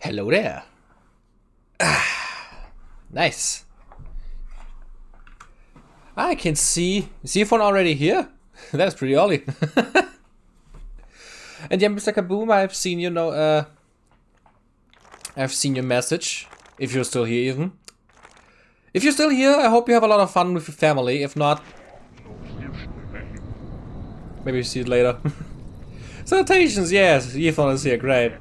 Hello there. Nice. I can see. Is your phone already here? That's pretty early. And yeah, Mr. Kaboom, I've seen I've seen your message. If you're still here, even. If you're still here, I hope you have a lot of fun with your family. If not, maybe see it later. Salutations, yes, Ethan is here, great.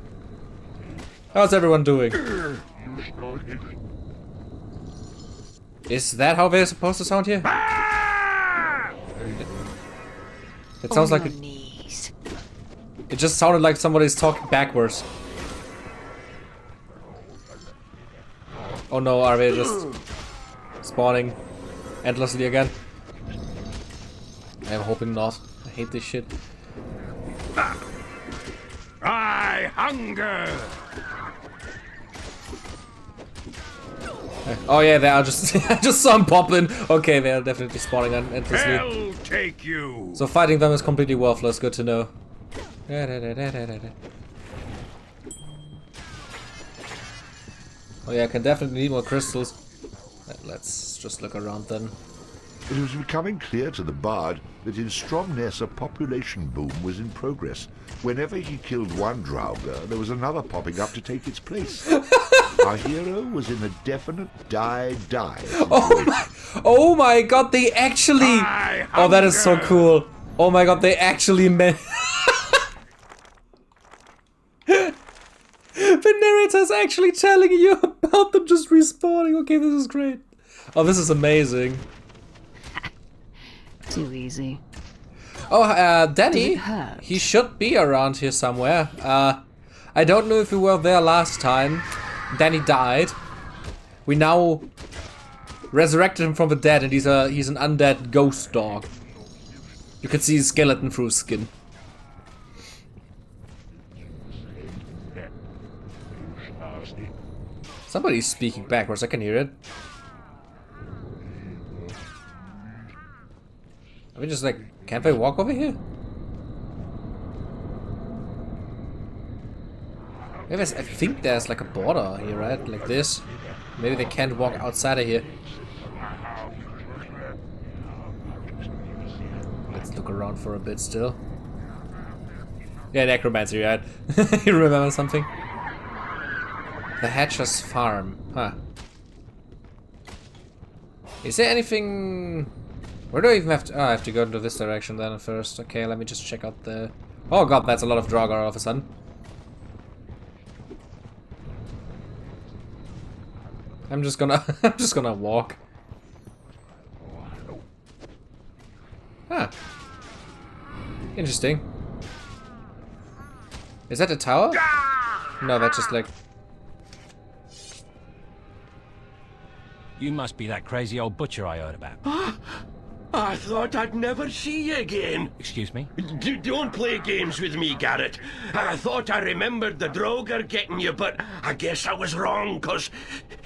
How's everyone doing? Is that how they're supposed to sound here? It sounds like it just sounded like somebody's talking backwards. Oh no, are they just spawning endlessly again? I'm hoping not. I hate this shit. I hunger. Oh yeah, they are just. I just saw them popping. Okay, they are definitely spawning endlessly. Hell take you. So fighting them is completely worthless. Good to know. Oh yeah, I can definitely need more crystals. Let's just look around then. It was becoming clear to the Bard that in Stromness a population boom was in progress. Whenever he killed one Draugr, there was another popping up to take its place. Our hero was in a definite die situation. Oh my god, they actually... Oh, that is so cool. Oh my god, they actually meant... The narrator's actually telling you about them just respawning. Okay, this is great. Oh, this is amazing. Too easy. Oh, Danny, he should be around here somewhere. I don't know if we were there last time. Danny died. We now resurrected him from the dead, and he's an undead ghost dog. You can see his skeleton through his skin. Somebody's speaking backwards, I can hear it. Are we just like, can't they walk over here? Maybe I think there's like a border here, right? Like this. Maybe they can't walk outside of here. Let's look around for a bit still. Yeah, Necromancer, right? You remember something? The Hatcher's Farm. Huh. Is there anything... Where do I even have to... Oh, I have to go into this direction then first. Okay, let me just check out the... Oh god, that's a lot of Draugr all of a sudden. I'm just gonna... I'm just gonna walk. Huh. Interesting. Is that a tower? No, that's just like... You must be that crazy old butcher I heard about. I thought I'd never see you again. Excuse me? Don't play games with me, Garrett. I thought I remembered the Draugr getting you, but I guess I was wrong, 'cause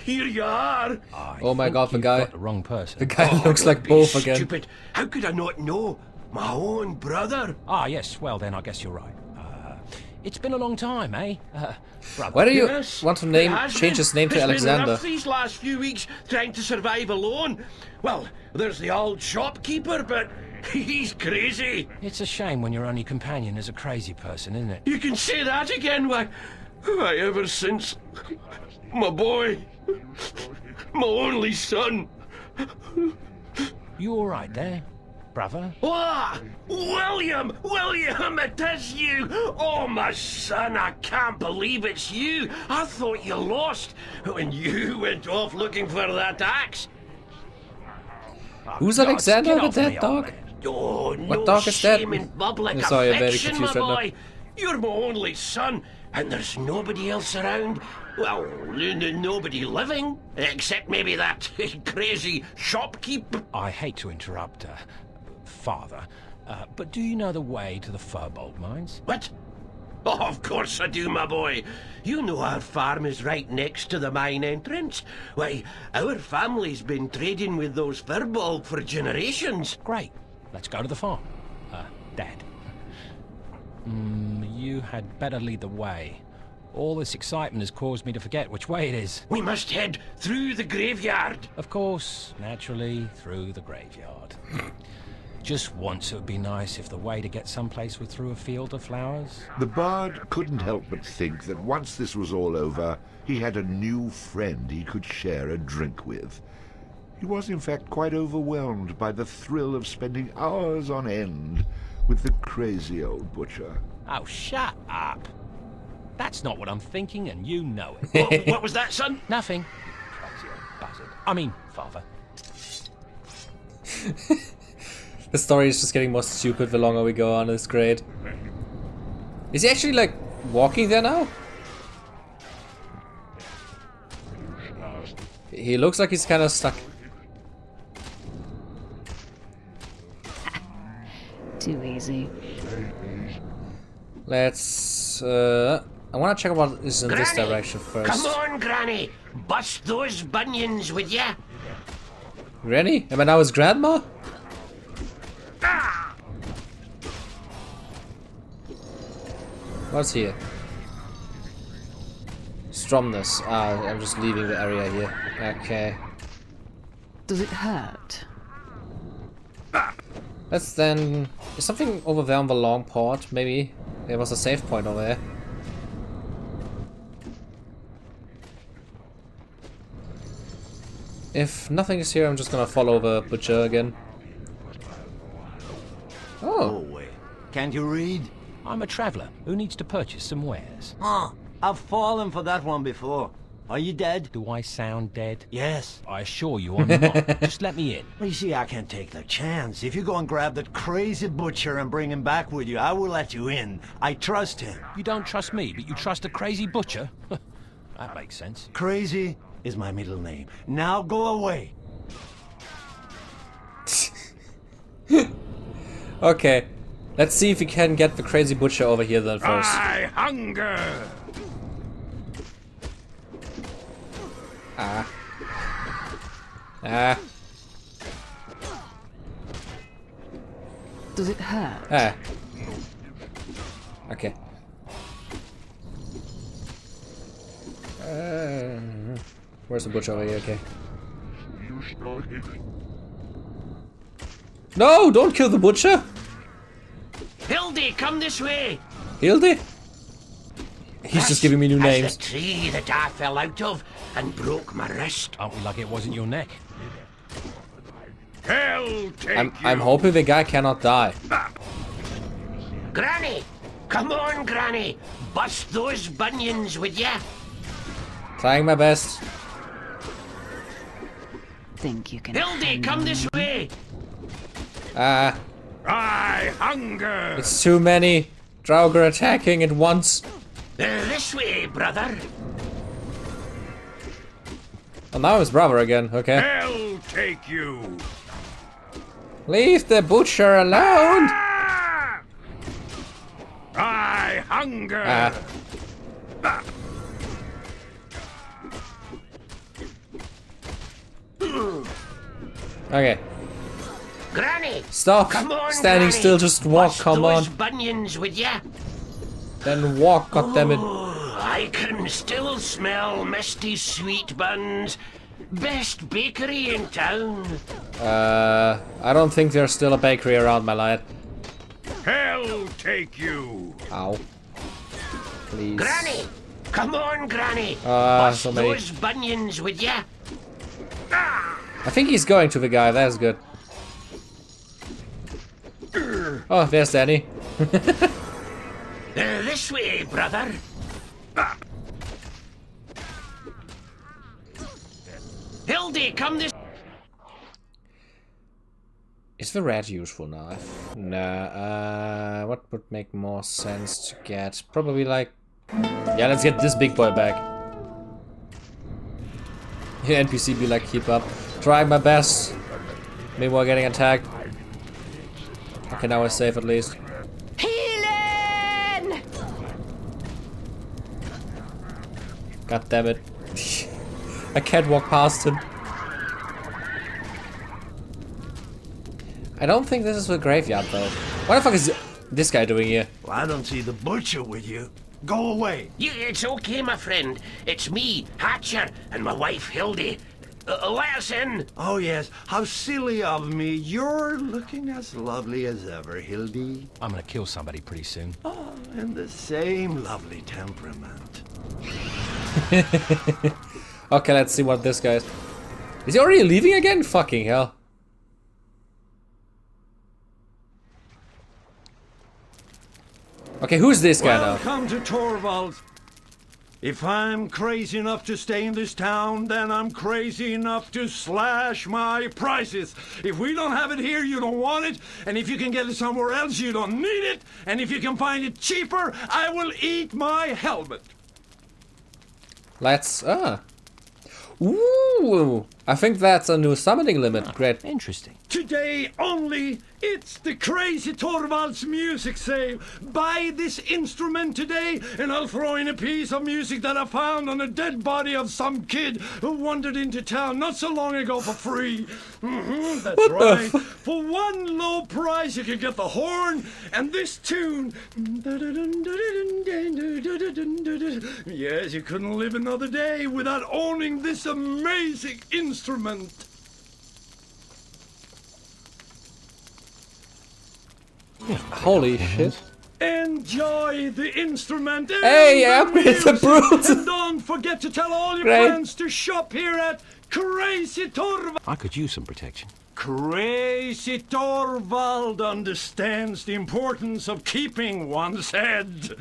here you are. Oh my god, the You've guy... got the wrong person. The guy looks like both again. Stupid. How could I not know? My own brother. Ah, yes. Well, then I guess you're right. It's been a long time, eh? Brother. Why do you Yes, want to it has change been. his name to It's been Alexander? rough these last few weeks trying to survive alone. Well, there's the old shopkeeper, but he's crazy. It's a shame when your only companion is a crazy person, isn't it? You can say that again. Why ever since my boy, my only son. You all right there, brother? Ah, William, it is you. Oh, my son, I can't believe it's you. I thought you lost when you went off looking for that axe. Who's God, Alexander, get the off dead me, dog? old man. Oh, What no dog is that? shame in public I'm sorry, I'm very affection, confused my right now. boy. You're my only son, and there's nobody else around. Well, nobody living, except maybe that crazy shopkeeper. I hate to interrupt, Father, but do you know the way to the Firbolg mines? What? Oh, of course I do, my boy. You know our farm is right next to the mine entrance. Why, our family's been trading with those Firbolg for generations. Great. Let's go to the farm. Dad. You had better lead the way. All this excitement has caused me to forget which way it is. We must head through the graveyard. Of course, naturally, through the graveyard. Just once it would be nice if the way to get someplace was through a field of flowers. The bard couldn't help but think that once this was all over, he had a new friend he could share a drink with. He was in fact quite overwhelmed by the thrill of spending hours on end with the crazy old butcher. Oh, shut up. That's not what I'm thinking, and you know it. What was that, son? Nothing. Crazy old buzzard. I mean, father. The story is just getting more stupid the longer we go on. It's great. Is he actually, like, walking there now? He looks like he's kind of stuck. Too easy. Let's, I want to check what is in this direction first. Come on, Granny. Bust those bunions, would ya? Granny? Am I now his grandma? Ah! What's here? Stromness. Ah, I'm just leaving the area here. Okay. Does it hurt? Let's then... Is something over there on the long port? Maybe. There was a save point over there. If nothing is here, I'm just gonna follow the butcher again. Oh. wait. Can't you read? I'm a traveller who needs to purchase some wares. Oh, I've fallen for that one before. Are you dead? Do I sound dead? Yes. I assure you I'm not. Just let me in. Well, you see, I can't take the chance. If you go and grab that crazy butcher and bring him back with you, I will let you in. I trust him. You don't trust me, but you trust a crazy butcher? That makes sense. Crazy is my middle name. Now go away. Okay. Let's see if we can get the crazy butcher over here then first. I hunger. Ah. Ah. Does it hurt? Ah. Okay. Where's the butcher over here? Okay. No! Don't kill the butcher! Hildy, come this way. Hildy? He's just giving me new That's names. the tree that I fell out of and broke my wrist. Aren't we lucky it wasn't your neck? Hell take I'm hoping the guy cannot die. Granny, come on, Granny. Bust those bunions, would ya? Trying my best. Think you can Hildy, hang come on this me? way. Ah. I hunger. It's too many Draugr attacking at once. This way, brother. Oh, now it's brother again. Okay. Hell take you. Leave the butcher alone. Ah! I hunger. Ah. Okay. Granny, Stop come on, standing Granny. still. Just walk. Bust Come on. those bunions, would ya? Then walk. Goddammit. Oh, I can still smell misty sweet buns. Best bakery in town. I don't think there's still a bakery around, my lad. Hell take you. Ow. Please. Granny, come on, Granny. So Bust many. those bunions, would ya? Ah! I think he's going to the guy. That's good. Oh, there's Danny. This way, brother. Ah. Hildy, come this. Is the red useful now? Nah, what would make more sense to get? Probably like... Yeah, let's get this big boy back. Yeah, NPC be like, keep up. Trying my best. Meanwhile getting attacked. Okay, now we're safe at least. Healing! God damn it. I can't walk past him. I don't think this is the graveyard though. What the fuck is this guy doing here? Well, I don't see the butcher with you. Go away. It's okay, my friend. It's me, Hatcher, and my wife, Hildy. Let us in. Oh, yes. How silly of me. You're looking as lovely as ever, Hildy. I'm gonna kill somebody pretty soon. Oh, and the same lovely temperament. Okay, let's see what this guy is. Is he already leaving again? Fucking hell. Okay, who's this guy now? Welcome to Torvald. If I'm crazy enough to stay in this town, then I'm crazy enough to slash my prices. If we don't have it here, you don't want it. And if you can get it somewhere else, you don't need it. And if you can find it cheaper, I will eat my helmet. Let's... Ooh! I think that's a new summoning limit. Great. Interesting. Today only, it's the Crazy Torvald's music sale. Buy this instrument today, and I'll throw in a piece of music that I found on a dead body of some kid who wandered into town not so long ago for free. That's What right. the For one low price, you can get the horn and this tune. Yes, you couldn't live another day without owning this amazing instrument. Holy shit. Enjoy the instrument. Hey, I upgraded the brute. And don't forget to tell all your Great. friends to shop here at Crazy Torvald. I could use some protection. Crazy Torvald understands the importance of keeping one's head.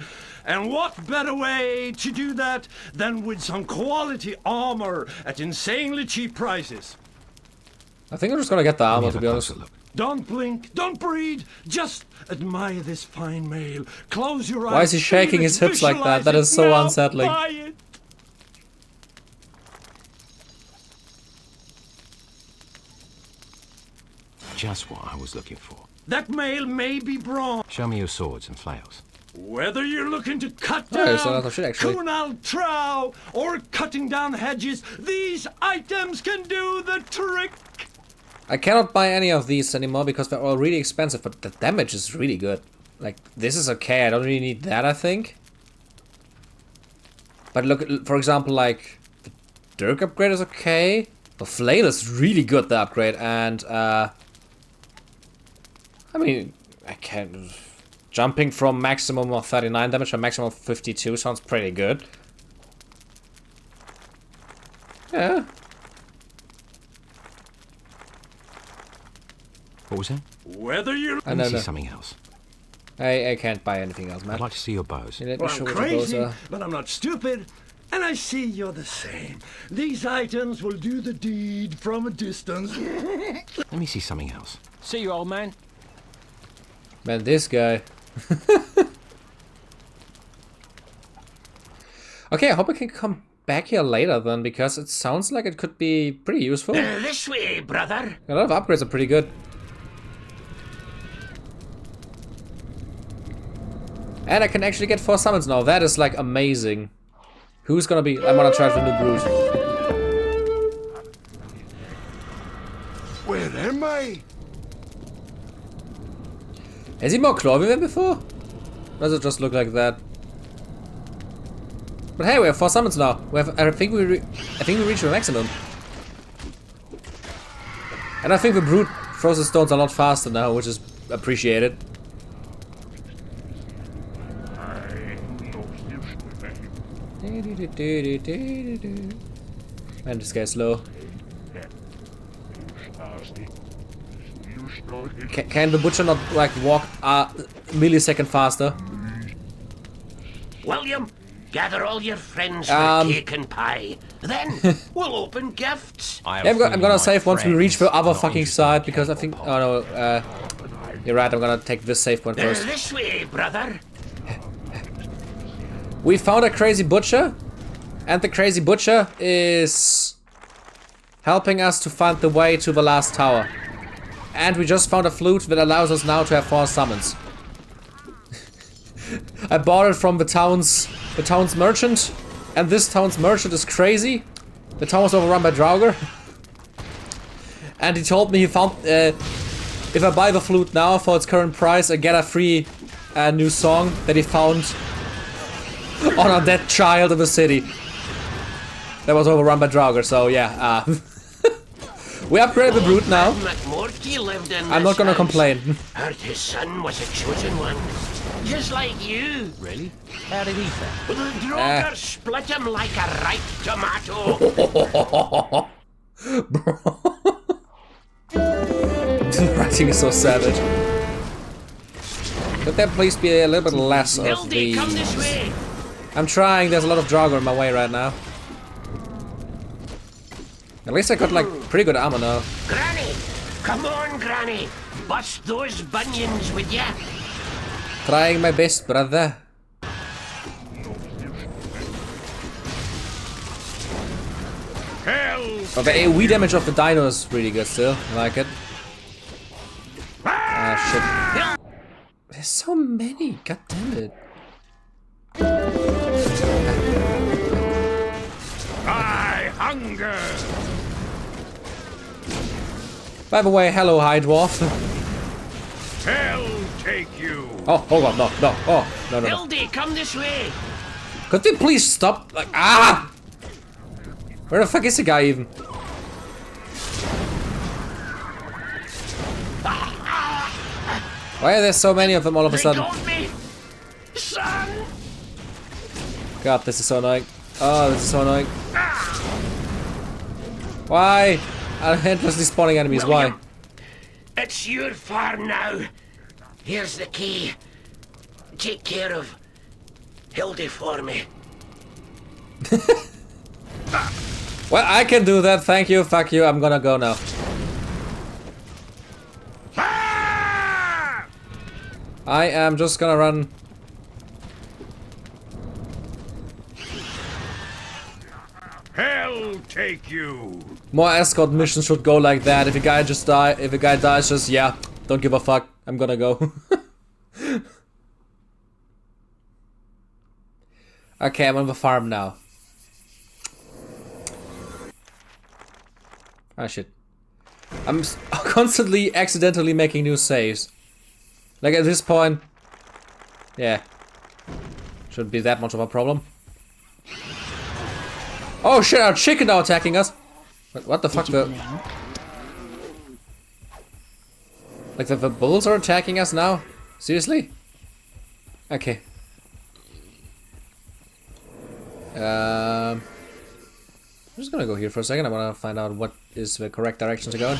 And what better way to do that than with some quality armor at insanely cheap prices? I think I'm just gonna get the armor, Let to me be have a honest. closer look. Don't blink, don't breathe, just admire this fine mail. Close your eyes. Why is he shaking feel his it, hips like that? visualize That it. is so Now unsettling. buy it. Just what I was looking for. That mail may be bronze. Show me your swords and flails. Whether you're looking to cut Oh, there's a down lot of shit, actually. Kunal Trow or cutting down hedges, these items can do the trick. I cannot buy any of these anymore because they're all really expensive, but the damage is really good. Like, this is okay, I don't really need that, I think. But look, for example, like, the Dirk upgrade is okay. The Flail is really good, the upgrade, and, I mean, I can... Jumping from maximum of 39 damage to maximum of 52 sounds pretty good. Yeah. What was that? Whether you're Let me see no. something else. I can't buy anything else, man. I'd like to see your bows. Let me well, show I'm what the bows crazy, are. but I'm not stupid. And I see you're the same. These items will do the deed from a distance. Let me see something else. See you, old man. Man, this guy. Okay, I hope I can come back here later then, because it sounds like it could be pretty useful. This way, brother. A lot of upgrades are pretty good. And I can actually get 4 summons now. That is like amazing. Who's gonna be... I'm gonna try for new brute. Where am I? Has he more clothing than before? Does it just look like that? But hey, we have 4 summons now. We have. I think we reached the maximum. And I think the brute throws the stones a lot faster now, which is appreciated. Man, this guy's slow. Can the butcher not like walk a millisecond faster? William, gather all your friends for cake and pie. Then we'll open gifts. Yeah, I'm gonna save once we reach the other fucking side, because I think... Oh no, you're right, I'm gonna take this save point first. This way, brother. We found a crazy butcher, and the crazy butcher is helping us to find the way to the last tower. And we just found a flute that allows us now to have 4 summons. I bought it from the town's merchant, and this town's merchant is crazy. The town was overrun by Draugr. And he told me he found, if I buy the flute now for its current price, I get a free new song that he found on a dead child of a city that was overrun by Draugr, so yeah. We upgraded the brute now. McMurky lived in I'm not gonna complain. Heard his son was a chosen one. Just like you. Really? How did he fare? The Draugr split him like a ripe tomato. Bro. The writing is so savage. Could there please be a little bit less of Hildy, come this these? way. I'm trying, there's a lot of Draugr in my way right now. At least I got like pretty good armor now. Granny, come on, Granny. Bust those bunions with ya. Trying my best, brother. Oh, the AoE damage of the dino is really good still. I like it. Ah, shit. There's so many. God damn it. I hunger. By the way, hello, High Dwarf. Hell take you. Oh, hold on, no. Oh, no. Hildy, come this way. Could they please stop? Like, ah! Where the fuck is the guy even? Why are there so many of them all of a They sudden? got me. Son. God, this is so annoying. Oh, this is so annoying. Why? I'm endlessly spawning enemies, why? William, it's your farm now. Here's the key. Take care of Hildy for me. Well, I can do that, thank you, fuck you, I'm gonna go now. I am just gonna run. Hell take you. More escort missions should go like that. If a guy dies, just yeah, don't give a fuck. I'm gonna go. Okay, I'm on the farm now. Ah shit. I'm constantly accidentally making new saves. Like at this point, yeah, shouldn't be that much of a problem. Oh shit, our chicken now attacking us. What the fuck? Like the bulls are attacking us now? Seriously? Okay. I'm just gonna go here for a second. I wanna find out what is the correct direction to go in.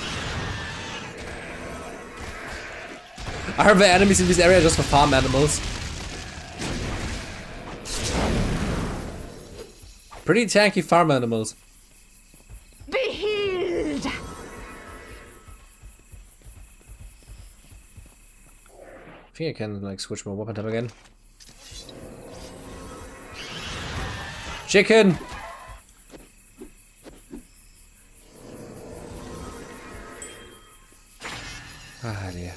Are the enemies in this area just for farm animals? Pretty tanky farm animals. Be healed! I think I can like switch my weapon type again. Chicken! Ah dear.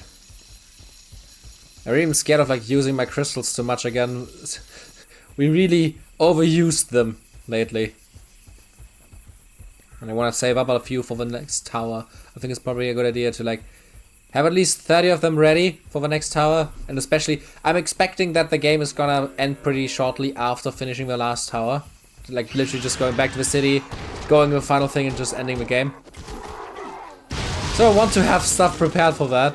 I'm even scared of like using my crystals too much again. We really overused them lately. And I want to save up a few for the next tower. I think it's probably a good idea to like have at least 30 of them ready for the next tower. And especially, I'm expecting that the game is gonna end pretty shortly after finishing the last tower. Like literally just going back to the city, going to the final thing and just ending the game. So I want to have stuff prepared for that.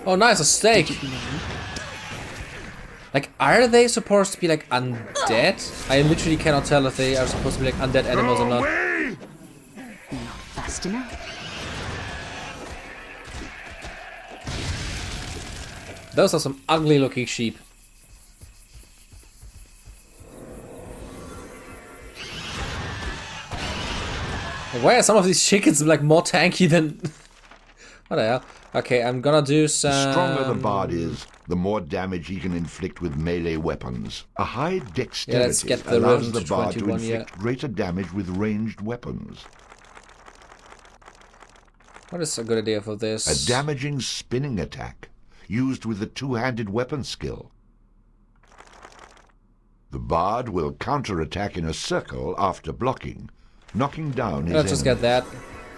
Oh nice, a steak! Like, are they supposed to be like undead? I literally cannot tell if they are supposed to be like undead animals or not. Not fast enough. Those are some ugly looking sheep. Like, why are some of these chickens like more tanky than... What the hell? Okay, I'm gonna do some... The stronger the bard is, the more damage he can inflict with melee weapons. A high dexterity let's get the allows rhythm the to bard to 21, inflict greater damage with ranged weapons. What is a good idea for this? A damaging spinning attack, used with the two-handed weapon skill. The bard will counterattack in a circle after blocking, knocking down his Let's just get enemy. that.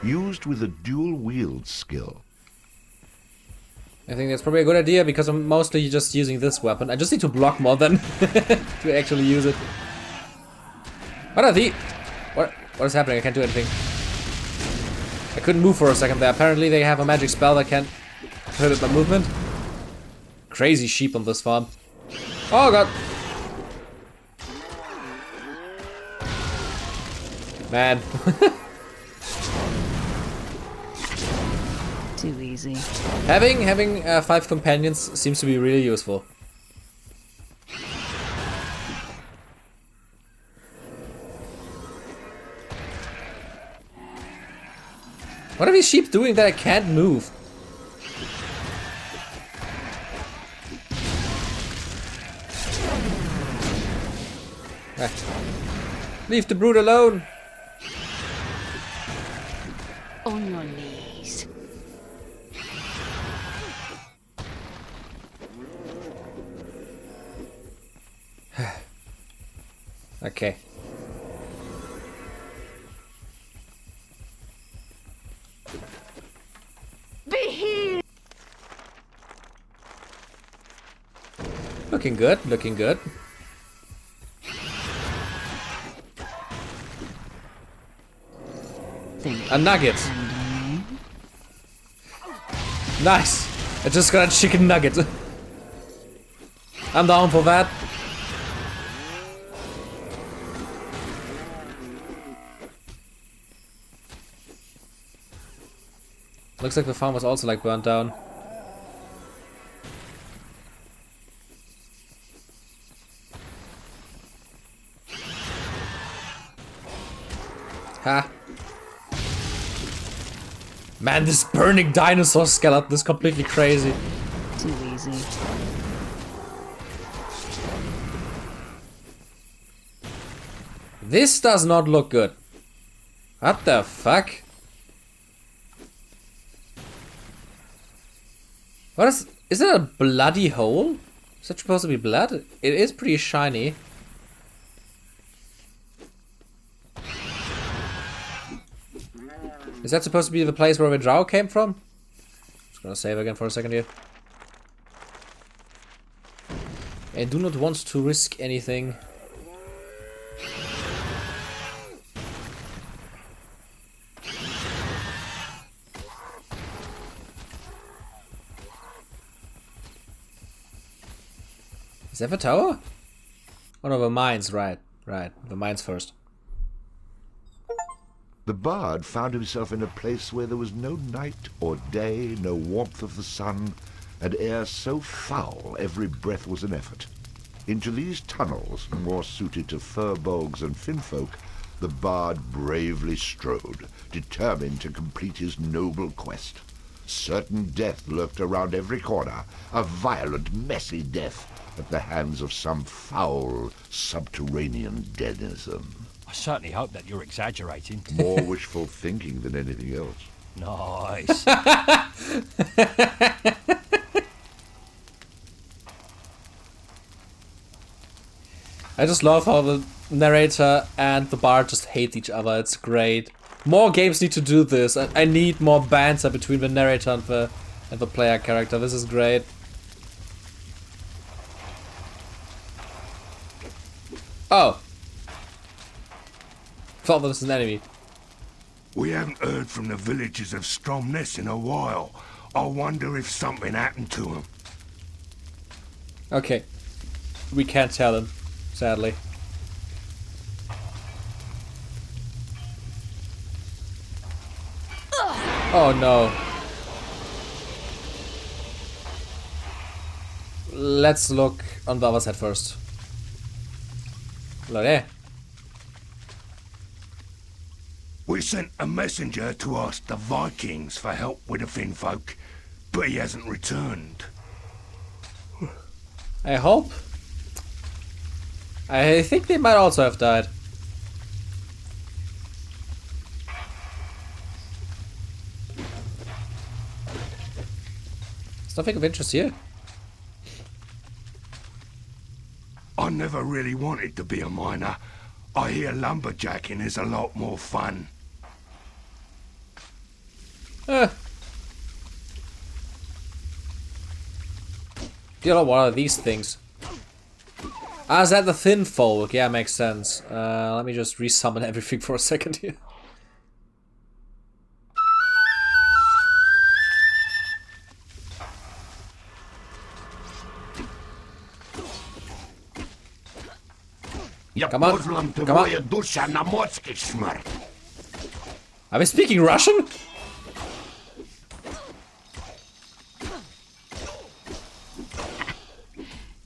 Used with a dual-wield skill. I think that's probably a good idea because I'm mostly just using this weapon. I just need to block more than to actually use it. What are the... What is happening? I can't do anything. I couldn't move for a second there. Apparently they have a magic spell that can prohibit my movement. Crazy sheep on this farm. Oh god. Man. Too easy. Having 5 companions seems to be really useful. What are these sheep doing that I can't move? Leave the brute alone. On your knees. Okay. Be healed. Looking good, looking good. Think. A nugget. Nice. I just got a chicken nugget. I'm down for that. Looks like the farm was also like burnt down. Ha. Man, this burning dinosaur skeleton is completely crazy. Too easy. This does not look good. What the fuck? What is that a bloody hole? Is that supposed to be blood? It is pretty shiny. Is that supposed to be the place where the drow came from? Just gonna save again for a second here. I do not want to risk anything. Is that the tower? Oh no, the mines, right. The mines first. The bard found himself in a place where there was no night or day, no warmth of the sun, and air so foul every breath was an effort. Into these tunnels, more suited to furbolgs and finfolk, the bard bravely strode, determined to complete his noble quest. Certain death lurked around every corner, a violent, messy death at the hands of some foul, subterranean denizen. I certainly hope that you're exaggerating. More wishful thinking than anything else. Nice. I just love how the narrator and the bard just hate each other. It's great. More games need to do this. I need more banter between the narrator and the player character. This is great. Oh. Thought that was an enemy. We haven't heard from the villagers of Stromness in a while. I wonder if something happened to them. Okay. We can't tell him, sadly. Oh no. Let's look on the other side first. Hello there. We sent a messenger to ask the Vikings for help with the Finfolk, but he hasn't returned. I hope. I think they might also have died. There's nothing of interest here. I never really wanted to be a miner. I hear lumberjacking is a lot more fun. What are these things? Ah, is that the thin folk? Yeah, makes sense. Let me just resummon everything for a second here. Come on. Come on. Are we speaking Russian?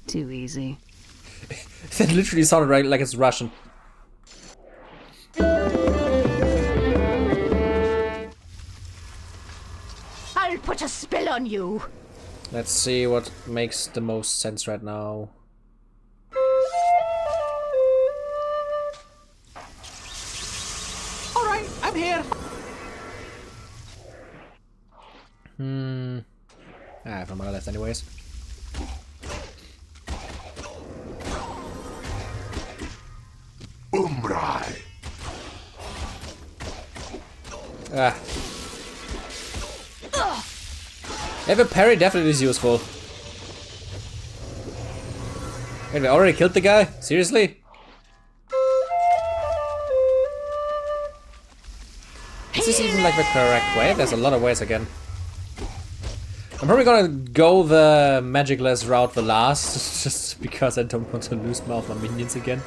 Too easy. That literally sounded right like it's Russian. I'll put a spell on you. Let's see what makes the most sense right now. Alright, I'm here. I have no mana left anyways. Umbrai. Ah. Yeah, but parry definitely is useful. Wait, we already killed the guy? Seriously? Is this even like the correct way? There's a lot of ways again. I'm probably gonna go the magicless route the last, just because I don't want to lose my minions again.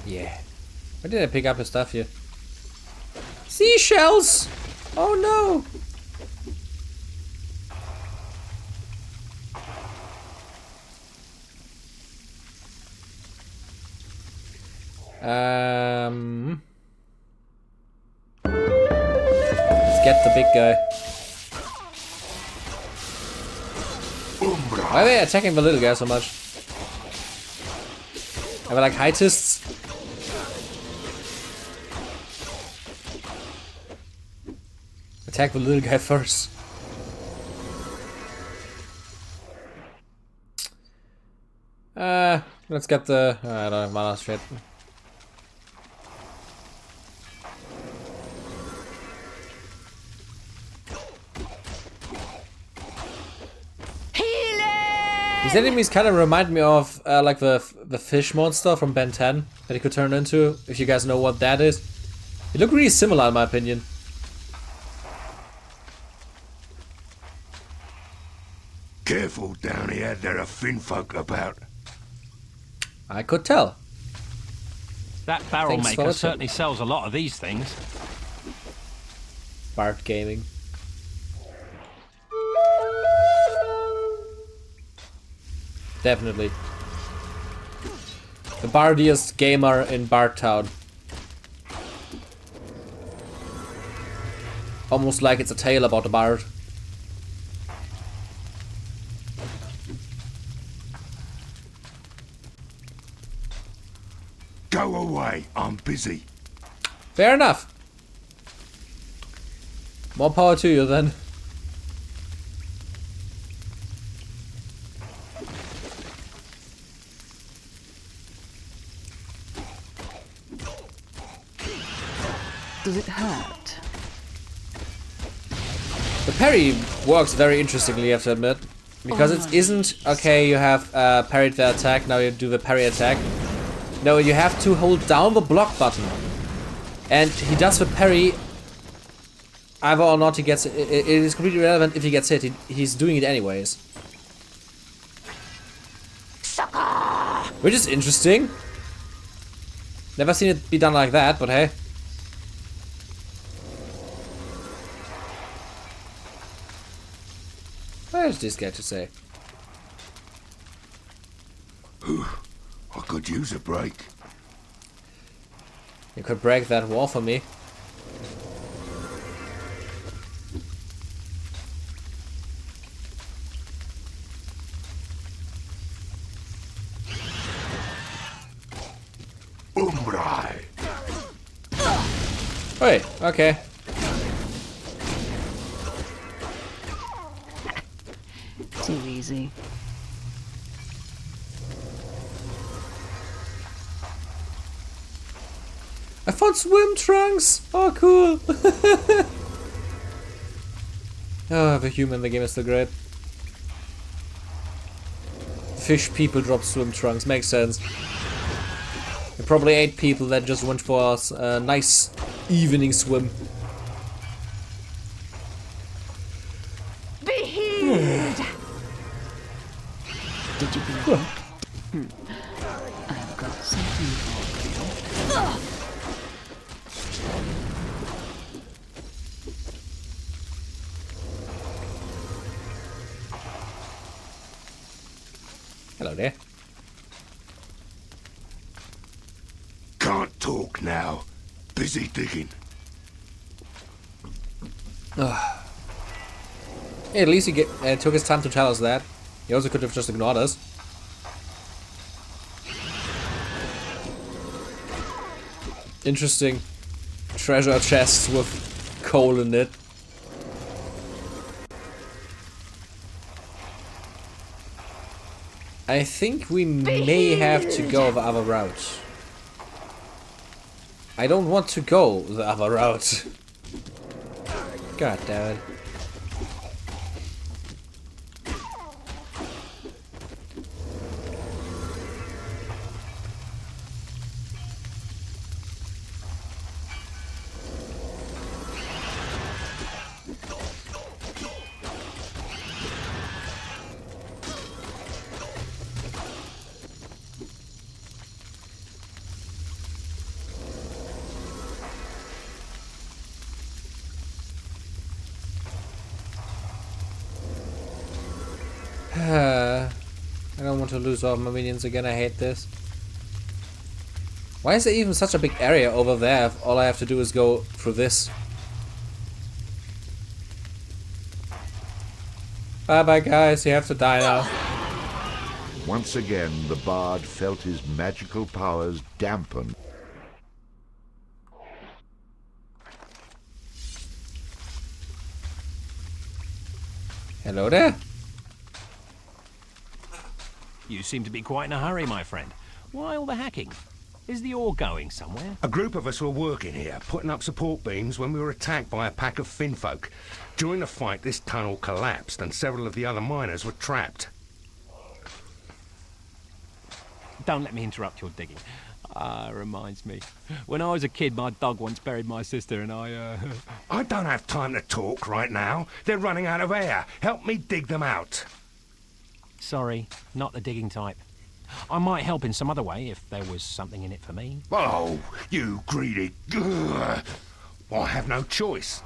Yeah. Why did I pick up his stuff here? Seashells! Oh no! Let's get the big guy. Why are they attacking the little guy so much? Are they like heightists? Attack the little guy first. Let's get the... I don't have mana shit. These enemies kind of remind me of like the fish monster from Ben 10 that he could turn into, if you guys know what that is. They look really similar in my opinion. Careful down here, there are Finfolk about. I could tell. That barrel Thanks for maker watching. certainly sells a lot of these things. Bard Gaming. Definitely. The bardiest gamer in Bard Town. Almost like it's a tale about a bard. Go away, I'm busy. Fair enough. More power to you then. Does it hurt? The parry works very interestingly, I have to admit. Because it isn't, okay, you have parried the attack, now you do the parry attack. No, you have to hold down the block button. And he does the parry either or not he gets it. It is completely irrelevant if he gets hit, he's doing it anyways. Sucker! Which is interesting. Never seen it be done like that, but hey. What is this guy to say? I could use a break. You could break that wall for me. Umbrai. Wait, okay. Too easy. I found swim trunks! Oh, cool! Oh, the humor in the game is so great. Fish people drop swim trunks, makes sense. There are probably 8 people that just went for a nice evening swim. Be healed! Did you believe? I've got something for you. Hello there. Can't talk now. Busy digging. Yeah, at least he took his time to tell us that. He also could have just ignored us. Interesting treasure chests with coal in it. I think we may have to go the other route. I don't want to go the other route. God damn it. I don't want to lose all my minions again, I hate this. Why is there even such a big area over there if all I have to do is go through this? Bye bye guys, you have to die now. Once again, the bard felt his magical powers dampen. Hello there. You seem to be quite in a hurry, my friend. Why all the hacking? Is the ore going somewhere? A group of us were working here, putting up support beams when we were attacked by a pack of finfolk. During the fight, this tunnel collapsed and several of the other miners were trapped. Don't let me interrupt your digging. Reminds me. When I was a kid, my dog once buried my sister and I don't have time to talk right now. They're running out of air. Help me dig them out. Sorry, not the digging type. I might help in some other way if there was something in it for me. Oh, you greedy... Ugh. Well, I have no choice.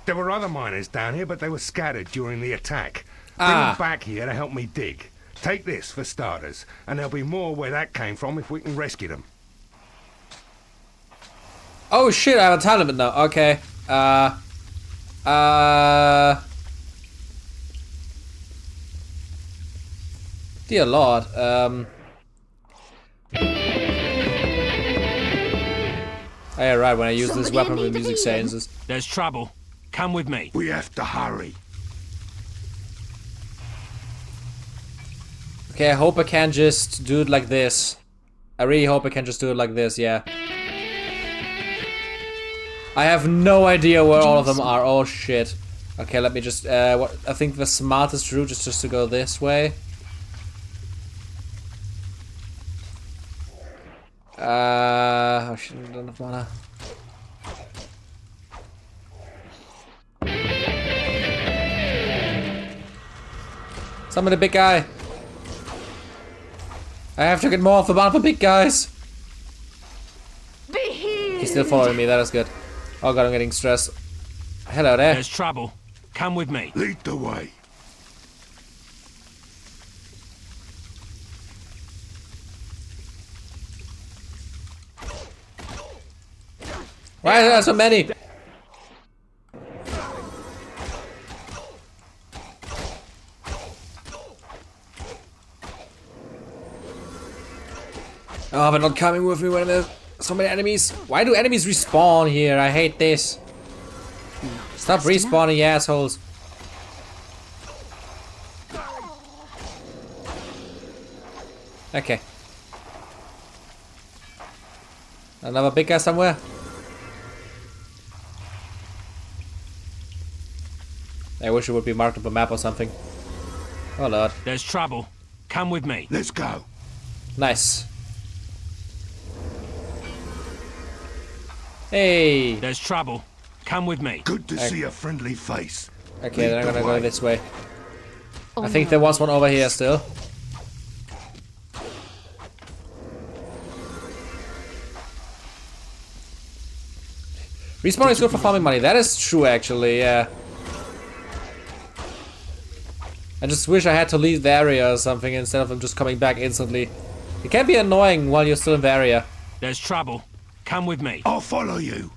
There were other miners down here, but they were scattered during the attack. Bring them back here to help me dig. Take this for starters, and there'll be more where that came from if we can rescue them. Oh shit, I have a time limit now. Okay. Dear Lord. Yeah, right, when I use this weapon with music changes. There's trouble. Come with me. We have to hurry. Okay, I hope I can just do it like this. I really hope I can just do it like this, yeah. I have no idea where all of them are. Oh shit. Okay, let me just, I think the smartest route is just to go this way. I shouldn't have done enough mana. Summon a big guy. I have to get more of the big guys. He's still following me, that is good. Oh god, I'm getting stressed. Hello there. There's trouble. Come with me. Lead the way. Why are there so many? Oh, they're not coming with me when there's so many enemies. Why do enemies respawn here? I hate this. Stop respawning, you assholes. Okay. Another big guy somewhere? I wish it would be marked up a map or something. Oh lord. There's trouble. Come with me. Let's go. Nice. Hey! There's trouble. Come with me. Good to see a friendly face. Okay, then I'm Lead the gonna go way. this way. Oh, I think no. there was one over here still. Respawn is good for farming money. That is true, actually, yeah. I just wish I had to leave the area or something instead of them just coming back instantly. It can be annoying while you're still in the area. There's trouble. Come with me. I'll follow you.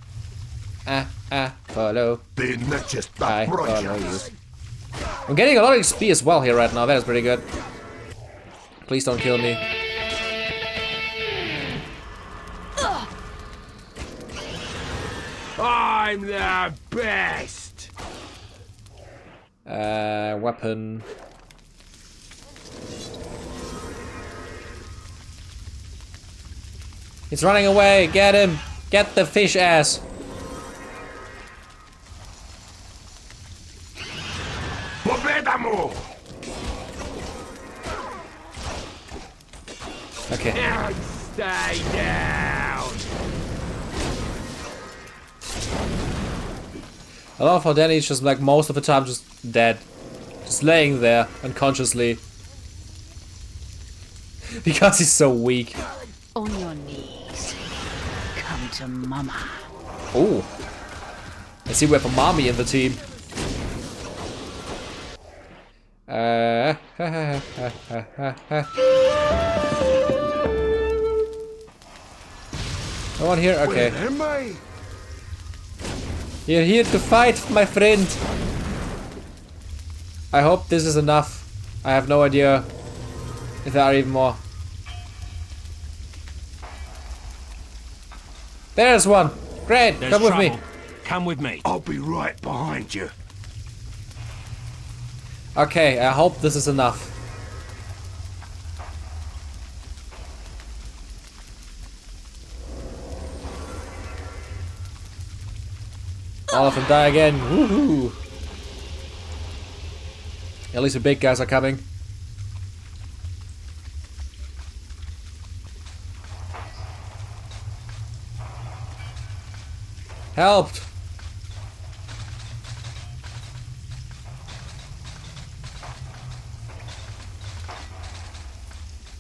Follow. Then let's just I approach follow you. us. I'm getting a lot of XP as well here right now. That is pretty good. Please don't kill me. I'm the best. Weapon. He's running away. Get him. Get the fish ass. Pobedamo! Okay. And stay down. I love how Danny's just like most of the time just dead. Just laying there unconsciously. Because he's so weak. On your knees. Come to Mama. Oh. I see we have a mommy in the team. No one here? Okay. Where am I? You're here to fight, my friend. I hope this is enough. I have no idea if there are even more. There's one. Great. There's Come with trouble. me. Come with me. I'll be right behind you. Okay, I hope this is enough. All of them die again. Woohoo! At least the big guys are coming. Helped!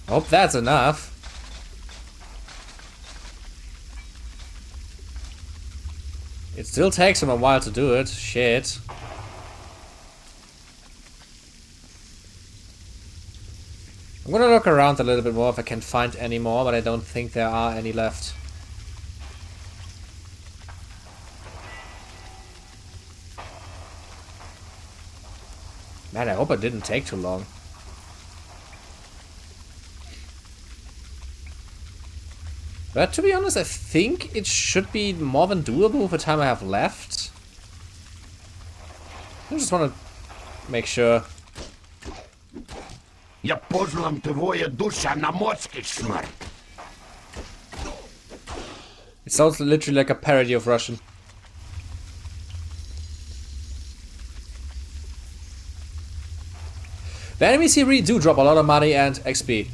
Hope that's enough. It still takes him a while to do it. Shit. I'm gonna look around a little bit more if I can find any more, but I don't think there are any left. Man, I hope it didn't take too long. But to be honest, I think it should be more than doable with the time I have left. I just want to make sure. Я познам твоя душа на морский смерть. It sounds literally like a parody of Russian. The enemies here really do drop a lot of money and XP.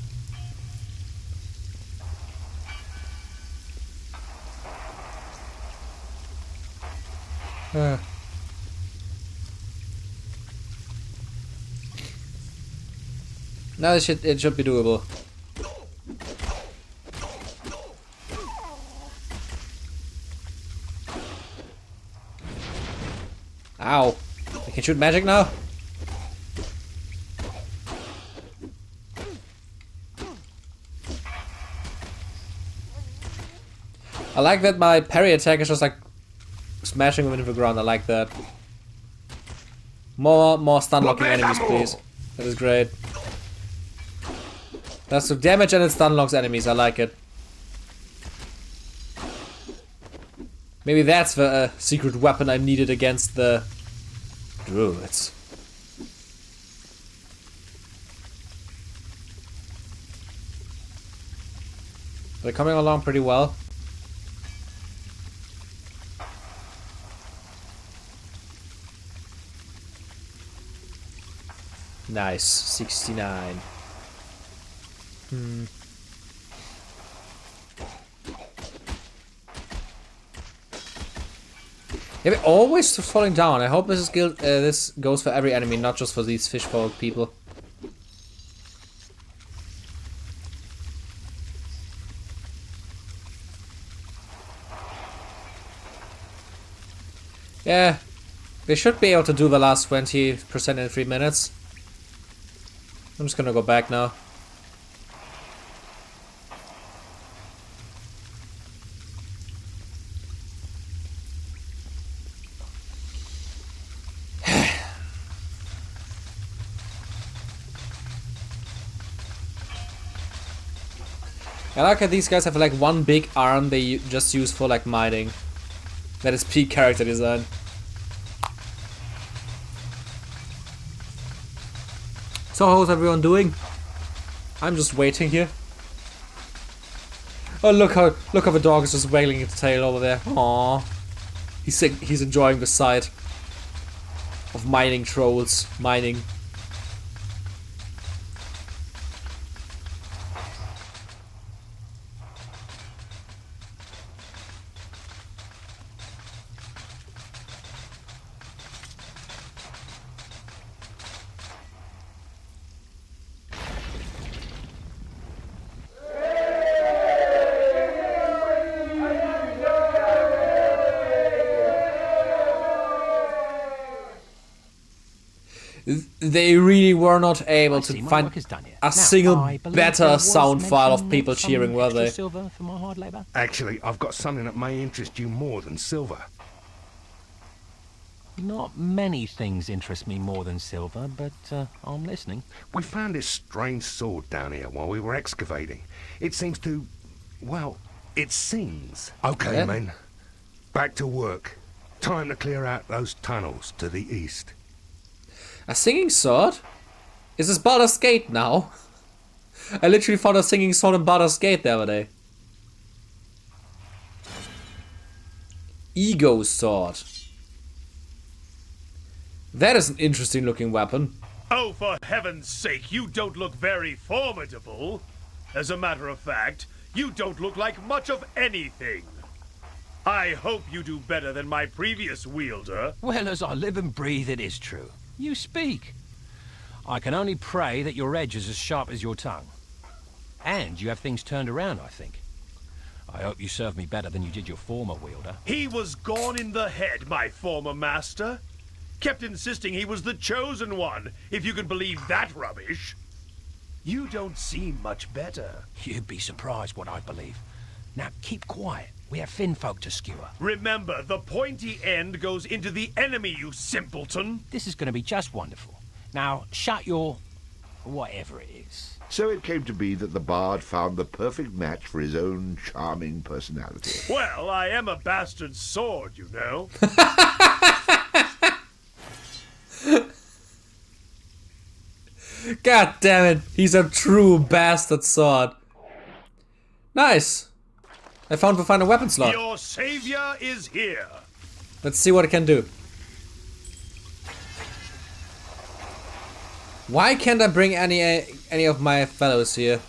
Now it should be doable. Ow. I can shoot magic now? I like that my parry attack is just like smashing them into the ground. I like that. More stun locking enemies, please. That is great. That's the damage and it stun locks enemies. I like it. Maybe that's the secret weapon I needed against the druids. They're coming along pretty well. Nice. 69. Yeah, we're always falling down. I hope this goes for every enemy, not just for these fishfolk people. Yeah, we should be able to do the last 20% in 3 minutes. I'm just gonna go back now. I like how these guys have like one big arm they just use for like mining. That is peak character design. So how's everyone doing? I'm just waiting here. Oh look how the dog is just wailing its tail over there. Aww. He's enjoying the sight of mining trolls mining. They really were not able to find a single better sound file of people cheering, were they? Silver for my hard labor? Actually, I've got something that may interest you more than silver. Not many things interest me more than silver, but I'm listening. We found this strange sword down here while we were excavating. It seems to... well, it sings. Okay, Yeah. men. Back to work. Time to clear out those tunnels to the east. A singing sword? Is this Baldur's Gate now? I literally found a singing sword in Baldur's Gate the other day. Ego sword. That is an interesting looking weapon. Oh, for heaven's sake, you don't look very formidable. As a matter of fact, you don't look like much of anything. I hope you do better than my previous wielder. Well, as I live and breathe, it is true. You speak. I can only pray that your edge is as sharp as your tongue. And you have things turned around, I think. I hope you serve me better than you did your former wielder. He was gone in the head, my former master. Kept insisting he was the chosen one, if you can believe that rubbish. You don't seem much better. You'd be surprised what I believe. Now, keep quiet. We have Finfolk to skewer. Remember, the pointy end goes into the enemy, you simpleton. This is going to be just wonderful. Now, shut your... whatever it is. So it came to be that the bard found the perfect match for his own charming personality. Well, I am a bastard sword, you know. God damn it, he's a true bastard sword. Nice. I found the final weapon slot. Your savior is here. Let's see what it can do. Why can't I bring any of my fellows here?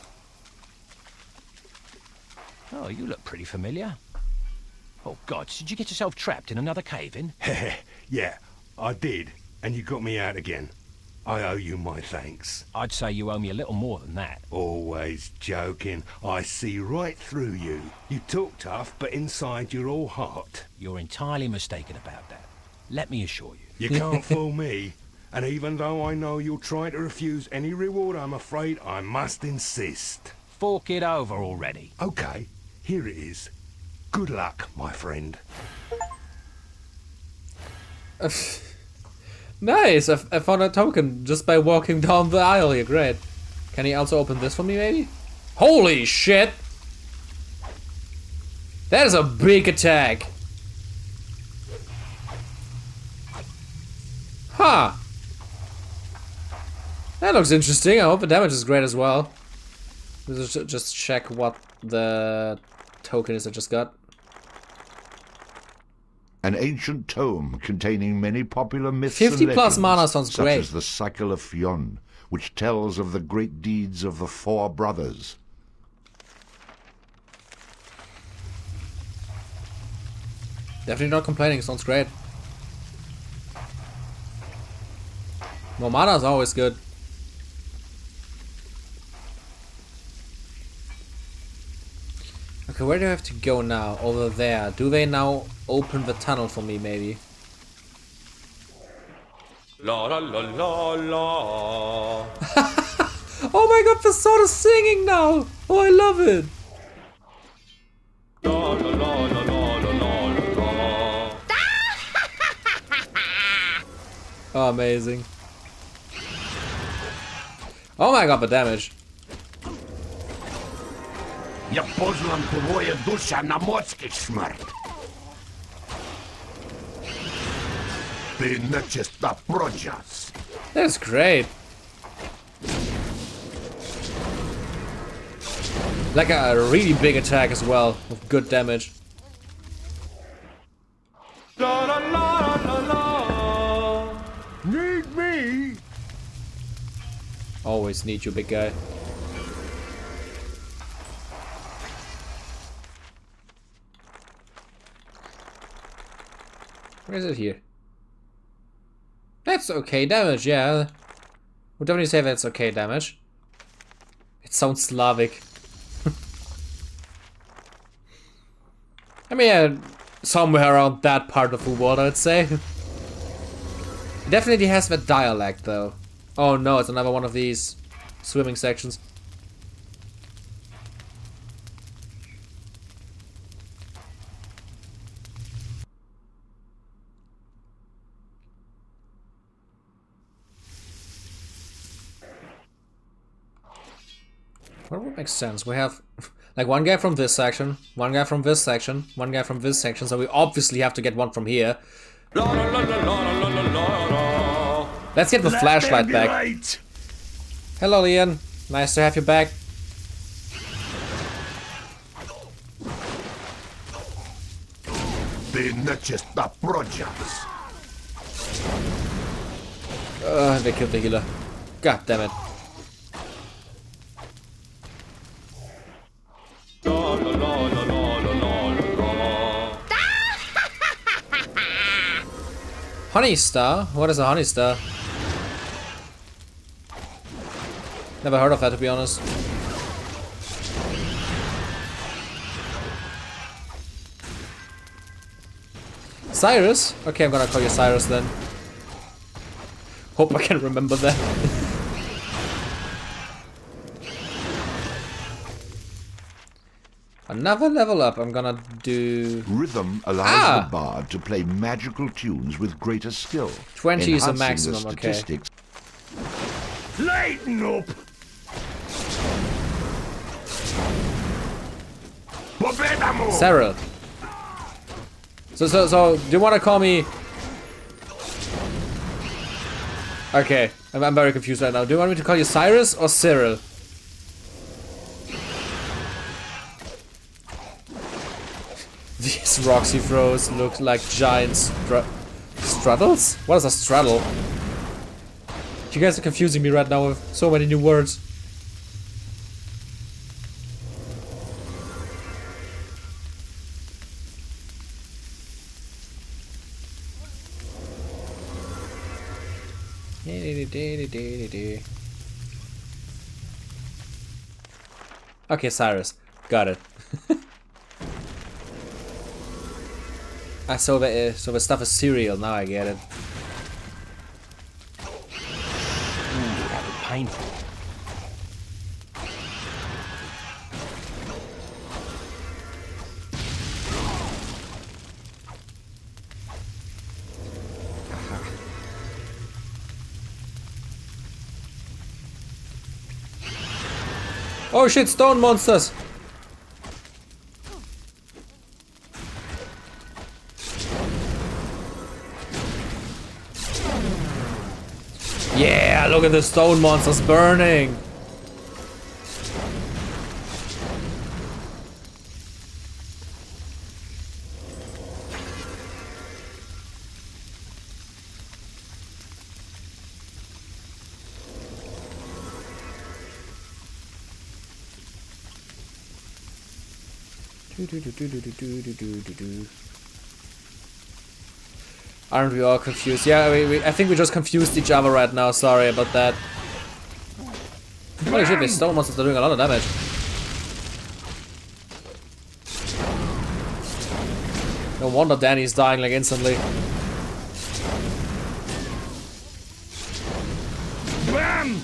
Oh, you look pretty familiar. Oh, God, did you get yourself trapped in another cave-in? Yeah, I did. And you got me out again. I owe you my thanks. I'd say you owe me a little more than that. Always joking. I see right through you. You talk tough, but inside you're all heart. You're entirely mistaken about that. Let me assure you. You can't fool me. And even though I know you'll try to refuse any reward, I'm afraid I must insist. Fork it over already. Okay, here it is. Good luck, my friend. Nice, I found a token just by walking down the aisle here, great. Can he also open this for me, maybe? Holy shit! That is a big attack! Huh. That looks interesting, I hope the damage is great as well. Let's just check what the token is I just got. An ancient tome containing many popular myths 50 and plus legends, mana sounds such great. as the Cycle of Fionn, which tells of the great deeds of the four brothers. Definitely not complaining, sounds great. More mana is always good. Okay, where do I have to go now? Over there. Do they now open the tunnel for me, maybe? La la la la la. Oh my god, the sword is singing now! Oh, I love it! La la la la la la la la. Oh, amazing. Oh my god, the damage. Я познам твоя душа на морський смерть. Ти нечиста прочас. That's great. Like a really big attack as well, with good damage. La la la la la. Need me? Always need you, big guy. Where is it here? That's okay damage, yeah. We'll definitely say that's okay damage. It sounds Slavic. I mean, somewhere around that part of the world, I'd say. It definitely has that dialect, though. Oh no, it's another one of these swimming sections. What would make sense? We have like one guy from this section, one guy from this section, one guy from this section, so we obviously have to get one from here. La la la la la la la la. Let's get the flashlight back. Right. Hello, Leon. Nice to have you back. Ти нечиста прочас. They killed the healer. God damn it. La la la la la la la la. Honey Star? What is a Honey Star? Never heard of that, to be honest. Cyrus? Okay, I'm gonna call you Cyrus then. Hope I can remember that. Another level up. I'm gonna do... Rhythm allows the bard to play magical tunes with greater skill. 20 is a enhancing maximum, the okay. statistics. Lighten up. Cyril. So, do you want to call me... Okay, I'm very confused right now. Do you want me to call you Cyrus or Cyril? These rocks he throws look like giant straddles? What is a straddle? You guys are confusing me right now with so many new words. Okay, Cyrus. Got it. So the stuff is cereal. Now I get it. Ooh, that was painful. Oh shit, stone monsters! Yeah, look at the stone monsters burning! Aren't we all confused? Yeah, I think we just confused each other right now. Sorry about that. Holy shit, these stone monsters are doing a lot of damage. No wonder Danny's dying like instantly. Bam!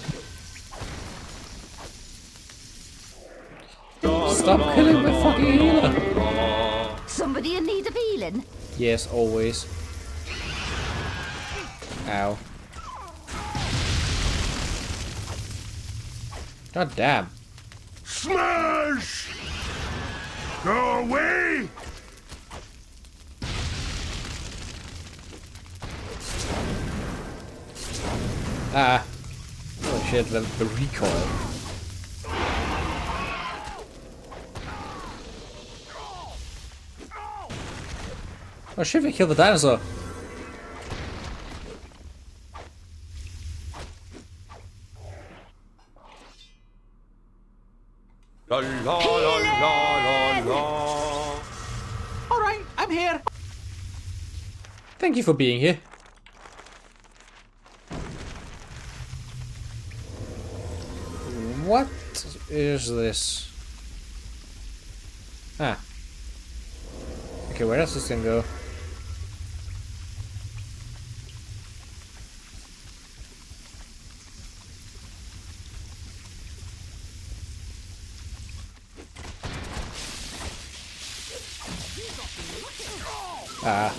Stop killing my fucking healer! Somebody in need of healing? Yes, always. Ow. God damn. Smash! Go away! Ah. Oh shit, the recoil. Oh shit, we killed the dinosaur. La la la la la. Alright, I'm here. Thank you for being here. What is this? Ah. Okay, where does this thing go? Ah.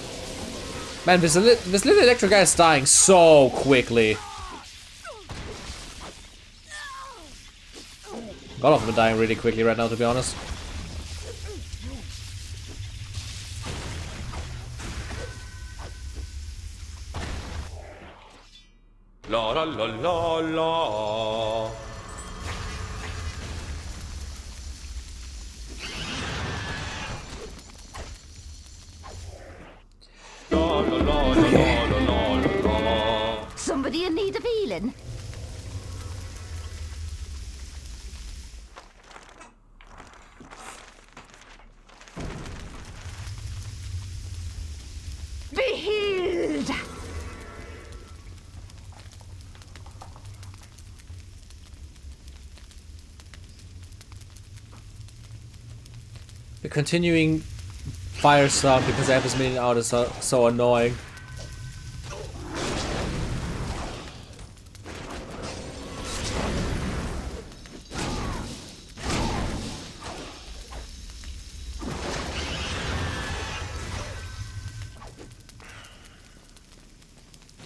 Man, this little electric guy is dying so quickly. A lot of them are dying really quickly right now, to be honest. La la la la la. La la la la la la la la. Somebody in need of healing? Be healed! The continuing fire sound because I have this minion out is so annoying.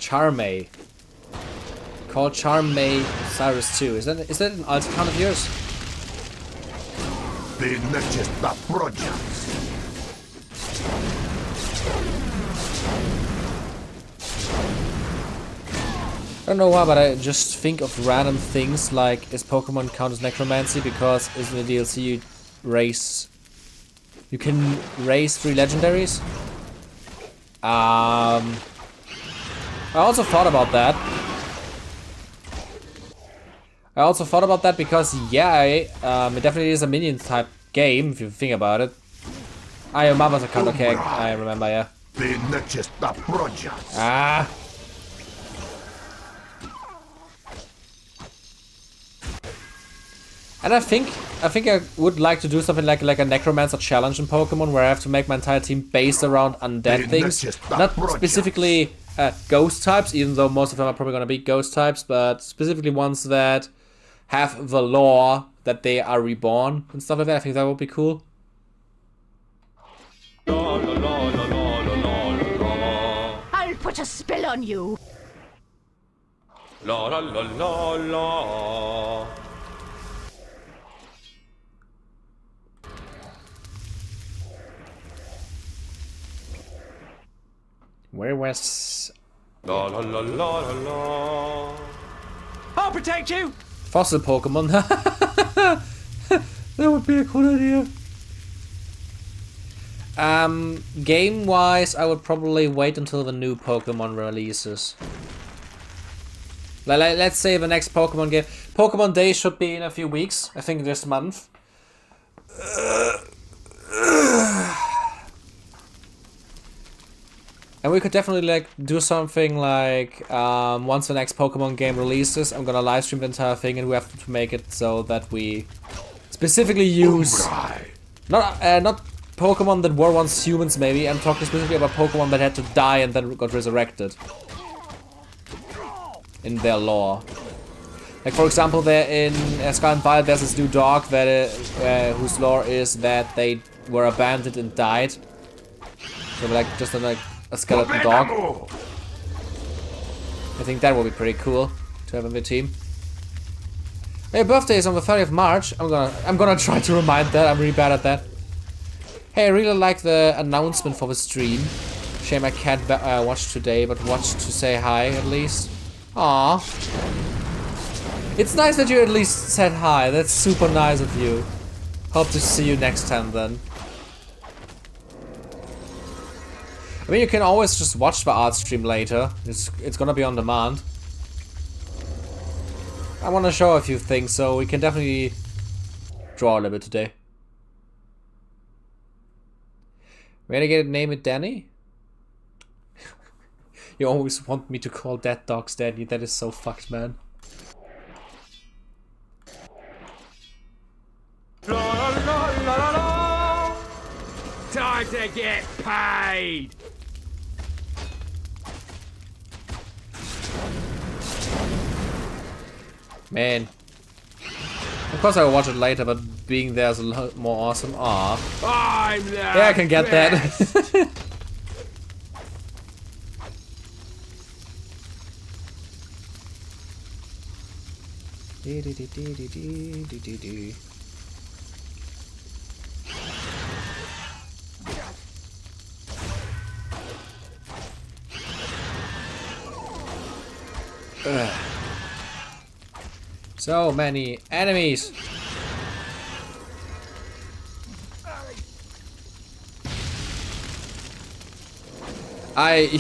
Charmay. Called Charmay Cyrus 2. Is that an alt account of yours? Ты начисто projects. I don't know why, but I just think of random things like, is Pokemon count as necromancy? Because in the DLC you can raise 3 legendaries. I also thought about that. Because yeah, it definitely is a minion type game if you think about it. Your mother's account, okay, I remember, yeah. Ты начисто projects. Ah. And I think I would like to do something like a Necromancer challenge in Pokemon where I have to make my entire team based around undead things. Not specifically ghost types, even though most of them are probably going to be ghost types, but specifically ones that have the lore that they are reborn and stuff like that. I think that would be cool. I'll put a spell on you. La la la la la. Where was... La la la la la la. I'll protect you. Fossil Pokemon. That would be a cool idea. Game-wise, I would probably wait until the new Pokemon releases. Let's say the next Pokemon game. Pokemon Day should be in a few weeks. I think this month. And we could definitely like do something like once the next Pokemon game releases, I'm gonna live stream the entire thing, and we have to make it so that we specifically use not Pokemon that were once humans. Maybe I'm talking specifically about Pokemon that had to die and then got resurrected in their lore. Like for example, there in Sky and Violet, there's this new dog that whose lore is that they were abandoned and died. So like just a skeleton dog. I think that would be pretty cool to have in the team. Hey, birthday is on the 30th of March. I'm gonna try to remind that. I'm really bad at that. Hey, I really like the announcement for the stream. Shame I can't watch today, but watch to say hi at least. Aww. It's nice that you at least said hi. That's super nice of you. Hope to see you next time then. I mean, you can always just watch the art stream later. It's gonna be on demand. I want to show a few things, so we can definitely draw a little bit today. Renegade name it Danny? You always want me to call dead dogs Danny. That is so fucked, man. Time to get paid! Man. Of course I will watch it later, but being there is a lot more awesome. Aww. I'm the Yeah, I can get best. that. Ugh. So many enemies. I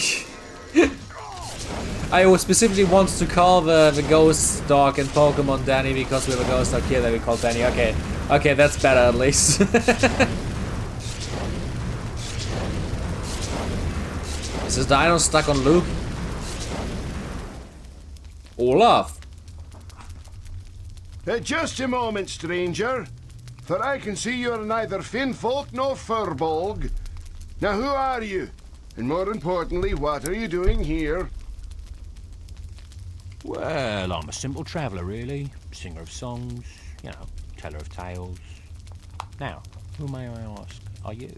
specifically want to call the ghost dog in Pokemon Danny because we have a ghost dog here that we call Danny. Okay, that's better at least. Is this dino stuck on Luke? Olaf. Just a moment, stranger, for I can see you're neither Finfolk nor Furbolg. Now, who are you? And more importantly, what are you doing here? Well, I'm a simple traveller, really. Singer of songs, you know, teller of tales. Now, who may I ask are you?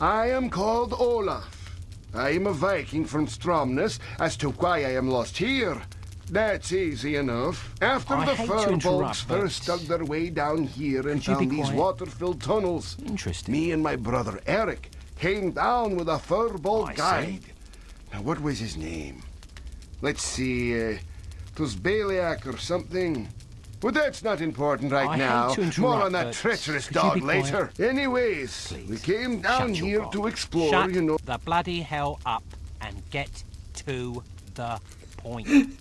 I am called Olaf. I am a Viking from Stromness. As to why I am lost here, that's easy enough. After the Furbolgs first dug their way down here and found these water-filled tunnels, me and my brother Eric came down with a Furbolg guide. Now, what was his name? Let's see, it was Baliak or something. Well, that's not important right now. More on that treacherous dog later. Anyways, we came down here to explore, you know. The bloody hell up and get to the point.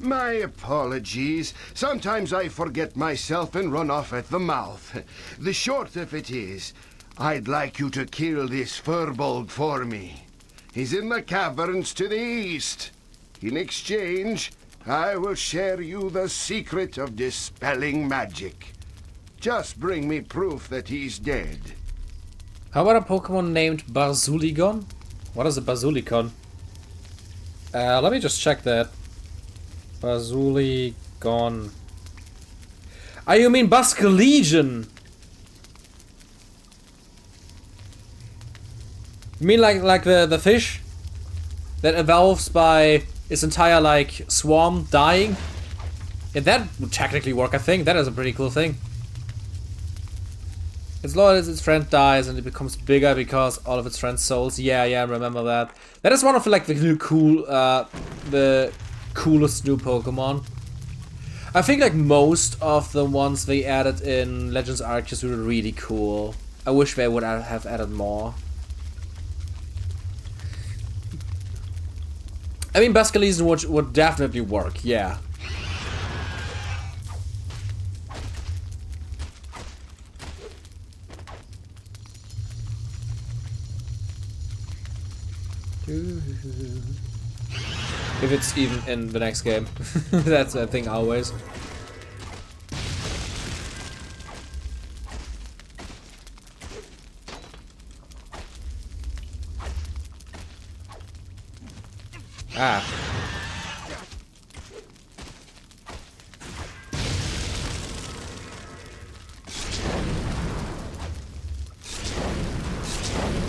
My apologies. Sometimes I forget myself and run off at the mouth. The short of it is, I'd like you to kill this Furbolg for me. He's in the caverns to the east. In exchange, I will share you the secret of dispelling magic. Just bring me proof that he's dead. How about a Pokemon named Barzuligon? What is a Barzulicon? Let me just check that. Barzuligon. Ah, you mean Basculegion? You mean like the fish that evolves by its entire like swarm dying? Yeah, that would technically work, I think. That is a pretty cool thing. As long as its friend dies and it becomes bigger because all of its friends' souls. Yeah, I remember that. That is one of like the new the coolest new Pokemon. I think like most of the ones they added in Legends Arceus were really cool. I wish they would have added more. I mean, Basculegion would definitely work, yeah. If it's even in the next game. That's a thing always. Ah.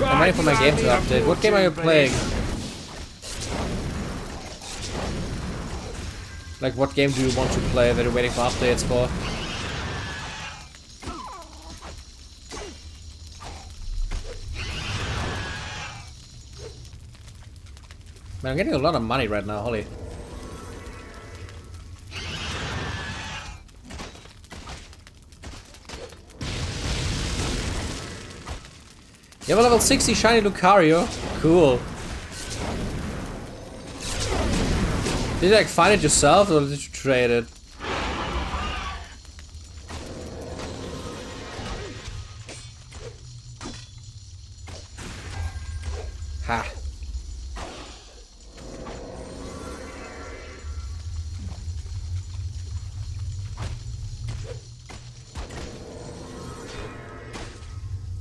I'm waiting for my game to update. What game are you playing? Like, what game do you want to play that you're waiting for updates for? Man, I'm getting a lot of money right now, holy. You have a level 60 shiny Lucario. Cool. Did you like find it yourself or did you trade it? Ha.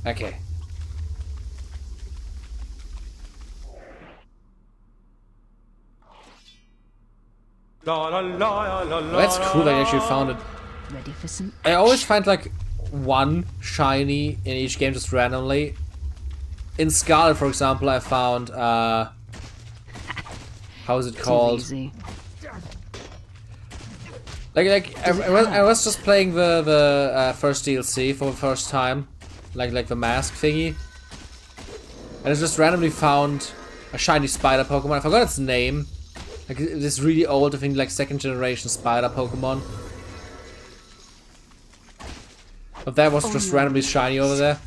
Okay. Well, that's cool that I actually found it. Ready for some I always find like one shiny in each game just randomly. In Scarlet, for example, I found how is it called? Like I was just playing the first DLC for the first time, like the mask thingy, and I just randomly found a shiny spider Pokemon. I forgot its name. Like this really old, I think like 2nd generation spider Pokemon. But that was just randomly shiny over there.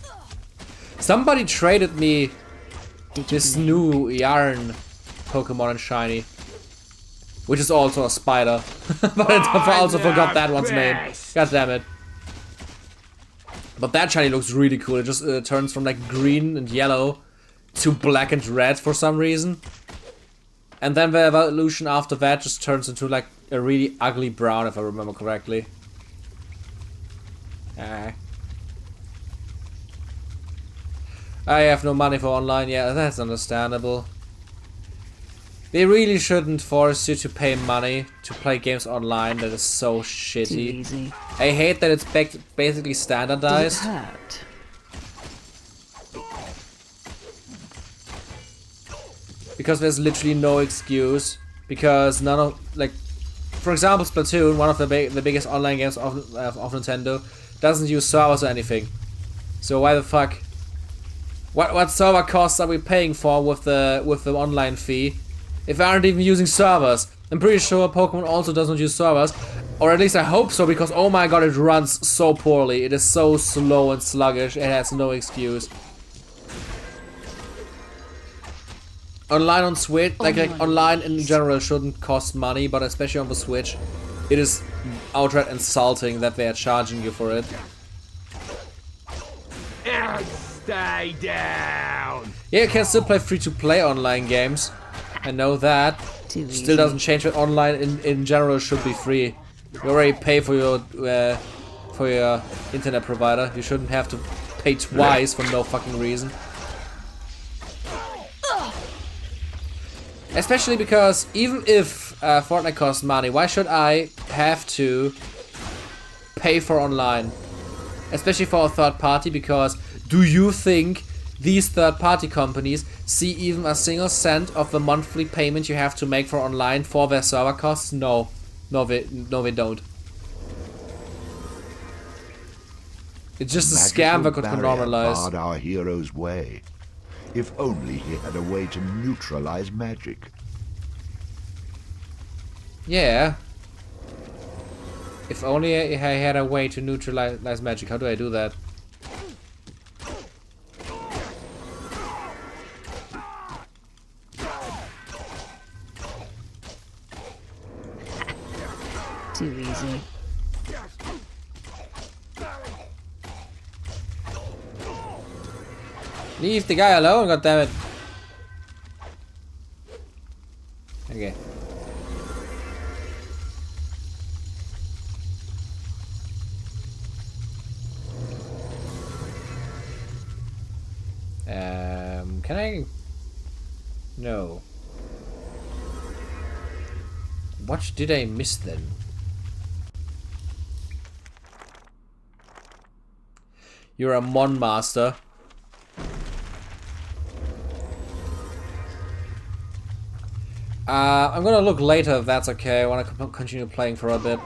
Somebody traded me this new yarn Pokemon and shiny. Which is also a spider. But I also forgot that one's name. God damn it. But that shiny looks really cool. It just turns from like green and yellow to black and red for some reason. And then the evolution after that just turns into like a really ugly brown, if I remember correctly. I have no money for online, yeah, that's understandable. They really shouldn't force you to pay money to play games online. That is so shitty. I hate that it's basically standardized. Does it hurt? Because there's literally no excuse. Because none of, like, for example, Splatoon, one of the biggest online games of Nintendo, doesn't use servers or anything. So why the fuck? What server costs are we paying for with the online fee if they aren't even using servers? I'm pretty sure Pokemon also doesn't use servers, or at least I hope so, because oh my god, it runs so poorly. It is so slow and sluggish. It has no excuse. Online on Switch, like online in general shouldn't cost money, but especially on the Switch, it is outright insulting that they are charging you for it. Stay down. Yeah, you can still play free-to-play online games. I know that. Still doesn't change that online in general should be free. You already pay for your internet provider. You shouldn't have to pay twice for no fucking reason. Especially because even if Fortnite costs money, why should I have to pay for online? Especially for a third party, because do you think these third party companies see even a single cent of the monthly payment you have to make for online for their server costs? No. No, they don't. It's just a scam that could be normalized. Barred our hero's way. If only he had a way to neutralize magic. Yeah. If only I had a way to neutralize magic. How do I do that? Too easy. Leave the guy alone, goddammit. Can I? No. What did I miss then? You're a Mon Master. I'm gonna look later if that's okay. I wanna continue playing for a bit.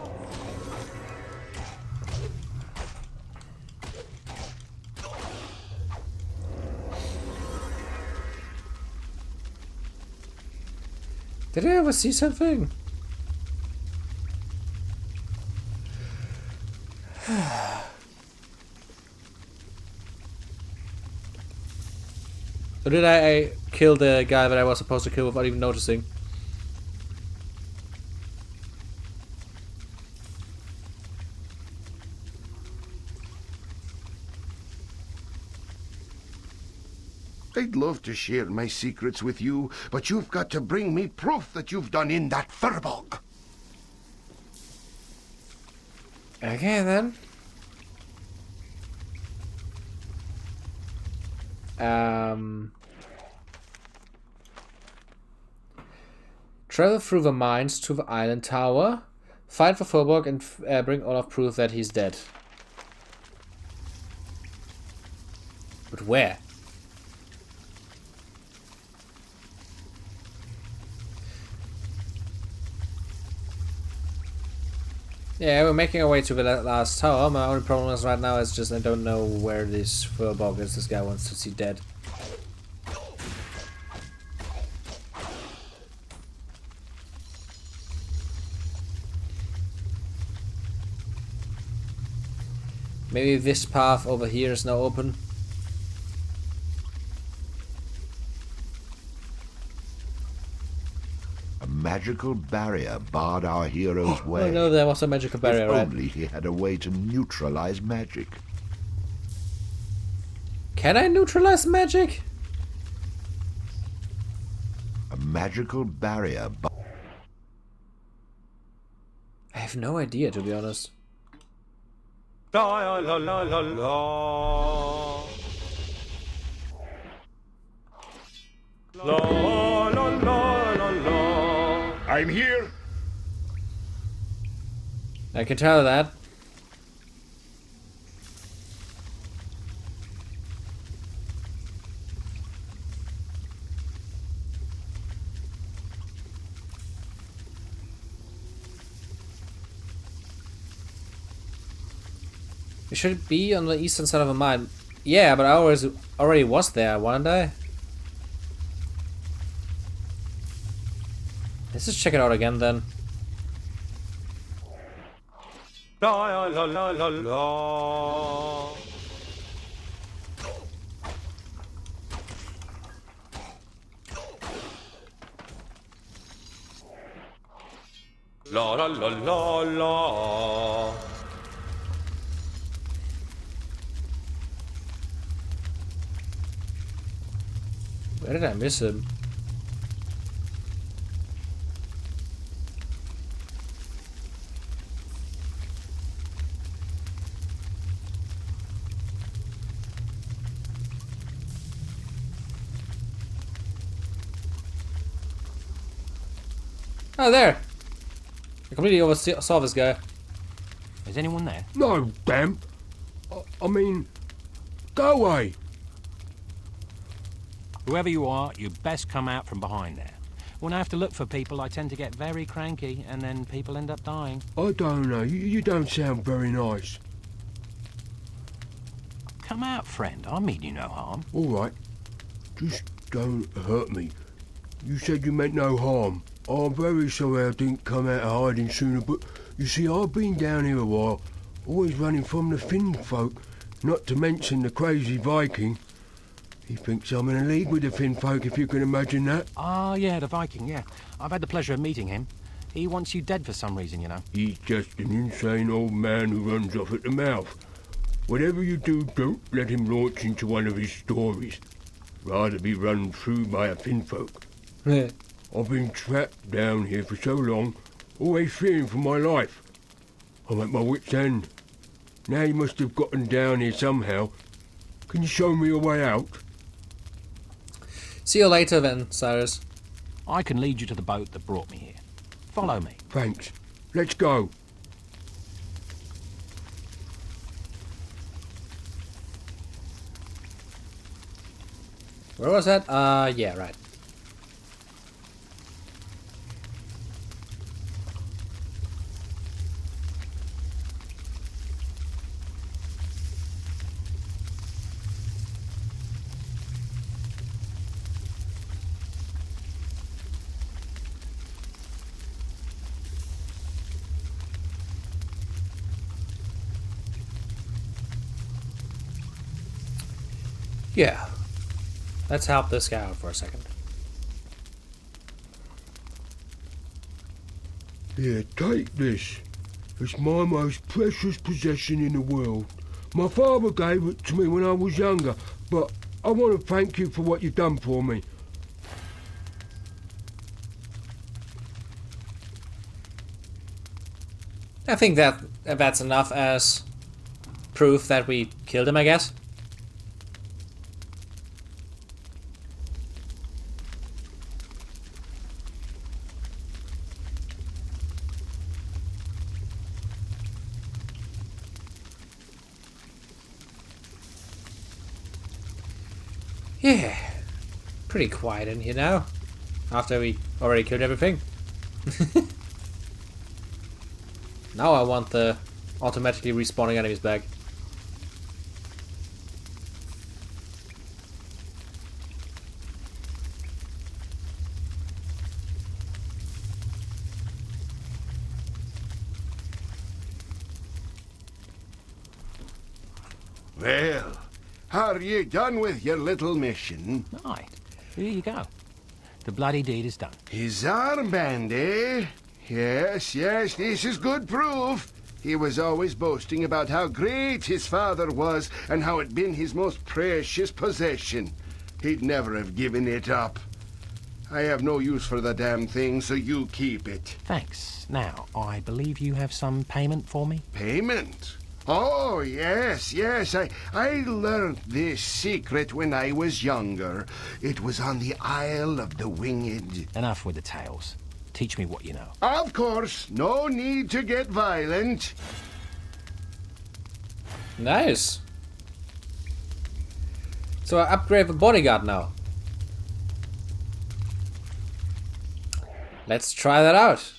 Did I ever see something? Or did I kill the guy that I was supposed to kill without even noticing? I'd love to share my secrets with you, but you've got to bring me proof that you've done in that furbog. Okay, then. Travel through the mines to the island tower. Find the Furbolg and bring Olaf proof that he's dead. But where? Yeah, we're making our way to the last tower. My only problem is right now is just I don't know where this Furbolg is. This guy wants to see dead. Maybe this path over here is now open. A magical barrier barred our hero's way. Oh no, there was a magical barrier, if right? only he had a way to neutralize magic. Can I neutralize magic? A magical barrier. I have no idea, to be honest. La la la la la. La la la la la. I'm here. I can tell that. It should be on the eastern side of a mine. Yeah, but I already was there, wasn't I? Let's just check it out again then. La la la la la. La la la la la. Where did I miss him? Oh, there! I completely oversaw this guy. Is anyone there? No, damn. I mean, go away. Whoever you are, you best come out from behind there. When I have to look for people, I tend to get very cranky, and then people end up dying. I don't know. You don't sound very nice. Come out, friend. I mean you no harm. All right. Just don't hurt me. You said you meant no harm. I'm very sorry I didn't come out of hiding sooner, but you see, I've been down here a while, always running from the Finn folk, not to mention the crazy Viking. He thinks I'm in a league with the Finn folk, if you can imagine that. Ah, yeah, the Viking, yeah. I've had the pleasure of meeting him. He wants you dead for some reason, you know. He's just an insane old man who runs off at the mouth. Whatever you do, don't let him launch into one of his stories. Rather be run through by a Finn folk. I've been trapped down here for so long, always fearing for my life. I'm at my wit's end. Now you must have gotten down here somehow. Can you show me a way out? See you later then, Cyrus. I can lead you to the boat that brought me here. Follow me. Thanks. Let's go. Where was that? Yeah, right. Yeah. Let's help this guy out for a second. Here, take this. It's my most precious possession in the world. My father gave it to me when I was younger, but I want to thank you for what you've done for me. I think that's enough as proof that we killed him, I guess. Yeah, pretty quiet in here now, after we already killed everything. Now I want the automatically respawning enemies back. Well, are you done with your little mission? Right. Here you go. The bloody deed is done. His armband, eh? Yes, yes, this is good proof. He was always boasting about how great his father was and how it'd been his most precious possession. He'd never have given it up. I have no use for the damn thing, so you keep it. Thanks. Now, I believe you have some payment for me? Payment? Oh, yes, yes. I learned this secret when I was younger. It was on the Isle of the Winged. Enough with the tales. Teach me what you know. Of course. No need to get violent. Nice. So I upgrade the bodyguard now. Let's try that out.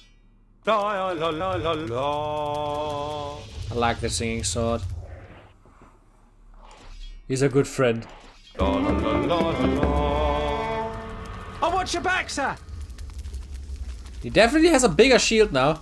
La la la la la. I like the singing sword. He's a good friend. La la la la la. Oh, watch your back, sir! He definitely has a bigger shield now.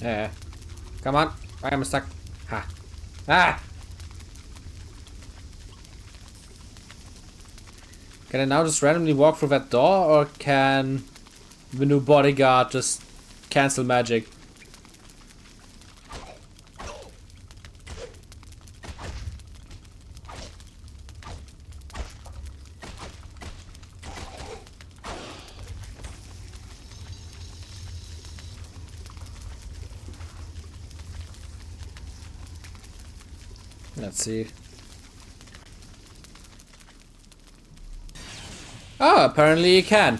Yeah. Come on. I am stuck. Ha. Ah! Can I now just randomly walk through that door, or can the new bodyguard just cancel magic? Let's see. Oh, apparently you can.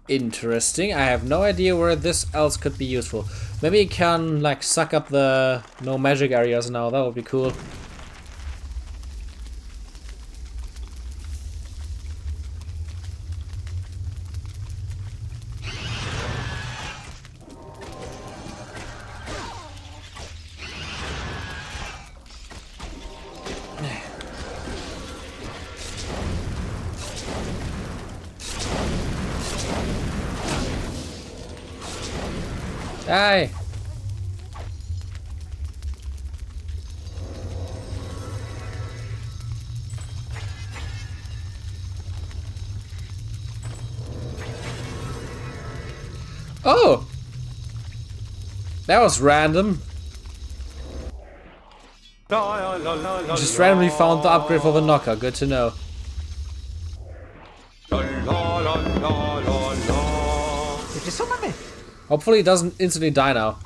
Interesting. I have no idea where this else could be useful. Maybe you can like suck up the no magic areas now. That would be cool. Die! Oh! That was random. Just randomly found the upgrade for the knocker. Good to know. Hopefully it doesn't instantly die now.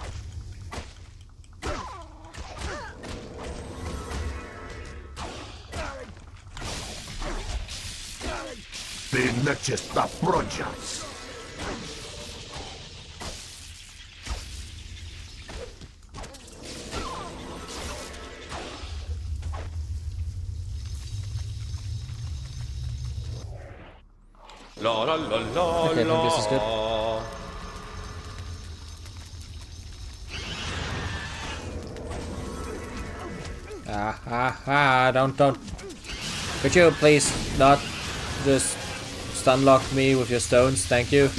Okay, I think this is good. Don't. Could you please not just stun lock me with your stones? Thank you.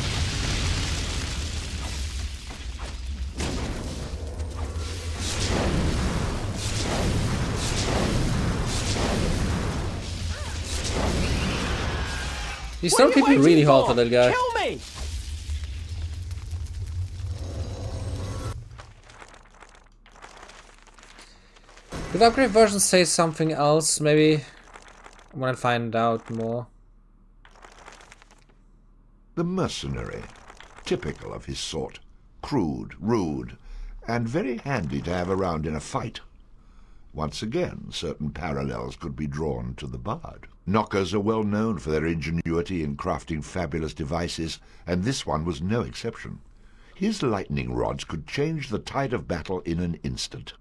These stone people really hard for that guy. Kill me! Did the upgrade version say something else? Maybe I want to find out more. The mercenary, typical of his sort, crude, rude, and very handy to have around in a fight. Once again, certain parallels could be drawn to the bard. Knockers are well known for their ingenuity in crafting fabulous devices, and this one was no exception. His lightning rods could change the tide of battle in an instant.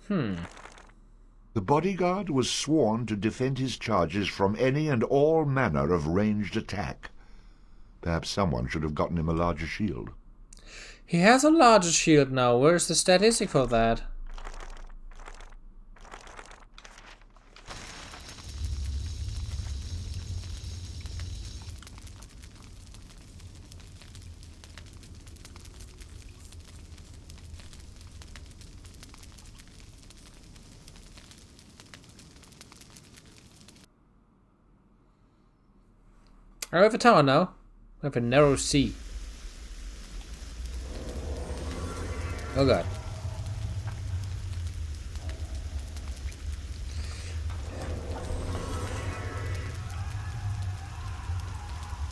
The bodyguard was sworn to defend his charges from any and all manner of ranged attack. Perhaps someone should have gotten him a larger shield. He has a larger shield now. Where's the statistic for that? I have a tower now. I have a narrow sea. Oh god.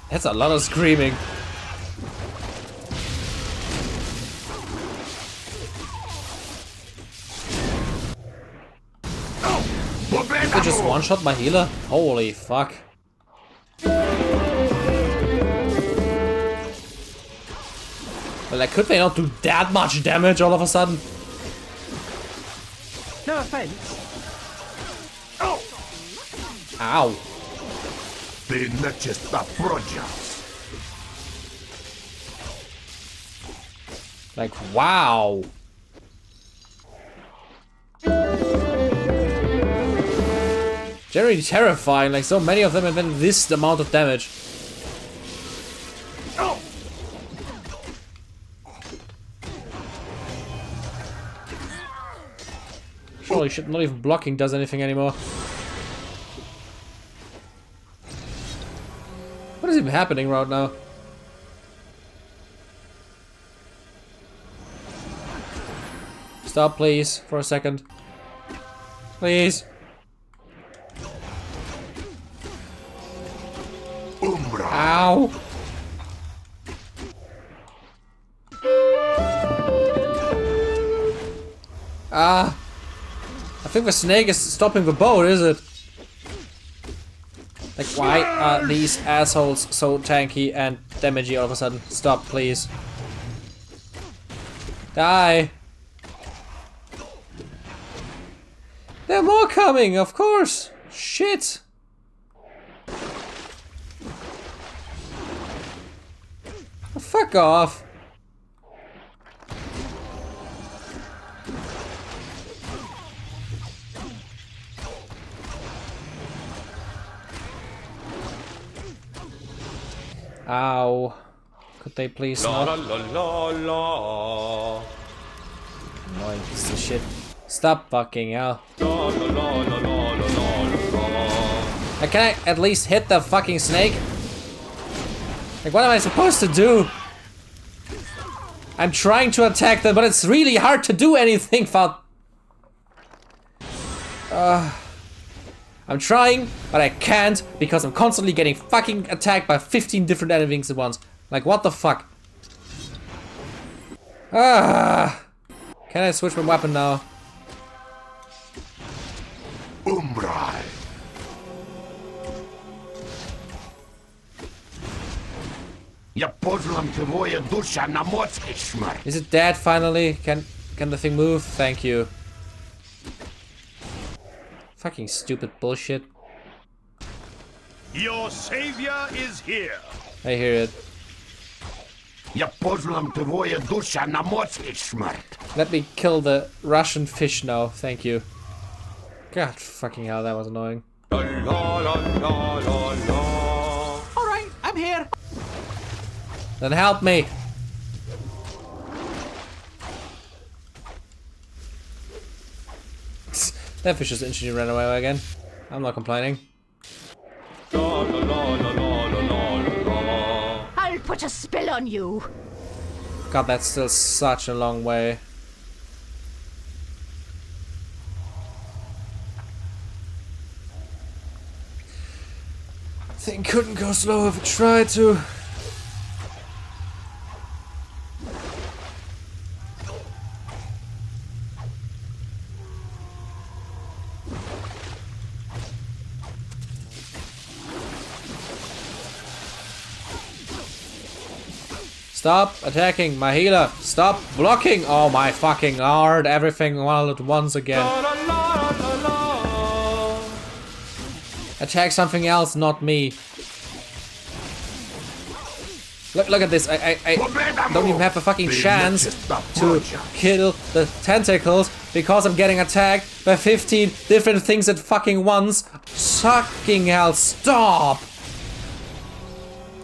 That's a lot of screaming. They just one-shot my healer? Holy fuck. Well, like, could they not do that much damage all of a sudden? No offense. Oh! Ow. Like, wow. Generally terrifying, like so many of them and then this amount of damage. Holy shit, not even blocking does anything anymore. What is even happening right now? Stop, please, for a second. Please. Ow! Ah! I think the snake is stopping the boat, is it? Like, why are these assholes so tanky and damagey all of a sudden? Stop, please. Die! There are more coming, of course! Shit! Oh, fuck off! Ow. Could they please not? Annoying piece of shit. Stop fucking hell. Like, can I at least hit the fucking snake? Like, what am I supposed to do? I'm trying to attack them, but it's really hard to do anything for... I'm trying, but I can't because I'm constantly getting fucking attacked by 15 different enemies at once. Like, what the fuck? Can I switch my weapon now? Umbrai. Is it dead finally? Can the thing move? Thank you. Fucking stupid bullshit. Your savior is here. I hear it. Let me kill the Russian fish now. Thank you. God fucking hell, that was annoying. Alright, I'm here. Then help me. That fish just instantly ran away again. I'm not complaining. I'll put a spell on you. God, that's still such a long way. Thing couldn't go slow if it tried to. Stop attacking my healer. Stop blocking. Oh my fucking lord. Everything all at once again. Attack something else, not me. Look at this. I don't even have a fucking chance to kill the tentacles because I'm getting attacked by 15 different things at fucking once. Fucking hell, stop.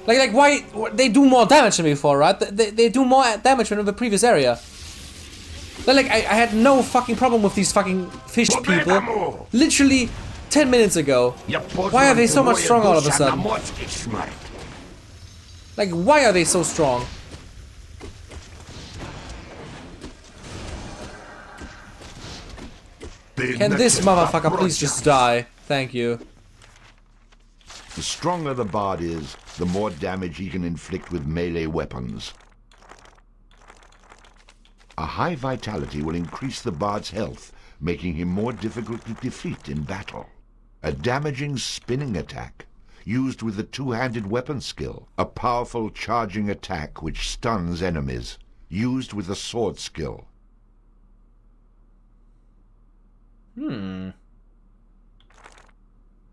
Like why? They do more damage than before, right? They do more damage than in the previous area. Like, I had no fucking problem with these fucking fish people. Literally 10 minutes ago. Why are they so much strong all of a sudden? Like, why are they so strong? Can this motherfucker please just die? Thank you. The stronger the bard is, the more damage he can inflict with melee weapons. A high vitality will increase the bard's health, making him more difficult to defeat in battle. A damaging spinning attack, used with the two-handed weapon skill. A powerful charging attack which stuns enemies, used with the sword skill.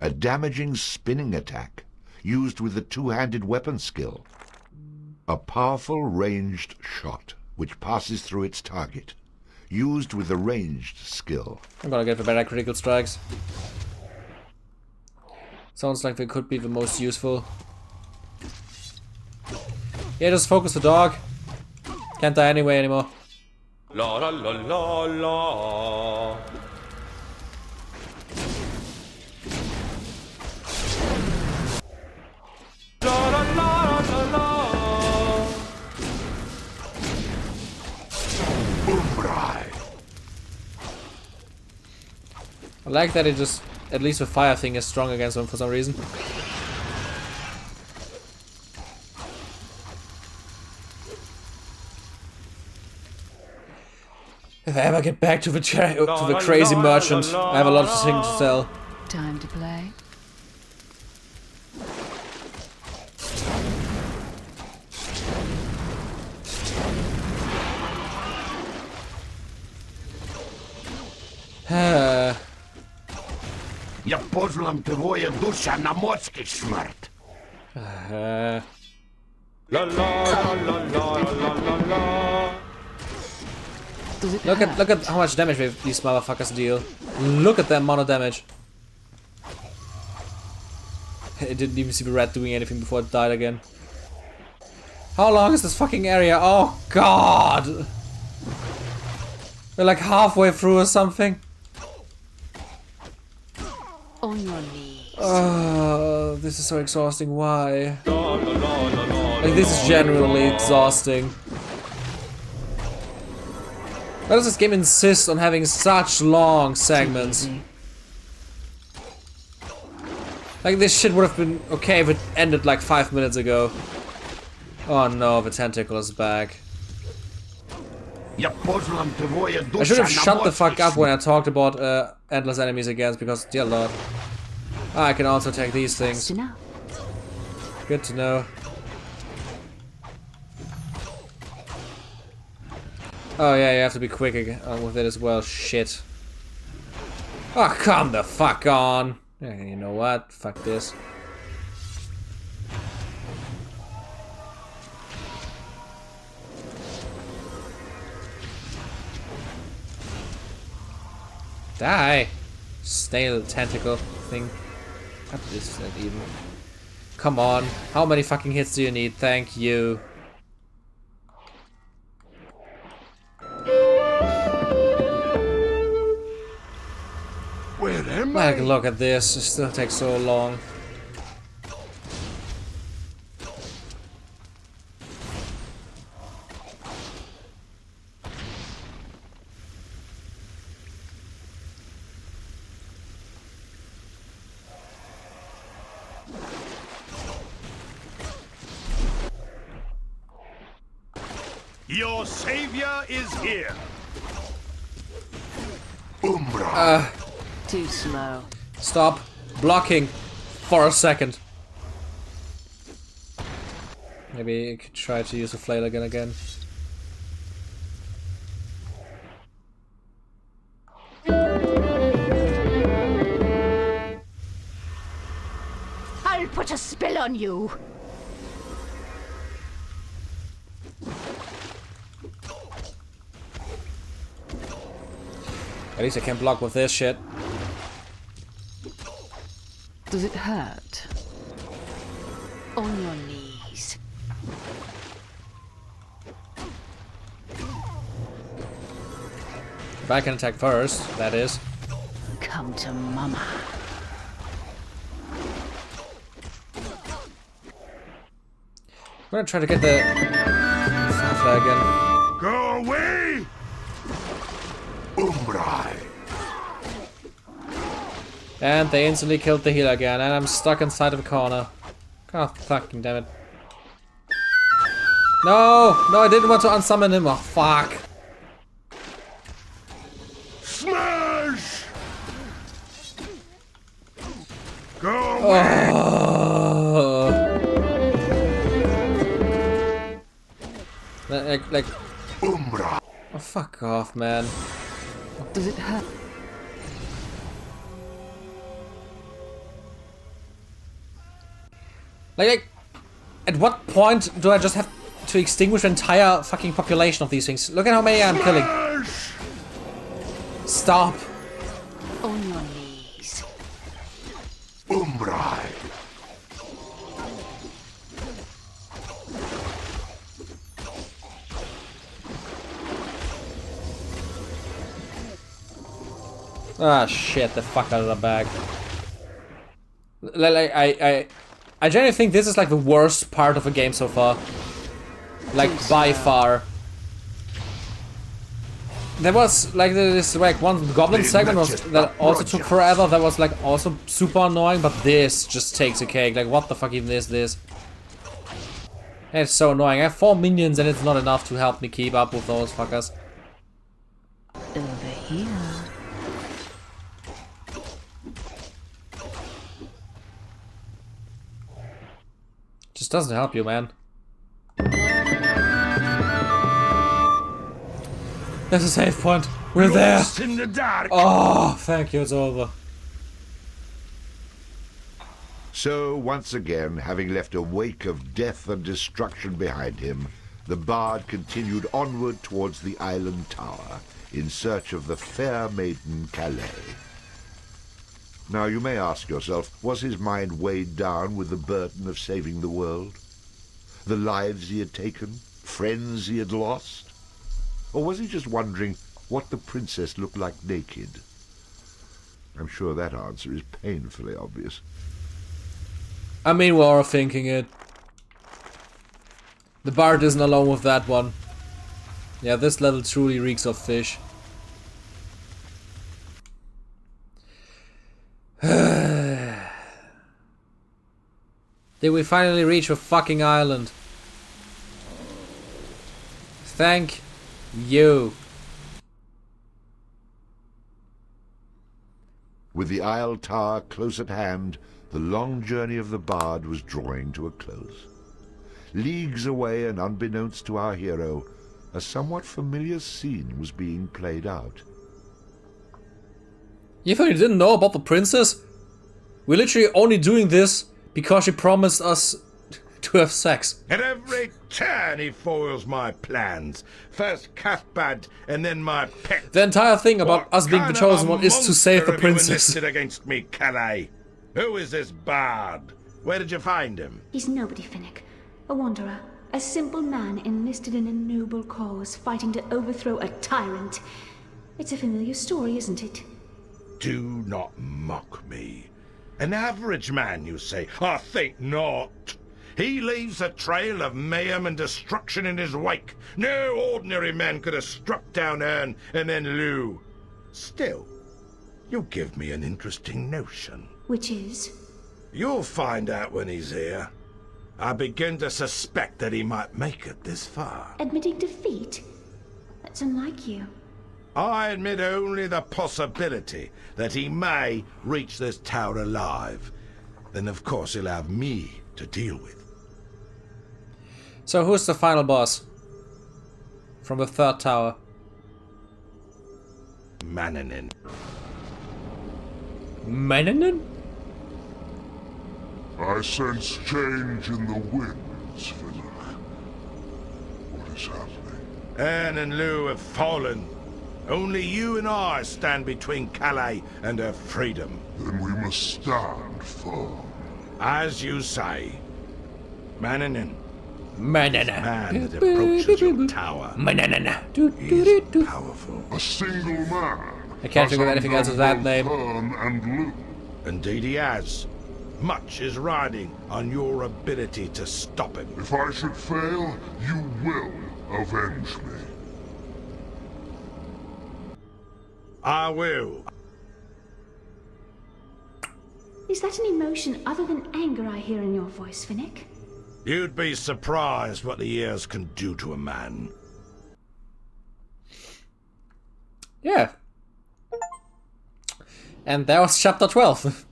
A damaging spinning attack, used with the two-handed weapon skill. A powerful ranged shot, which passes through its target, used with the ranged skill. I'm gonna get the better critical strikes. Sounds like they could be the most useful. Yeah, just focus the dog. Can't die anyway anymore. La la la la la. La la la la la. I like that it just, at least the fire thing is strong against them for some reason. If I ever get back to the crazy merchant, I have a lot of things to sell. Time to play. Я позлам твоя душа на морский смерть. La la la la la la la. Look at how much damage these motherfuckers deal. Look at the amount of damage. I didn't even see the rat doing anything before it died again. How long is this fucking area? Oh god! We're like halfway through or something. On your knees. This is so exhausting. Why? Like, this is genuinely exhausting. Why does this game insist on having such long segments? Like, this shit would have been okay if it ended like 5 minutes ago. Oh no, the tentacle is back. I should have shut the fuck up when I talked about endless enemies again, because, dear lord. I can also take these things. Good to know. Oh yeah, you have to be quick again with it as well. Shit. Oh, come the fuck on. Yeah, you know what? Fuck this. Die! Stale tentacle thing. What is that even? Come on. How many fucking hits do you need? Thank you. Where am I? Like, look at this. It still takes so long. Your savior is here. Umbra. Too slow. Stop blocking for a second. Maybe you could try to use a flail again. I'll put a spell on you. At least I can block with this shit. Does it hurt? On your knees. If I can attack first, that is. Come to mama. I'm gonna try to get the flag again. Go away! Umbra. And they instantly killed the healer again, and I'm stuck inside of a corner. God fucking damn it. No! No, I didn't want to unsummon him. Oh, fuck. Smash! Go away! Like... Umbra. Oh, fuck off, man. Does it hurt? Like, at what point do I just have to extinguish the entire fucking population of these things? Look at how many I'm killing. Stop. On your knees. Umbra. Ah, shit, the fuck out of the bag. Like, I genuinely think this is like the worst part of the game so far. Like, by far. There was like this like one goblin segment that also took forever. That was like also super annoying, but this just takes a cake. Like, what the fuck even is this? It's so annoying. I have 4 minions and it's not enough to help me keep up with those fuckers. Over here. Just doesn't help you, man. There's a save point. We're there. In the dark. Oh, thank you. It's over. So, once again, having left a wake of death and destruction behind him, the bard continued onward towards the island tower in search of the fair maiden Calais. Now, you may ask yourself, was his mind weighed down with the burden of saving the world? The lives he had taken? Friends he had lost? Or was he just wondering what the princess looked like naked? I'm sure that answer is painfully obvious. I mean, we're all thinking it. The bard isn't alone with that one. Yeah, this level truly reeks of fish. Did we finally reach a fucking island? Thank you. With the Isle Tower close at hand, the long journey of the Bard was drawing to a close. Leagues away and unbeknownst to our hero, a somewhat familiar scene was being played out. You thought you didn't know about the princess? We're literally only doing this because she promised us to have sex. At every turn he foils my plans. First Cathbad and then my pet. The entire thing about us being the What chosen kind of one is to save the monster have you princess. enlisted against me, Calais? Who is this Bard? Where did you find him? He's nobody, Finnick. A wanderer. A simple man enlisted in a noble cause, fighting to overthrow a tyrant. It's a familiar story, isn't it? Do not mock me. An average man, you say? I think not. He leaves a trail of mayhem and destruction in his wake. No ordinary man could have struck down Ern and then Lou. Still, you give me an interesting notion. Which is? You'll find out when he's here. I begin to suspect that he might make it this far. Admitting defeat? That's unlike you. I admit only the possibility that he may reach this tower alive. Then of course he'll have me to deal with. So who's the final boss? From the third tower? Mannanin. Mannanin? I sense change in the winds, Finnick. What is happening? Anne and Lou have fallen. Only you and I stand between Calais and her freedom. Then we must stand firm. As you say. Mannanin. Manana. Man that approaches your tower. Manana. Is powerful. A single man. I can't think of anything else with that name. Hearn and Lou. Indeed he has. Much is riding on your ability to stop him. If I should fail, you will avenge me. I will. Is that an emotion other than anger I hear in your voice, Finnick? You'd be surprised what the years can do to a man. Yeah. And that was chapter 12.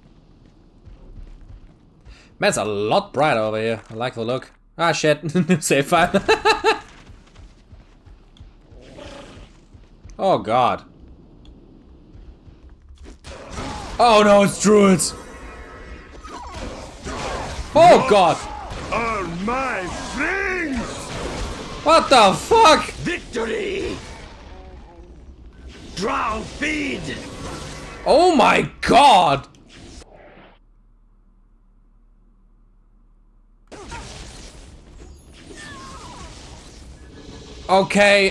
Man, it's a lot brighter over here. I like the look. Ah, shit. Save file. Oh, God. Oh, no, it's druids. Oh, God. Oh, my friends! What the fuck? Victory! Drow feed! Oh, my God. Okay,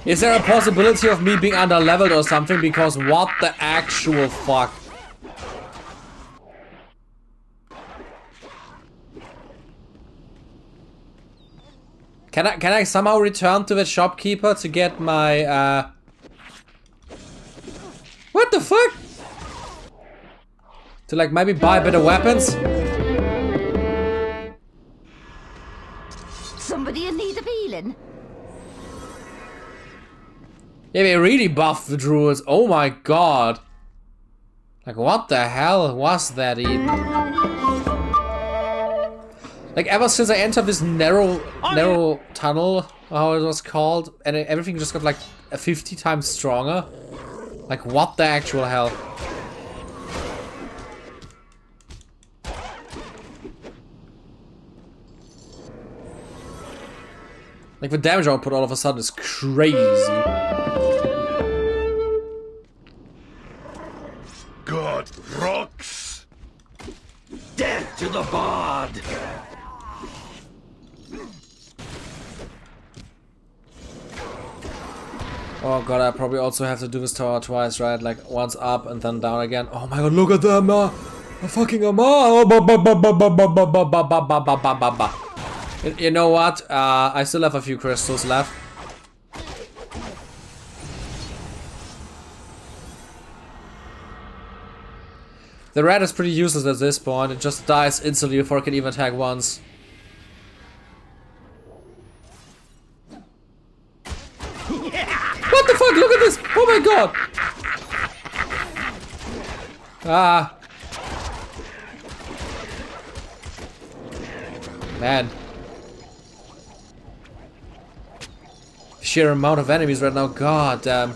is there a possibility of me being underleveled or something? Because what the actual fuck? Can I somehow return to the shopkeeper to get my, what the fuck? To like maybe buy better weapons? Somebody in need of healing? Yeah, they really buffed the druids. Oh my god. Like, what the hell was that even? Like, ever since I entered this narrow tunnel, how it was called, and everything just got like 50 times stronger. Like, what the actual hell? Like, the damage output all of a sudden is crazy. God rocks! Death to the Bard! Oh god, I probably also have to do this tower twice, right? Like, once up and then down again. Oh my god, look at them! A fucking You know what? I still have a few crystals left. The rat is pretty useless at this point. It just dies instantly before it can even attack once. What the fuck? Look at this! Oh my god! Ah. Man. Sheer amount of enemies right now. God damn.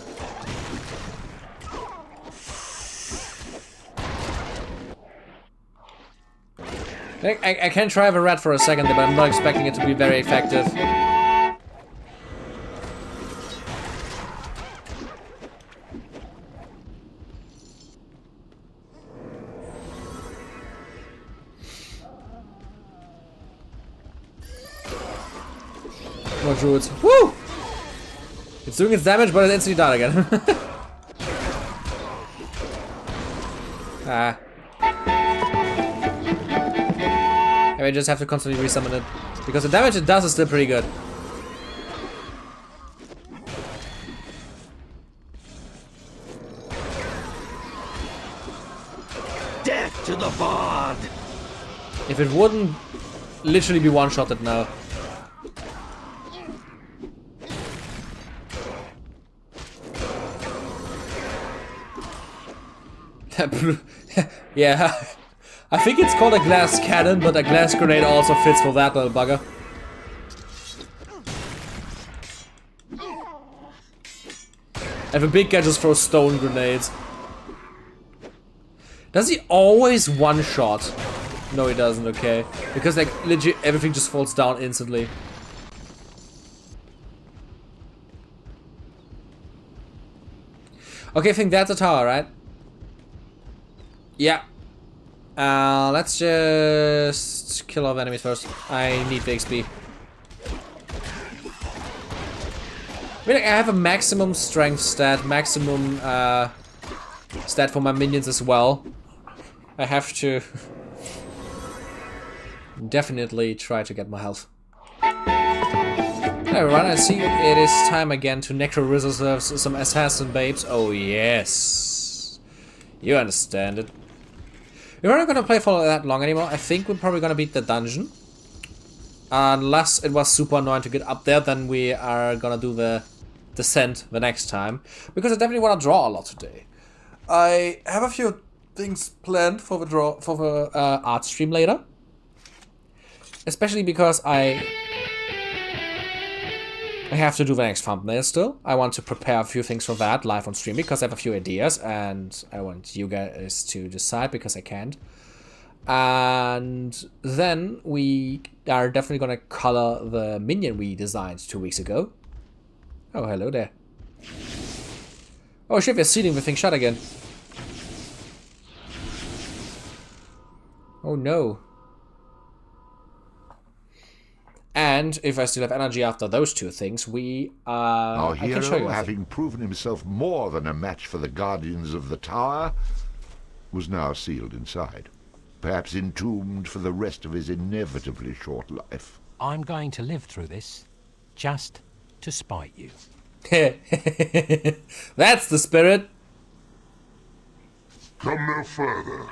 I can try the rat for a second, but I'm not expecting it to be very effective. More druids. Woo! It's doing its damage, but it instantly died again. Ah. And I just have to constantly resummon it. Because the damage it does is still pretty good. Death to the bard! If it wouldn't literally be one-shotted now. Yeah, I think it's called a glass cannon, but a glass grenade also fits for that little bugger. And the big guy just throws stone grenades. Does he always one-shot? No, he doesn't, okay. Because like, legit, everything just falls down instantly. Okay, I think that's a tower, right? Yeah. Let's just kill all the enemies first. I need the XP. I mean, I have a maximum strength stat, maximum stat for my minions as well. I have to definitely try to get my health. Hey everyone, I see it is time again to necro some assassin babes. Oh yes. You understand it. We're not gonna play for that long anymore. I think we're probably gonna beat the dungeon. Unless it was super annoying to get up there, then we are gonna do the descent the next time. Because I definitely wanna draw a lot today. I have a few things planned for the art stream later. Especially because I have to do the next thumbnail still. I want to prepare a few things for that live on stream because I have a few ideas and I want you guys to decide because I can't. And then we are definitely gonna color the minion we designed 2 weeks ago. Oh, hello there. Oh shit, we're sealing the thing shut again. Oh no. And if I still have energy after those two things, our I can show hero, you having proven himself more than a match for the guardians of the tower, was now sealed inside, perhaps entombed for the rest of his inevitably short life. I'm going to live through this, just to spite you. That's the spirit. Come no further.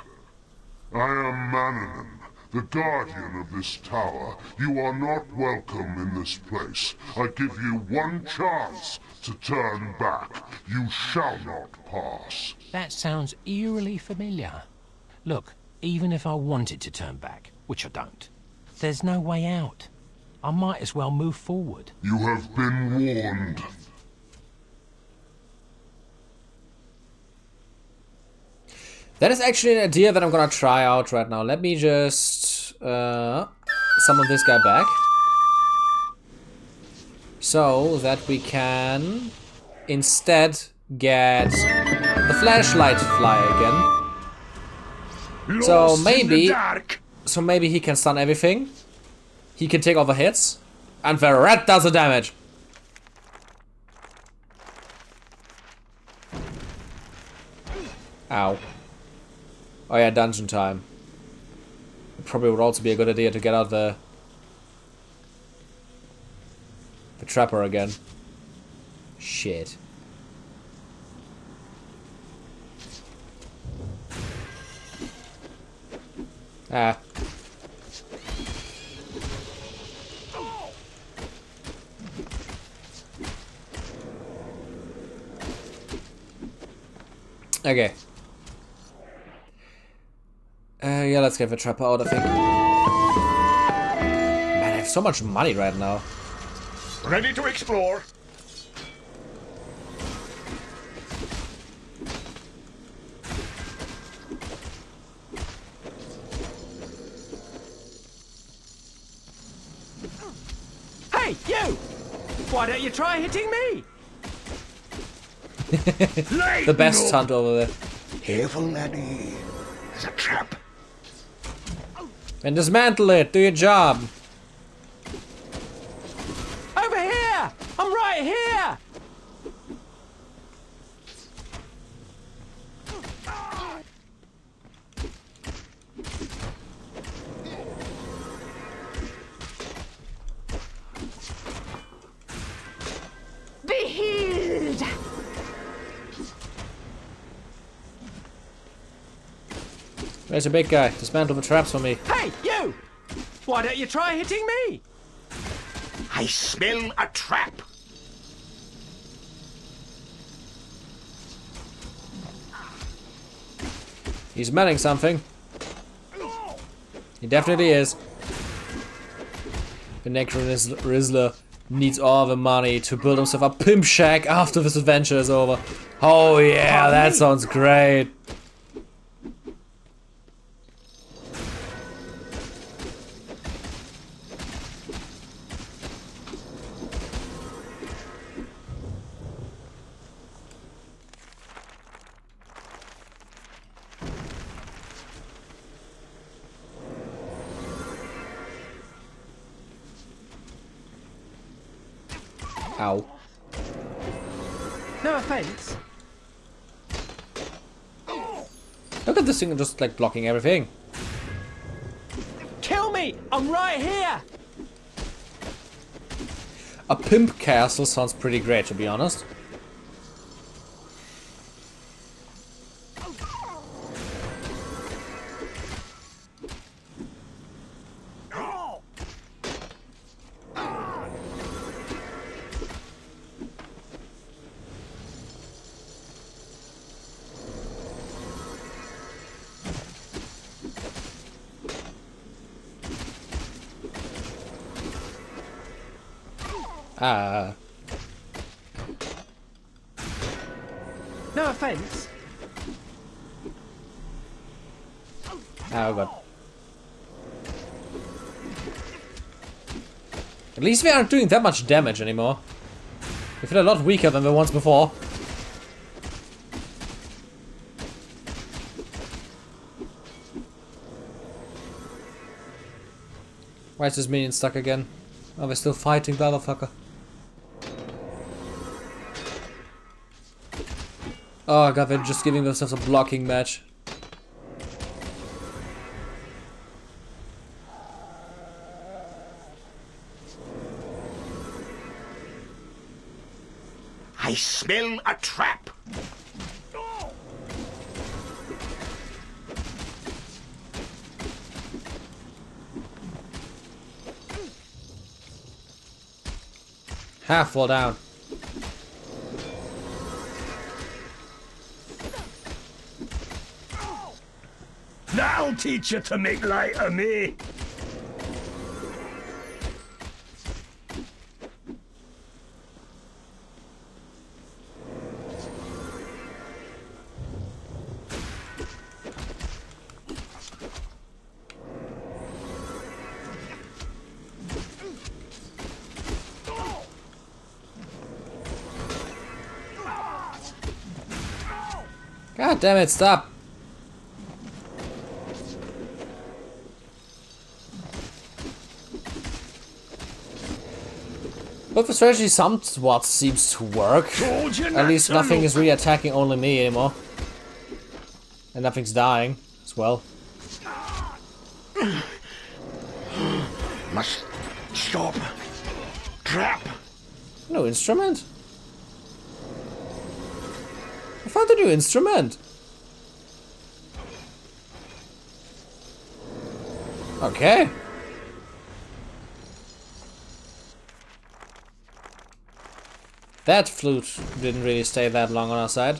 I am Mananan, the guardian of this tower. You are not welcome in this place. I give you one chance to turn back. You shall not pass. That sounds eerily familiar. Look, even if I wanted to turn back, which I don't, there's no way out. I might as well move forward. You have been warned. That is actually an idea that I'm gonna try out right now. Let me just summon this guy back. So that we can instead get the flashlight fly again. So maybe he can stun everything. He can take all the hits. And the rat does the damage. Ow. Oh yeah, dungeon time. It probably would also be a good idea to get out the The trapper again. Shit. Ah. Okay. Yeah, let's get the trapper out, I think. Man, I have so much money right now. Ready to explore. Hey, you! Why don't you try hitting me? The best hunt over there. Careful, laddie. There's a trap. And dismantle it. Do your job. Over here! I'm right here! Be healed! There's a big guy. Dismantle the traps for me. Hey, you! Why don't you try hitting me? I smell a trap. He's smelling something. He definitely is. The Necromancer needs all the money to build himself a pimp shack after this adventure is over. Oh yeah, that sounds great. Ow. No offense. Look at this thing just like blocking everything. Kill me! I'm right here! A pimp castle sounds pretty great, to be honest. Ah. No offense. Oh god. At least we aren't doing that much damage anymore. We feel a lot weaker than the ones before. Why is this minion stuck again? Oh, we're still fighting the other fucker. Oh god, they're just giving themselves a blocking match. I smell a trap. Half fall down. That'll teach you to make light of me. God damn it, stop. But the strategy somewhat seems to work. At least nothing is really attacking only me anymore. And nothing's dying as well. Must stop. Trap. No instrument? I found a new instrument. Okay. That flute didn't really stay that long on our side.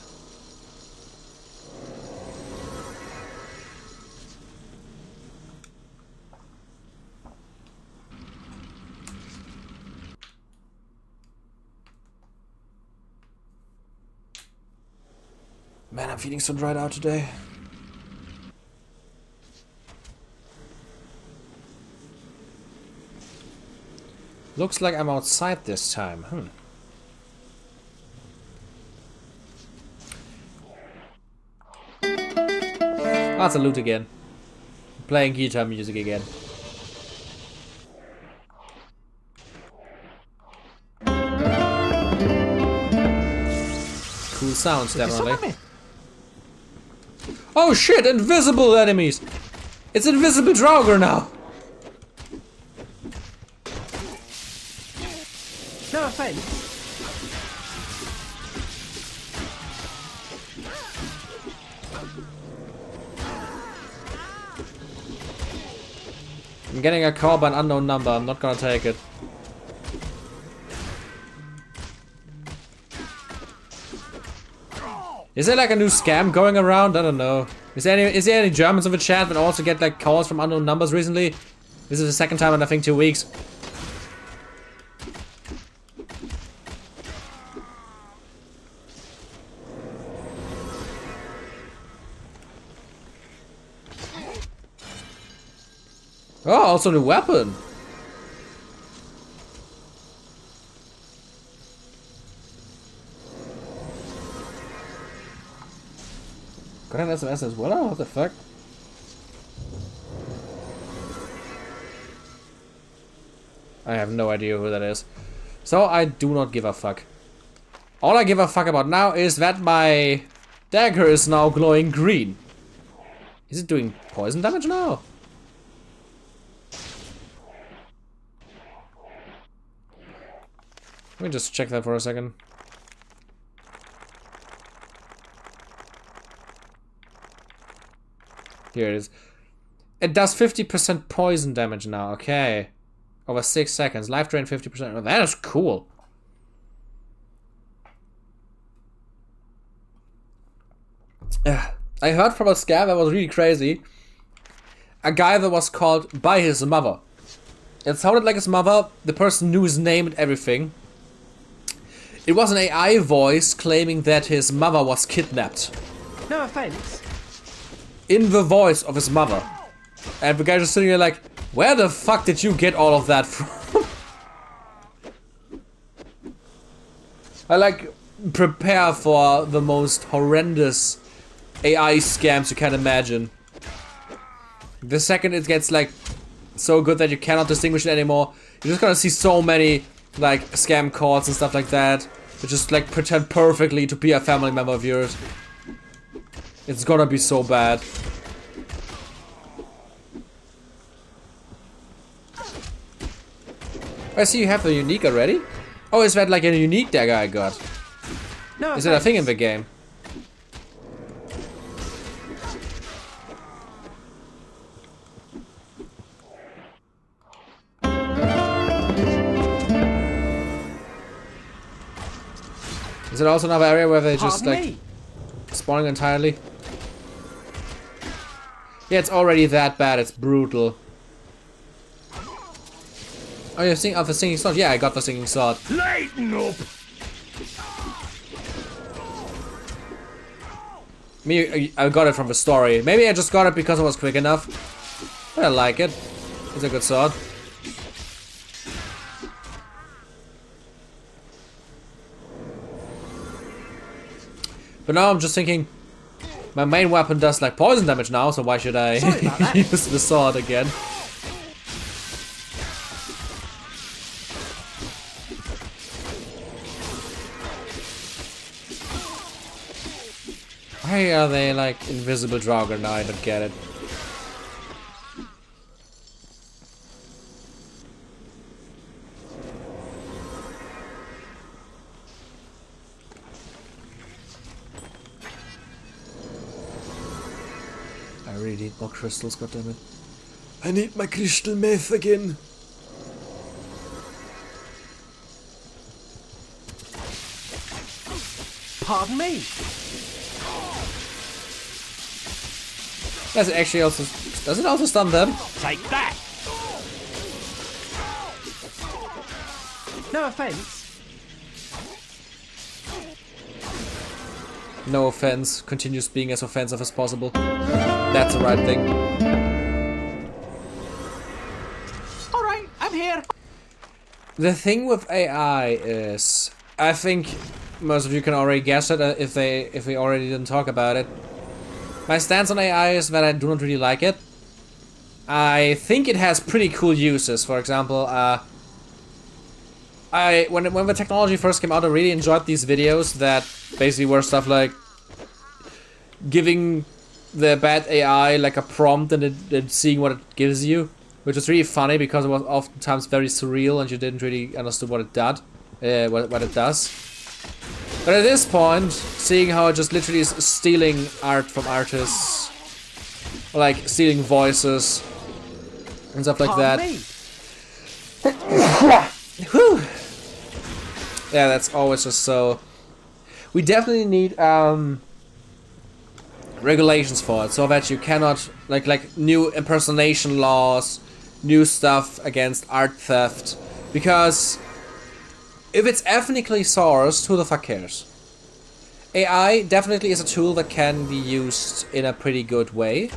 Man, I'm feeling so dried out today. Looks like I'm outside this time. That's a loot again. Playing guitar music again. Cool sounds, definitely. Oh shit, invisible enemies! It's invisible Draugr now! No offense. I'm getting a call by an unknown number, I'm not gonna take it. Is there like a new scam going around? I don't know. Is there any Germans of the chat that also get like calls from unknown numbers recently? This is the second time in I think 2 weeks. Oh, also the weapon. Got an SMS as well? Oh, what the fuck? I have no idea who that is. So I do not give a fuck. All I give a fuck about now is that my dagger is now glowing green. Is it doing poison damage now? Let me just check that for a second. Here it is. It does 50% poison damage now, okay. Over 6 seconds. Life drain 50%. Oh, that is cool. I heard from a scam that was really crazy. A guy that was called by his mother. It sounded like his mother. The person knew his name and everything. It was an AI voice claiming that his mother was kidnapped. No offense. In the voice of his mother. And the guy just sitting there like, where the fuck did you get all of that from? I like prepare for the most horrendous AI scams you can imagine. The second it gets like so good that you cannot distinguish it anymore, you're just gonna see so many like scam calls and stuff like that. That just like pretend perfectly to be a family member of yours. It's gonna be so bad. I see you have the unique already. Oh, is that like a unique dagger I got? No, is it a thing in the game? Is it also another area where they just like spawning entirely? Yeah, it's already that bad. It's brutal. Oh, you're seeing the singing sword? Yeah, I got the singing sword. Lighten up. Me, I got it from the story. Maybe I just got it because it was quick enough. But I like it. It's a good sword. But now I'm just thinking, my main weapon does like poison damage now, so why should I use the sword again? Why are they like invisible Draugr now? I don't get it. really need more crystals, goddammit. I need my crystal meth again. Pardon me. Does it actually also... Does it also stun them? Take that! No offense. No offense. Continues being as offensive as possible. That's the right thing. Alright, I'm here. The thing with AI is... I think most of you can already guess it if we already didn't talk about it. My stance on AI is that I do not really like it. I think it has pretty cool uses. For example, when the technology first came out, I really enjoyed these videos that basically were stuff like giving the bad AI like a prompt and seeing what it gives you, which was really funny because it was oftentimes very surreal and you didn't really understand what it did, what it does. But at this point, seeing how it just literally is stealing art from artists, or like stealing voices and stuff like that. Whew. Yeah, that's always just so... We definitely need regulations for it, so that you cannot... Like new impersonation laws, new stuff against art theft. Because if it's ethnically sourced, who the fuck cares? AI definitely is a tool that can be used in a pretty good way,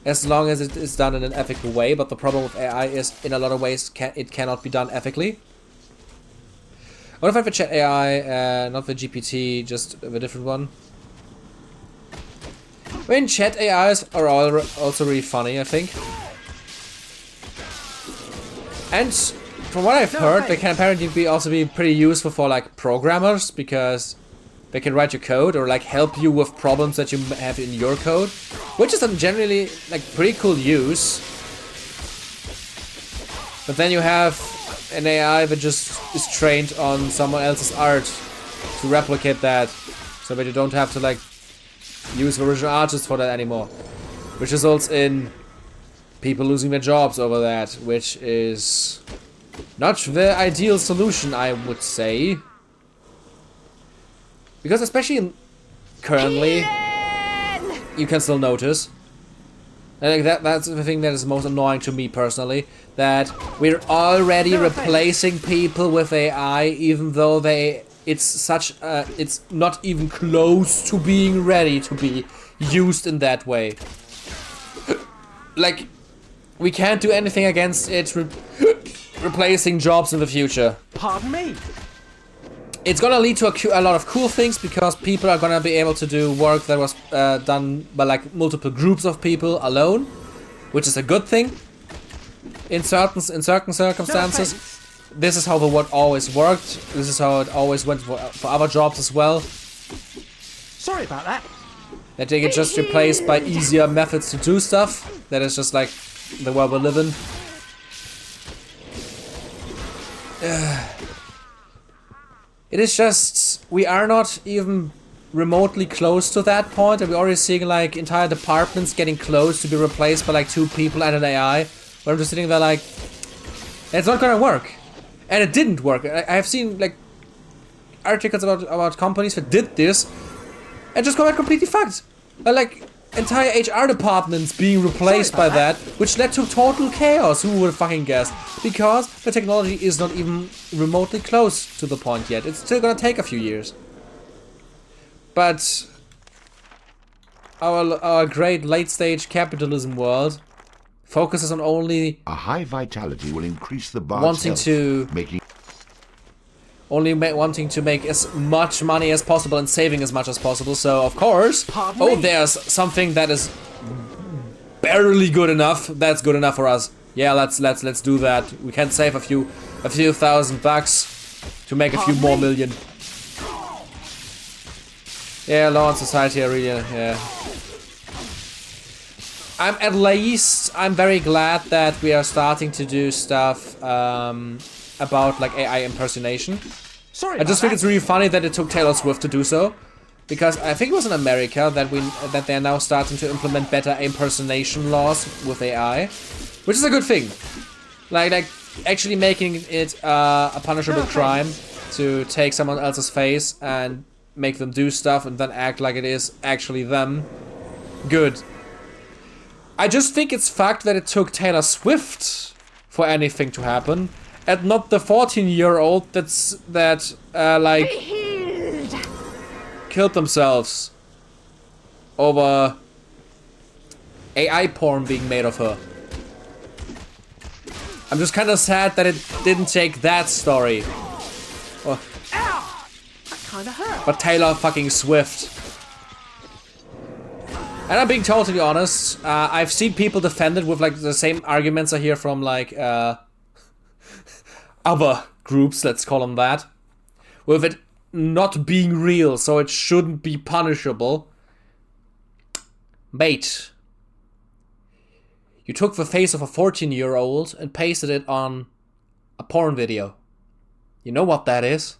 as long as it is done in an ethical way, but the problem with AI is, in a lot of ways, it cannot be done ethically. What if I have a chat AI, not the GPT, just a different one? I mean, chat AIs are also really funny, I think. And from what I've heard, they can apparently also be pretty useful for like programmers, because they can write your code or like help you with problems that you have in your code, which is a generally like pretty cool use. But then you have an AI that just is trained on someone else's art to replicate that, so that you don't have to like use the original artist for that anymore, which results in people losing their jobs over that, which is not the ideal solution, I would say. Because especially currently, you can still notice. And like that's the thing that is most annoying to me personally, that we're already replacing people with AI, even though it's not even close to being ready to be used in that way. Like, we can't do anything against it replacing jobs in the future. Pardon me. It's gonna lead to a lot of cool things, because people are gonna be able to do work that was done by like multiple groups of people alone, which is a good thing in certain circumstances. This is how the world always worked. This is how it always went for other jobs as well. Sorry about that. That they get just replaced by easier methods to do stuff. That is just like the world we live in. It is just, we are not even remotely close to that point, and we're already seeing like entire departments getting close to be replaced by like 2 people and an AI. Where I'm just sitting there like, it's not gonna work. And it didn't work. I have seen like articles about companies that did this and just got completely fucked. Like entire HR departments being replaced by that, which led to total chaos. Who would have fucking guessed? Because the technology is not even remotely close to the point yet. It's still gonna take a few years. But our great late-stage capitalism world focuses on only a high vitality will increase the Bard's wanting health, to wanting to make as much money as possible and saving as much as possible. So of course, there's something that is barely good enough. That's good enough for us. Yeah, let's do that. We can save a few $1,000 to make a few more million. Yeah, law and society are really yeah. I'm very glad that we are starting to do stuff about like AI impersonation. I just think it's really funny that it took Taylor Swift to do so. because I think it was in America that they're now starting to implement better impersonation laws with AI, which is a good thing. Like actually making it a punishable crime to take someone else's face and make them do stuff and then act like it is actually them. Good. I just think it's fucked that it took Taylor Swift for anything to happen, and not the 14-year-old that killed themselves over AI porn being made of her. I'm just kind of sad that it didn't take that story. Oh. Ow! That kind of hurt. But Taylor fucking Swift. And I'm being totally honest, I've seen people defend it with like the same arguments I hear from like other groups, let's call them that, with it not being real, so it shouldn't be punishable. Mate, you took the face of a 14-year-old and pasted it on a porn video. You know what that is?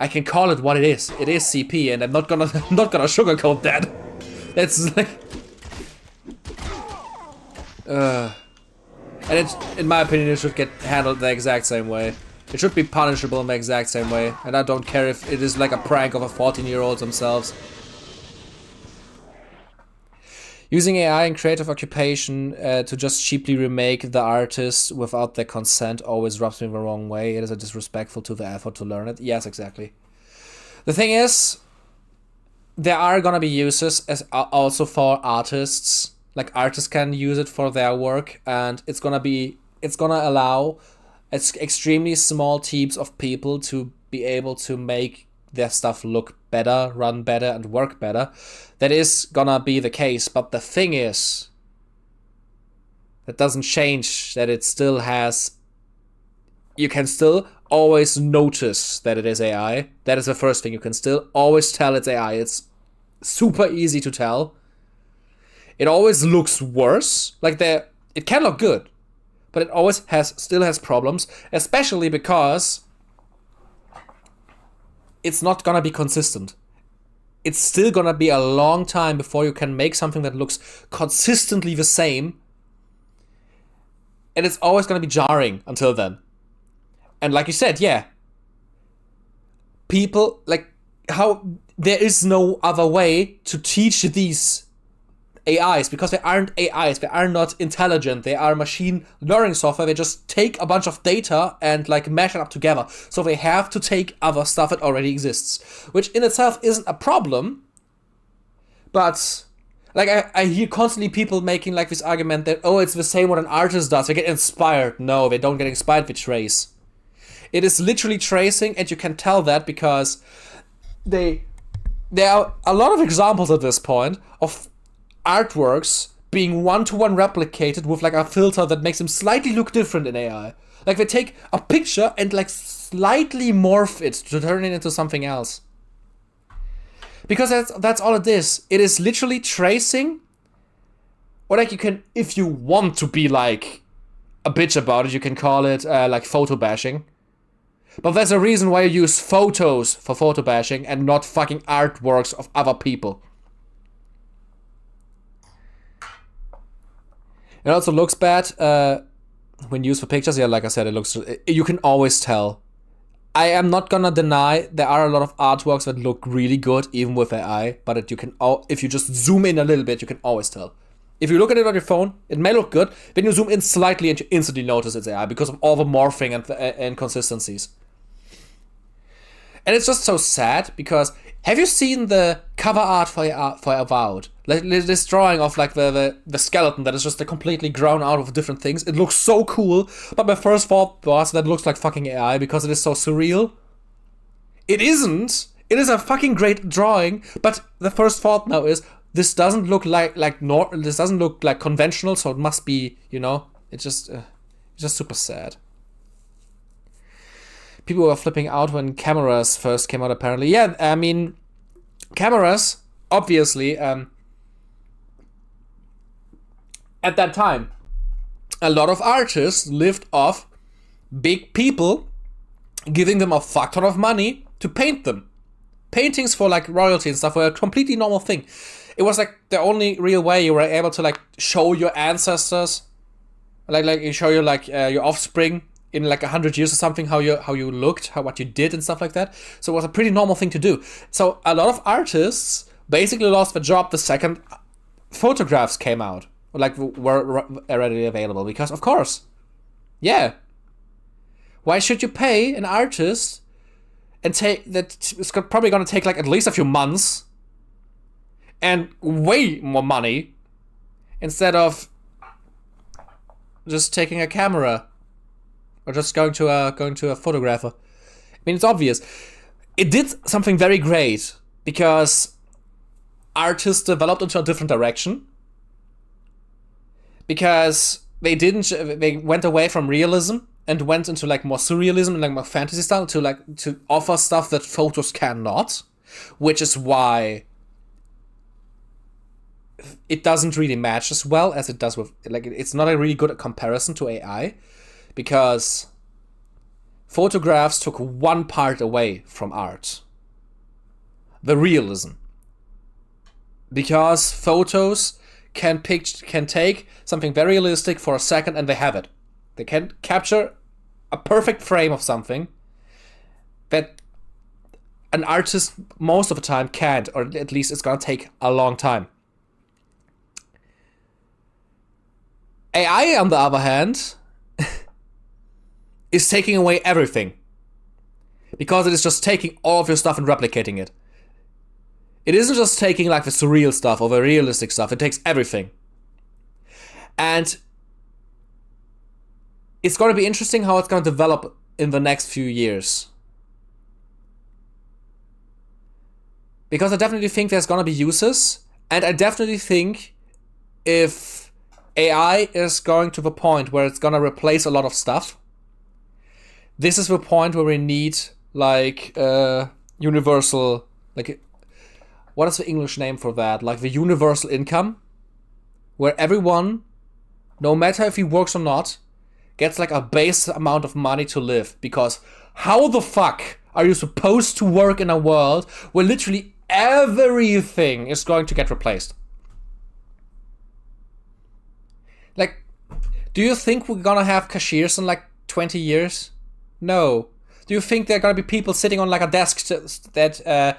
I can call it what it is. It is CP, and I'm not gonna sugarcoat that. That's like, and it's, in my opinion, it should get handled the exact same way. It should be punishable in the exact same way, and I don't care if it is like a prank of a 14-year-old themselves. Using AI in creative occupation to just cheaply remake the artist without their consent always rubs me the wrong way. It is a disrespectful to the effort to learn it. Yes, exactly. The thing is, there are gonna be uses as also for artists. Like artists can use it for their work, and it's gonna allow extremely small teams of people to be able to make their stuff look better, run better, and work better. That is gonna be the case, but the thing is, that doesn't change that it still has... You can still always notice that it is AI. That is the first thing. You can still always tell it's AI. It's super easy to tell. It always looks worse. Like it can look good, but it always still has problems, especially because it's not gonna be consistent. It's still gonna be a long time before you can make something that looks consistently the same. And it's always gonna be jarring until then. And like you said, yeah. People, like, how there is no other way to teach these AIs, because they aren't AIs, they are not intelligent, they are machine learning software. They just take a bunch of data and like mash it up together. So they have to take other stuff that already exists, which in itself isn't a problem. But like I hear constantly people making like this argument that, oh, it's the same what an artist does, they get inspired. No, they don't get inspired, they trace. It is literally tracing, and you can tell that because there are a lot of examples at this point of artworks being one-to-one replicated with like a filter that makes them slightly look different in AI. Like they take a picture and like slightly morph it to turn it into something else. Because that's all it is. It is literally tracing. Or like you can, if you want to be like a bitch about it, you can call it like photo bashing. But there's a reason why you use photos for photo bashing and not fucking artworks of other people. It also looks bad when used for pictures. Yeah, like I said, it looks. You can always tell. I am not gonna deny there are a lot of artworks that look really good even with AI, but you can, if you just zoom in a little bit, you can always tell. If you look at it on your phone, it may look good. Then you zoom in slightly and you instantly notice it's AI because of all the morphing and inconsistencies. And it's just so sad because have you seen the cover art for Avowed? Like this drawing of like the skeleton that is just completely grown out of different things. It looks so cool, but my first thought was that it looks like fucking AI because it is so surreal. It isn't. It is a fucking great drawing, but the first thought now is this doesn't look this doesn't look like conventional, so it must be, you know, it's just super sad. People were flipping out when cameras first came out, apparently. Yeah, I mean, cameras, obviously, at that time, a lot of artists lived off big people giving them a fuck ton of money to paint them. paintings for like royalty and stuff were a completely normal thing. It was like the only real way you were able to like show your ancestors, like you show your offspring in like 100 years or something, how you looked, what you did and stuff like that. So it was a pretty normal thing to do. So a lot of artists basically lost their job the second photographs came out, like were already available, because of course, yeah. Why should you pay an artist and take that? It's probably going to take like at least a few months and way more money instead of just taking a camera or just going to a photographer. I mean, it's obvious. It did something very great because artists developed into a different direction. Because they went away from realism and went into like more surrealism and like more fantasy style to offer stuff that photos cannot, which is why it doesn't really match as well as it does with, like, it's not a really good comparison to AI, because photographs took one part away from art: the realism. Because photos can take something very realistic for a second and they have it. They can capture a perfect frame of something that an artist most of the time can't, or at least it's gonna take a long time. AI, on the other hand, is taking away everything. Because it is just taking all of your stuff and replicating it. It isn't just taking like the surreal stuff or the realistic stuff, it takes everything. And it's going to be interesting how it's going to develop in the next few years. Because I definitely think there's going to be uses, and I definitely think if AI is going to the point where it's going to replace a lot of stuff, this is the point where we need like universal, like, what is the English name for that? Like the universal income, where everyone, no matter if he works or not, gets like a base amount of money to live. Because how the fuck are you supposed to work in a world where literally everything is going to get replaced? Like, do you think we're gonna have cashiers in like 20 years? No. Do you think there are gonna be people sitting on like a desk that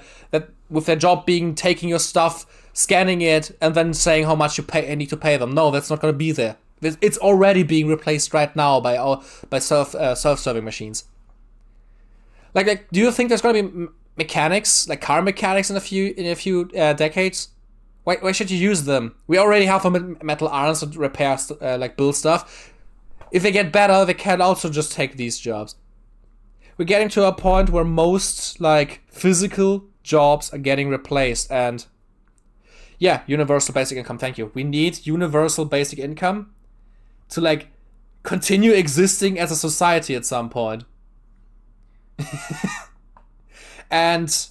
with their job being taking your stuff, scanning it, and then saying how much you need to pay them? No, that's not gonna be there. It's already being replaced right now by self-serving machines. Like, do you think there's gonna be mechanics, like car mechanics, in a few decades? Why should you use them? We already have metal arms that repair like build stuff. If they get better, they can also just take these jobs. We're getting to a point where most like physical jobs are getting replaced, and yeah, universal basic income. Thank you. We need universal basic income to like continue existing as a society at some point. And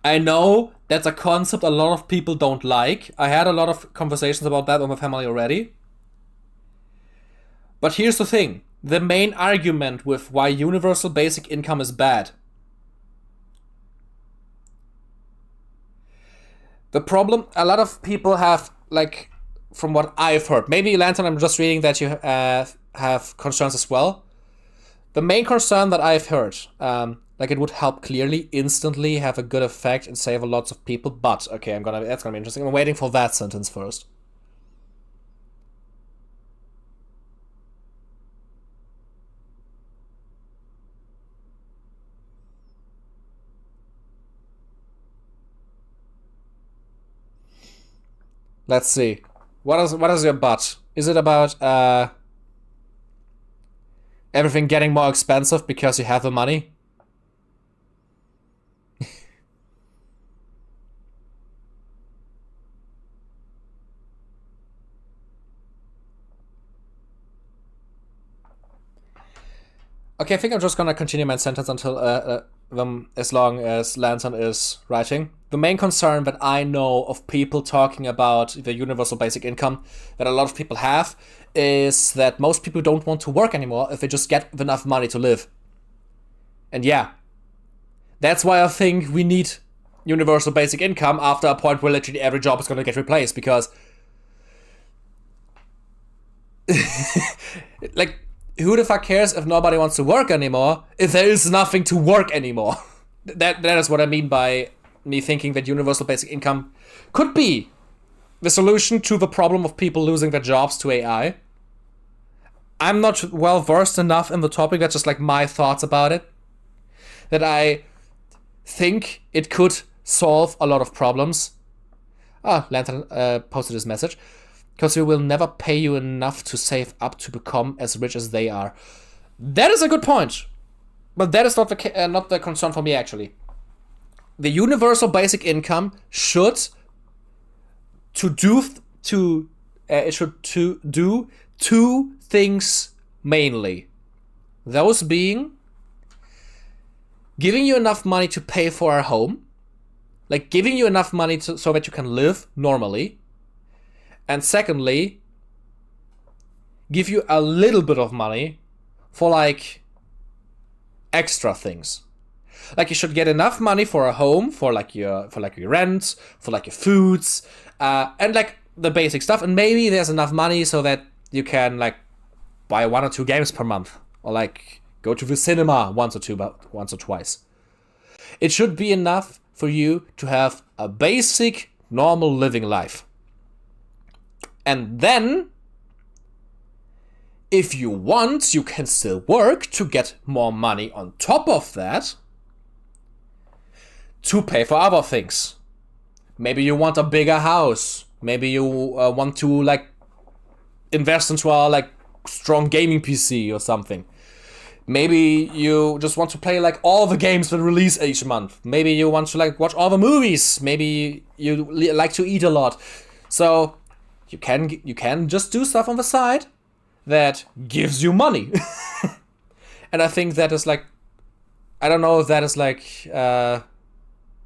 I know that's a concept a lot of people don't like. I had a lot of conversations about that with my family already. But here's the thing. The main argument with why universal basic income is bad. The problem, a lot of people have, like, from what I've heard, maybe Lantern, I'm just reading that you have concerns as well. The main concern that I've heard, like, it would help clearly, instantly, have a good effect and save a lots of people, but, okay, that's gonna be interesting. I'm waiting for that sentence first. Let's see. What is your but? Is it about everything getting more expensive because you have the money? Okay, I think I'm just gonna continue my sentence until as long as Lantern is writing. The main concern that I know of people talking about the universal basic income that a lot of people have is that most people don't want to work anymore if they just get enough money to live. And yeah, That's why I think we need universal basic income after a point where literally every job is going to get replaced, because like, who the fuck cares if nobody wants to work anymore if there is nothing to work anymore? That is what I mean by me thinking that universal basic income could be the solution to the problem of people losing their jobs to AI. I'm not well versed enough in the topic. That's just like my thoughts about it. That I think it could solve a lot of problems. Lantern posted this message. Because we will never pay you enough to save up to become as rich as they are. That is a good point. But that is not the concern for me, actually. The universal basic income should do two things mainly. Those being giving you enough money to pay for a home. Like giving you enough money so that you can live normally. And secondly, give you a little bit of money for like extra things. Like you should get enough money for a home, for your rent, for like your foods, and like the basic stuff. And maybe there's enough money so that you can like buy 1 or 2 games per month, or like go to the cinema once or twice. It should be enough for you to have a basic, normal living life. And then, if you want, you can still work to get more money on top of that to pay for other things. Maybe you want a bigger house. Maybe you want to like invest into a like strong gaming PC or something. Maybe you just want to play like all the games that release each month. Maybe you want to like watch all the movies. Maybe you like to eat a lot. So you can just do stuff on the side that gives you money. And I think that is like, I don't know if that is like, I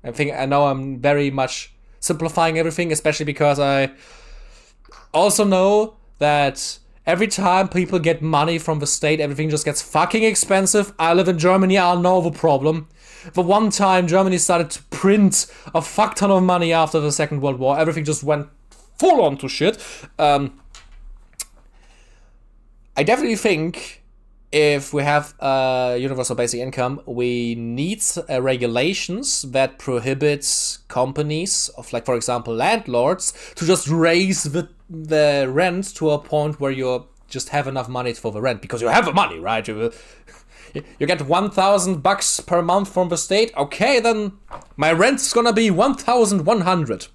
know I'm very much simplifying everything, especially because I also know that every time people get money from the state, everything just gets fucking expensive. I live in Germany, I know the problem. The one time Germany started to print a fuck ton of money after the Second World War, everything just went full on to shit. I definitely think if we have a universal basic income, we need regulations that prohibit companies of, like, for example, landlords to just raise the rent to a point where you just have enough money for the rent, because you have the money, right? You get $1,000 per month from the state. Okay, then my rent's gonna be 1,100.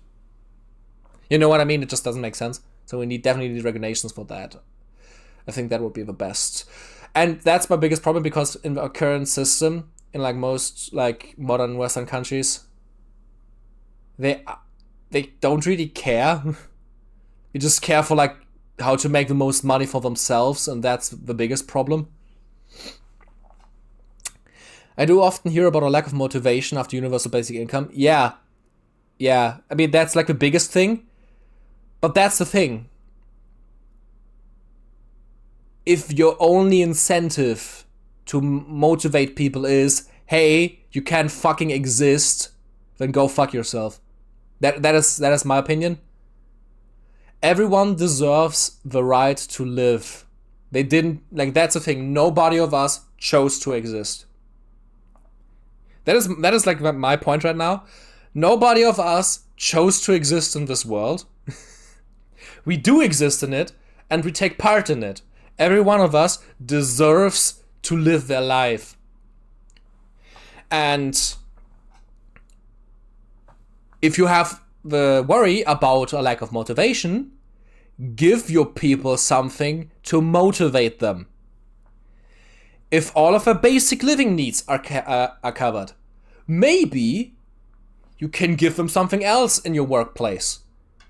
You know what I mean? It just doesn't make sense. So we definitely need regulations for that. I think that would be the best. And that's my biggest problem, because in our current system, in like most like modern Western countries, they don't really care. They just care for like how to make the most money for themselves, and that's the biggest problem. I do often hear about a lack of motivation after universal basic income. Yeah. I mean, that's like the biggest thing. But that's the thing. If your only incentive to motivate people is, hey, you can't fucking exist, then go fuck yourself. That is my opinion. Everyone deserves the right to live. They didn't, like, that's the thing. Nobody of us chose to exist. That is like my point right now. Nobody of us chose to exist in this world. We do exist in it, and we take part in it. Every one of us deserves to live their life. And if you have the worry about a lack of motivation, give your people something to motivate them. If all of their basic living needs are covered, maybe you can give them something else in your workplace.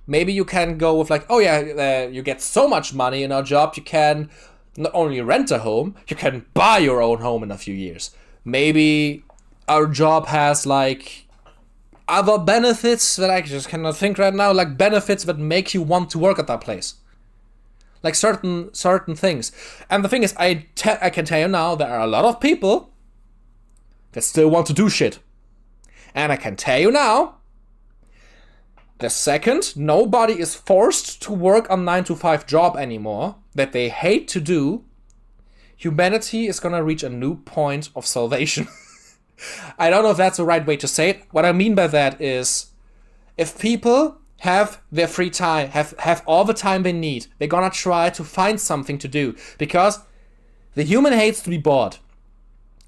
Maybe you can go with like, oh yeah, you get so much money in our job, you can not only rent a home, you can buy your own home in a few years. Maybe our job has like other benefits that I just cannot think right now, like benefits that make you want to work at that place. Like certain things. And the thing is, I can tell you now, there are a lot of people that still want to do shit. And I can tell you now, the second nobody is forced to work a 9-to-5 job anymore that they hate to do, humanity is gonna reach a new point of salvation. I don't know if that's the right way to say it. What I mean by that is, if people have their free time, have all the time they need, they're gonna try to find something to do. Because the human hates to be bored.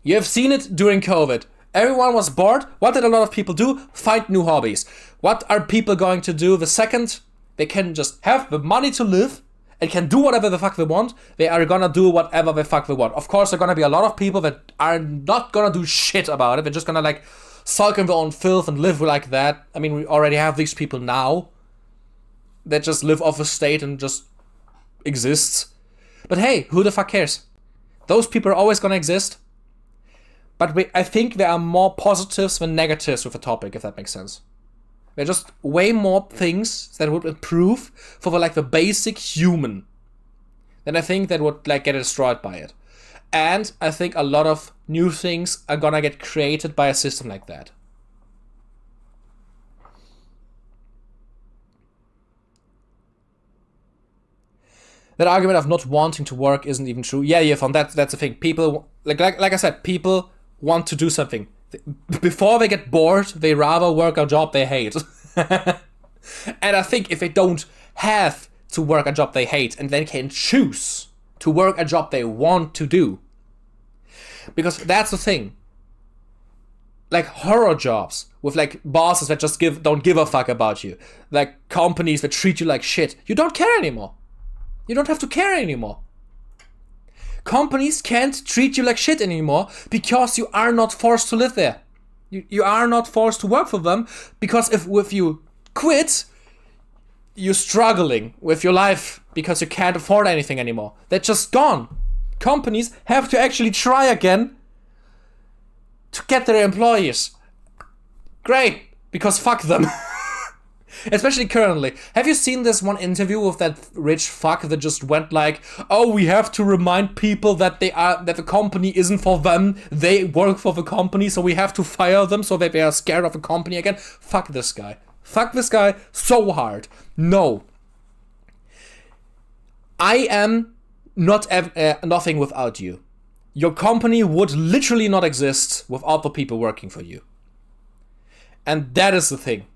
You have seen it during COVID. Everyone was bored. What did a lot of people do? Find new hobbies. What are people going to do the second they can just have the money to live and can do whatever the fuck they want? They are gonna do whatever the fuck they want. Of course, there are gonna be a lot of people that are not gonna do shit about it. They're just gonna like sulk in their own filth and live like that. I mean, we already have these people now that just live off the state and just exists. But hey, who the fuck cares? Those people are always gonna exist. But I think there are more positives than negatives with the topic, if that makes sense. There are just way more things that would improve for the basic human than I think that would like get destroyed by it. And I think a lot of new things are gonna get created by a system like that. That argument of not wanting to work isn't even true. Yeah, Yvonne, that's the thing. People, like I said, people want to do something. Before they get bored, they rather work a job they hate. And I think if they don't have to work a job they hate and then can choose to work a job they want to do. Because that's the thing. Like horror jobs with like bosses that just don't give a fuck about you. Like companies that treat you like shit. You don't care anymore. You don't have to care anymore. Companies can't treat you like shit anymore because you are not forced to live there. You are not forced to work for them, because if you quit, you're struggling with your life because you can't afford anything anymore. They're just gone. Companies have to actually try again to get their employees. Great, because fuck them. Especially currently. Have you seen this one interview with that rich fuck that just went like, oh, we have to remind people that that the company isn't for them. They work for the company, so we have to fire them so that they are scared of the company again. Fuck this guy. Fuck this guy so hard. No. I am not nothing without you. Your company would literally not exist without the people working for you. And that is the thing.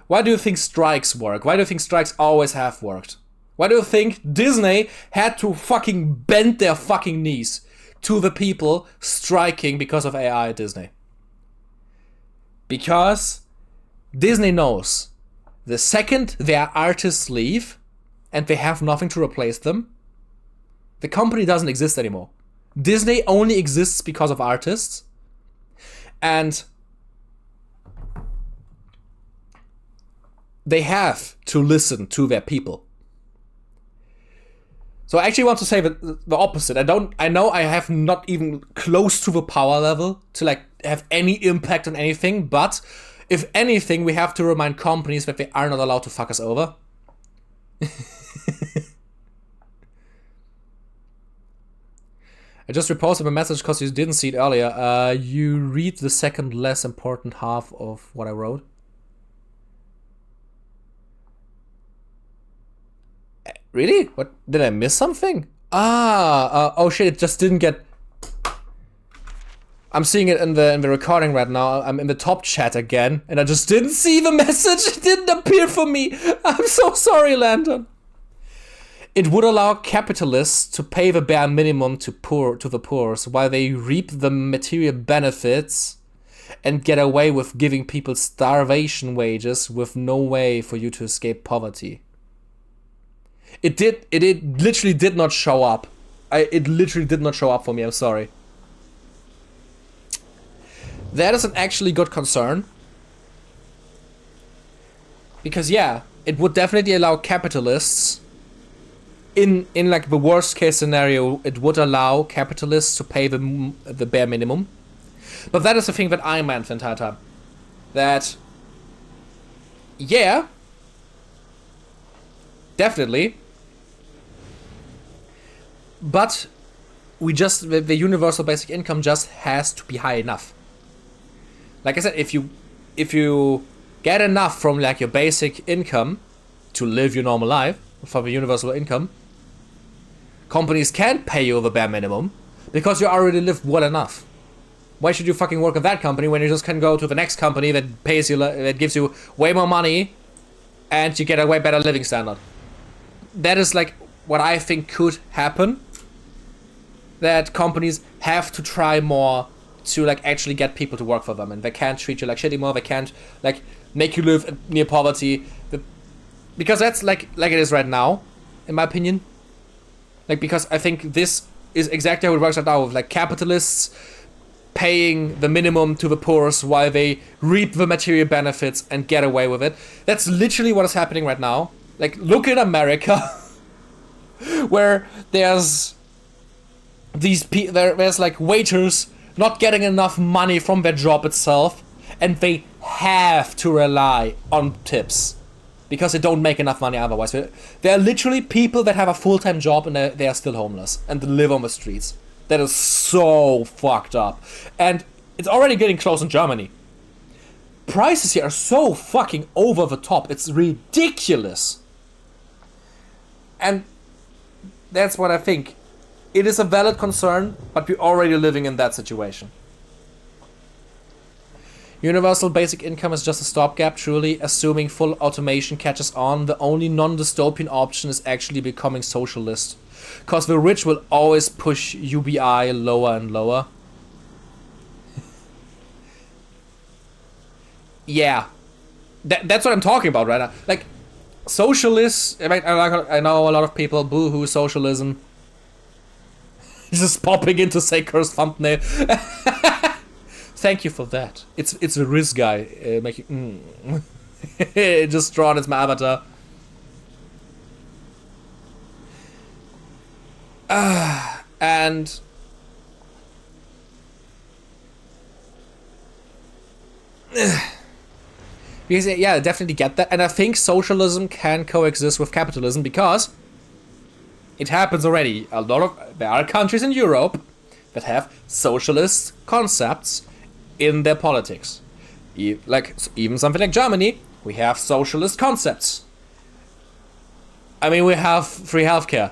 Why do you think strikes work? Why do you think strikes always have worked? Why do you think Disney had to fucking bend their fucking knees to the people striking because of AI at Disney? Because Disney knows the second their artists leave and they have nothing to replace them, the company doesn't exist anymore. Disney only exists because of artists, and they have to listen to their people. So I actually want to say the opposite. I know I have not even close to the power level to like have any impact on anything, but if anything, we have to remind companies that they are not allowed to fuck us over. I just reposted my message because you didn't see it earlier. You read the second less important half of what I wrote. Really? What? Did I miss something? Oh shit, it just didn't get... I'm seeing it in the recording right now. I'm in the top chat again, and I just didn't see the message. It didn't appear for me. I'm so sorry, Lantern. It would allow capitalists to pay the bare minimum to the poor, while they reap the material benefits and get away with giving people starvation wages with no way for you to escape poverty. It literally did not show up. It literally did not show up for me, I'm sorry. That is an actually good concern. Because yeah, it would definitely allow capitalists, in like the worst case scenario, it would allow capitalists to pay the bare minimum. But that is the thing that I meant the entire time. That, yeah, definitely. But the universal basic income just has to be high enough. Like I said, if you if you get enough from like your basic income to live your normal life, from a universal income, companies can't pay you the bare minimum because you already live well enough. Why should you fucking work at that company when you just can go to the next company that pays you, that gives you way more money, and you get a way better living standard? That is like what I think could happen. That companies have to try more to like actually get people to work for them, and they can't treat you like shit anymore. They can't like make you live near poverty, because that's like it is right now, in my opinion. Like, because I think this is exactly how it works right now, with like capitalists paying the minimum to the poorest while they reap the material benefits and get away with it. That's literally what is happening right now. Like, look in America, where there's there's like waiters not getting enough money from their job itself, and they have to rely on tips because they don't make enough money otherwise. There are literally people that have a full-time job and they are still homeless and live on the streets. That is so fucked up. And it's already getting close in Germany. Prices here are so fucking over the top. It's ridiculous. And that's what I think. It is a valid concern, but we're already living in that situation. Universal basic income is just a stopgap, truly. Assuming full automation catches on, the only non-dystopian option is actually becoming socialist. Because the rich will always push UBI lower and lower. Yeah. That's what I'm talking about right now. Like, socialists, I know a lot of people, boo-hoo socialism. Just popping into say cursed thumbnail. Thank you for that. It's a Riz guy making just drawn as my avatar. And because, yeah, I definitely get that, and I think socialism can coexist with capitalism because it happens already. There are countries in Europe that have socialist concepts in their politics. Like even something like Germany, we have socialist concepts. I mean, we have free healthcare.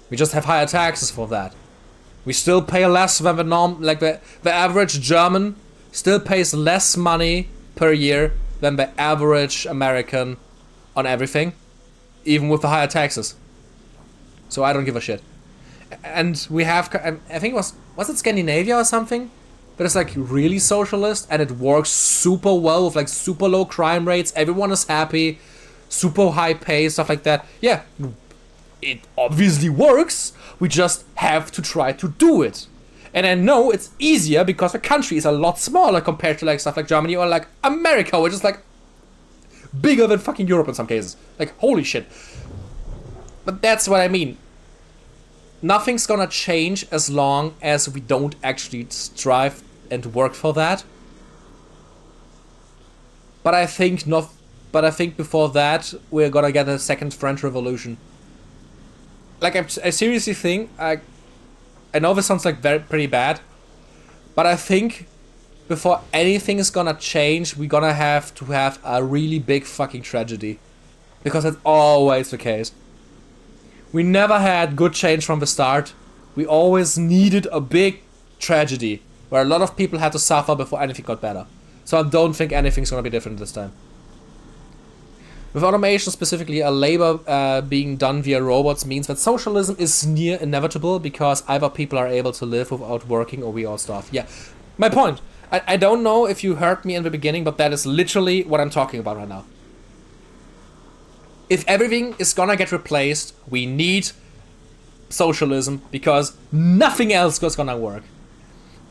We just have higher taxes for that. We still pay less than the norm. Like the average German still pays less money per year than the average American on everything, even with the higher taxes. So I don't give a shit. And we have, I think was it Scandinavia or something? But it's like really socialist, and it works super well with like super low crime rates. Everyone is happy, super high pay, stuff like that. Yeah, it obviously works. We just have to try to do it. And I know it's easier because the country is a lot smaller compared to like stuff like Germany or like America, which is like bigger than fucking Europe in some cases. Like, holy shit. But that's what I mean. Nothing's gonna change as long as we don't actually strive and work for that. But I think before that we're gonna get a second French Revolution. Like, I seriously think, I know this sounds like pretty bad, but I think before anything is gonna change, we're gonna have to have a really big fucking tragedy, because that's always the case. We never had good change from the start. We always needed a big tragedy where a lot of people had to suffer before anything got better. So I don't think anything's gonna be different this time. With automation, specifically a labor being done via robots, means that socialism is near inevitable because either people are able to live without working or we all starve. Yeah, my point. I don't know if you heard me in the beginning, but that is literally what I'm talking about right now. If everything is gonna get replaced, we need socialism because nothing else is gonna work.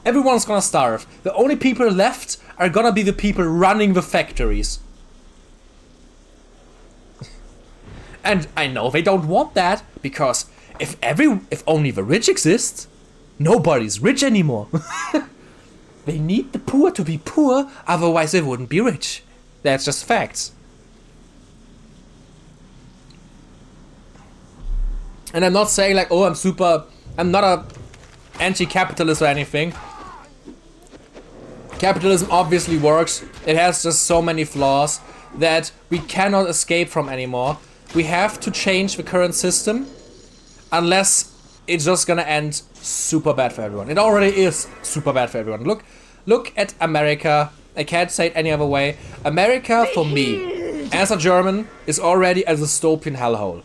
Everyone's gonna starve. The only people left are gonna be the people running the factories. And I know they don't want that, because if only the rich exist, nobody's rich anymore. They need the poor to be poor, otherwise they wouldn't be rich. That's just facts. And I'm not saying like, oh, I'm not a anti-capitalist or anything. Capitalism obviously works. It has just so many flaws that we cannot escape from anymore. We have to change the current system unless it's just gonna end super bad for everyone. It already is super bad for everyone. Look at America. I can't say it any other way. America, for me, as a German, is already a dystopian hellhole.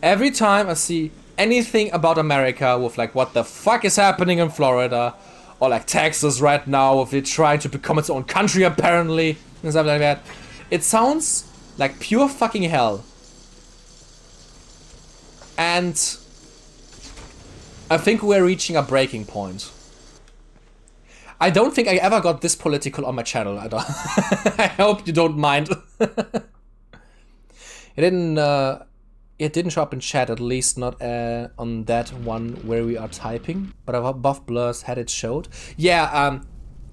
Every time I see anything about America with like what the fuck is happening in Florida, or like Texas right now, if it trying to become its own country apparently, and stuff like that, it sounds like pure fucking hell. And I think we're reaching a breaking point. I don't think I ever got this political on my channel. I hope you don't mind. It didn't show up in chat, at least not on that one where we are typing. But above blurs had it showed. Yeah,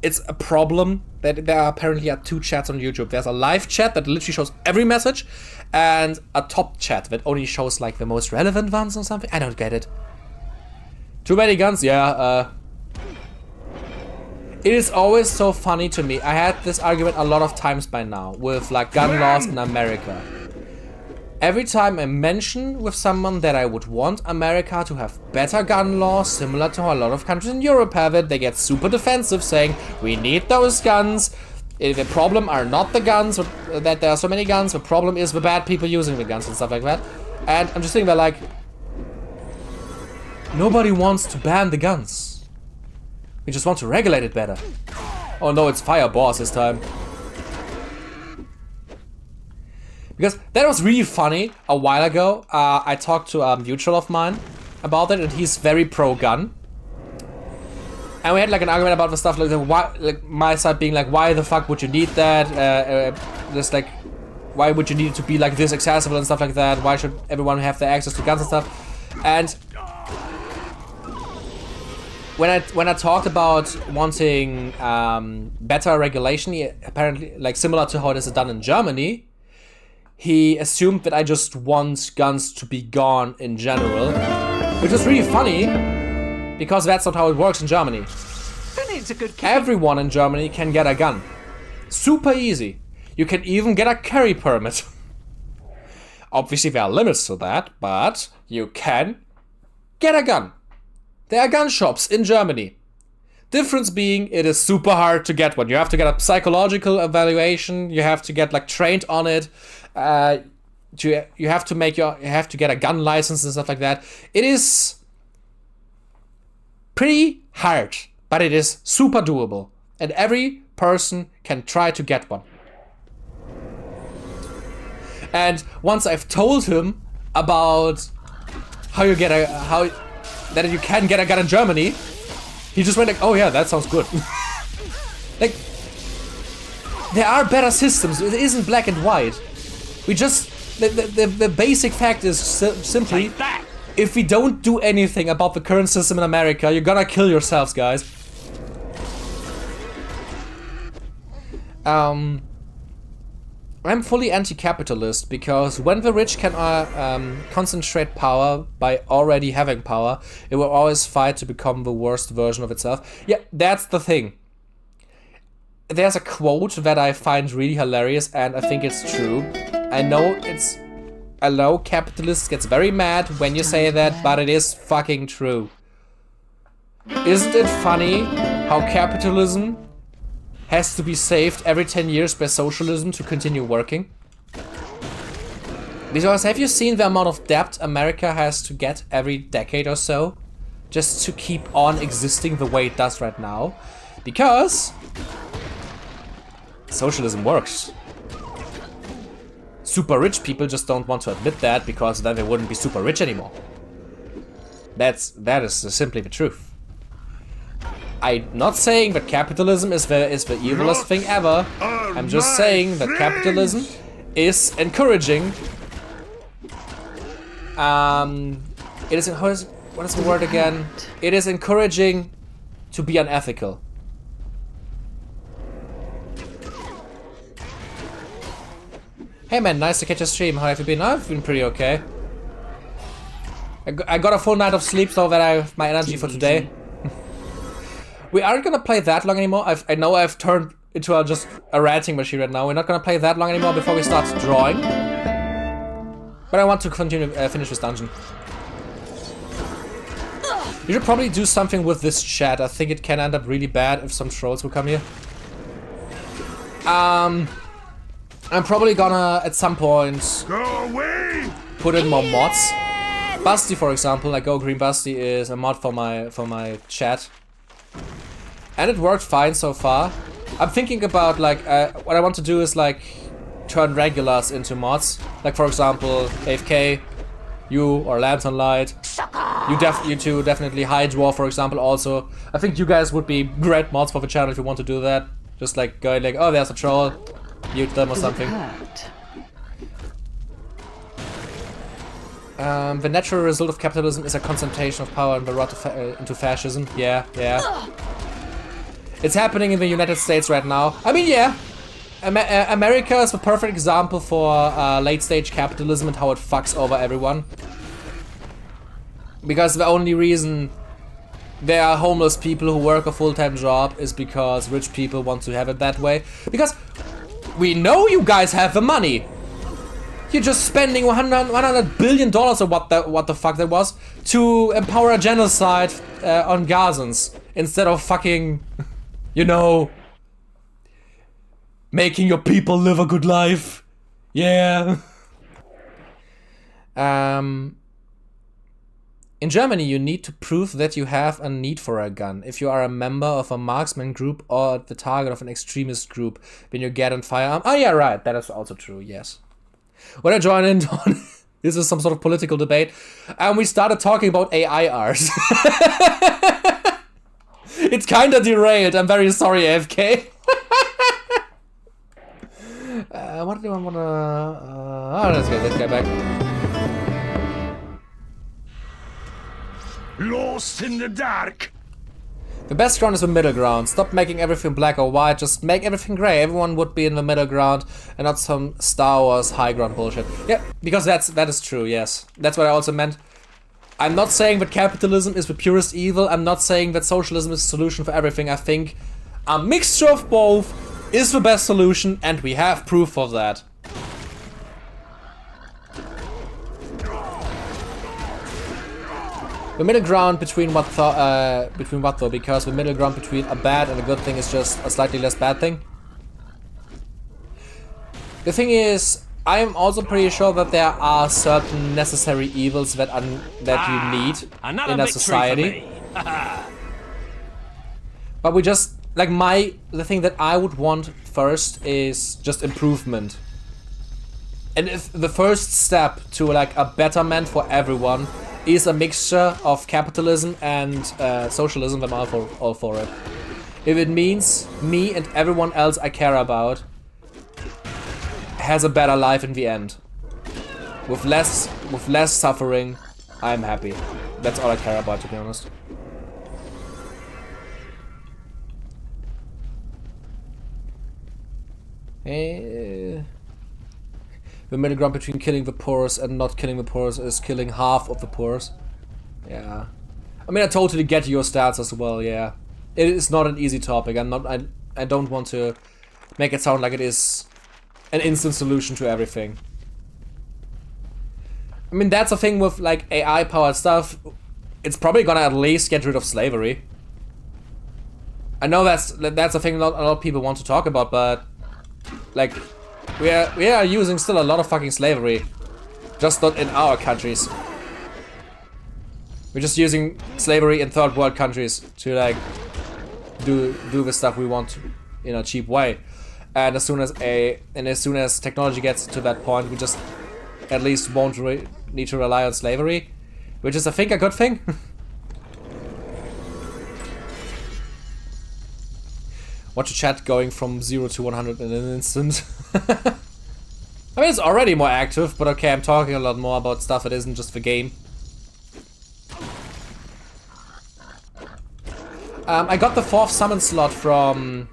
it's a problem that there apparently are two chats on YouTube. There's a live chat that literally shows every message, and a top chat that only shows like the most relevant ones or something. I don't get it. Too many guns, yeah. It is always so funny to me. I had this argument a lot of times by now with like gun laws in America. Every time I mention with someone that I would want America to have better gun laws, similar to how a lot of countries in Europe have it, they get super defensive saying, we need those guns. The problem are not the guns, that there are so many guns, the problem is the bad people using the guns and stuff like that. And I'm just thinking that like, nobody wants to ban the guns. We just want to regulate it better. Oh no, it's fire boss this time. Because that was really funny a while ago. I talked to a mutual of mine about it, and he's very pro-gun. And we had like an argument about the stuff like, why, like my side being like, why the fuck would you need that? Just like, why would you need it to be like this accessible and stuff like that? Why should everyone have the access to guns and stuff? And when I talked about wanting better regulation, apparently like similar to how this is done in Germany, he assumed that I just want guns to be gone in general, which is really funny because that's not how it works in Germany. Everyone in Germany can get a gun. Super easy. You can even get a carry permit. Obviously there are limits to that, but you can get a gun. There are gun shops in Germany. Difference being, it is super hard to get one. You have to get a psychological evaluation. You have to get like trained on it. You have to get a gun license and stuff like that. It is pretty hard, but it is super doable, and every person can try to get one. And once I've told him about that you can get a gun in Germany, he just went like, oh yeah, that sounds good. Like, there are better systems. It isn't black and white. We just, the basic fact is simply, if we don't do anything about the current system in America, you're gonna kill yourselves, guys. I'm fully anti-capitalist because when the rich can concentrate power by already having power, it will always fight to become the worst version of itself. Yeah, that's the thing. There's a quote that I find really hilarious, and I think it's true. I know capitalists gets very mad when you say that, but it is fucking true. Isn't it funny how capitalism has to be saved every 10 years by socialism to continue working? Because have you seen the amount of debt America has to get every decade or so just to keep on existing the way it does right now? Because socialism works. Super rich people just don't want to admit that because then they wouldn't be super rich anymore. That is simply the truth. I'm not saying that capitalism is the evilest thing ever. I'm just saying that capitalism is encouraging. It is, what is the word again? It is encouraging to be unethical. Hey man, nice to catch a stream. How have you been? I've been pretty okay. I got a full night of sleep so that I have my energy for today. We aren't gonna play that long anymore. I know I've turned into just a ranting machine right now. We're not gonna play that long anymore before we start drawing. But I want to continue finish this dungeon. You should probably do something with this chat. I think it can end up really bad if some trolls will come here. I'm probably gonna at some point put in more mods. Busty, for example, like Go Green Busty is a mod for my chat, and it worked fine so far. I'm thinking about like what I want to do is like turn regulars into mods. Like for example, AFK, you or Lantern Light. You two definitely High Dwarf, for example. Also, I think you guys would be great mods for the channel if you want to do that. Just like going like, oh, there's a troll, mute them or something. The natural result of capitalism is a concentration of power and the road into fascism. Yeah. It's happening in the United States right now. I mean, yeah. America is the perfect example for late-stage capitalism and how it fucks over everyone. Because the only reason there are homeless people who work a full-time job is because rich people want to have it that way. Because we know you guys have the money. You're just spending $100 billion or what the fuck that was to empower a genocide on Gazans instead of fucking, you know, making your people live a good life. Yeah. In Germany, you need to prove that you have a need for a gun. If you are a member of a marksman group or the target of an extremist group, when you get a firearm. Oh yeah, right. That is also true, yes. When I joined in on this is some sort of political debate, and we started talking about AI art. It's kinda derailed. I'm very sorry, AFK. What do I wanna... let's get this guy back. Lost in the dark. The best ground is the middle ground. Stop making everything black or white, just make everything grey. Everyone would be in the middle ground and not some Star Wars high ground bullshit. Yeah, because that is true, yes. That's what I also meant. I'm not saying that capitalism is the purest evil. I'm not saying that socialism is the solution for everything. I think a mixture of both is the best solution, and we have proof of that. The middle ground between what though? Because the middle ground between a bad and a good thing is just a slightly less bad thing. The thing is, I am also pretty sure that there are certain necessary evils that you need in a society. But we just like the thing that I would want first is just improvement. And if the first step to like a betterment for everyone is a mixture of capitalism and socialism, then I'm all for it. If it means me and everyone else I care about has a better life in the end, with less suffering, I'm happy. That's all I care about, to be honest. The middle ground between killing the poorest and not killing the poorest is killing half of the poorest. Yeah. I mean, I totally get your stance as well, yeah. It is not an easy topic. I don't want to make it sound like it is an instant solution to everything. I mean, that's the thing with like AI powered stuff. It's probably gonna at least get rid of slavery. I know that's a thing not a lot of people want to talk about, but like we are using still a lot of fucking slavery, just not in our countries. We're just using slavery in third world countries to like do the stuff we want in a cheap way. And as soon as technology gets to that point, we just at least won't need to rely on slavery, which is I think a good thing. Watch a chat going from 0 to 100 in an instant. I mean, it's already more active, but okay, I'm talking a lot more about stuff that isn't just the game. I got the 4th summon slot from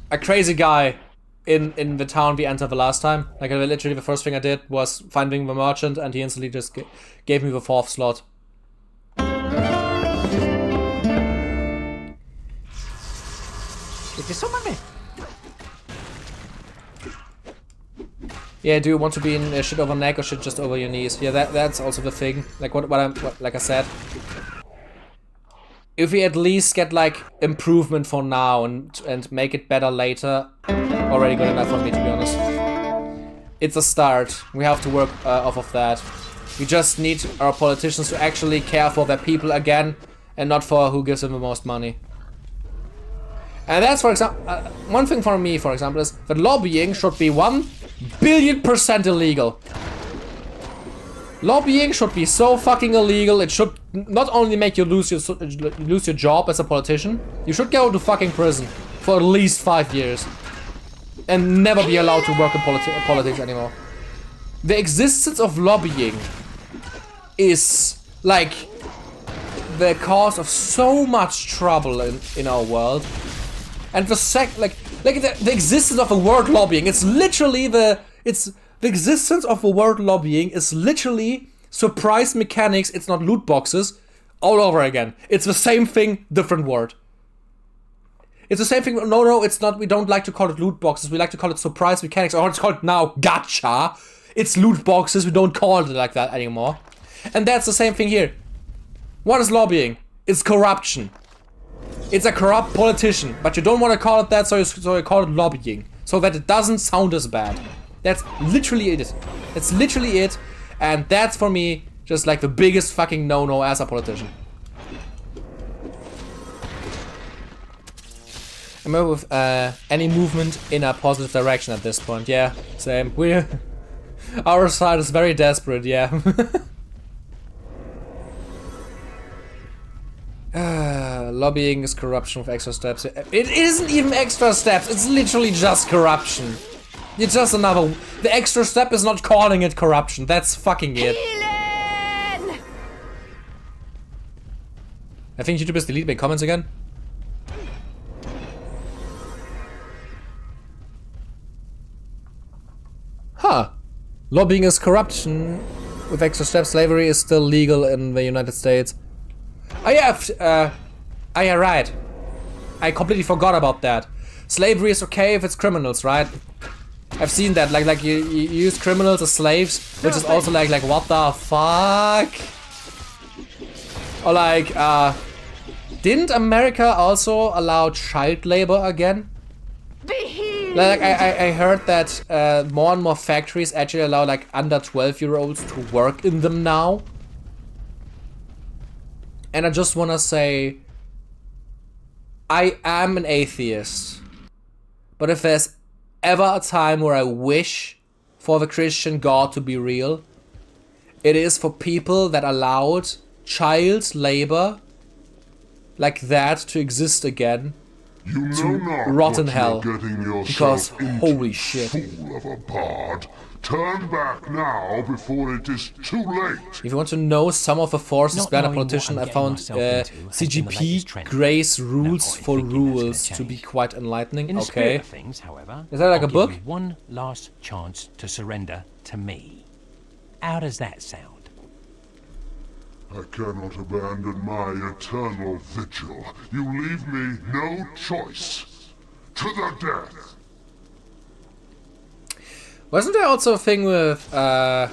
a crazy guy in the town we entered the last time. Like, literally the first thing I did was finding the merchant, and he instantly just gave me the 4th slot. Yeah, do you want to be in shit over neck or shit just over your knees? Yeah, that's also the thing. Like like I said. If we at least get like improvement for now and make it better later, already good enough for me, to be honest. It's a start. We have to work off of that. We just need our politicians to actually care for their people again and not for who gives them the most money. And that's, for example, one thing for me, for example, is that lobbying should be 1,000,000,000% illegal. Lobbying should be so fucking illegal. It should not only make you lose your job as a politician, you should go to fucking prison for at least 5 years and never be allowed to work in politics anymore. The existence of lobbying is like the cause of so much trouble in our world. And the existence of a word lobbying, it's literally the existence of a word lobbying is literally surprise mechanics. It's not loot boxes all over again. It's the same thing, different word. It's the same thing. No, it's not. We don't like to call it loot boxes. We like to call it surprise mechanics, or it's called now gacha. It's loot boxes. We don't call it like that anymore. And that's the same thing here. What is lobbying? It's corruption. It's a corrupt politician, but you don't want to call it that, so you call it lobbying, so that it doesn't sound as bad. That's literally it. That's literally it, and that's for me just like the biggest fucking no-no as a politician. I'm over with any movement in a positive direction at this point. Yeah, same. Our side is very desperate. Yeah. Lobbying is corruption with extra steps. It isn't even extra steps. It's literally just corruption. It's just another. The extra step is not calling it corruption. That's fucking it. I think YouTube is deleting my comments again. Huh. Lobbying is corruption with extra steps. Slavery is still legal in the United States. Oh yeah, yeah, right. I completely forgot about that. Slavery is okay if it's criminals, right? I've seen that, like you use criminals as slaves, which is also like what the fuck? Or like, didn't America also allow child labor again? Like I heard that more and more factories actually allow like under 12-year-olds to work in them now. And I just wanna say, I am an atheist. But if there's ever a time where I wish for the Christian God to be real, it is for people that allowed child labor like that to exist again. You know not rot in what hell. you're getting yourself Because into, holy shit. Fool of a bard. Turn back now before it is too late. If you want to know some of the forces behind a politician, I found CGP Gray's Rules for Rules to be quite enlightening. Okay. Things, however, is that like I'll a book? Give you one last chance to surrender to me. How does that sound? I cannot abandon my eternal vigil. You leave me no choice. To the death. Wasn't there also a thing with, I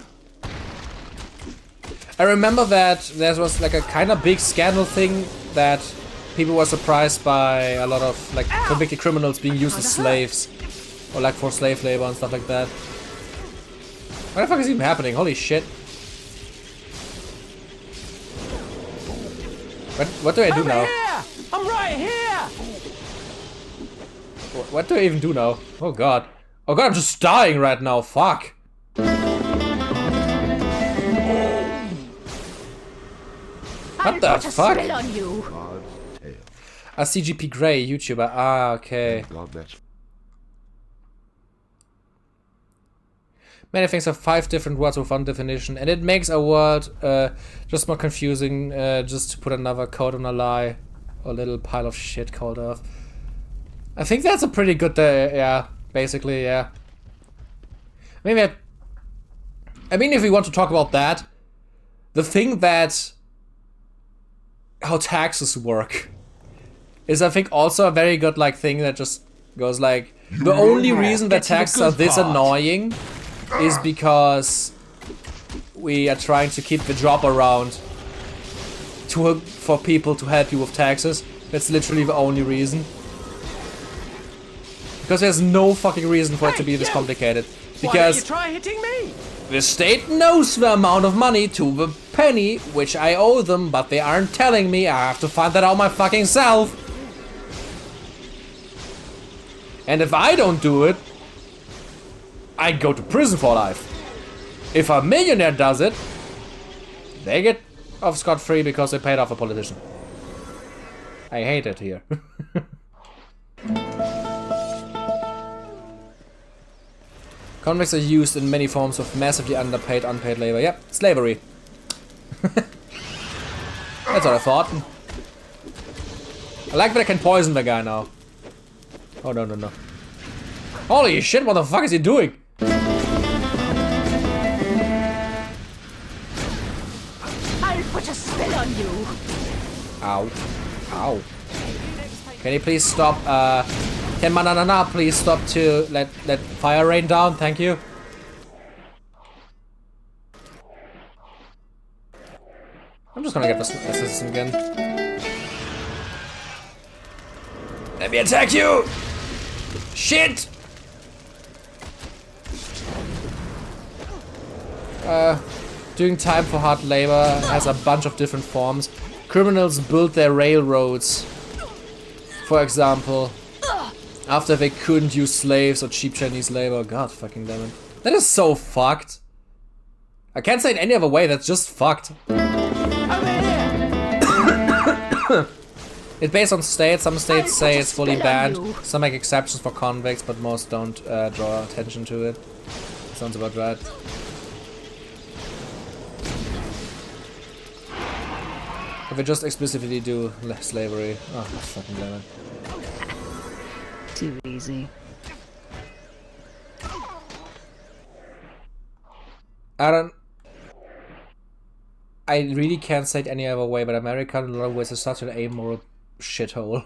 remember that there was like a kind of big scandal thing that people were surprised by a lot of like convicted criminals being used as slaves. Or like for slave labor and stuff like that. What the fuck is even happening? Holy shit. What do I do now? I'm right here! What do I even do now? Oh god. Oh god, I'm just dying right now, fuck. What the fuck? A CGP Grey YouTuber. Ah, okay. Many things have 5 different words with one definition, and it makes a word just more confusing, just to put another code on a lie. Or a little pile of shit called off. I think that's a pretty good, yeah. Basically, yeah. Maybe I mean, if we want to talk about that, the thing that how taxes work is, I think, also a very good like thing that just Goes like, the only reason that taxes are this annoying is because we are trying to keep the job around for people to help you with taxes. That's literally the only reason. Because there's no fucking reason for it to be this complicated. Because why don't you try hitting me? The state knows the amount of money to the penny which I owe them, but they aren't telling me. I have to find that out my fucking self. And if I don't do it, I go to prison for life. If a millionaire does it, they get off scot-free because they paid off a politician. I hate it here. Convicts are used in many forms of massively underpaid, unpaid labor. Yep, slavery. That's what I thought. I like that I can poison the guy now. Oh, no, no, no. Holy shit, what the fuck is he doing? I'll put a spell on you. Ow. Ow. Can you please stop, can Mananana please stop to let fire rain down? Thank you. I'm just gonna get this assistant again. Let me attack you! Shit! Doing time for hard labor has a bunch of different forms. Criminals build their railroads, for example, after they couldn't use slaves or cheap Chinese labor. God fucking damn it. That is so fucked. I can't say it any other way, that's just fucked. It's based on states. Some states say it's fully banned. Some make exceptions for convicts, but most don't draw attention to it. Sounds about right. If we just explicitly do slavery. Oh, fucking damn it. Too easy. I really can't say it any other way, but America in a lot of ways is such an amoral shithole.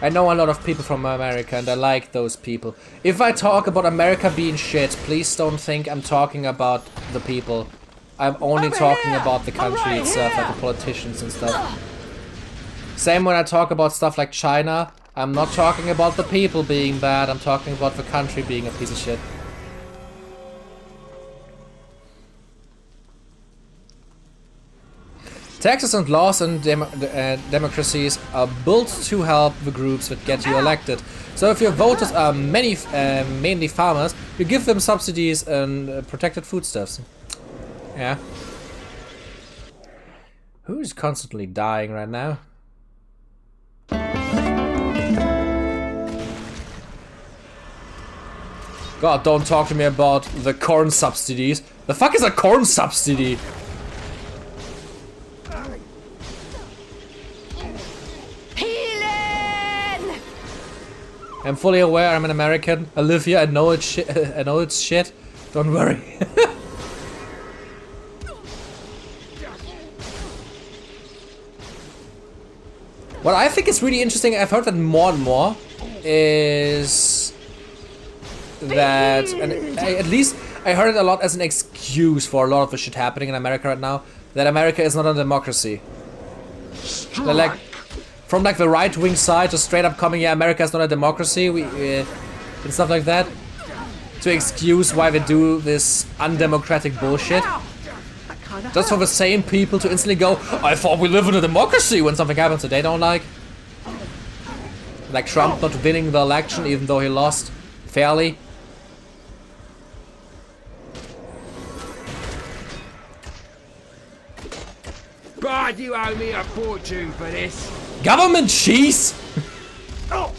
I know a lot of people from America and I like those people. If I talk about America being shit, please don't think I'm talking about the people. I'm only talking about the country itself, like the politicians and stuff. Same when I talk about stuff like China, I'm not talking about the people being bad, I'm talking about the country being a piece of shit. Taxes and laws and democracies are built to help the groups that get you elected. So if your voters are mainly farmers, you give them subsidies and protected foodstuffs. Yeah. Who's constantly dying right now? God, don't talk to me about the corn subsidies. The fuck is a corn subsidy? I'm fully aware I'm an American. I live here. I know it's shit. I know it's shit. Don't worry. What I think is really interesting, I've heard that more and more, is that, and at least I heard it a lot as an excuse for a lot of the shit happening in America right now, that America is not a democracy. They're like, from like the right-wing side, just straight up coming, yeah, America is not a democracy, and stuff like that, to excuse why they do this undemocratic bullshit. Just for the same people to instantly go, I thought we live in a democracy, when something happens that they don't like. Like Trump not winning the election even though he lost fairly. God, you owe me a fortune for this. Government cheese? Oh.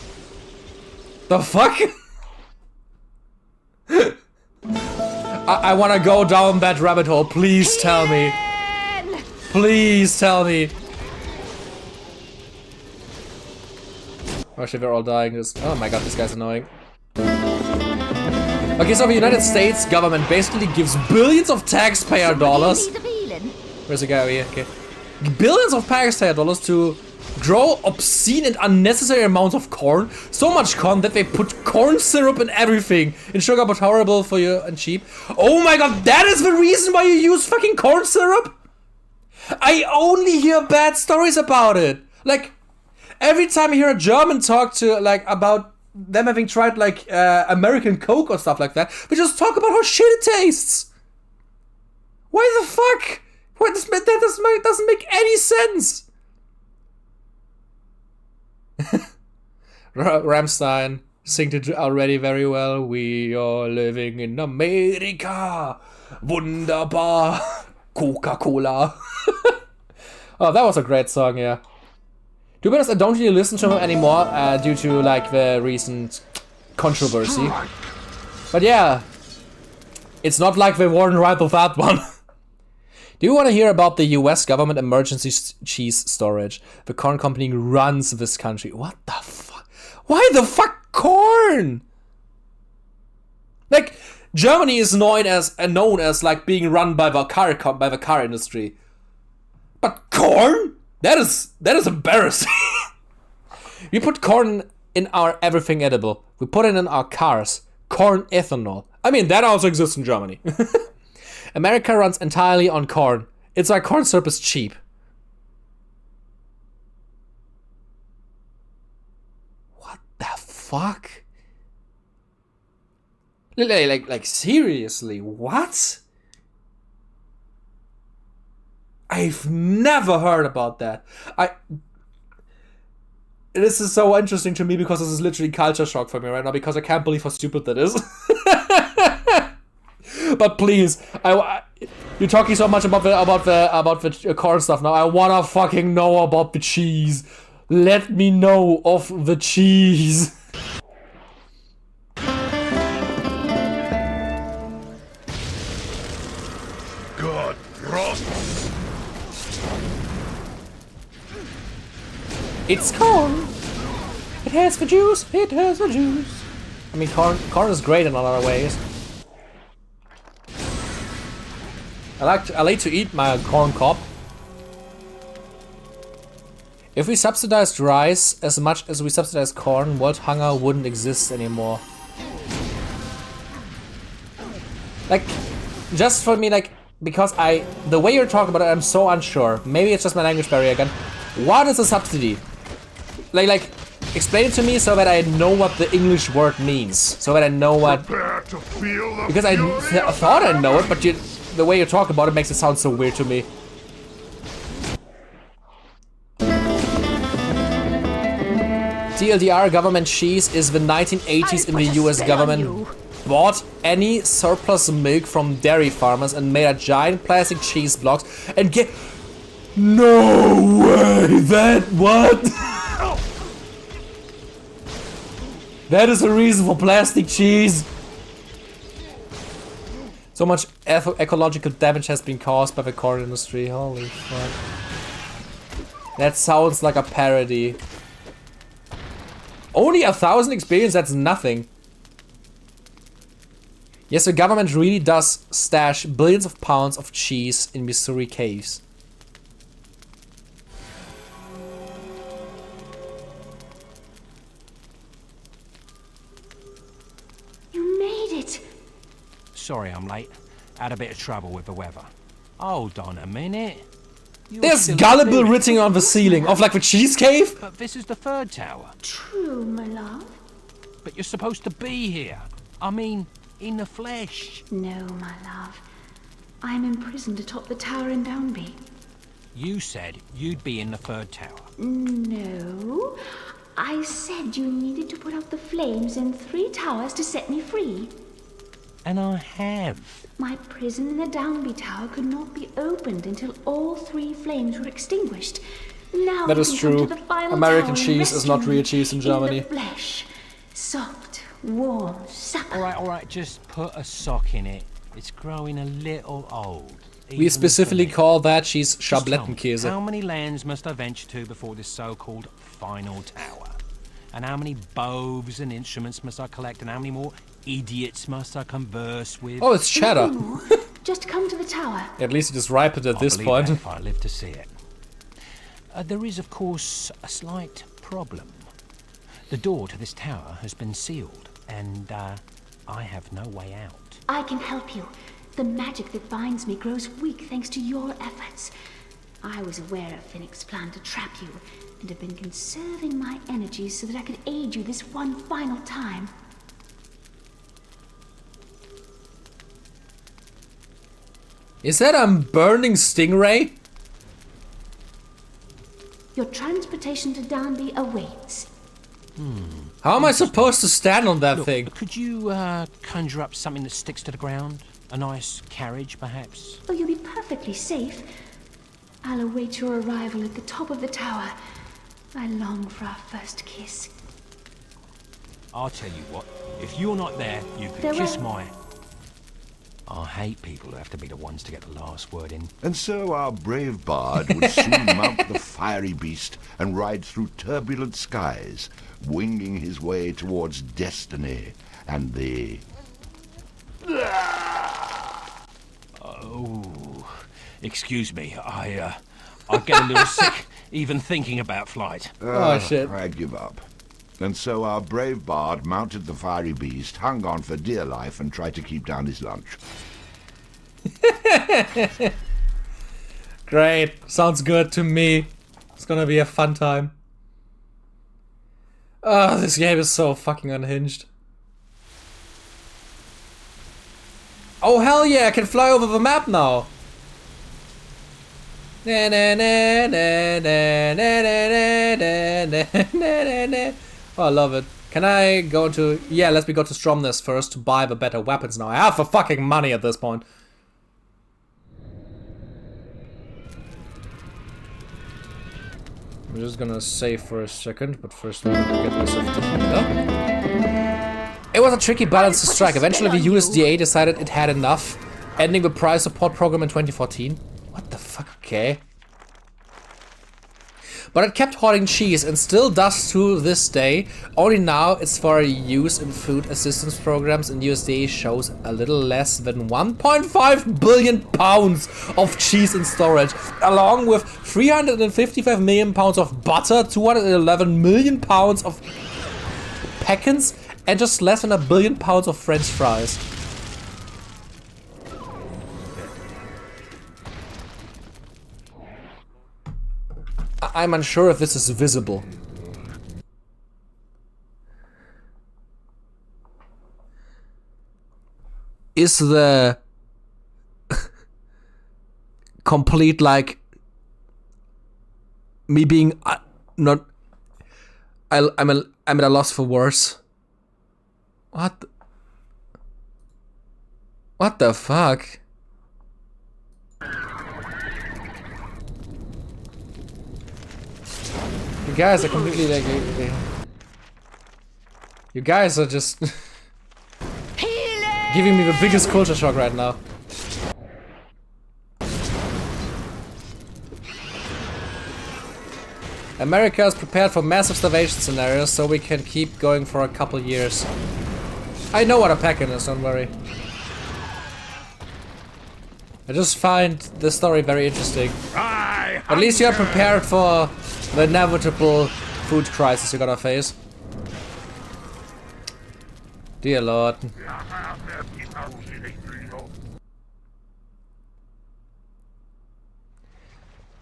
The fuck? I wanna go down that rabbit hole. Please tell me. Please tell me. Oh shit, we're all dying. Oh my god, this guy's annoying. Okay, so the United States government basically gives billions of taxpayer dollars. Where's the guy over here? Okay. Billions of taxpayer dollars to grow obscene and unnecessary amounts of corn. So much corn that they put corn syrup in everything. And sugar, but horrible for you and cheap. Oh my god, that is the reason why you use fucking corn syrup? I only hear bad stories about it. Like, every time I hear a German talk to, like, about them having tried, like, American Coke or stuff like that, we just talk about how shit it tastes. Why the fuck? That doesn't make any sense. Rammstein sings it already very well. We are living in America. Wunderbar. Coca-Cola. Oh, that was a great song, yeah. To be honest, I don't really listen to him anymore due to like the recent controversy. But yeah, it's not like they weren't right with that one. Do you want to hear about the US government emergency cheese storage? The corn company runs this country. What the fuck? Why the fuck corn? Like, Germany is known as like being run by the car industry. But corn? That is embarrassing. We put corn in our everything edible. We put it in our cars. Corn ethanol. I mean, that also exists in Germany. America runs entirely on corn. It's why corn syrup is cheap. What the fuck? Like seriously, what? I've never heard about that. This is so interesting to me because this is literally culture shock for me right now because I can't believe how stupid that is. But please, you're talking so much about the corn stuff now. I wanna fucking know about the cheese. Let me know of the cheese. God rot. It's corn. It has the juice. It has the juice. I mean, corn is great in a lot of ways. I like to eat my corn cob. If we subsidized rice as much as we subsidize corn, world hunger wouldn't exist anymore. Like, just for me, like, because the way you're talking about it, I'm so unsure. Maybe it's just my language barrier again. What is a subsidy? Like, explain it to me so that I know what the English word means. So that I know what... Because I thought I know it, but the way you talk about it makes it sound so weird to me. TLDR, government cheese is the 1980s in the US government bought any surplus milk from dairy farmers and made a giant plastic cheese blocks and get... No way! What? That is the reason for plastic cheese! So much ecological damage has been caused by the corn industry. Holy fuck. That sounds like a parody. Only 1,000 experience, that's nothing. Yes, the government really does stash billions of pounds of cheese in Missouri caves. You made it! Sorry I'm late. Had a bit of trouble with the weather. Hold on a minute. There's gullible written on the ceiling of like the cheese cave. But this is the third tower. True, my love. But you're supposed to be here. I mean, in the flesh. No, my love. I'm imprisoned atop the tower in Downby. You said you'd be in the third tower. No. I said you needed to put out the flames in 3 towers to set me free. And I have. My prison in the Downby Tower could not be opened until all 3 flames were extinguished. Now that is true. American cheese is not real cheese in Germany. In the flesh. Soft, warm, supple. All right, just put a sock in it. It's growing a little old. We specifically call that cheese Schablettenkäse. How many lands must I venture to before this so-called final tower? And how many bows and instruments must I collect? And how many more idiots must I converse with? Oh, it's cheddar. Just come to the tower. At least it is ripened at this point. If I live to see it. There is, of course, a slight problem. The door to this tower has been sealed, and I have no way out. I can help you. The magic that binds me grows weak thanks to your efforts. I was aware of Finnick's plan to trap you, and have been conserving my energies so that I could aid you this one final time. Is that a burning stingray? Your transportation to Danby awaits. How am I supposed to stand on that thing? Could you conjure up something that sticks to the ground? A nice carriage, perhaps? Oh, you'll be perfectly safe. I'll await your arrival at the top of the tower. I long for our first kiss. I'll tell you what, if you're not there, you can kiss my... I hate people who have to be the ones to get the last word in. And so our brave bard would soon mount the fiery beast and ride through turbulent skies, winging his way towards destiny and the... Oh, excuse me, I get a little sick even thinking about flight. Oh, shit. I give up. And so our brave bard mounted the fiery beast, hung on for dear life, and tried to keep down his lunch. Great. Sounds good to me. It's gonna be a fun time. Oh, this game is so fucking unhinged. Oh, hell yeah, I can fly over the map now. Na na na na na na na na na na. Oh, I love it. Can I go to... Yeah, let me go to Stromness first to buy the better weapons now. I have the fucking money at this point. I'm just gonna save for a second, but first I need to get myself to here. It was a tricky balance to strike. Eventually the USDA decided it had enough, ending the prize support program in 2014. What the fuck? Okay. But it kept hoarding cheese and still does to this day. Only now it's for use in food assistance programs, and USDA shows a little less than 1.5 billion pounds of cheese in storage, along with 355 million pounds of butter, 211 million pounds of pecans, and just less than a billion pounds of French fries. I'm unsure if this is visible. Is the complete, like, me being not... I'm at a loss for words. What the fuck? You guys are completely like... You guys are just... giving me the biggest culture shock right now. America is prepared for massive starvation scenarios, so we can keep going for a couple years. I know what a pack-in is, don't worry. I just find this story very interesting. At least you're prepared for the inevitable food crisis you're gonna face. Dear Lord.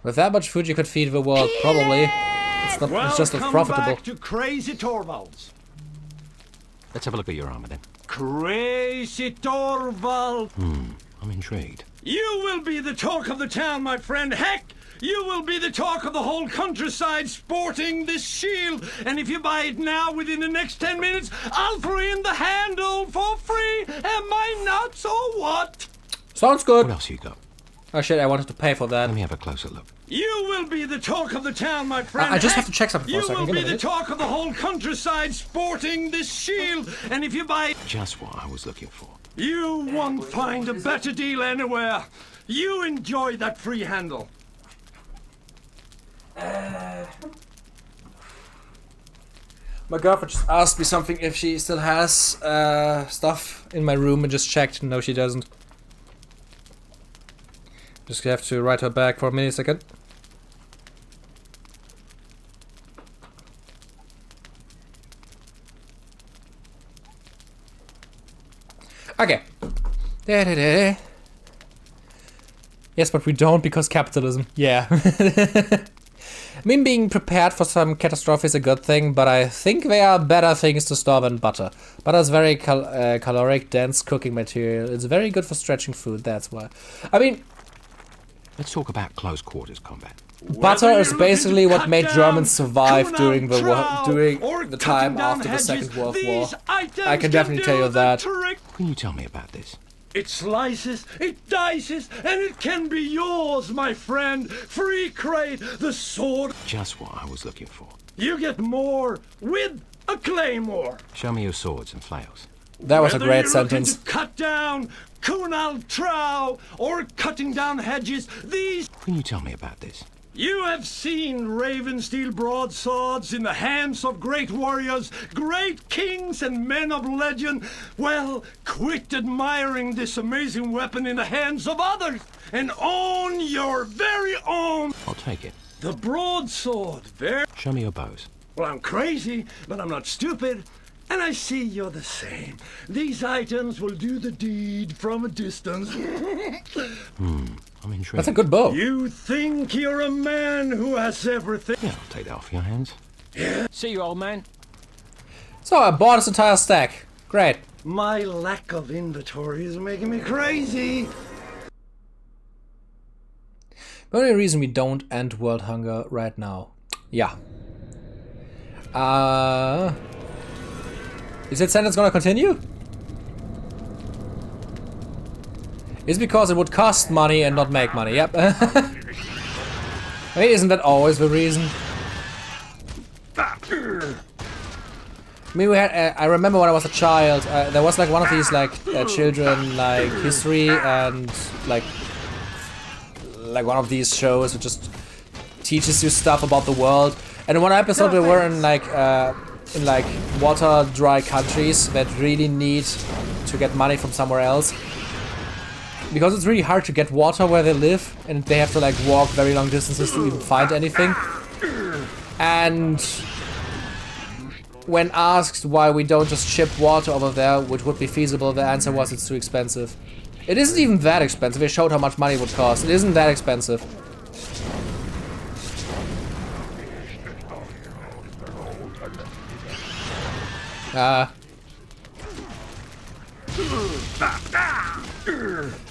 With that much food you could feed the world, probably. It's not. It's just not profitable. Welcome back to Crazy Torvalds. Let's have a look at your armor then. Crazy Torvald. I'm intrigued. You will be the talk of the town, my friend. Heck, you will be the talk of the whole countryside sporting this shield. And if you buy it now within the next 10 minutes, I'll throw in the handle for free. Am I not so what? Sounds good. What else you got? Oh shit, I wanted to pay for that. Let me have a closer look. You will be the talk of the town, my friend. I just have to check something for a second. You will be the talk of the whole countryside sporting this shield. And if you buy... Just what I was looking for. You won't find a better deal anywhere. You enjoy that free handle. My girlfriend just asked me something if she still has stuff in my room, and just checked. No, she doesn't. Just have to write her back for a millisecond. Okay. Yes, but we don't because capitalism. Yeah. I mean, being prepared for some catastrophe is a good thing, but I think there are better things to store than butter. Butter is very caloric, dense cooking material. It's very good for stretching food, that's why. I mean... Let's talk about close quarters combat. Butter is basically what made Germans survive during the time after the Second World War. I can definitely tell you that. Can you tell me about this? It slices, it dices, and it can be yours, my friend. Free crate, the sword. Just what I was looking for. You get more with a claymore. Show me your swords and flails. That was a great sentence. To cut down kunal trow or cutting down hedges, these... Can you tell me about this? You have seen Ravensteel broadswords in the hands of great warriors, great kings and men of legend. Well, quit admiring this amazing weapon in the hands of others and own your very own. I'll take it. The broadsword, very... Show me your bows. Well, I'm crazy, but I'm not stupid. And I see you're the same. These items will do the deed from a distance. I'm intrigued. That's a good bow. You think you're a man who has everything. Yeah, I'll take that off your hands. Yeah. See you, old man. So I bought this entire stack. Great. My lack of inventory is making me crazy. The only reason we don't end world hunger right now. Yeah. Is that sentence gonna continue? It's because it would cost money and not make money. Yep. I mean, isn't that always the reason? I mean, we had. I remember when I was a child, there was like one of these like children like history and like one of these shows that just teaches you stuff about the world. And in one episode, we were in like water dry countries that really need to get money from somewhere else. Because it's really hard to get water where they live, and they have to like walk very long distances to even find anything. And when asked why we don't just ship water over there, which would be feasible, the answer was it's too expensive. It isn't even that expensive. It showed how much money it would cost. It isn't that expensive.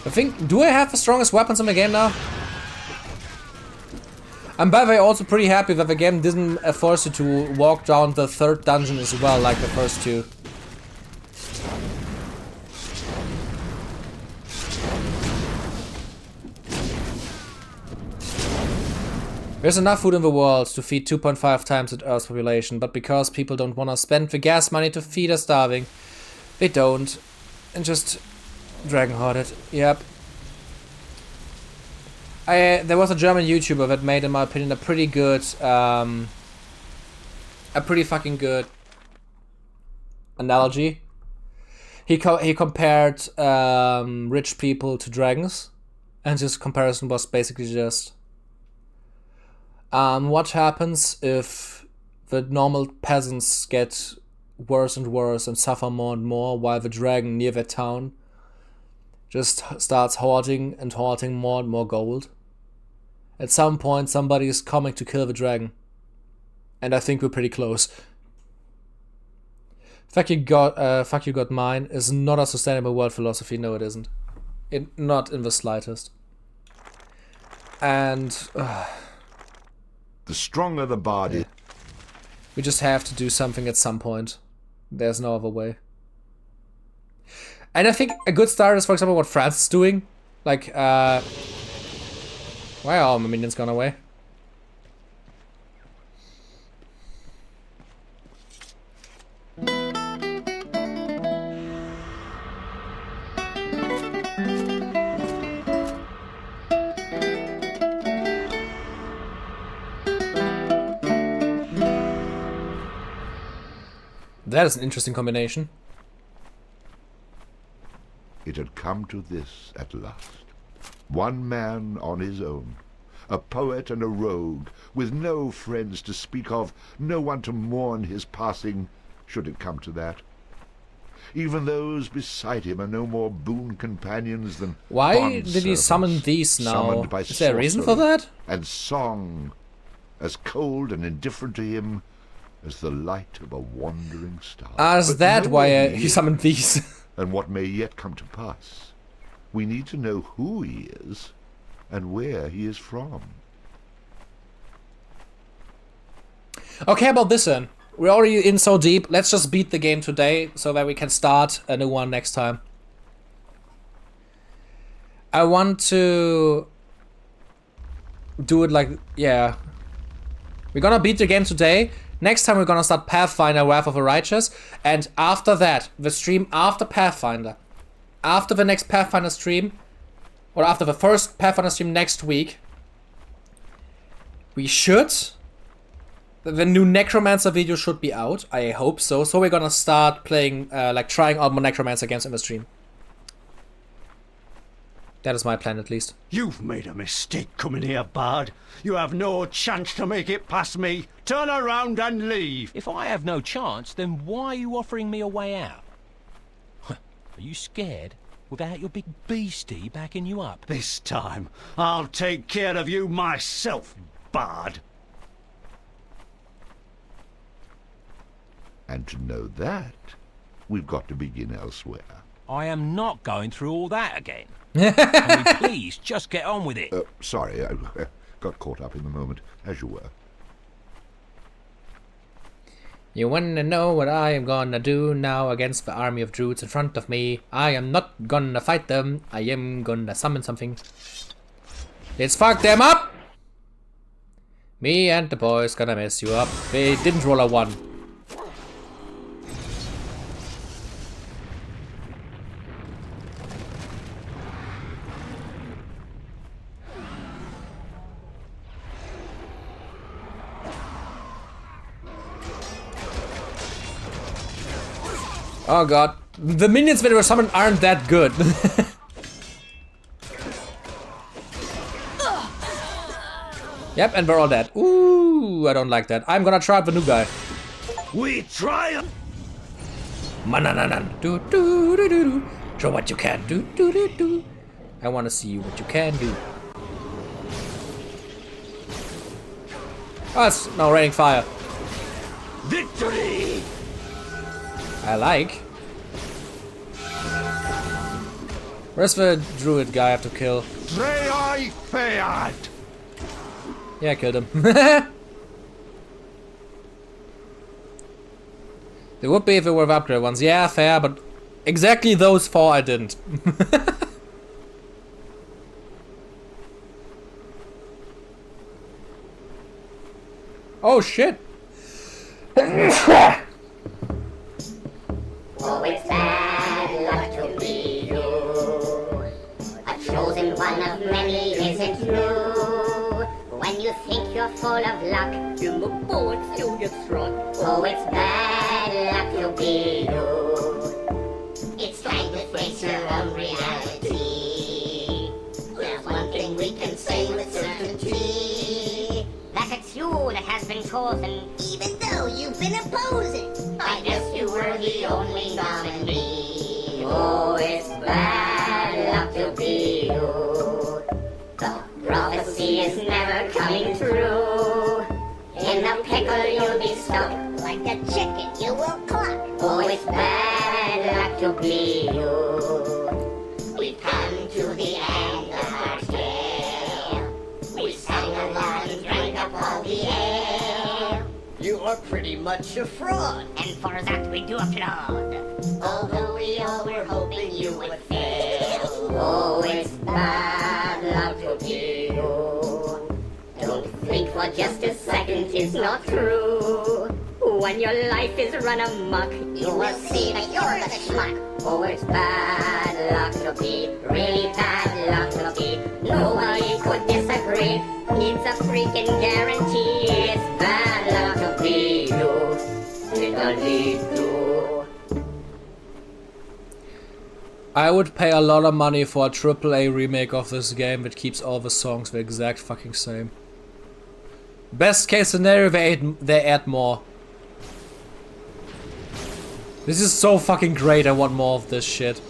I think, do I have the strongest weapons in the game now? I'm by the way also pretty happy that the game didn't force you to walk down the third dungeon as well, like the first two. There's enough food in the world to feed 2.5 times the Earth's population, but because people don't want to spend the gas money to feed a starving, they don't, and just dragon hoard it. Yep. There was a German YouTuber that made, in my opinion, a pretty fucking good analogy. He compared rich people to dragons, and his comparison was basically just what happens if the normal peasants get worse and worse and suffer more and more, while the dragon near their town just starts hoarding and hoarding more and more gold. At some point, somebody is coming to kill the dragon. And I think we're pretty close. Fuck you got mine is not a sustainable world philosophy. No, it isn't. Not in the slightest. And the stronger the bard is. We just have to do something at some point. There's no other way. And I think a good start is, for example, what France is doing. Like, why are all my minions gone away? That is an interesting combination. It had come to this at last. One man on his own, a poet and a rogue, with no friends to speak of, no one to mourn his passing, should it come to that. Even those beside him are no more boon companions than Why bond did he servants, summon these now? summoned by Is there a reason for sorcery that? and song, as cold and indifferent to him as the light of a wandering star. Is But that why knowing he summoned these? and what may yet come to pass, we need to know who he is and where he is from. Okay, how about this then? We're already in so deep. Let's just beat the game today so that we can start a new one next time. I want to do it like, yeah. We're gonna beat the game today. Next time we're gonna start Pathfinder Wrath of the Righteous. And after that, the stream after Pathfinder. After the next Pathfinder stream, or after the first Pathfinder stream next week, we should... The new Necromancer video should be out. I hope so. So we're gonna start playing, like trying out more Necromancer games in the stream. That is my plan, at least. You've made a mistake coming here, Bard. You have no chance to make it past me. Turn around and leave. If I have no chance, then why are you offering me a way out? Are you scared without your big beastie backing you up? This time, I'll take care of you myself, Bard. And to know that, we've got to begin elsewhere. I am not going through all that again. Can we please just get on with it? Sorry, I got caught up in the moment, as you were. You wanna know what I am gonna do now against the army of druids in front of me? I am not gonna fight them. I am gonna summon something. Let's fuck them up! Me and the boys gonna mess you up. They didn't roll a 1. Oh god. The minions that were summoned aren't that good. Yep, and we're all dead. Ooh, I don't like that. I'm gonna try out the new guy. We try. Manananan. Do do do do do. Show what you can do do do do. I wanna see what you can do. Oh, it's now raining fire. Victory! I like. Where's the druid guy I have to kill? Drei Fead! Yeah, I killed him. There would be if it were the upgrade ones. Yeah, fair, but exactly those 4 I didn't. Oh shit! Oh, it's bad luck to be you. A chosen one of many, isn't true. When you think you're full of luck, you move forward till you throat. Oh, it's bad luck to be you. It's time to face your own reality. There's one thing we can say with certainty. That it's you that has been chosen, even though you've been opposing. I guess you were the only nominee. Oh, it's bad luck to be you. The prophecy is never coming true. In a pickle you'll be stuck. Like a chicken you will cluck. Oh, it's bad luck to be you. We've come to the end of our tale. We sang along and drank up all the ale. You are pretty much a fraud, and for that we do applaud. Although we all were hoping you would fail. Oh, it's bad luck to be you. Don't think for just a second it's not true. When your life is run amok, you will see that you're the schmuck. Oh, it's bad luck to be, really bad luck to be. Nobody could disagree. It's a freaking guarantee. It's bad luck to be you. It'll lead to. I would pay a lot of money for a AAA remake of this game that keeps all the songs the exact fucking same. Best case scenario, they add more. This is so fucking great. I want more of this shit.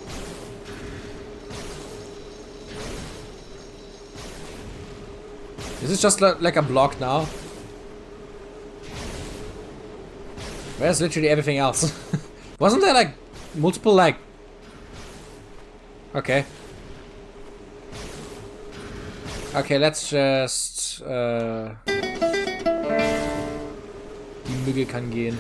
Is this just like a block now? Where's literally everything else? Wasn't there like multiple like... Okay. Okay, let's just... Die Mügge kann gehen.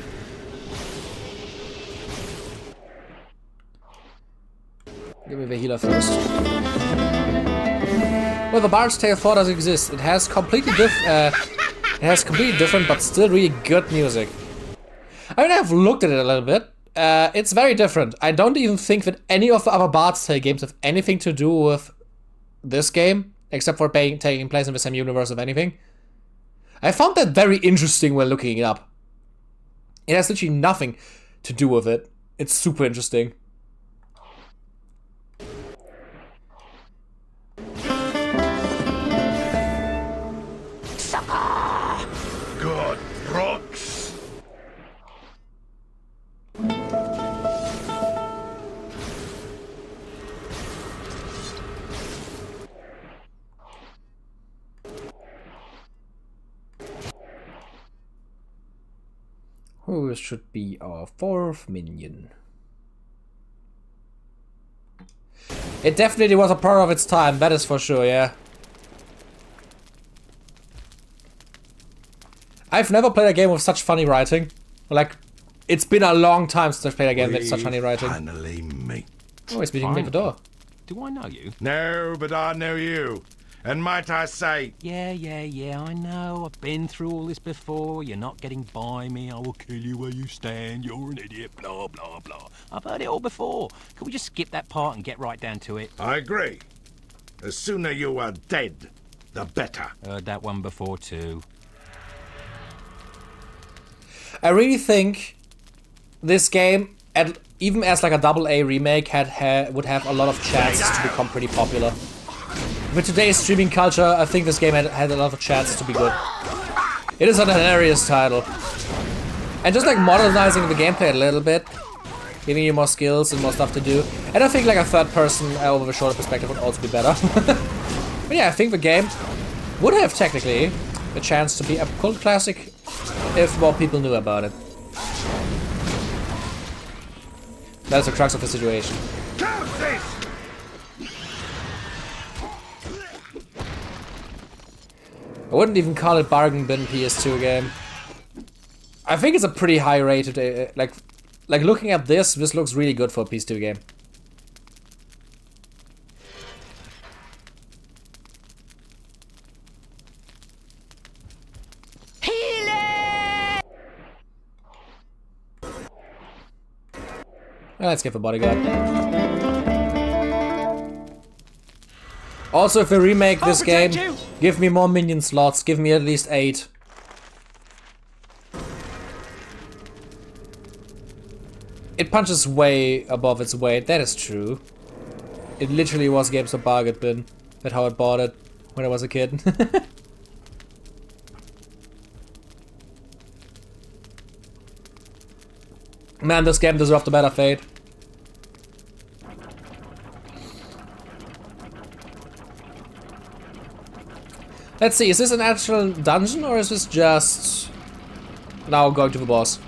Give me the healer first. Well, the Bards Tale 4 does exist. It has completely different but still really good music. I mean, I've looked at it a little bit. It's very different. I don't even think that any of the other Bards Tale games have anything to do with this game, except for taking place in the same universe of anything. I found that very interesting when looking it up. It has literally nothing to do with it. It's super interesting. God rocks. Who should be our 4th minion? It definitely was a product of its time, that is for sure, yeah. I've never played a game with such funny writing. Like, it's been a long time since I've played a game with such funny writing. Finally meet. Oh, he's beating me at the door. Do I know you? No, but I know you. And might I say... Yeah, I know. I've been through all this before. You're not getting by me. I will kill you where you stand. You're an idiot. Blah, blah, blah. I've heard it all before. Can we just skip that part and get right down to it? I agree. The sooner you are dead, the better. Heard that one before, too. I really think this game, even as like a AA remake, would have a lot of chances to become pretty popular. With today's streaming culture, I think this game had a lot of chances to be good. It is an hilarious title. And just like modernizing the gameplay a little bit, giving you more skills and more stuff to do. And I think like a third person over the shoulder perspective would also be better. But yeah, I think the game would have technically a chance to be a cult classic if more people knew about it. That's the crux of the situation. I wouldn't even call it bargain bin PS2 game. I think it's a pretty high rated, like looking at this looks really good for a PS2 game. Let's get the bodyguard. Also, if we remake this game, give me more minion slots. Give me at least 8. It punches way above its weight. That is true. It literally was games of bargain bin. That's how I bought it when I was a kid. Man, this game deserved a better fate. Let's see, is this an actual dungeon or is this just now going to the boss?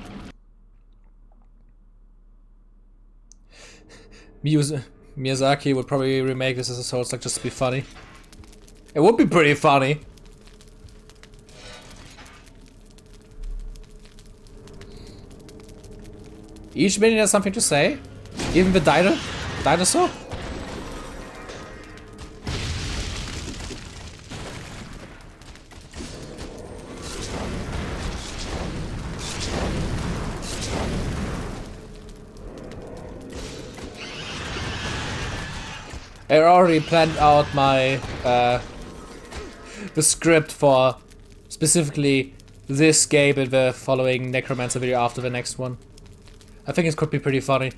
Miyazaki would probably remake this as a Souls like just to be funny. It would be pretty funny. Each minion has something to say. Even the dinosaur? I already planned out my the script for specifically this game and the following Necromancer video after the next one. I think it could be pretty funny.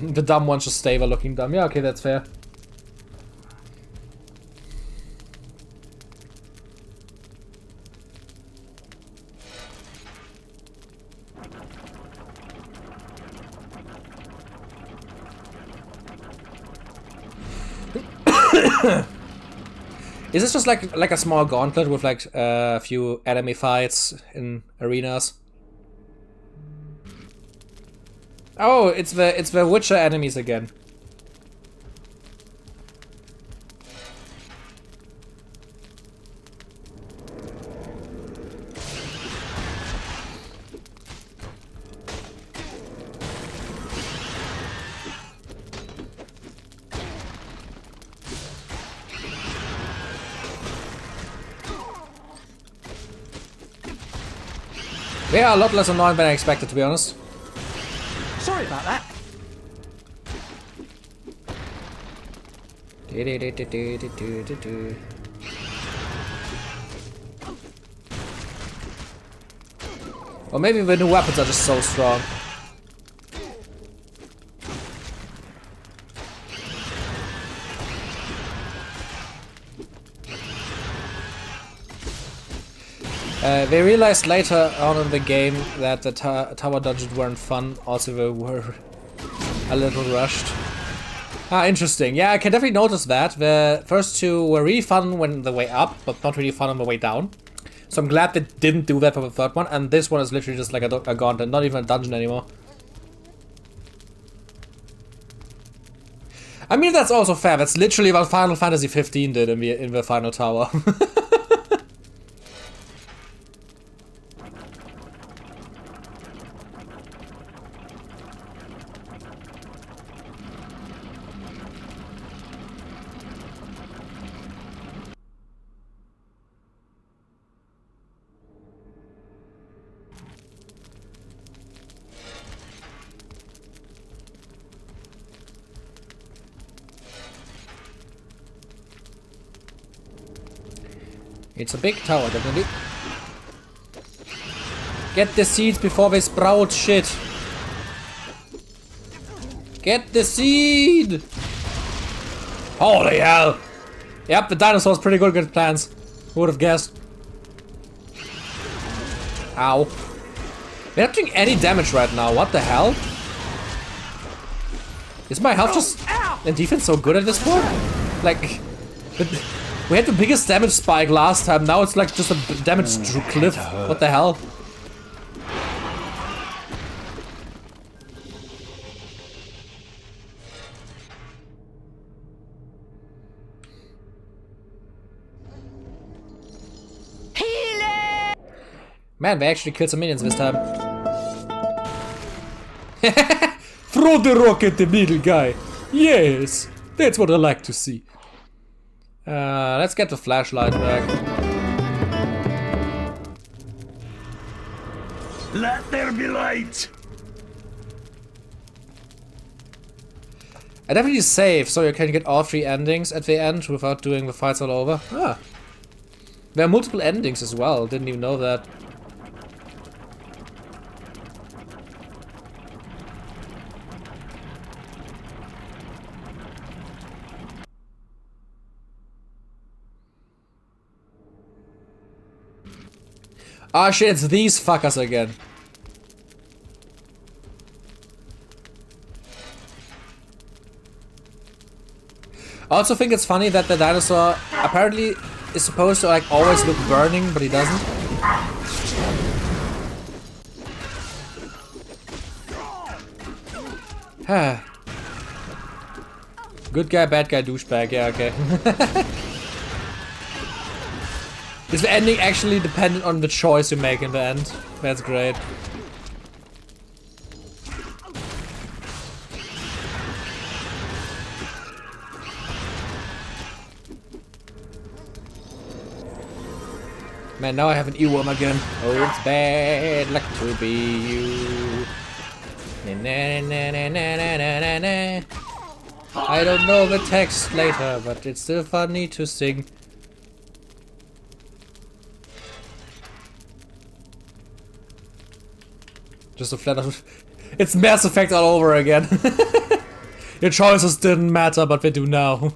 The dumb ones just stay there looking dumb. Yeah, okay, that's fair. Is this just like a small gauntlet with like a few enemy fights in arenas? Oh, it's the Witcher enemies again. They are a lot less annoying than I expected, to be honest. Sorry about that. Or maybe the new weapons are just so strong. They realized later on in the game that the tower dungeons weren't fun, also they were a little rushed. Ah, interesting. Yeah, I can definitely notice that. The first two were really fun when the way up, but not really fun on the way down. So I'm glad they didn't do that for the third one, and this one is literally just like a gauntlet, not even a dungeon anymore. I mean, that's also fair. That's literally what Final Fantasy 15 did in the final tower. It's a big tower, definitely. Get the seeds before they sprout shit. Get the seed! Holy hell! Yep, the dinosaur's pretty good at plants. Who would have guessed? Ow. We're not doing any damage right now, what the hell? Is my health just and defense so good at this point? Like, we had the biggest damage spike last time, now it's like just a damage cliff. What the hell? Man, they actually killed some minions this time. Throw the rock at the middle guy. Yes, that's what I like to see. Let's get the flashlight back. Let there be light. I definitely save so you can get all 3 endings at the end without doing the fights all over. Ah. There are multiple endings as well, didn't even know that. Ah shit, it's these fuckers again. I also think it's funny that the dinosaur apparently is supposed to like always look burning, but he doesn't. Good guy, bad guy, douchebag, yeah, okay. Is the ending actually dependent on the choice you make in the end? That's great. Man, now I have an earworm again. Oh, it's bad luck to be you. Na, na, na, na, na, na, na. I don't know the text later, but it's still funny to sing. Just a flat out. It's Mass Effect all over again. Your choices didn't matter, but they do now.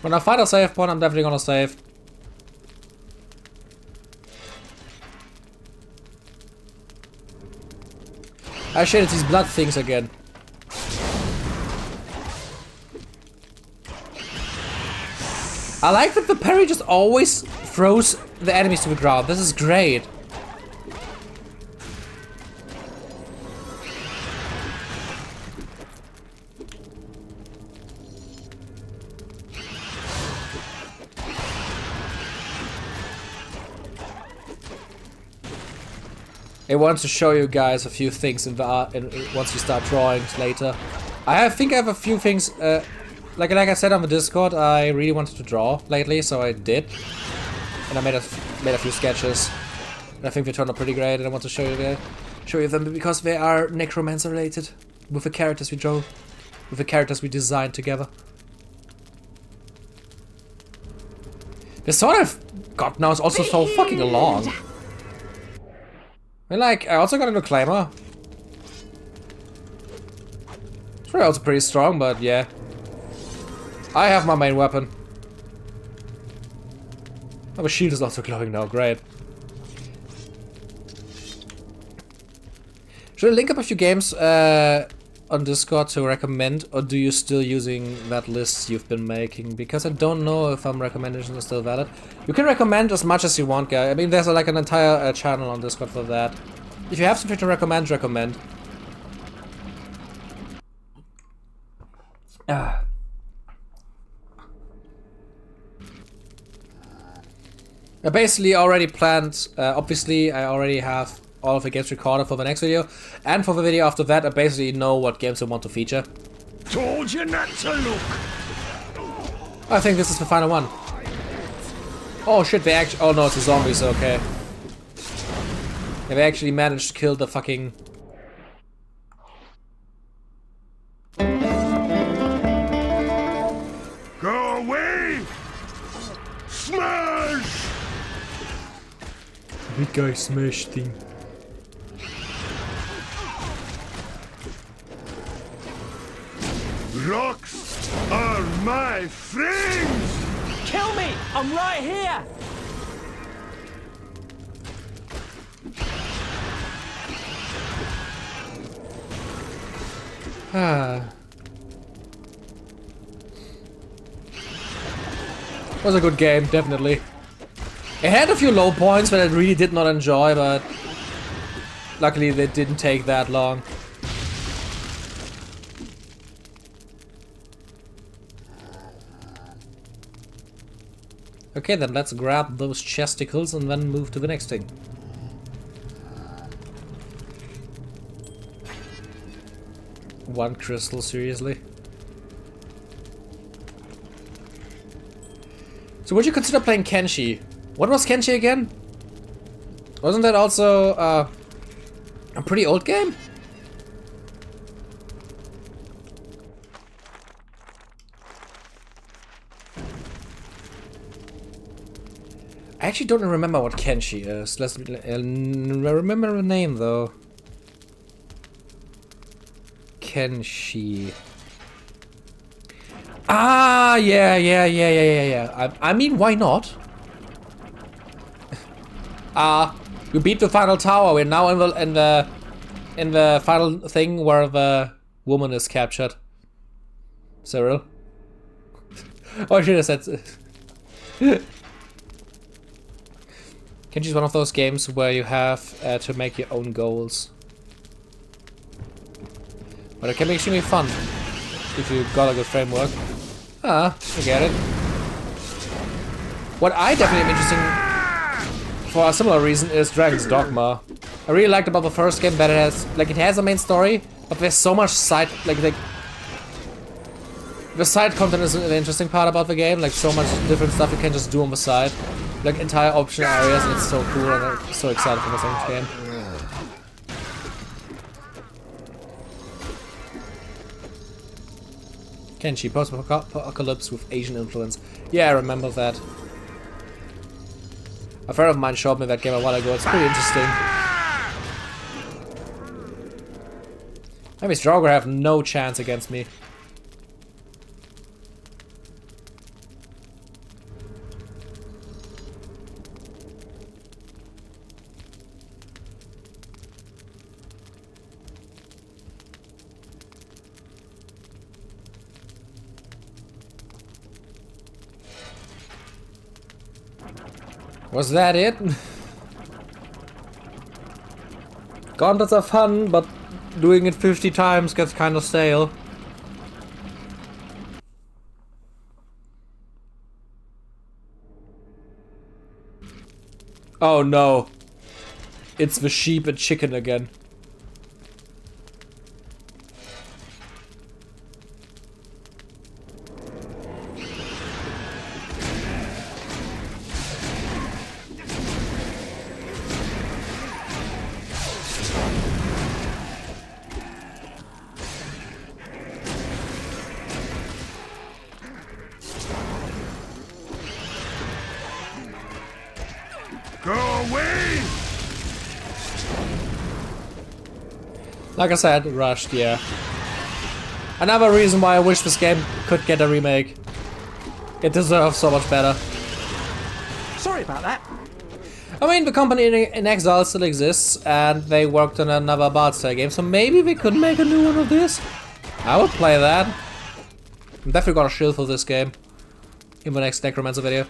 When I find a save point, I'm definitely gonna save. I shit, it's these blood things again. I like that the parry just always throws the enemies to the ground. This is great. It wants to show you guys a few things in the art, once you start drawing later. I think I have a few things. Like I said on the Discord, I really wanted to draw lately, so I did, and I made a few sketches. And I think they turned out pretty great, and I want to show you them because they are Necromancer related with the characters we drew, with the characters we designed together. The sword I've got now is also so fucking long. And like, I also got a new claimer. It's probably also pretty strong, but yeah. I have my main weapon. Oh, the shield is also glowing now, great. Should I link up a few games on Discord to recommend, or do you still using that list you've been making? Because I don't know if I'm recommendations are still valid. You can recommend as much as you want, guys. I mean, there's like an entire channel on Discord for that. If you have something to recommend, recommend. I basically already planned, obviously I already have all of the games recorded for the next video, and for the video after that I basically know what games I want to feature. Told you not to look. I think this is the final one. Oh shit, they actually, oh no, it's a zombie, so okay. Yeah, they actually managed to kill the fucking... Go away! Smash! Big guy smash thing. Rocks are my friends! Kill me! I'm right here! Was a good game, definitely. It had a few low points that I really did not enjoy, but luckily they didn't take that long. Okay, then let's grab those chesticles and then move to the next thing. One crystal, seriously? So would you consider playing Kenshi? What was Kenshi again? Wasn't that also a pretty old game? I actually don't remember what Kenshi is. Let's remember the name though. Kenshi. Ah, yeah. I mean, why not? We beat the final tower. We're now in the final thing where the woman is captured. Cyril. Oh, I should have said. Kenshi's one of those games where you have to make your own goals. But it can be extremely fun if you got a good framework. I get it. What I definitely am interested in for a similar reason is Dragon's Dogma. I really liked about the first game that it has a main story, but there's so much side the side content is the interesting part about the game, like so much different stuff you can just do on the side. Like entire optional areas, and it's so cool, and I'm so excited for this next game. Kenshi, post-apocalypse with Asian influence. Yeah, I remember that. A friend of mine showed me that game a while ago. It's pretty interesting. Maybe Stronger have no chance against me. Was that it? Gauntlets are fun, but doing it 50 times gets kind of stale. Oh no. It's the sheep and chicken again. Go away! Like I said, rushed, yeah. Another reason why I wish this game could get a remake. It deserves so much better. Sorry about that. I mean, the company in Exile still exists, and they worked on another Bards Tale game, so maybe we could make a new one of this. I would play that. I'm definitely gonna shield for this game in the next Necromancer video.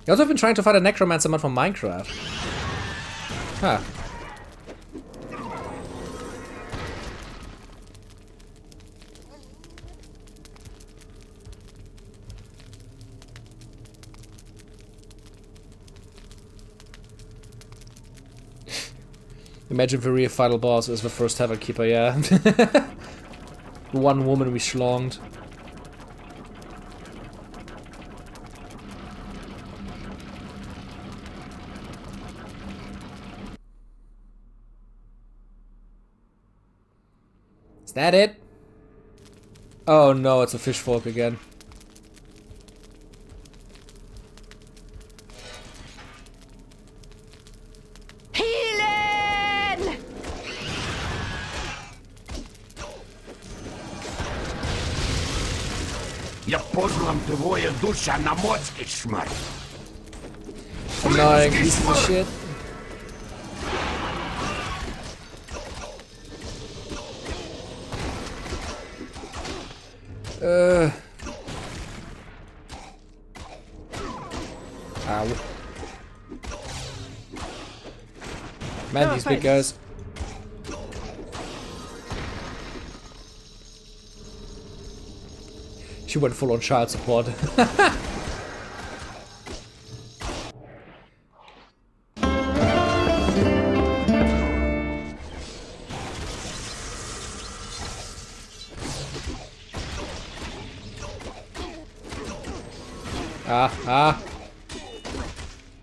I also have been trying to find a Necromancer mod from Minecraft. Huh. Imagine the real final boss is the first Tavern Keeper, yeah. One woman we schlonged. Is that it? Oh no, it's a fish folk again. Healing! Я подлам твоя душа на мозги шмар. Annoying piece of shit. Ow. Man, these big guys. She went full on child support.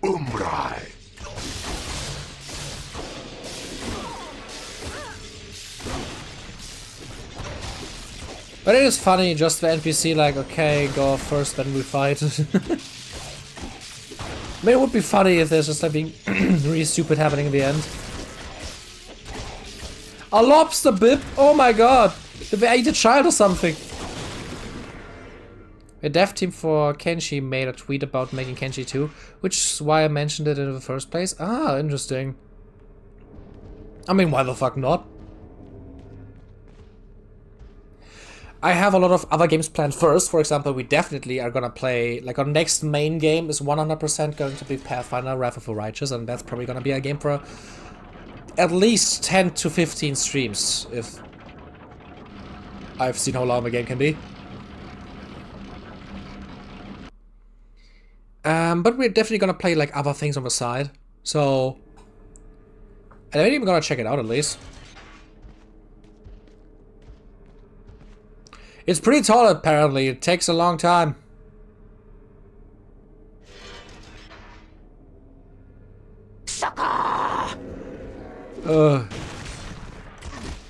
Umrai. But it is funny, just the NPC like, okay, go first, then we fight. I mean, it would be funny if there's just something really stupid happening in the end. A lobster bib? Oh my god! Did they eat a child or something? A dev team for Kenshi made a tweet about making Kenshi 2, which is why I mentioned it in the first place. Ah, interesting. I mean, why the fuck not? I have a lot of other games planned first. For example, we definitely are gonna play, like our next main game is 100% going to be Pathfinder Wrath of the Righteous, and that's probably gonna be a game for at least 10 to 15 streams, if I've seen how long the game can be. But we're definitely gonna play like other things on the side, so I'm even gonna check it out at least. It's pretty tall apparently, it takes a long time.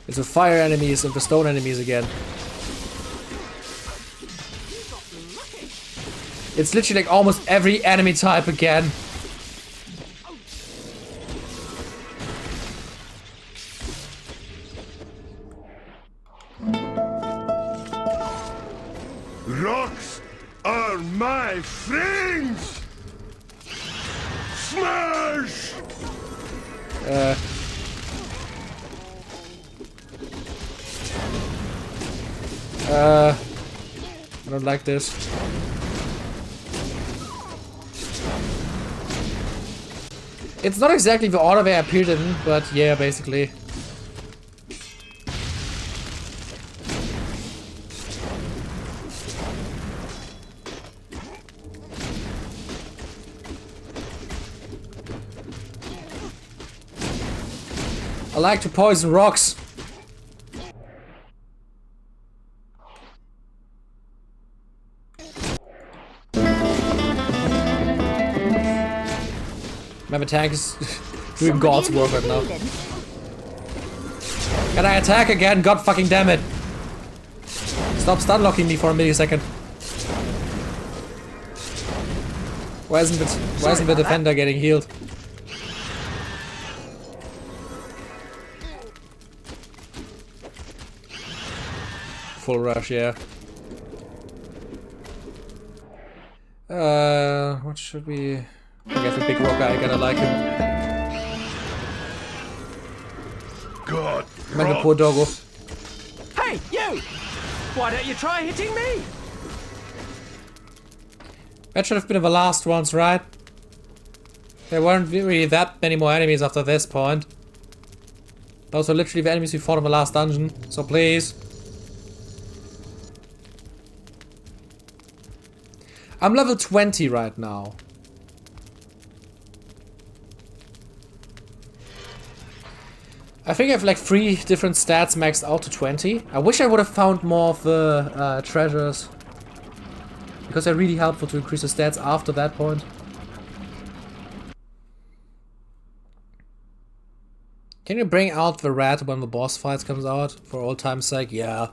It's the fire enemies and the stone enemies again. It's literally like almost every enemy type again. Rocks are my friends! Smash! I don't like this. It's not exactly the order they appeared in, but yeah, basically. I like to poison rocks. My tank is doing God's work right now. Can I attack again? God fucking damn it. Stop stun locking me for a millisecond. Why isn't the defender getting healed? Full rush, yeah. What should we... I guess the big rock guy, I gotta like him. God. Man, the poor doggo. Hey, you! Why don't you try hitting me? That should have been the last ones, right? There weren't really that many more enemies after this point. Those were literally the enemies we fought in the last dungeon, so please. I'm level 20 right now. I think I have like 3 different stats maxed out to 20. I wish I would have found more of the treasures, because they're really helpful to increase the stats after that point. Can you bring out the rat when the boss fight comes out? For old time's sake? Yeah.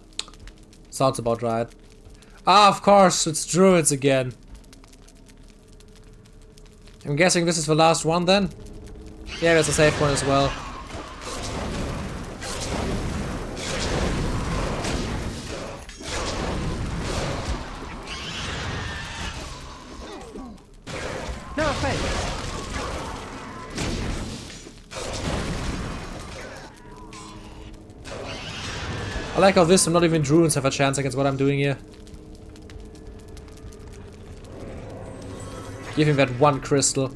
Sounds about right. Ah, of course, it's druids again. I'm guessing this is the last one then? Yeah, there's a safe point as well. No offense. I like how this and not even druids have a chance against what I'm doing here. Give him that one crystal.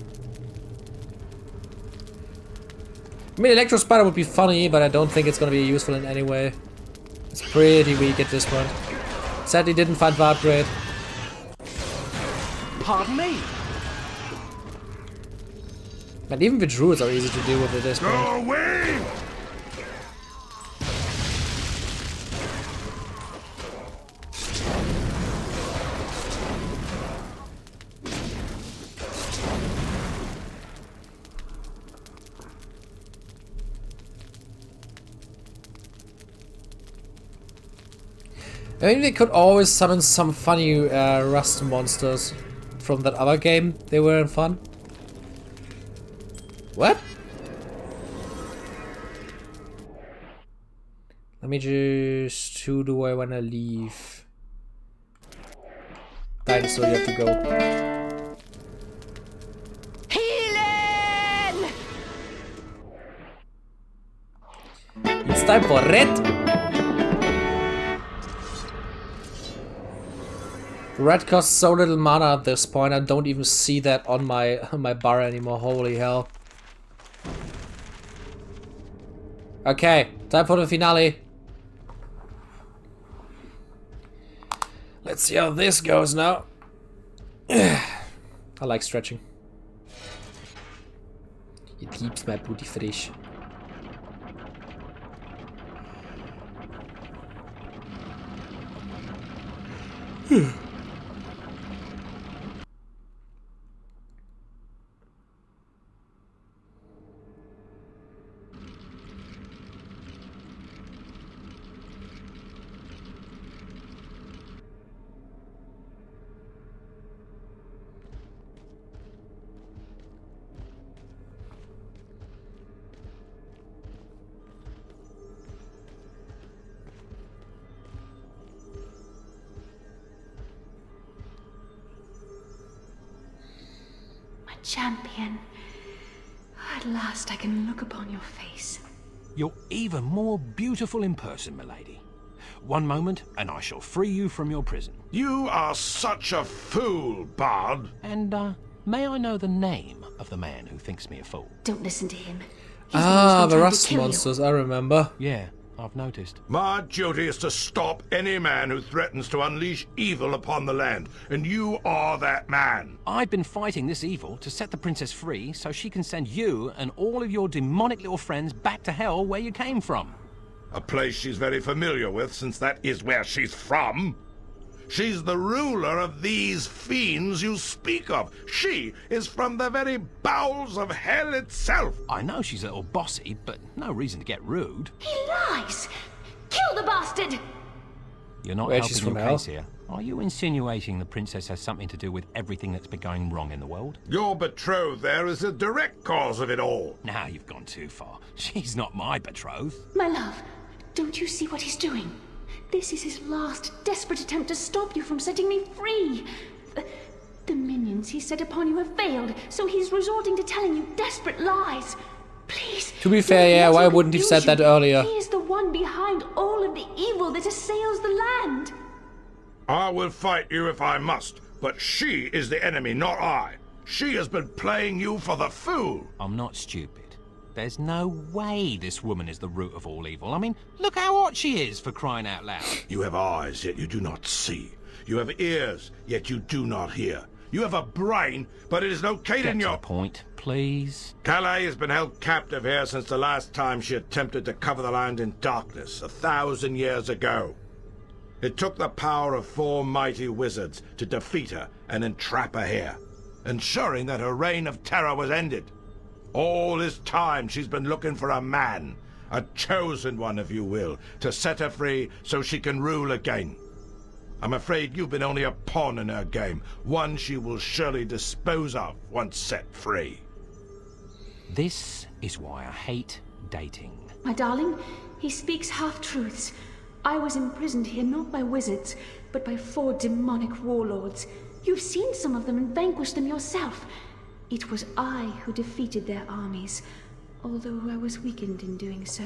I mean, Electro Spider would be funny, but I don't think it's gonna be useful in any way. It's pretty weak at this point. Sadly, didn't find the upgrade. Pardon me. And even the druids are easy to deal with at this point. Go away! I mean, they could always summon some funny rust monsters from that other game. They weren't fun. What? Let me just... Who do I wanna leave? Dinosaur, you have to go. Healing! It's time for red! Red costs so little mana at this point, I don't even see that on my bar anymore, holy hell. Okay, time for the finale. Let's see how this goes now. I like stretching. It keeps my booty fresh. Champion, at last I can look upon your face. You're even more beautiful in person, milady. One moment, and I shall free you from your prison. You are such a fool, Bard. And, May I know the name of the man who thinks me a fool? Don't listen to him. The rust monsters, I remember. Yeah, I've noticed. My duty is to stop any man who threatens to unleash evil upon the land, and you are that man. I've been fighting this evil to set the princess free so she can send you and all of your demonic little friends back to hell where you came from. A place she's very familiar with, since that is where she's from. She's the ruler of these fiends you speak of. She is from the very bowels of hell itself. I know she's a little bossy, but no reason to get rude. He lies! Kill the bastard! You're not Where she's helping from your case hell? here. Are you insinuating the princess has something to do with everything that's been going wrong in the world? Your betrothed there is the direct cause of it all. Now you've gone too far. She's not my betrothed. My love, don't you see what he's doing? This is his last desperate attempt to stop you from setting me free. The minions he set upon you have failed, so he's resorting to telling you desperate lies. Please. To be fair, yeah, why wouldn't he have said that earlier? He is the one behind all of the evil that assails the land. I will fight you if I must, but she is the enemy, not I. She has been playing you for the fool. I'm not stupid. There's no way this woman is the root of all evil. I mean, look how hot she is, for crying out loud. You have eyes, yet you do not see. You have ears, yet you do not hear. You have a brain, but it is located in your... Get to the point, please. Calais has been held captive here since the last time she attempted to cover the land in darkness, 1,000 years ago. It took the power of 4 mighty wizards to defeat her and entrap her here, ensuring that her reign of terror was ended. All this time she's been looking for a man, a chosen one if you will, to set her free so she can rule again. I'm afraid you've been only a pawn in her game, one she will surely dispose of once set free. This is why I hate dating. My darling, he speaks half-truths. I was imprisoned here not by wizards, but by 4 demonic warlords. You've seen some of them and vanquished them yourself. It was I who defeated their armies, although I was weakened in doing so.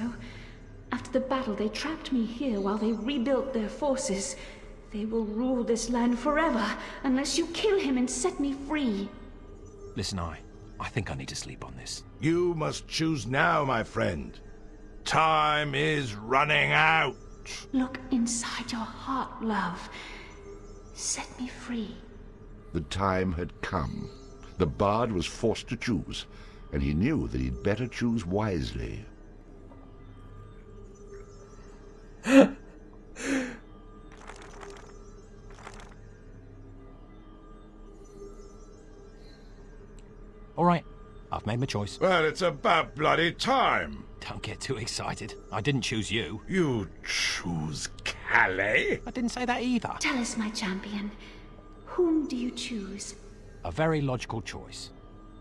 After the battle, they trapped me here while they rebuilt their forces. They will rule this land forever, unless you kill him and set me free. Listen, I think I need to sleep on this. You must choose now, my friend. Time is running out. Look inside your heart, love. Set me free. The time had come. The bard was forced to choose, and he knew that he'd better choose wisely. All right, I've made my choice. Well, it's about bloody time. Don't get too excited. I didn't choose you. You choose Calais? I didn't say that either. Tell us, my champion. Whom do you choose? A very logical choice.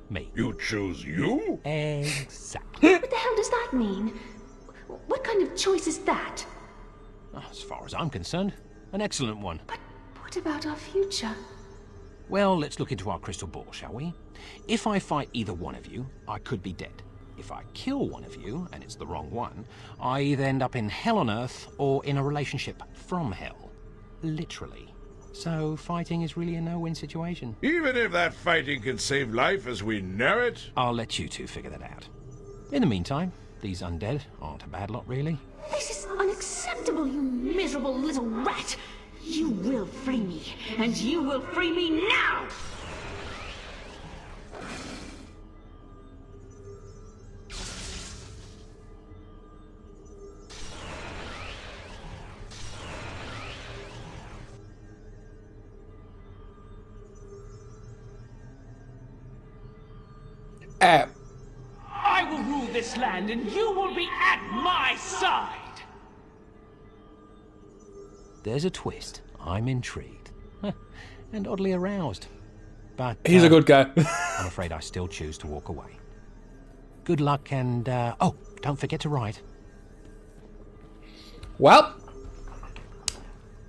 Me. You choose you? Exactly. What the hell does that mean? What kind of choice is that? As far as I'm concerned, an excellent one. But what about our future? Well, let's look into our crystal ball, shall we? If I fight either one of you, I could be dead. If I kill one of you, and it's the wrong one, I either end up in hell on earth or in a relationship from hell. Literally. So fighting is really a no-win situation. Even if that fighting can save life as we know it? I'll let you two figure that out. In the meantime, these undead aren't a bad lot, really. This is unacceptable, you miserable little rat! You will free me, and you will free me now! I will rule this land, and you will be at my side! There's a twist. I'm intrigued. And oddly aroused. But he's a good guy. I'm afraid I still choose to walk away. Good luck and, oh, don't forget to write. Well,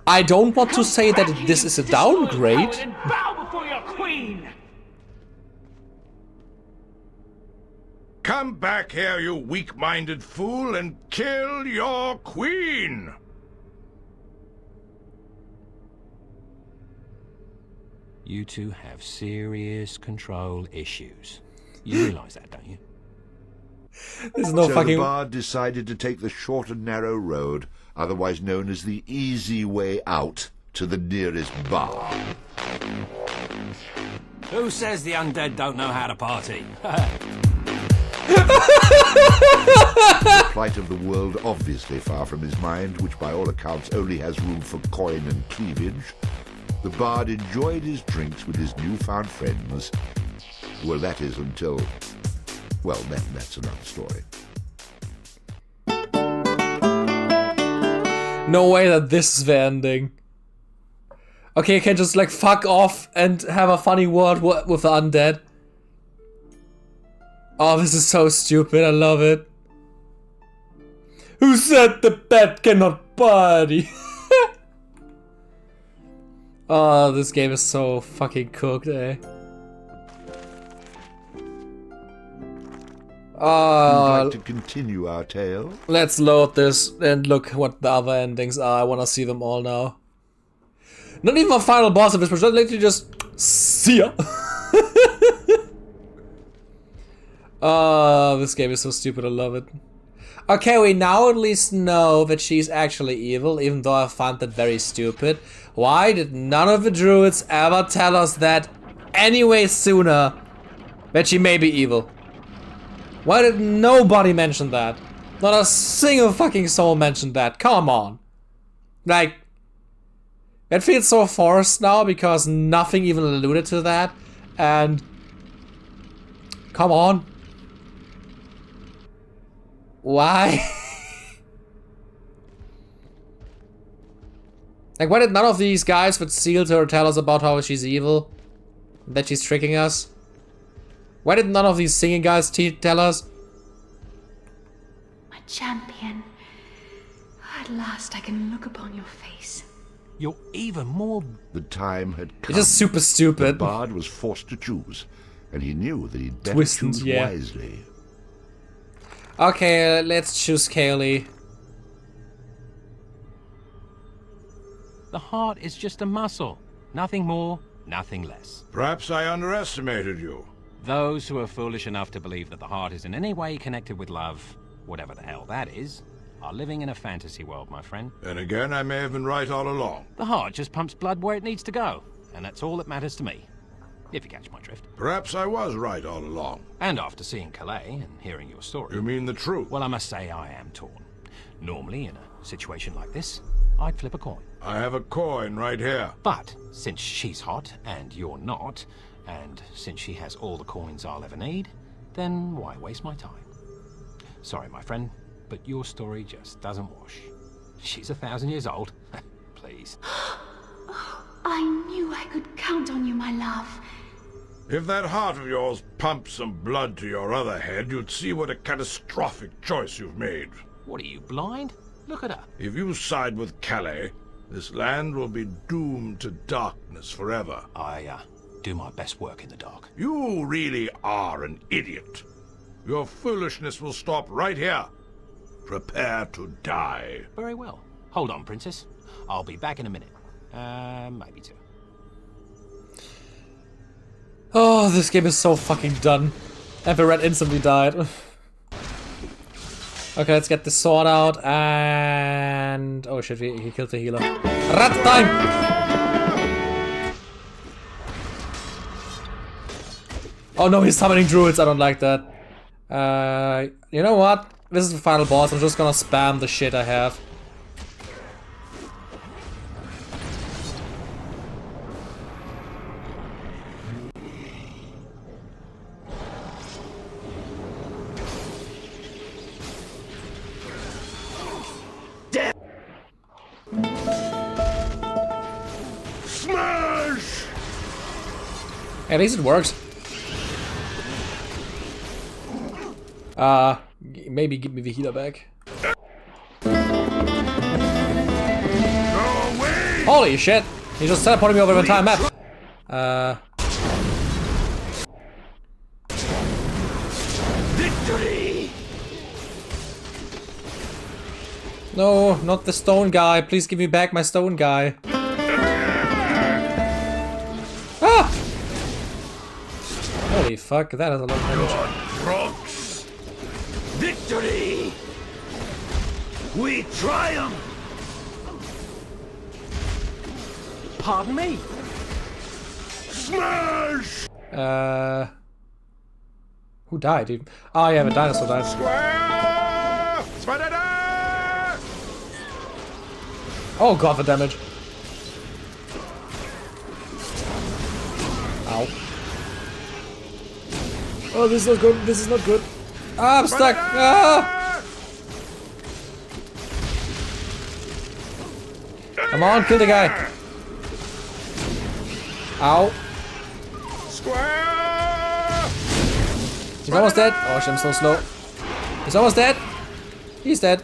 I don't want to say that this is a downgrade. And bow before your queen! Come back here, you weak-minded fool, and kill your queen! You two have serious control issues. You realise that, don't you? There's no so fucking... the bard decided to take the short and narrow road, otherwise known as the easy way out, to the nearest bar. Who says the undead don't know how to party? The plight of the world obviously far from his mind, which by all accounts only has room for coin and cleavage. The bard enjoyed his drinks with his newfound friends. Well, that is until... well, that's another story. No way that this is the ending. Okay, I can just like fuck off and have a funny word with the undead. Oh, this is so stupid, I love it. Who said the bed cannot party? Oh, this game is so fucking cooked, eh? Would you like to continue our tale? Let's load this and look what the other endings are. I want to see them all now. Not even a final boss of this, but literally just see ya. Oh, this game is so stupid. I love it. Okay, we now at least know that she's actually evil, even though I found that very stupid. Why did none of the druids ever tell us that anyway sooner? That she may be evil. Why did nobody mention that? Not a single fucking soul mentioned that. Come on. Like, it feels so forced now because nothing even alluded to that. And come on. Why? Like, why did none of these guys with sealed her tell us about how she's evil? That she's tricking us? Why did none of these singing guys tell us? My champion. At last I can look upon your face. You're even more... The time had come. It's just super stupid. The bard was forced to choose, and he knew that he'd better choose wisely. Okay, let's choose Kaylee. The heart is just a muscle. Nothing more, nothing less. Perhaps I underestimated you. Those who are foolish enough to believe that the heart is in any way connected with love, whatever the hell that is, are living in a fantasy world, my friend. And again, I may have been right all along. The heart just pumps blood where it needs to go, and that's all that matters to me. If you catch my drift. Perhaps I was right all along. And after seeing Calais and hearing your story... You mean the truth? Well, I must say I am torn. Normally, in a situation like this, I'd flip a coin. I have a coin right here. But since she's hot and you're not, and since she has all the coins I'll ever need, then why waste my time? Sorry, my friend, but your story just doesn't wash. She's 1,000 years old. Please. I knew I could count on you, my love. If that heart of yours pumps some blood to your other head, you'd see what a catastrophic choice you've made. What are you, blind? Look at her. If you side with Calais, this land will be doomed to darkness forever. I do my best work in the dark. You really are an idiot. Your foolishness will stop right here. Prepare to die. Very well. Hold on, Princess. I'll be back in a minute. Maybe two. Oh, this game is so fucking done. Everett instantly died. Okay, let's get the sword out and... oh shit, he killed the healer. Rat time! Oh no, he's summoning druids, I don't like that. You know what? This is the final boss, I'm just gonna spam the shit I have. Smash! At least it works. Maybe give me the healer back. Holy shit! He just teleported me over the entire map. Victory! No, not the stone guy. Please give me back my stone guy. Ah! Holy fuck, that is a lot of damage. Crooks! Victory! We triumph! Pardon me? Smash! Who died? Even? Oh yeah, the dinosaur died. Oh god, the damage. Ow. Oh, this is not good. This is not good. Ah, I'm stuck. Ah! Come on, kill the guy. Ow. He's almost dead. Oh shit, I'm so slow. He's almost dead. He's dead.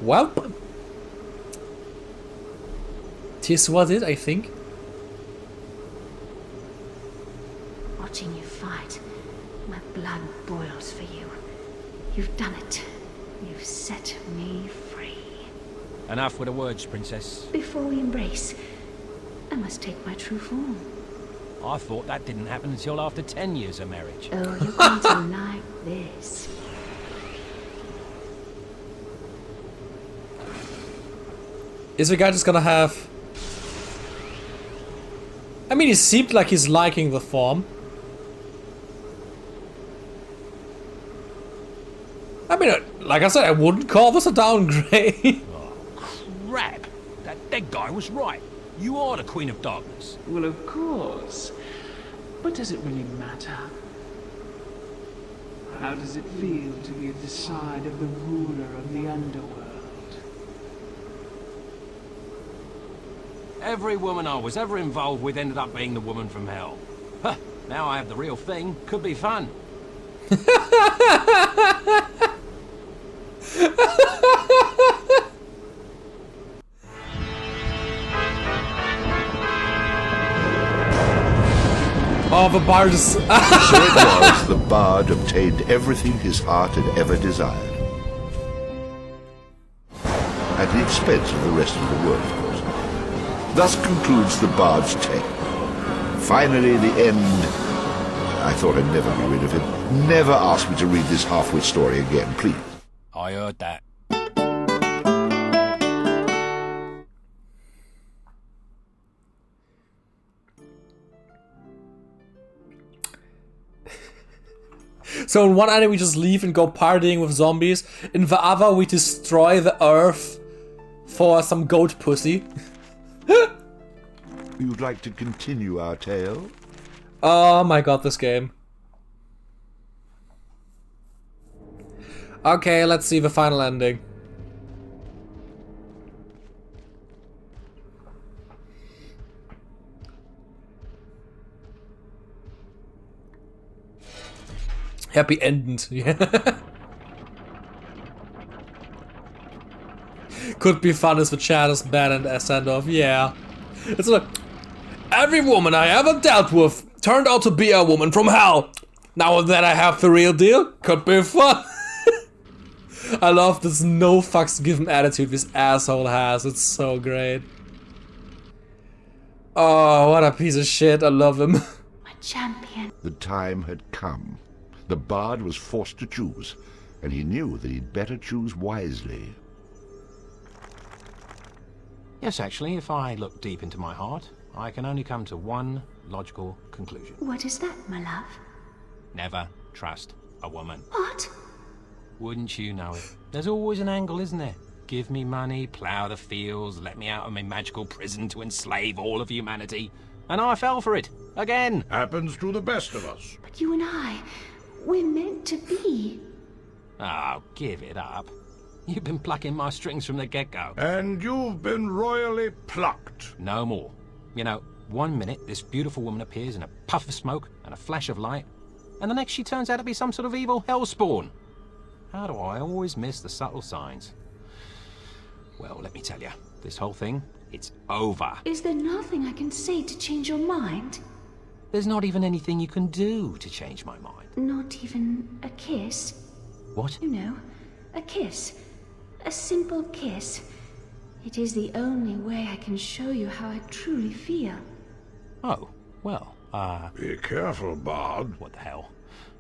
Well, this was it, I think. Watching you fight, my blood boils for you. You've done it. You've set me free. Enough with the words, Princess. Before we embrace, I must take my true form. I thought that didn't happen until after 10 years of marriage. Oh, you're going to like this. Is the guy just gonna have... I mean, he seemed like he's liking the form. I mean, like I said, I wouldn't call this a downgrade. Oh, crap. That dead guy was right. You are the Queen of Darkness. Well, of course. But does it really matter? How does it feel to be at the side of the ruler of the underworld? Every woman I was ever involved with ended up being the woman from hell. Huh, now I have the real thing. Could be fun. Oh, the Bards. So it was, the bard obtained everything his heart had ever desired. At the expense of the rest of the world, of course. Thus concludes the Bard's Tale. Finally, the end. I thought I'd never be rid of him. Never ask me to read this half-wit story again, please. I heard that. So in one anime we just leave and go partying with zombies. In the other we destroy the earth for some goat pussy. You'd like to continue our tale? Oh my god, this game. Okay, let's see the final ending. Happy ending, yeah. Could be fun as the chat is bad and send off, yeah. It's like, every woman I ever dealt with turned out to be a woman from hell. Now that I have the real deal, could be fun. I love this no fucks given attitude this asshole has, it's so great. Oh, what a piece of shit, I love him. My champion. The time had come. The bard was forced to choose, and he knew that he'd better choose wisely. Yes, actually, if I look deep into my heart, I can only come to one logical conclusion. What is that, my love? Never trust a woman. What? Wouldn't you know it? There's always an angle, isn't there? Give me money, plough the fields, let me out of my magical prison to enslave all of humanity. And I fell for it. Again. Happens to the best of us. But you and I, we're meant to be. Oh, give it up. You've been plucking my strings from the get-go. And you've been royally plucked. No more. You know, one minute this beautiful woman appears in a puff of smoke and a flash of light, and the next she turns out to be some sort of evil hellspawn. How do I always miss the subtle signs? Well, let me tell you, this whole thing, it's over. Is there nothing I can say to change your mind? There's not even anything you can do to change my mind. Not even a kiss? What? You know, A kiss. A simple kiss. It is the only way I can show you how I truly feel. Oh, well, Be careful, Bard. what the hell?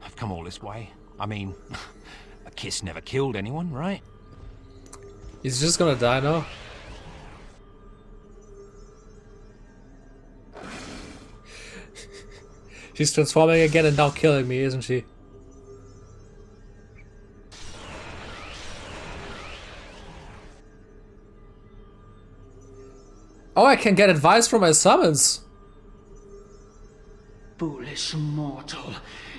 I've come all this way. I mean, a kiss never killed anyone, right? He's just gonna die now. She's transforming again and now killing me, isn't she? Oh, I can get advice from my summons. Foolish mortal.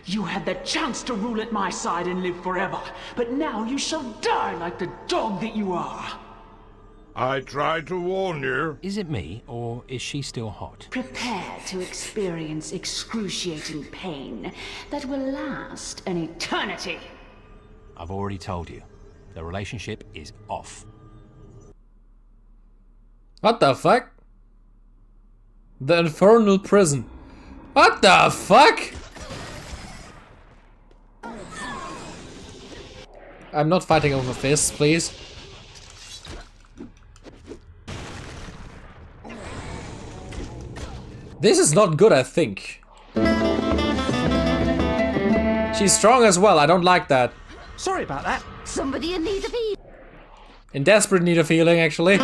You had the chance to rule at my side and live forever, but now you shall die like the dog that you are. I tried to warn you. Is it me, or is she still hot? Prepare to experience excruciating pain that will last an eternity. I've already told you. The relationship is off. What the fuck? The infernal prison. What the fuck? I'm not fighting over fists, please. This is not good, I think. She's strong as well, I don't like that. Sorry about that. Somebody in need of healing. In desperate need of healing, actually.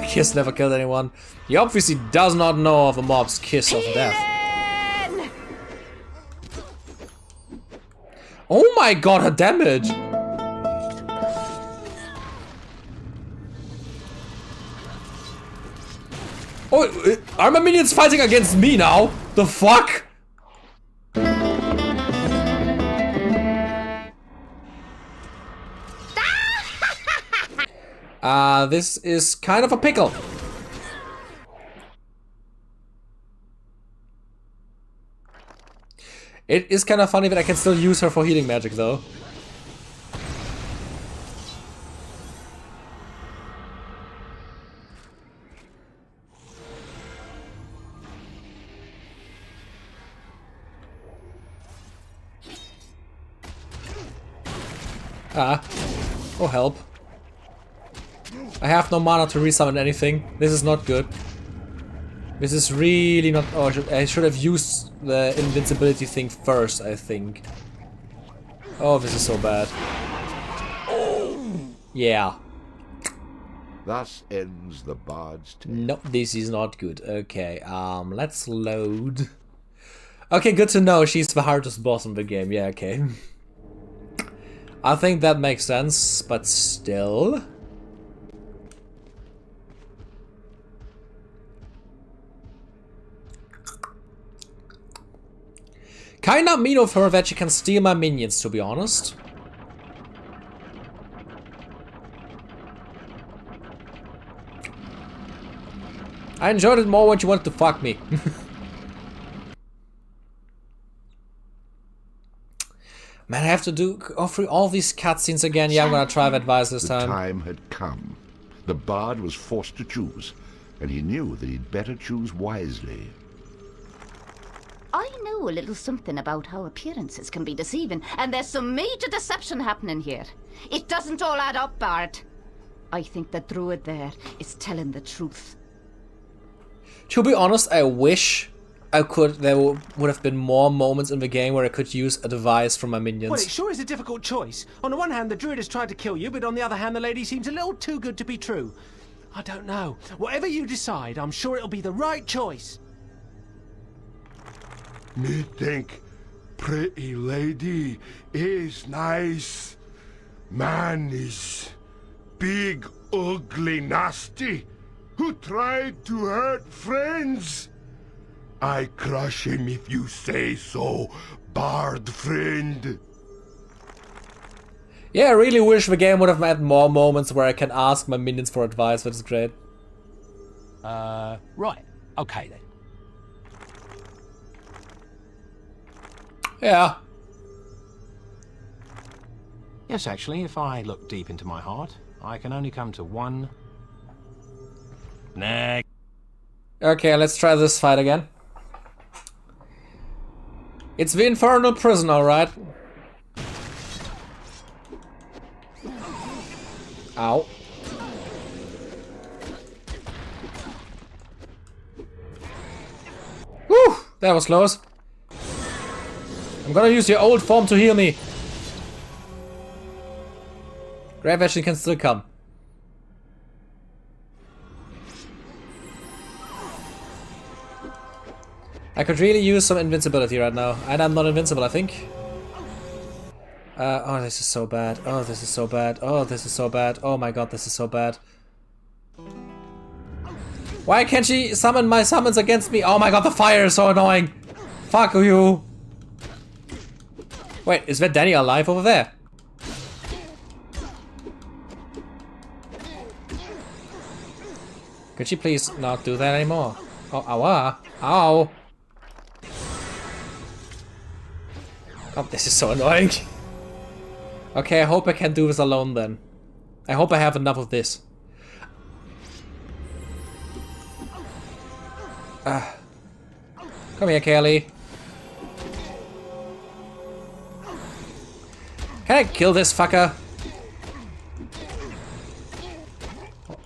Kiss never killed anyone. He obviously does not know of a mob's kiss of death. Oh my god, her damage! Oh, are my minions fighting against me now? The fuck? This is kind of a pickle. It is kind of funny that I can still use her for healing magic, though. Oh help. I have no mana to resummon anything. This is not good. This is really not... Oh, I should have used the invincibility thing first, I think. Oh, this is so bad. Yeah. Thus ends the Bard's Tale. No, this is not good. Okay, let's load. Okay, good to know. She's the hardest boss in the game. Yeah, okay. I think that makes sense, but still... Kinda mean of her that she can steal my minions, to be honest. I enjoyed it more when she wanted to fuck me. Man, I have to go through all these cutscenes again. Yeah, I'm gonna try that advice this time. The time had come. The Bard was forced to choose, and he knew that he'd better choose wisely. I know a little something about how appearances can be deceiving, and there's some major deception happening here. It doesn't all add up, Bard. I think the druid there is telling the truth. To be honest, I wish there would have been more moments in the game where I could use advice from my minions. Well, it sure is a difficult choice. On the one hand, the druid has tried to kill you, but on the other hand, the lady seems a little too good to be true. I don't know. Whatever you decide, I'm sure it'll be the right choice. Me think pretty lady is nice. Man is big, ugly, nasty, who tried to hurt friends. I crush him if you say so, Bard friend. Yeah, I really wish the game would have had more moments where I can ask my minions for advice. That's great. Right. Okay then. Yeah. Yes, actually, if I look deep into my heart, I can only come to one... Next. Okay, let's try this fight again. It's the infernal prison, alright. Ow. Whew! That was close. I'm gonna use your old form to heal me. Grave Action can still come. I could really use some invincibility right now. And I'm not invincible, I think. Oh, this is so bad. Oh, this is so bad. Oh, this is so bad. Oh my god, this is so bad. Why can't she summon my summons against me? Oh my god, the fire is so annoying. Fuck you. Wait, is that Danny alive over there? Could she please not do that anymore? Oh, ow. Ow. Oh, this is so annoying. Okay, I hope I can do this alone then. I hope I have enough of this. Come here, Kelly. Can I kill this fucker? Oh,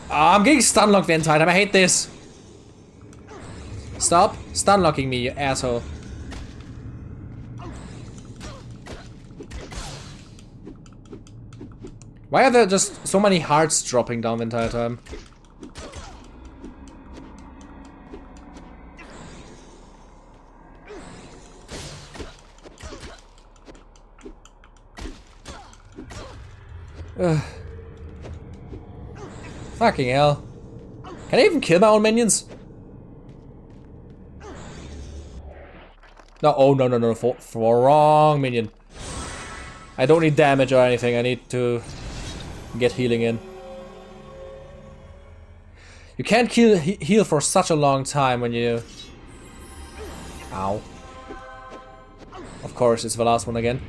I'm getting stun locked the entire time. I hate this. Stop stun locking me, you asshole. Why are there just so many hearts dropping down the entire time? Ugh. Fucking hell. Can I even kill my own minions? No, oh no, for wrong minion. I don't need damage or anything, I need to get healing in. You can't heal for such a long time when you... Ow. Of course, it's the last one again.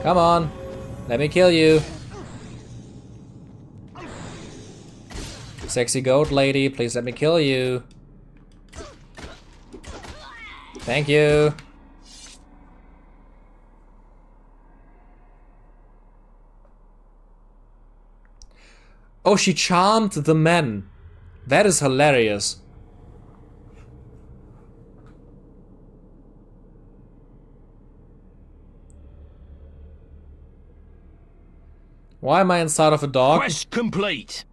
Come on, let me kill you. Sexy goat lady, please let me kill you. Thank you. Oh, she charmed the men. That is hilarious. Why am I inside of a dog? Quest complete.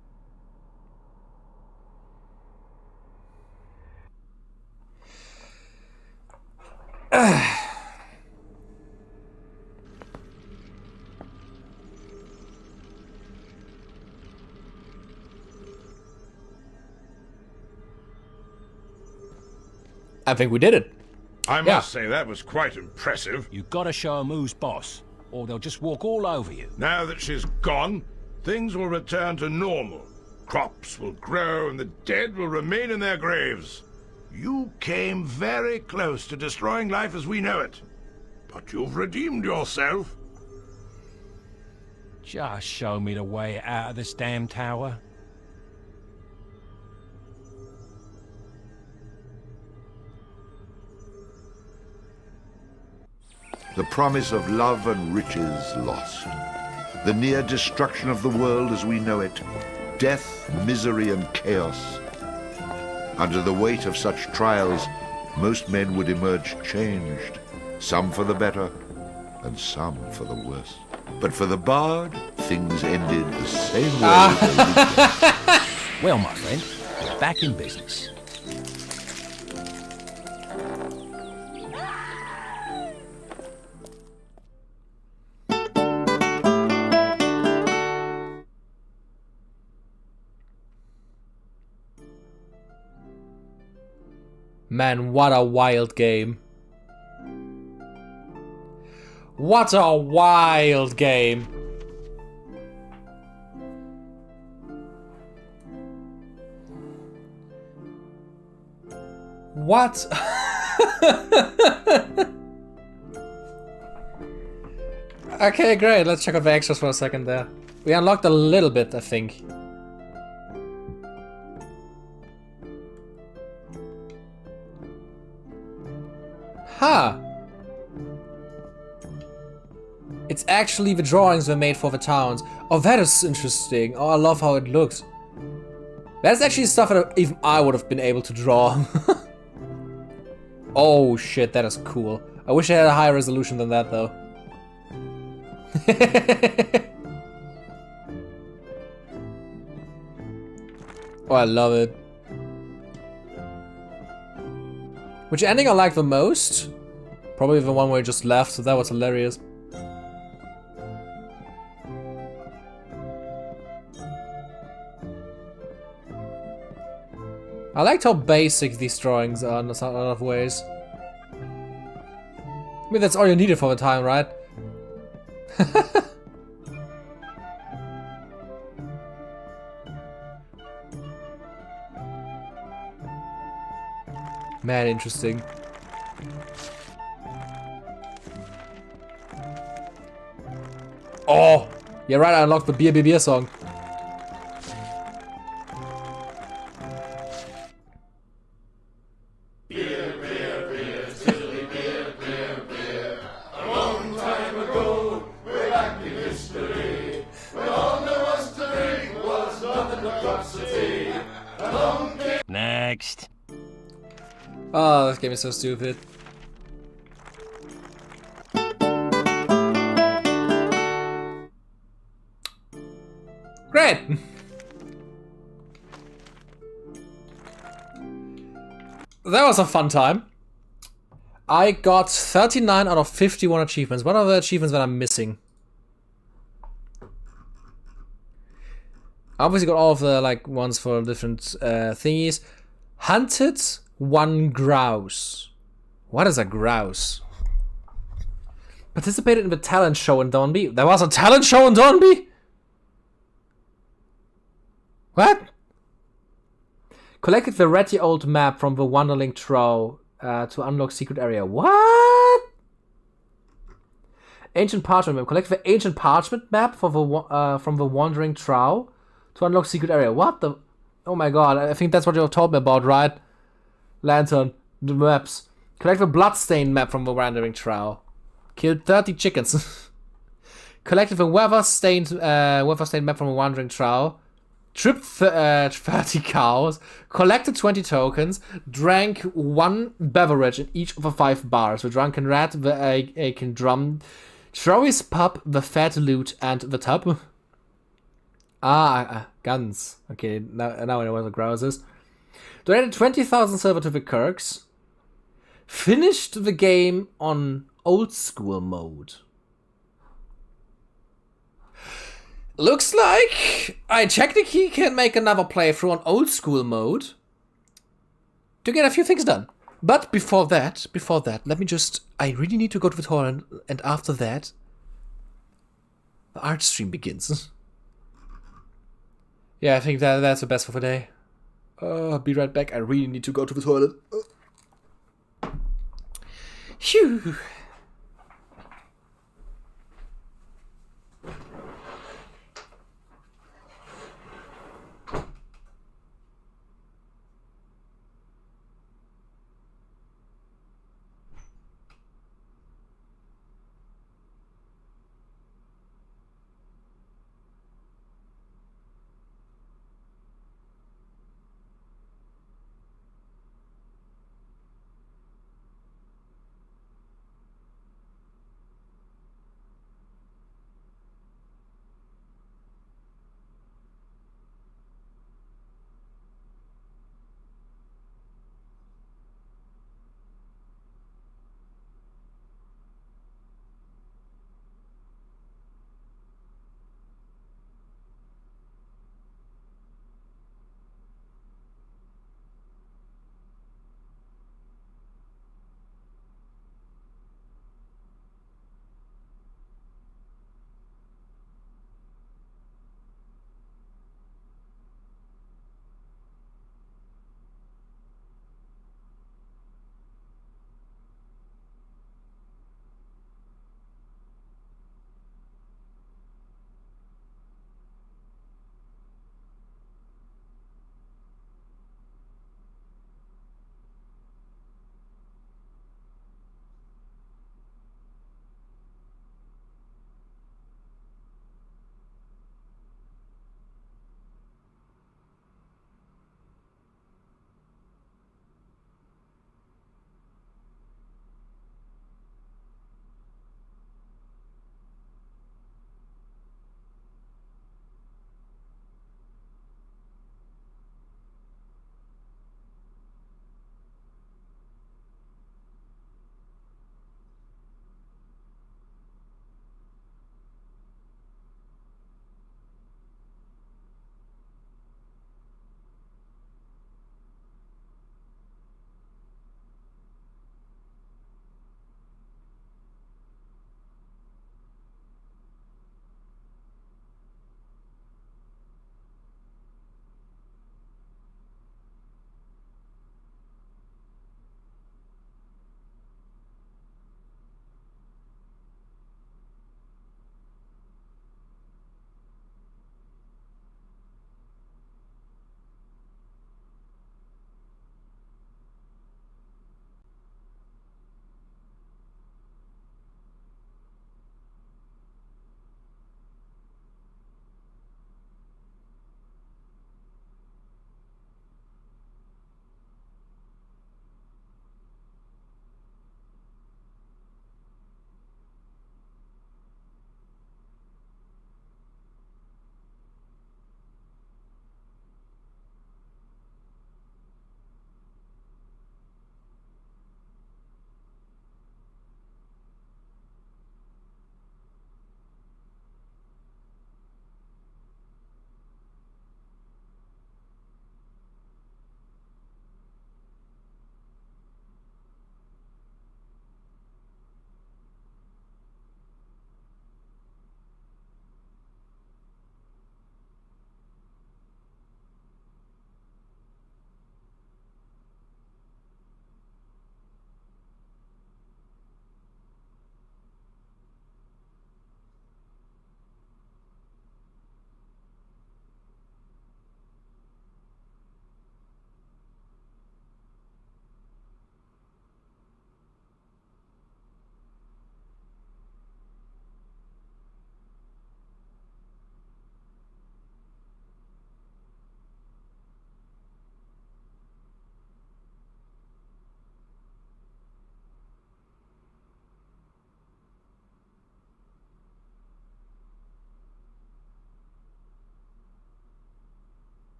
I think we did it. I must say that was quite impressive. You gotta show 'em who's boss, or they'll just walk all over you. Now that she's gone, things will return to normal. Crops will grow and the dead will remain in their graves. You came very close to destroying life as we know it. But you've redeemed yourself. Just show me the way out of this damn tower. The promise of love and riches lost. The near destruction of the world as we know it. Death, misery, and chaos. Under the weight of such trials, most men would emerge changed. Some for the better, and some for the worse. But for the bard, things ended the same way. Well, my friend, we're back in business. Man, what a wild game. What a wild game. What? Okay, great. Let's check out the extras for a second there. We unlocked a little bit, I think. Huh. It's actually the drawings were made for the towns. Oh, that is interesting. Oh, I love how it looks. That's actually stuff that even I would have been able to draw. Oh shit, that is cool. I wish I had a higher resolution than that though. Oh, I love it. Which ending I like the most? Probably the one where he just left, so that was hilarious. I liked how basic these drawings are in a lot of ways. I mean, that's all you needed for the time, right? Man, interesting. Oh! Yeah, right, I unlocked the Beer Beer Beer song. Next. Oh, this game is so stupid. Great! That was a fun time. I got 39 out of 51 achievements. What are the achievements that I'm missing? I obviously got all of the like ones for different thingies. Hunted 1 grouse. What is a grouse? Participated in the talent show in Dornby. There was a talent show in Dornby? What? Collected the ratty old map from the Wanderling Trow to unlock secret area. What? Ancient parchment map. Collect the ancient parchment map for the from the Wandering Trow to unlock secret area. What the? Oh my god! I think that's what you told me about, right? Lantern, the maps. Collect the bloodstained map from the Wandering Trow. Killed 30 chickens. Collected the weather-stained map from the Wandering Trow. Tripped 30 cows. Collected 20 tokens. Drank 1 beverage in each of the 5 bars. The Drunken Rat, the Aching Drum, Trowy's Pub, the Fat Loot, and the Tub. Guns. Okay, now I know what the grouse is. Donated 20,000 silver to the Kirks. Finished the game on old school mode. Looks like I technically can make another playthrough on old school mode to get a few things done. But before that, let me just... I really need to go to the toilet, and after that, the art stream begins. Yeah, I think that's the best for today. I'll be right back. I really need to go to the toilet. Phew.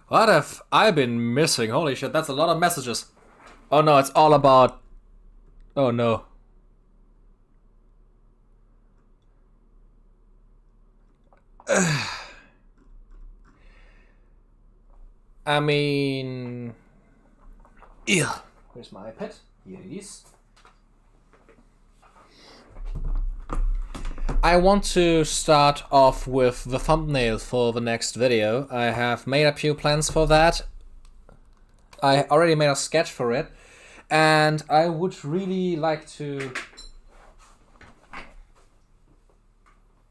What have I been missing? Holy shit, that's a lot of messages. Oh no, it's all about... Oh no. I mean... Ew. Where's my iPad? Here it is. I want to start off with the thumbnail for the next video. I have made a few plans for that. I already made a sketch for it. And I would really like to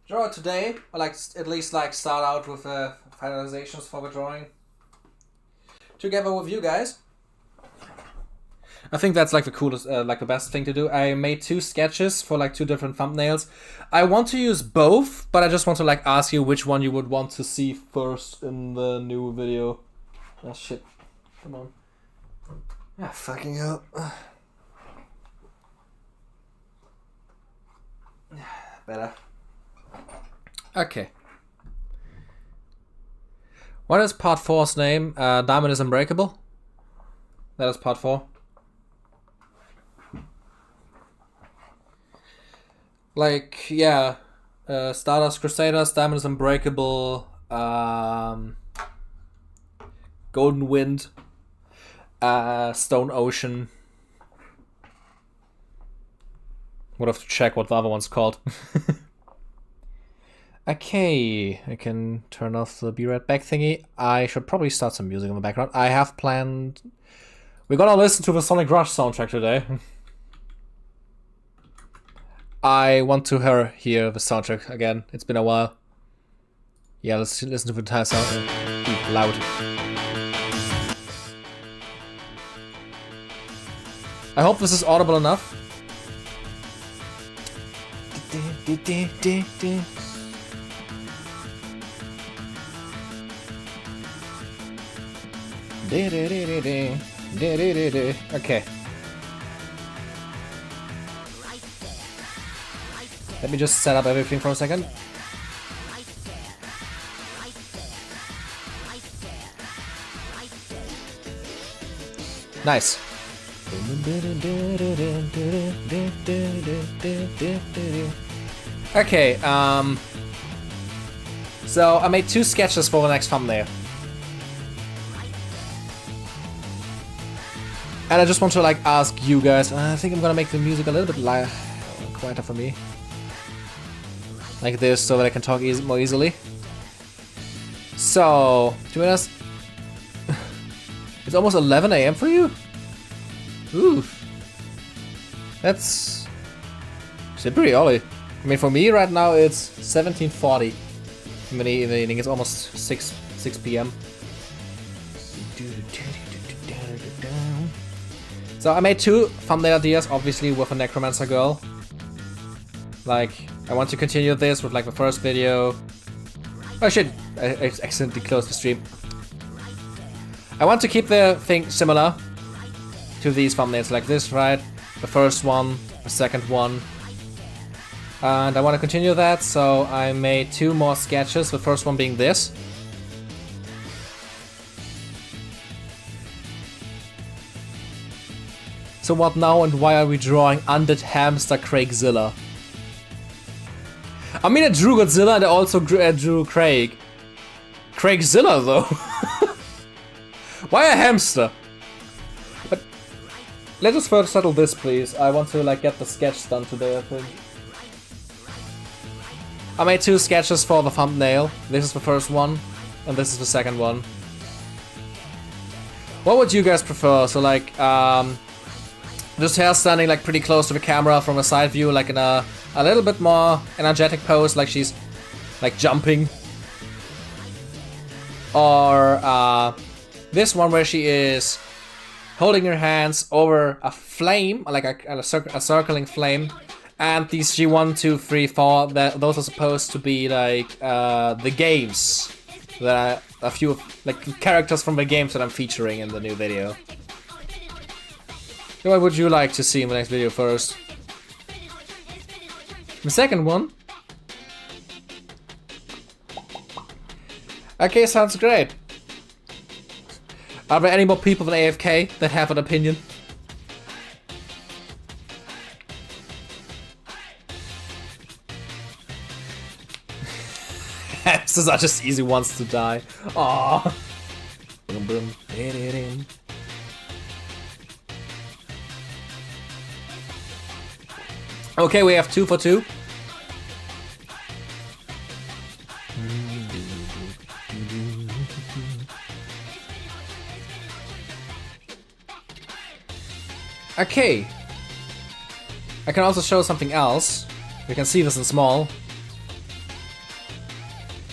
draw it today. Or like at least like start out with the finalizations for the drawing. Together with you guys. I think that's like the coolest, like the best thing to do. I made 2 sketches for like 2 different thumbnails. I want to use both, but I just want to like ask you which one you would want to see first in the new video. Oh shit, come on. Ah, fucking hell. Better. Okay. What is part 4's name? Diamond is Unbreakable? That is part 4. Like, yeah, Stardust Crusaders, Diamond is Unbreakable, Golden Wind, Stone Ocean. Would have to check what the other one's called. Okay, I can turn off the Be Right Back thingy. I should probably start some music in the background. I have planned... We're gonna listen to the Sonic Rush soundtrack today. I want to hear the soundtrack again. It's been a while. Yeah, let's listen to the entire soundtrack. Loud. I hope this is audible enough. Okay. Let me just set up everything for a second. Nice. Okay, so I made 2 sketches for the next thumbnail. And I just want to like ask you guys, I think I'm gonna make the music a little bit quieter for me. Like this, so that I can talk more easily. So, to be honest, it's almost 11 AM for you? Oof. That's pretty early. I mean, for me right now it's 17:40 in the evening. It's almost 6 PM. So I made 2 thumbnail ideas, obviously with a Necromancer girl. Like, I want to continue this with like the first video. Oh shit, I accidentally closed the stream. I want to keep the thing similar to these thumbnails like this, right? The first one, the second one. And I want to continue that, so I made 2 more sketches, the first one being this. So what now and why are we drawing Undead Hamster Craigzilla? I mean, I drew Godzilla and I also drew Craig. Craigzilla though. Why a hamster? But let us first settle this, please. I want to like get the sketch done today, I think. I made 2 sketches for the thumbnail. This is the first one, and this is the second one. What would you guys prefer? So like, just her standing like pretty close to the camera from a side view, like in a little bit more energetic pose, like she's like jumping. Or this one where she is holding her hands over a flame, like a circling flame. And these G1, 2, 3, 4, those are supposed to be like the games. That a few like characters from the games that I'm featuring in the new video. So what would you like to see in the next video first? The second one? Okay, sounds great. Are there any more people than AFK that have an opinion? Hamsters are just easy ones to die. Aww. Boom, boom. Okay, we have 2 for 2. Okay. I can also show something else. You can see this in small.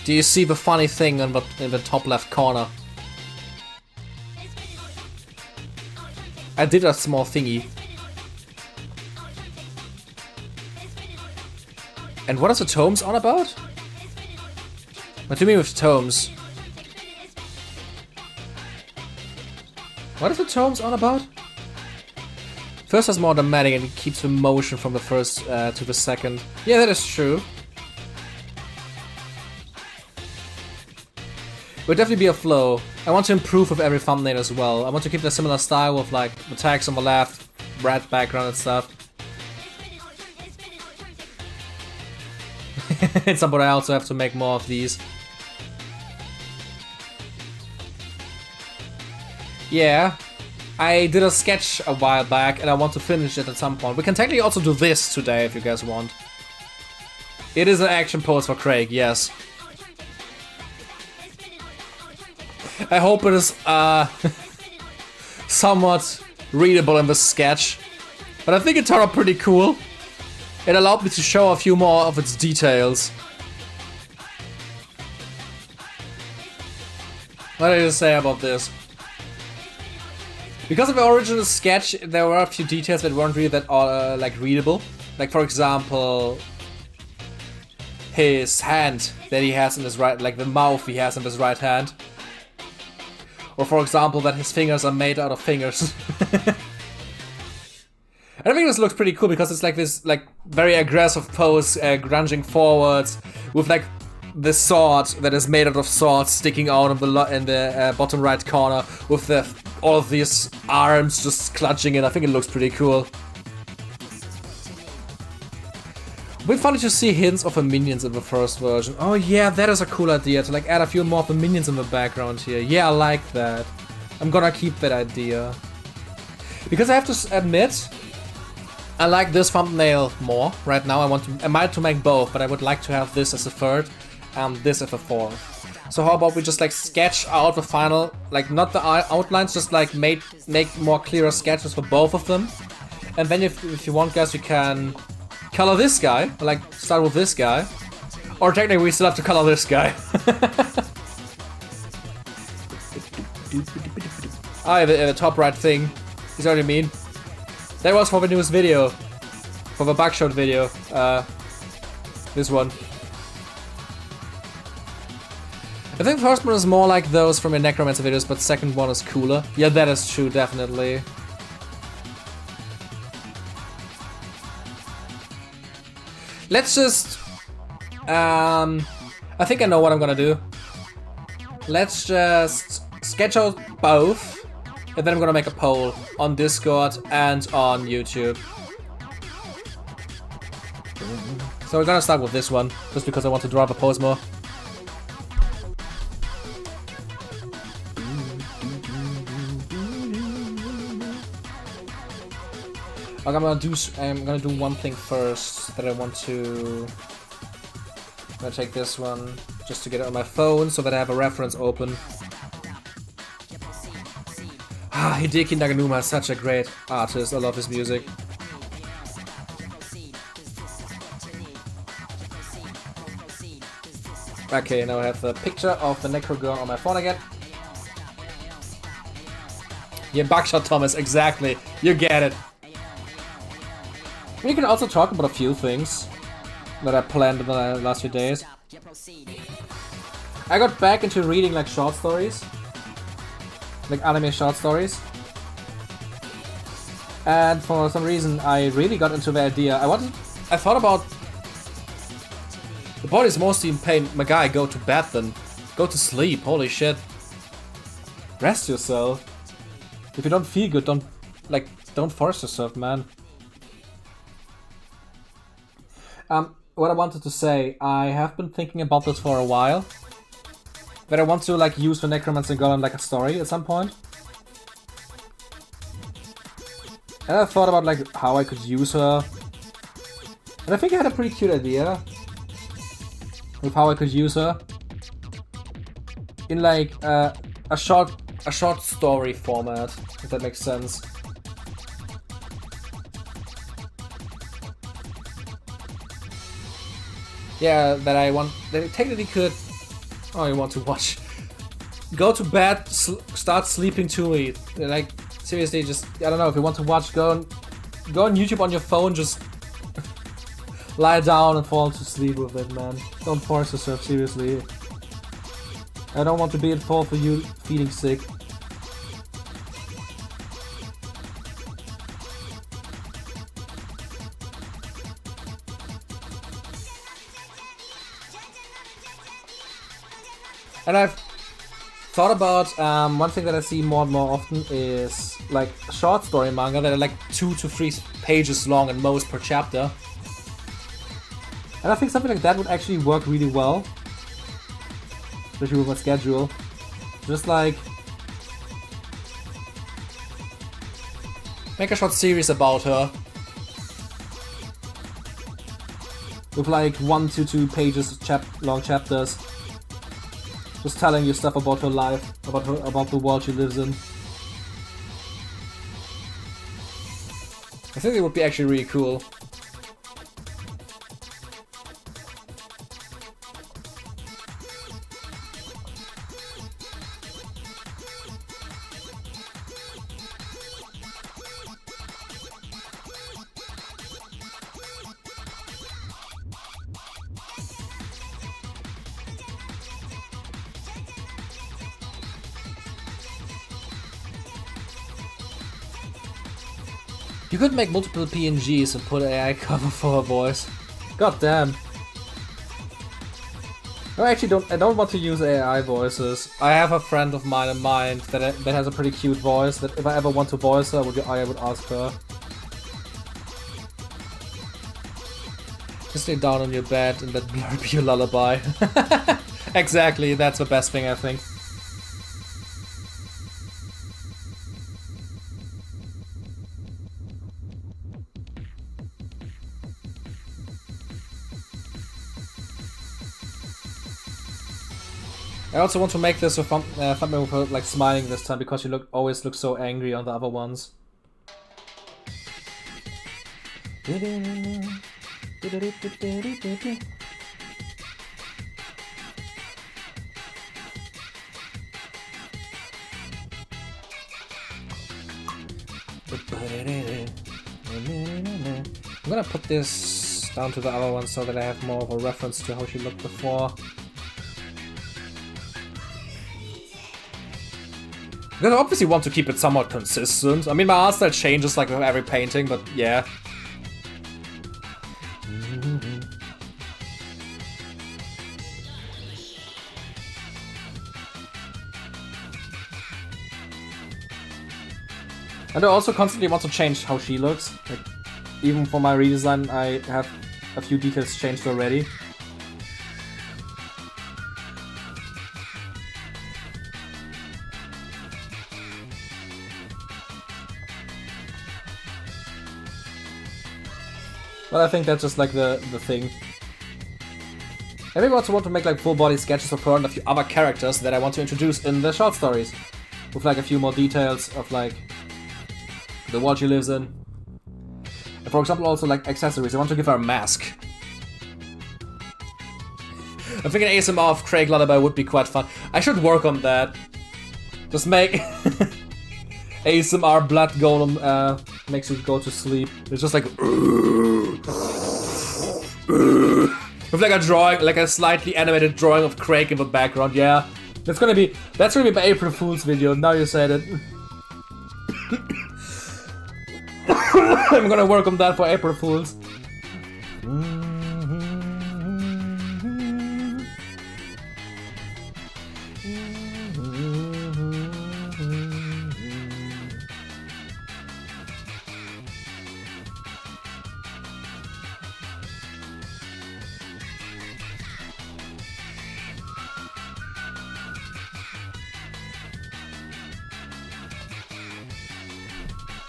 Do you see the funny thing in the top left corner? I did a small thingy. And what is the tomes on about? What do you mean with tomes? What is the tomes on about? First is more dramatic and it keeps the motion from the first to the second. Yeah, that is true. Would definitely be a flow. I want to improve with every thumbnail as well. I want to keep the similar style with like the text on the left, red background and stuff. At some point I also have to make more of these. Yeah, I did a sketch a while back and I want to finish it at some point. We can technically also do this today if you guys want. It is an action pose for Craig, yes. I hope it is somewhat readable in the sketch. But I think it turned out pretty cool. It allowed me to show a few more of its details. What did you say about this? Because of the original sketch, there were a few details that weren't really that like readable. Like for example, his hand that he has in his right, like the mouth he has in his right hand. Or for example, that his fingers are made out of fingers. And I think this looks pretty cool because it's like this like very aggressive pose, grunging forwards with like the sword that is made out of swords sticking out in the bottom right corner with all of these arms just clutching in. I think it looks pretty cool. It'd be funny to see hints of the minions in the first version. Oh yeah, that is a cool idea, to like add a few more of the minions in the background here. Yeah, I like that. I'm gonna keep that idea. Because I have to admit, I like this thumbnail more right now. I might to make both, but I would like to have this as a third and this as a fourth. So how about we just like sketch out the final, like not the outlines, just like make more clearer sketches for both of them. And then if you want, guys, you can color this guy, like start with this guy. Or technically we still have to color this guy. The top right thing. You know what I mean? That was for the newest video. For the Buckshot video. This one. I think the first one is more like those from your Necromancer videos, but the second one is cooler. Yeah, that is true, definitely. Let's just... I think I know what I'm gonna do. Let's just sketch out both. And then I'm gonna make a poll on Discord and on YouTube. So we're gonna start with this one, just because I want to draw the pose more. I'm gonna do one thing first that I want to. I'm gonna take this one just to get it on my phone so that I have a reference open. Hideki Naganuma is such a great artist. I love his music. Okay, now I have the picture of the Necro Girl on my phone again. Yeah, Buckshot Thomas, exactly. You get it. We can also talk about a few things that I planned in the last few days. I got back into reading like short stories. Like anime short stories. And for some reason I really got into the idea. I thought about the body's mostly in pain. My guy, go to bed then. Go to sleep, holy shit. Rest yourself. If you don't feel good, don't force yourself, man. What I wanted to say, I have been thinking about this for a while. That I want to like use the Necromancer Golem like a story at some point. And I thought about like how I could use her. And I think I had a pretty cute idea with how I could use her. In like a short story format, if that makes sense. Yeah, that I technically could. Oh, you want to watch? Go to bed, start sleeping to it. Like seriously, just I don't know if you want to watch. Go on YouTube on your phone. Just lie down and fall to sleep with it, man. Don't force yourself. Seriously, I don't want to be at fault for you feeling sick. And I've thought about one thing that I see more and more often is like short story manga that are like 2 to 3 pages long and most per chapter. And I think something like that would actually work really well, especially with my schedule. Just like make a short series about her with like 1 to 2 pages long chapters. Just telling you stuff about her life, about the world she lives in. I think it would be actually really cool. You could make multiple PNGs and put AI cover for her voice. God damn. No, I actually don't want to use AI voices. I have a friend of mine in mind that has a pretty cute voice that if I ever want to voice her, I would ask her. Just lay down on your bed and let Blur be your lullaby. Exactly, that's the best thing I think. I also want to make this a thumbnail with her like smiling this time because she always looks so angry on the other ones. I'm gonna put this down to the other one so that I have more of a reference to how she looked before. Because I obviously want to keep it somewhat consistent. I mean, my art style changes like with every painting, but yeah. And I also constantly want to change how she looks. Like, even for my redesign, I have a few details changed already. But I think that's just like the thing. I maybe also want to make like full body sketches of her and a few other characters that I want to introduce in the short stories. With like a few more details of like the world she lives in. And for example also like accessories. I want to give her a mask. I think an ASMR of Craig Lullaby would be quite fun. I should work on that. Just make ASMR blood golem makes you go to sleep. It's just like with like a drawing, like a slightly animated drawing of Craig in the background. Yeah, that's gonna be my April Fool's video. Now you said it. I'm gonna work on that for April Fools.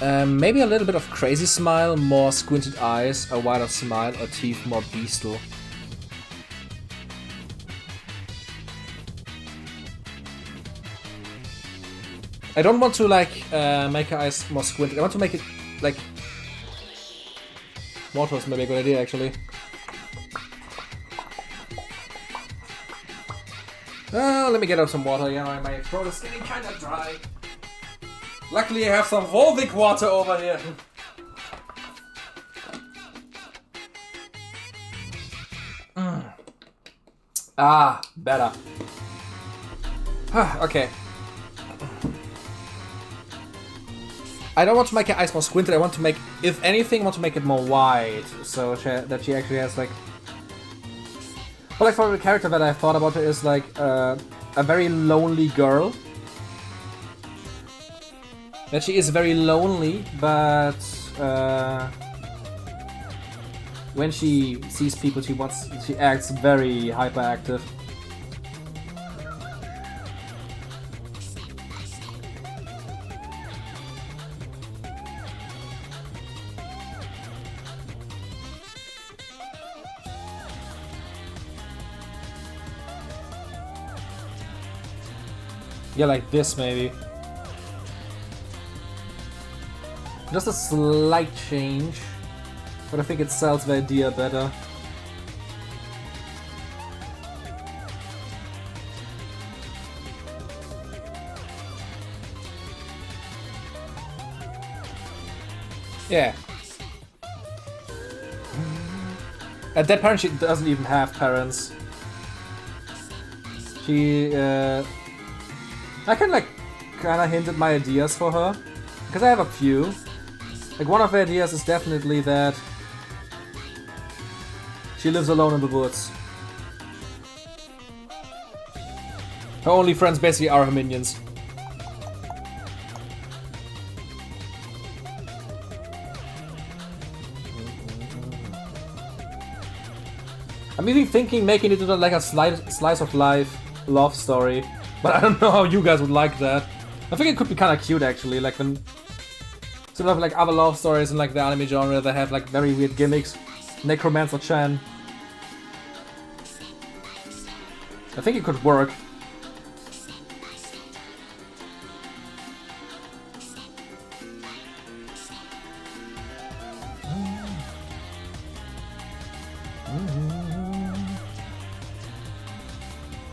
Maybe a little bit of crazy smile, more squinted eyes, a wider smile, or teeth more bestial. I don't want to like make her eyes more squinted. I want to make it like water is maybe a good idea actually. Let me get out some water. Yeah, my throat is getting kind of dry. Luckily, I have some Volvic water over here. Ah, better. Okay. I don't want to make her eyes more squinted. I want to make, if anything, I want to make it more wide, so that she actually has like. But like for the character that I thought about her is like a very lonely girl. That she is very lonely, but when she sees people, she acts very hyperactive. Yeah, like this maybe. Just a slight change, but I think it sells the idea better. Yeah. At that point, she doesn't even have parents. She, I can like kinda hint at my ideas for her, because I have a few. Like one of the ideas is definitely that she lives alone in the woods. Her only friends basically are her minions. I'm even thinking making it into like a slice of life love story, but I don't know how you guys would like that. I think it could be kind of cute actually, like when sort of like other love stories in like the anime genre that have like very weird gimmicks. Necromancer Chan. I think it could work.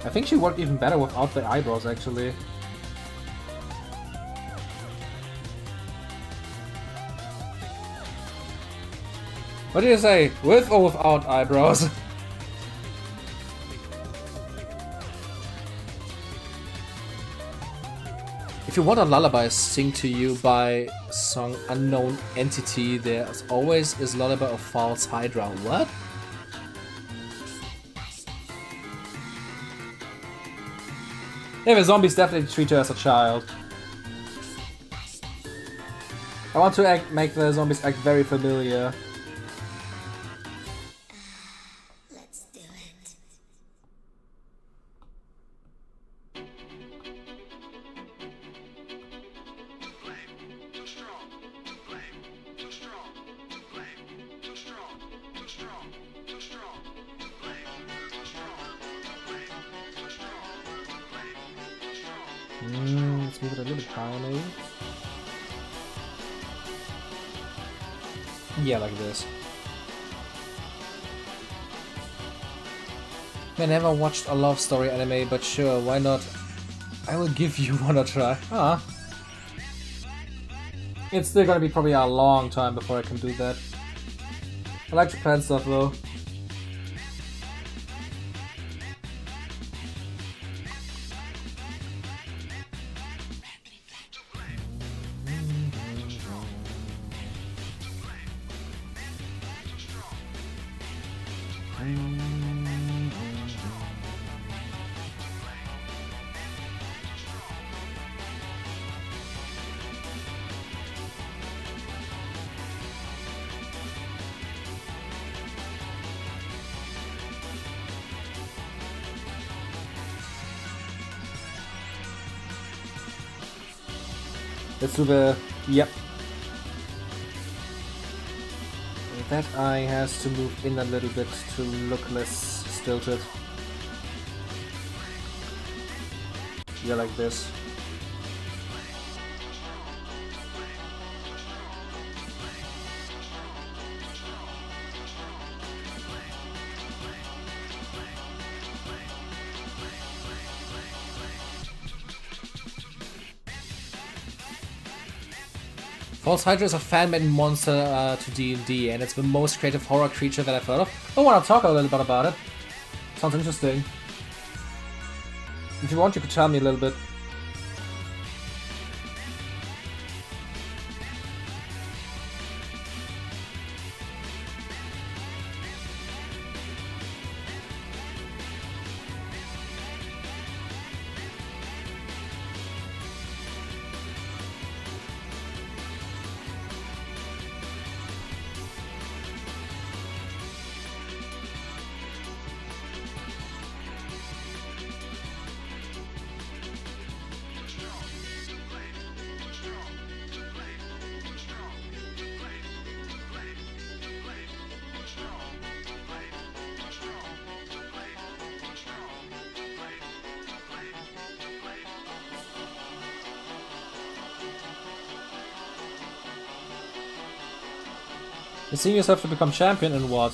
I think she worked even better without the eyebrows actually. What do you say? With or without eyebrows? If you want a lullaby sing to you by song Unknown Entity, there's always is lullaby of false Hydra. What? Yeah, the zombies definitely treat her as a child. I want to make the zombies act very familiar. Let's move it a little bit higher maybe. Yeah, like this. I never watched a love story anime, but sure, why not? I will give you one a try. Ah. It's still gonna be probably a long time before I can do that. I like Japan stuff though. Let's do the... Yep. that eye has to move in a little bit to look less stilted. Yeah, like this. False Hydra is a fan-made monster to D&D, and it's the most creative horror creature that I've heard of. I want to talk a little bit about it. Sounds interesting. If you want, you could tell me a little bit. You're seeing yourself to become champion in what?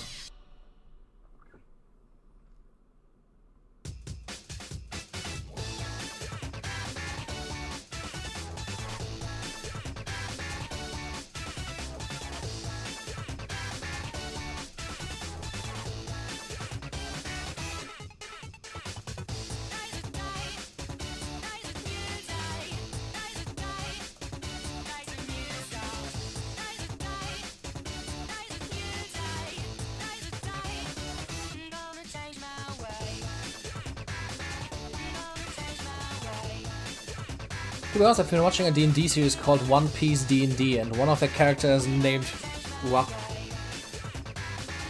To be honest, I've been watching a D&D series called One Piece D&D, and one of the characters named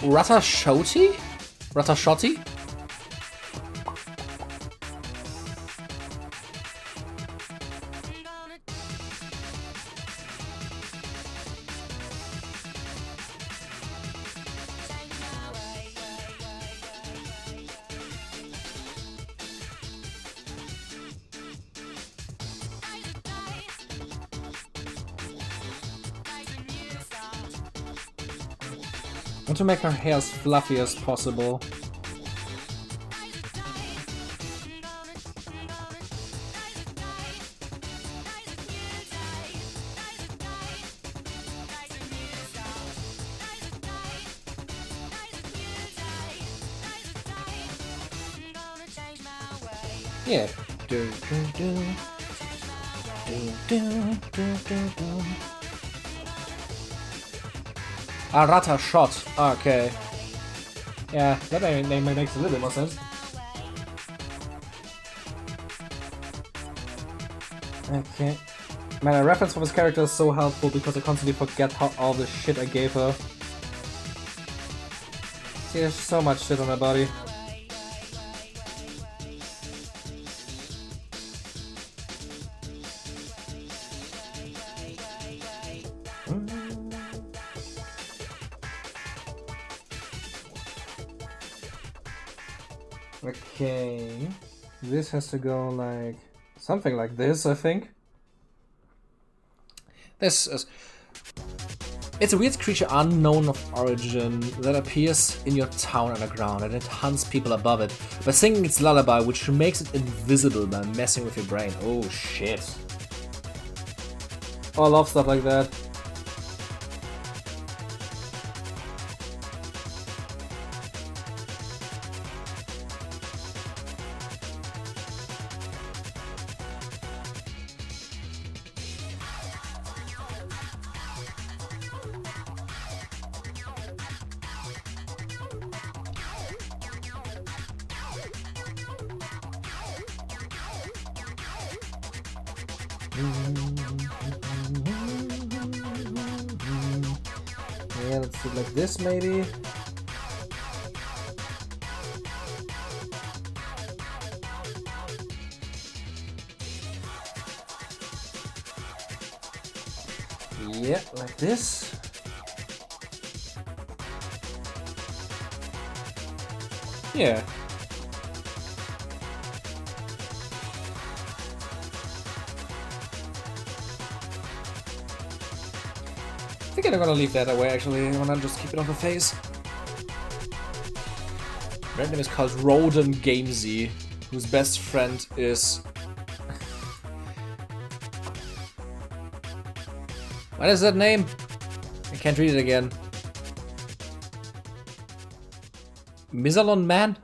Ratashoti? Ratashoti? I want to make her hair as fluffy as possible. Yeah. Do, do, do. Do, do, do, do, do. Rata shot. Okay. Yeah, that name makes a little bit more sense. Okay. Man, a reference for this character is so helpful because I constantly forget all the shit I gave her. See, there's so much shit on her body. Okay, this has to go like something like this, I think. This is... It's a weird creature unknown of origin that appears in your town underground, and it hunts people above it by singing its lullaby, which makes it invisible by messing with your brain. Oh shit. Oh, I love stuff like that. Yeah, let's do it like this maybe. Yeah, like this. Yeah. I think I'm gonna leave that away actually. I'm gonna just keep it on the face. Brand name is called Roden Gamesy, whose best friend is... What is that name? I can't read it again. Mizalon Man?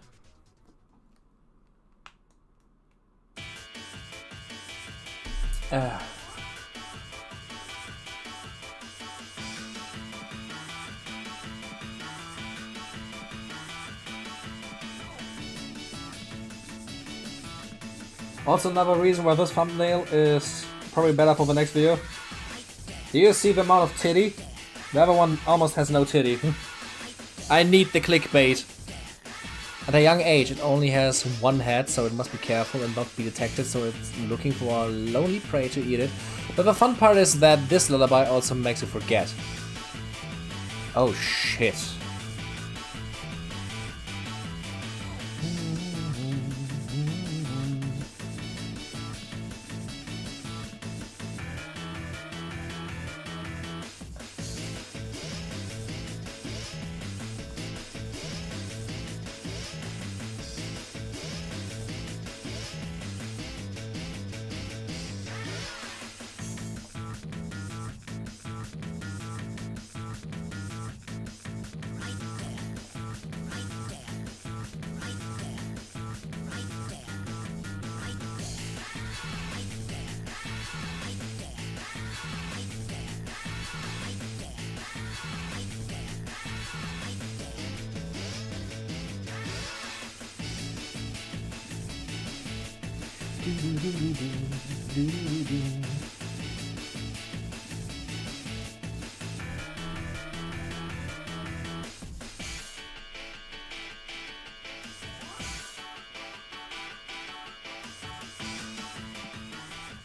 Also another reason why this thumbnail is probably better for the next video. Do you see the amount of titty? The other one almost has no titty. I need the clickbait. At a young age it only has one head, so it must be careful and not be detected, so it's looking for a lonely prey to eat it. But the fun part is that this lullaby also makes you forget. Oh shit.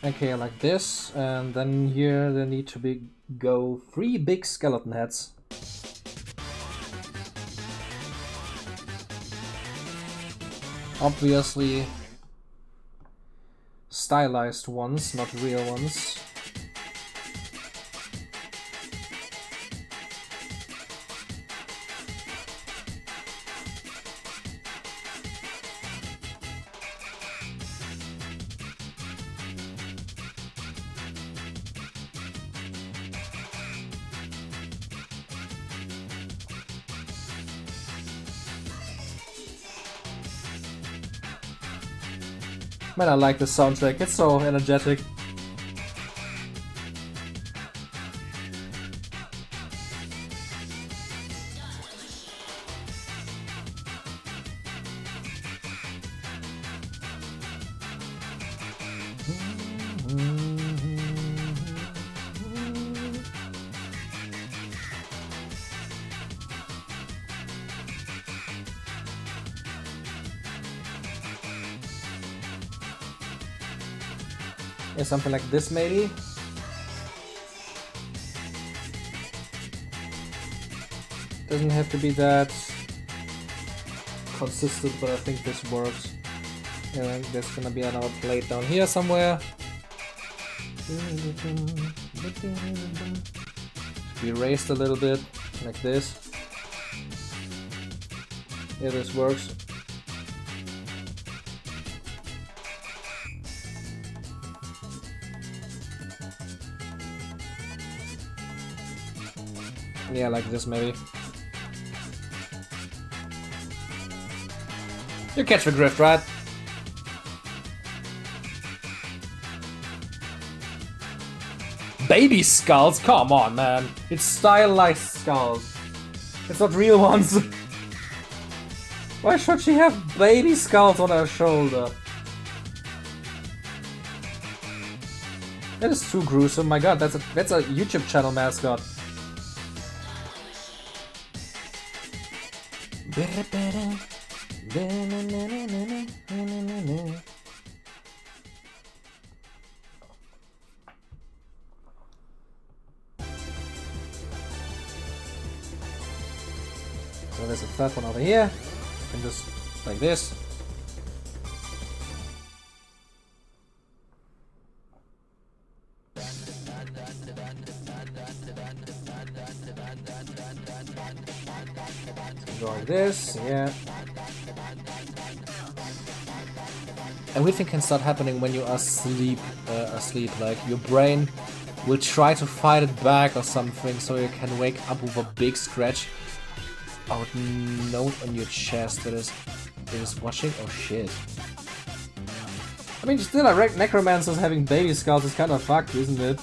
Okay, like this, and then here there need to be go 3 big skeleton heads. Obviously stylized ones, not real ones. Man, I like the soundtrack, it's so energetic. Yeah, something like this maybe. Doesn't have to be that consistent, but I think this works. Yeah, there's gonna be another plate down here somewhere. Be raised a little bit, like this. Yeah, this works. Yeah, like this maybe. You catch the drift, right? Baby skulls? Come on, man. It's stylized skulls. It's not real ones. Why should she have baby skulls on her shoulder? That is too gruesome. My god, that's a YouTube channel mascot. So there's a third one over here. You can just Like this. Go like this, yeah. Everything can start happening when you are asleep, like your brain will try to fight it back or something, so you can wake up with a big scratch out note on your chest that is watching. Oh shit. I mean, still, necromancers having baby skulls is kind of fucked, isn't it?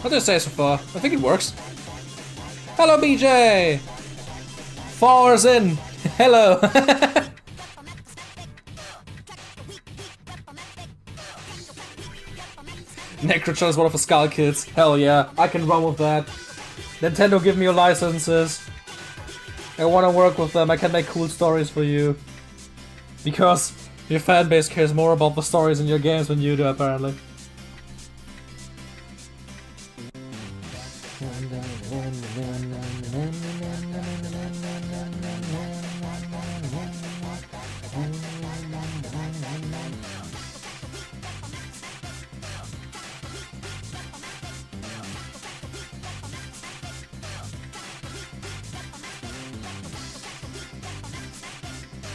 What did I say so far? I think it works. Hello, BJ! 4 hours in! Hello! Necrotron is one of the Skull Kids. Hell yeah, I can run with that. Nintendo, give me your licenses. I wanna work with them, I can make cool stories for you. Because your fanbase cares more about the stories in your games than you do, apparently.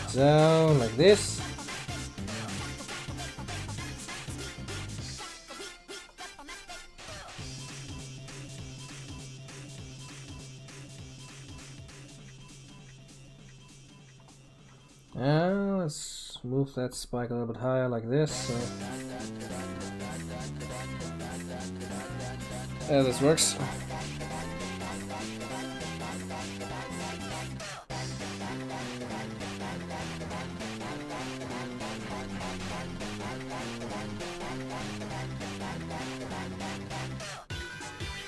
So, like this. Let's move that spike a little bit higher, like this. So. Yeah, this works.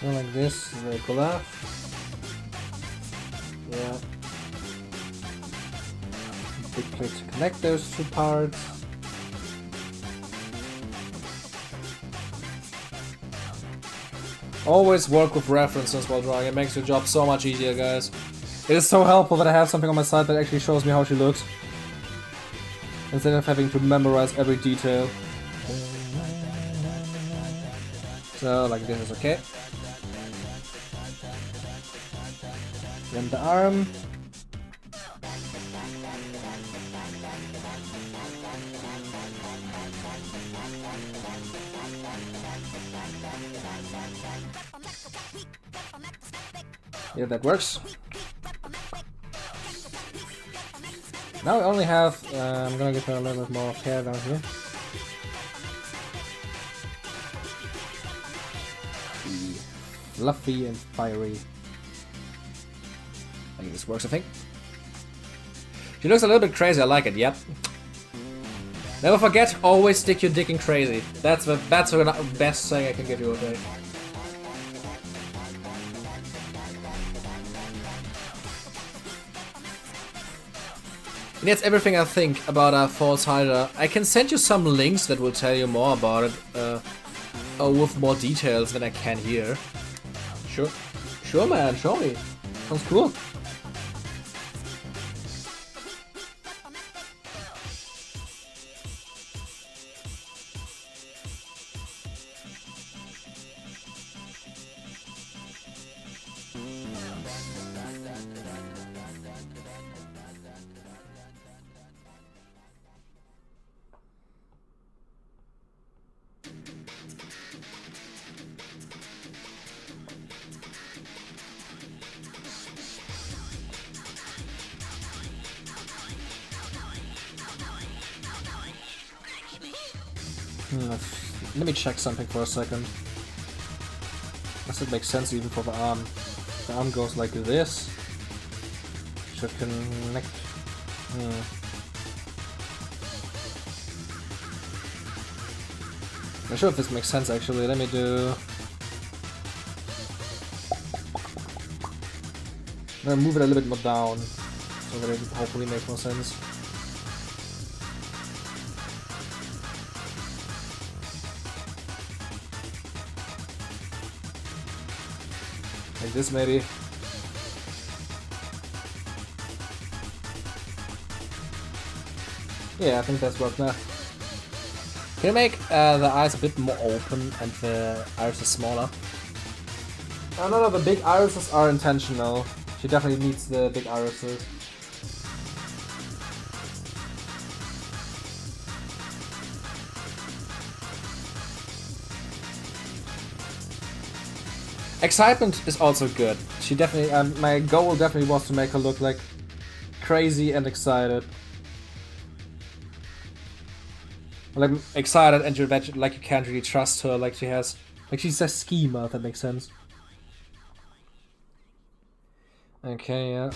So like this, very cool. Yeah. Big plate to connect those two parts. Always work with references while drawing, it makes your job so much easier, guys. It is so helpful that I have something on my side that actually shows me how she looks, instead of having to memorize every detail. So, like this is okay. Then the arm. Yeah, that works. Now we only have, I'm gonna give her a little bit more hair down here. Fluffy and fiery. I think this works, I think. She looks a little bit crazy, I like it, yep. Never forget, always stick your dick in crazy. That's the best thing I can give you okay. And that's everything I think about a False Hider. I can send you some links that will tell you more about it, with more details than I can here. Sure. Sure, man, show me. Sounds cool. Let me check something for a second. Does it make sense even for the arm? The arm goes like this. Should connect. Not sure if this makes sense actually. Let me do. I'm gonna move it a little bit more down, so that it hopefully makes more sense. Like this maybe. Yeah, I think that's worked now. Can you make the eyes a bit more open and the irises smaller? No, the big irises are intentional. She definitely needs the big irises. Excitement is also good. She definitely, my goal definitely was to make her look like crazy and excited. Like excited and you're like you can't really trust her. Like she has, like she's a schemer. If that makes sense. Okay, yeah.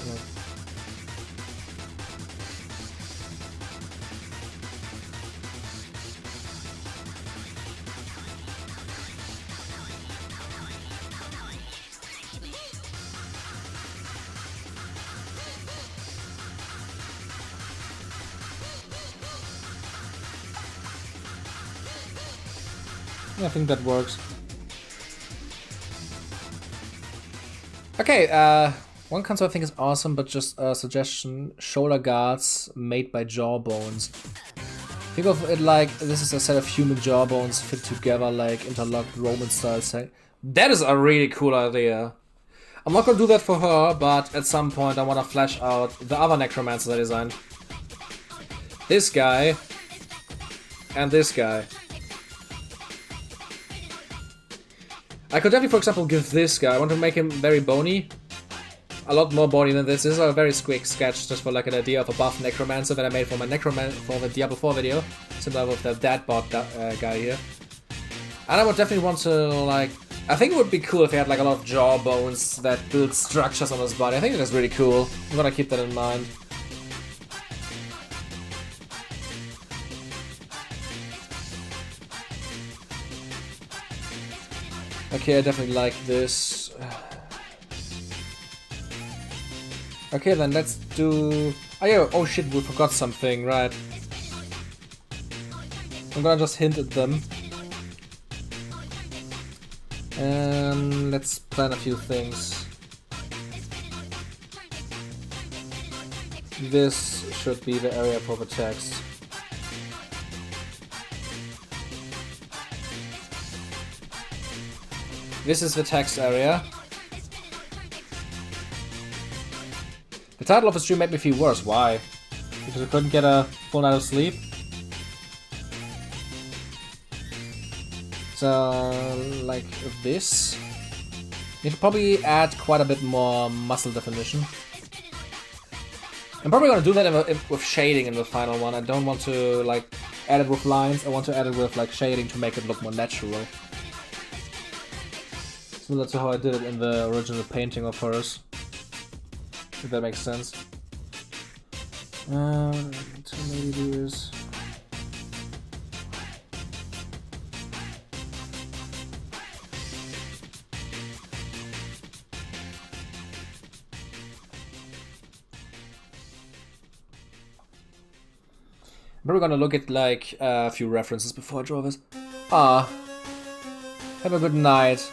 I think that works. Okay, one concept I think is awesome, but just a suggestion: shoulder guards made by jawbones. Think of it like this is a set of human jawbones fit together like interlocked Roman style set. That is a really cool idea. I'm not gonna do that for her, but at some point I wanna flesh out the other necromancers I designed. This guy and this guy. I could definitely, for example, give this guy, I want to make him very bony. A lot more bony than this. This is a very quick sketch just for like an idea of a buff necromancer that I made for my for the Diablo 4 video. Similar with the Deadbot guy here. And I would definitely want to like, I think it would be cool if he had like a lot of jawbones that build structures on his body. I think that is really cool. I'm gonna keep that in mind. Okay, I definitely like this. Okay, then let's do... Oh yeah, oh shit, we forgot something, right. I'm gonna just hint at them. And let's plan a few things. This should be the area for the text. This is the text area. The title of the stream made me feel worse. Why? Because I couldn't get a full night of sleep? So, like this. Need to probably add quite a bit more muscle definition. I'm probably gonna do that with shading in the final one. I don't want to like add it with lines. I want to add it with like shading to make it look more natural. Similar to how I did it in the original painting of hers. If that makes sense. To maybe do this. We're gonna look at like a few references before I draw this. Have a good night.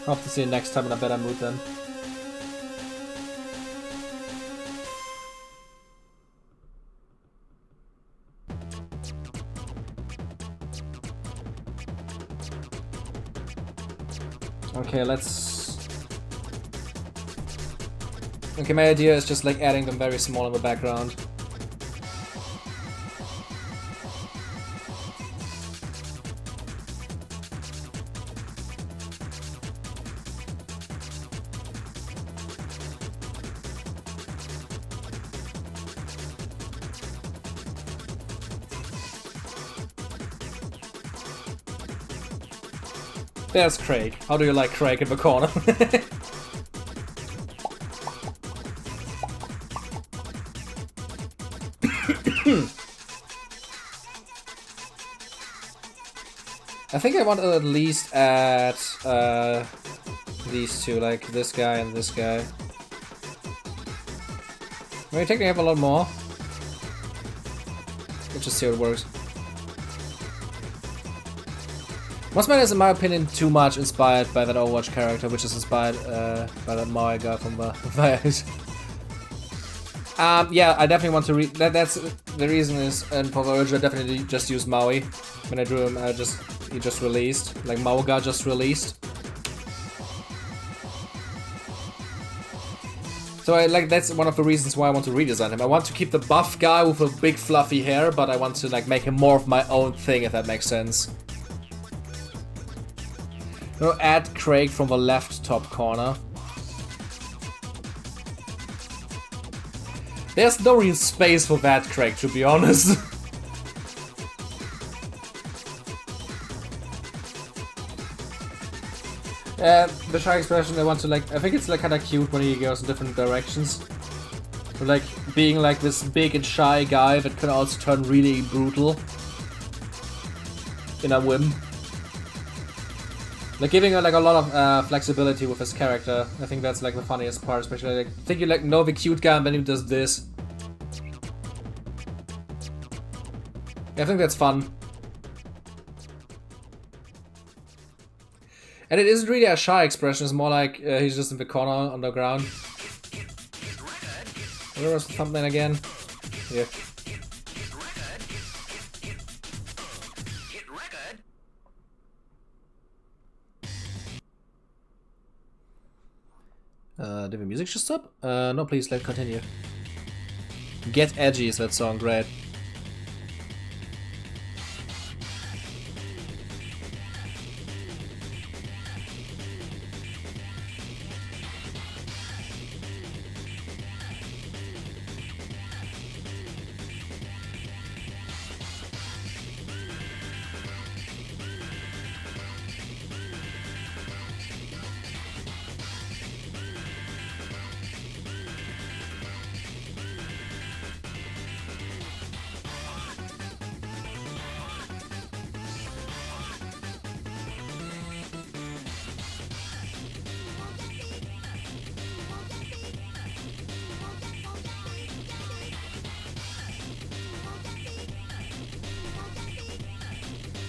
Hope to see you next time in a better mood then. Okay, let's... Okay, my idea is just like adding them very small in the background. There's Craig. How do you like Craig in the corner? I think I want to at least add these two, like this guy and this guy. Maybe technically have a lot more. Let's just see how it works. Mossman is, in my opinion, too much inspired by that Overwatch character, which is inspired by that Maui guy from the yeah, I definitely want to read. That's the reason is, and for the original, I definitely just used Maui. When I drew him, he just released. Like Mauga just released. So that's one of the reasons why I want to redesign him. I want to keep the buff guy with a big fluffy hair, but I want to like make him more of my own thing, if that makes sense. Now add Craig from the left top corner. There's no real space for that Craig, to be honest. The shy expression, I want to like, I think it's like kind of cute when he goes in different directions. But, like being like this big and shy guy that can also turn really brutal in a whim. Like giving her like a lot of flexibility with his character. I think that's like the funniest part, especially like, I think you like know the cute guy and then he does this. Yeah, I think that's fun. And it isn't really a shy expression, it's more like he's just in the corner on the ground. Where was the thumbnail again? Yeah. Did the music just stop? No, please, let's continue. Get Edgy is that song, great.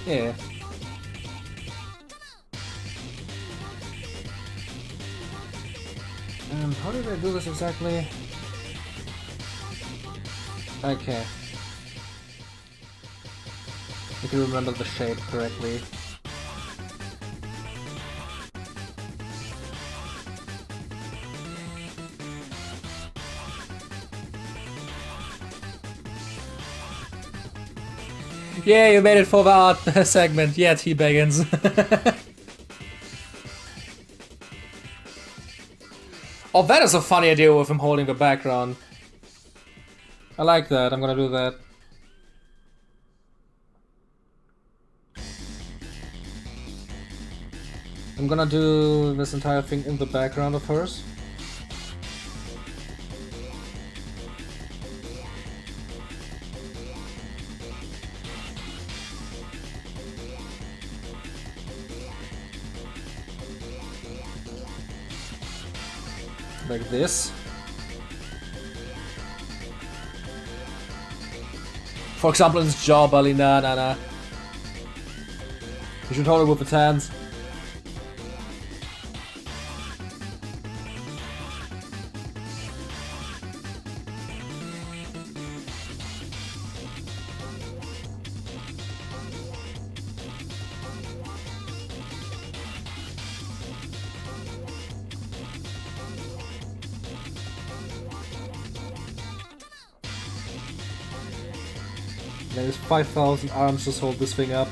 Yeah. How did I do this exactly? Okay. I can remember the shape correctly. Yeah, you made it for the art segment. Yeah, T-Baggins. Oh, that is a funny idea with him holding the background. I like that. I'm gonna do that. I'm gonna do this entire thing in the background of hers. Like this. For example, in his jaw belly, nah. You should hold it with its hands. There's 5,000 arms just hold this thing up.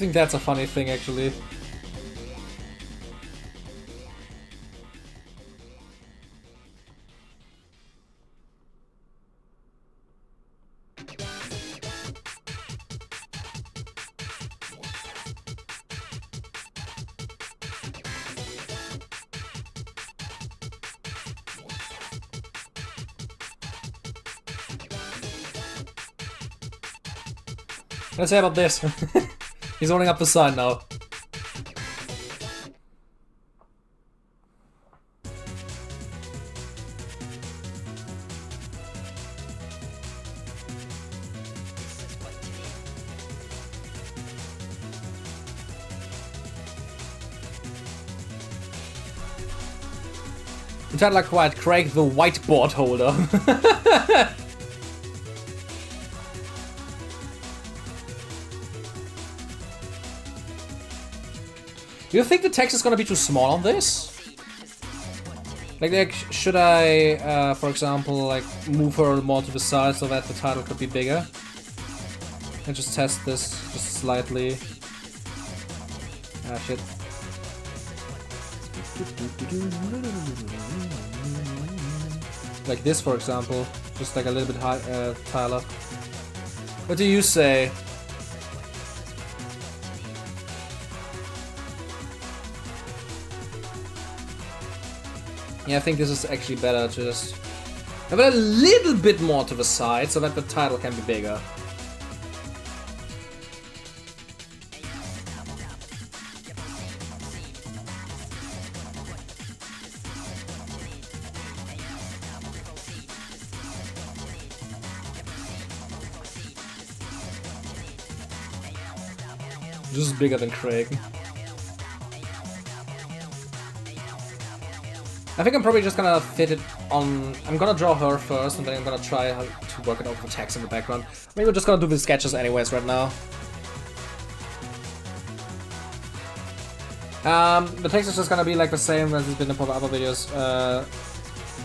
think that's a funny thing, actually. Let's say about this. He's holding up the sign now. You sound like quite Craig the whiteboard holder. Do you think the text is gonna be too small on this? Like should I, for example, like move her more to the side so that the title could be bigger? And just test this just slightly. Ah, shit. Like this, for example. Just like a little bit high, Tyler. What do you say? Yeah, I think this is actually better to just have it a little bit more to the side so that the title can be bigger. This is bigger than Craig. I think I'm probably just gonna fit it on... I'm gonna draw her first, and then I'm gonna try to work it out with text in the background. Maybe we're just gonna do the sketches anyways right now. The text is just gonna be like the same as it's been in the other videos.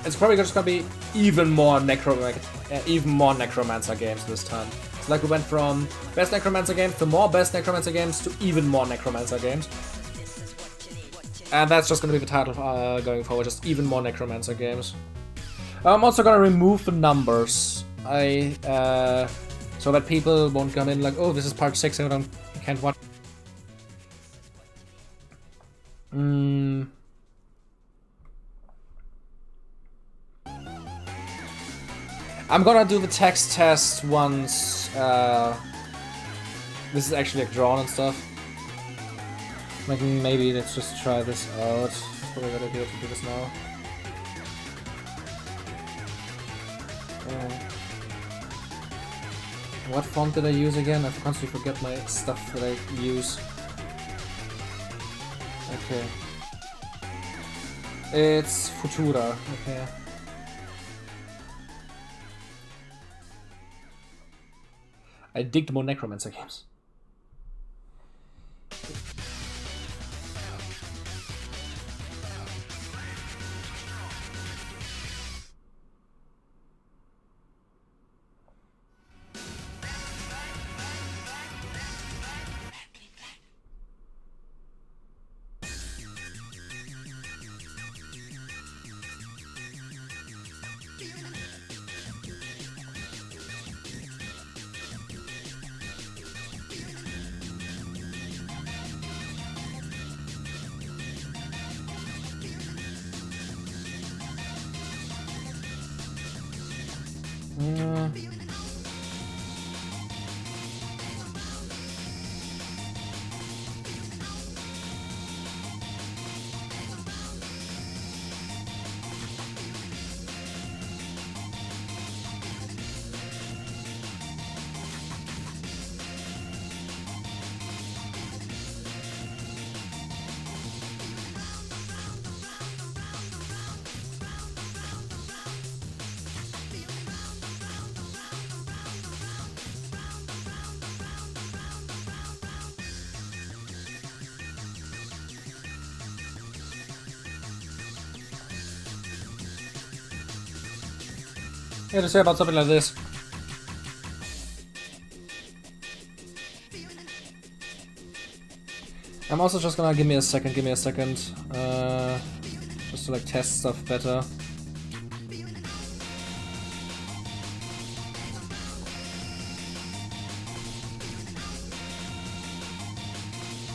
It's probably just gonna be even more Necromancer games this time. So like we went from best Necromancer games to more best Necromancer games to even more Necromancer games. And that's just gonna be the title going forward, just even more Necromancer games. I'm also gonna remove the numbers. So that people won't come in like, oh, this is part 6 and I can't watch. I'm gonna do the text test once this is actually like drawn and stuff. Like maybe let's just try this out. Probably a good idea to do this now. What font did I use again? I constantly forget my stuff that I use. Okay. It's Futura. Okay. I dig more Necromancer games. Yeah, to say about something like this. I'm also just gonna give me a second. Just to like test stuff better.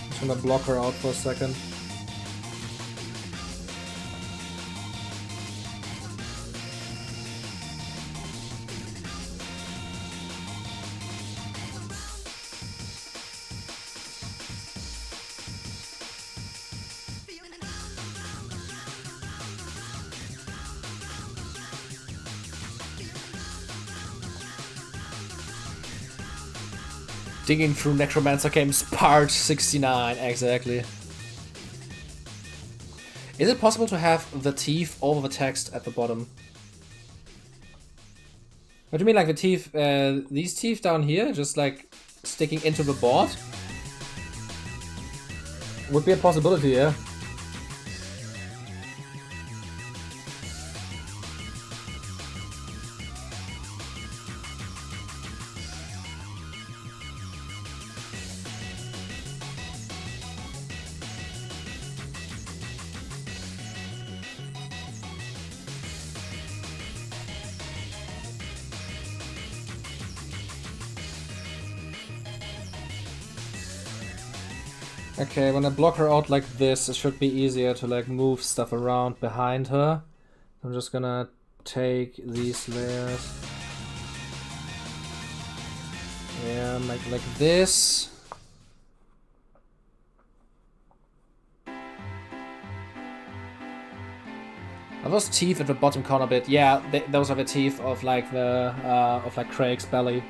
Just gonna block her out for a second. Digging through Necromancer games, part 69, exactly. Is it possible to have the teeth over the text at the bottom? What do you mean, like the teeth, these teeth down here, just like sticking into the board? Would be a possibility, yeah. Okay, when I block her out like this, it should be easier to like move stuff around behind her. I'm just gonna take these layers. Yeah, like this. Are those teeth at the bottom corner bit? Yeah, those are the teeth of like the of like Craig's belly.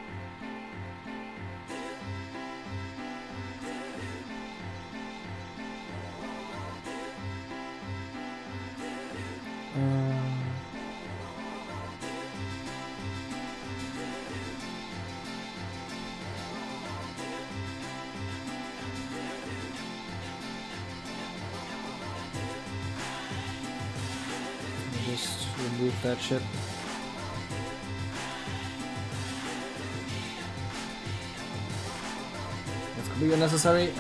Just remove that shit. That's completely unnecessary.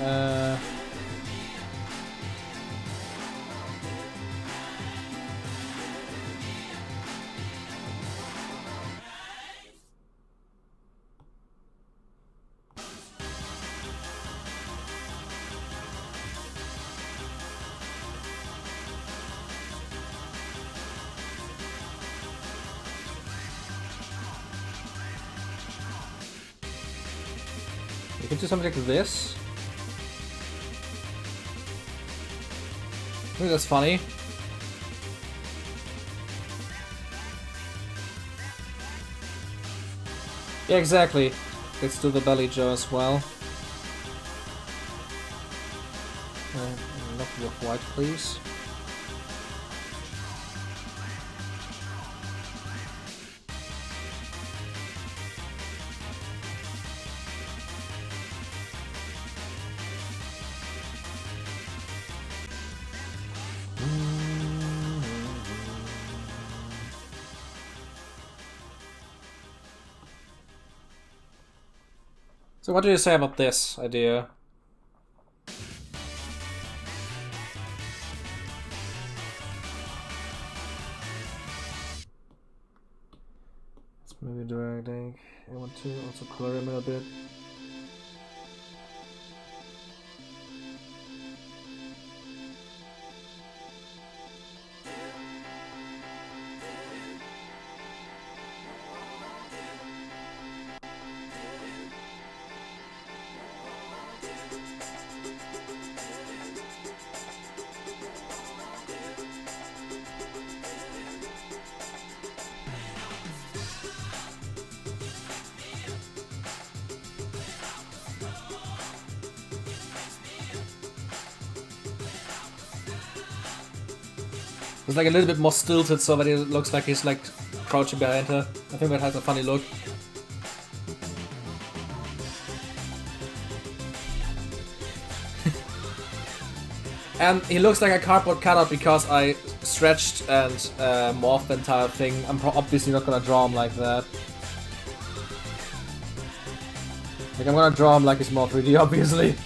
You can do something like this. Maybe that's funny. Yeah, exactly. Let's do the belly jaw as well. Not with white, please. So what do you say about this idea? Let's maybe drag I want to also color him a bit. It's like a little bit more stilted so that it looks like he's like crouching behind her. I think that has a funny look. And he looks like a cardboard cutout because I stretched and morphed the entire thing. I'm obviously not gonna draw him like that. Like I'm gonna draw him like he's more 3D, obviously.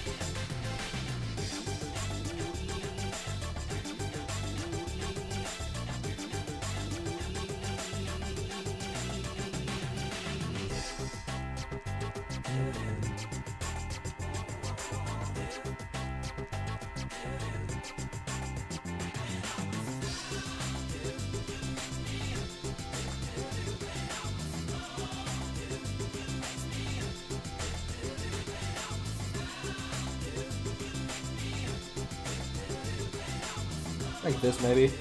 Like this, maybe.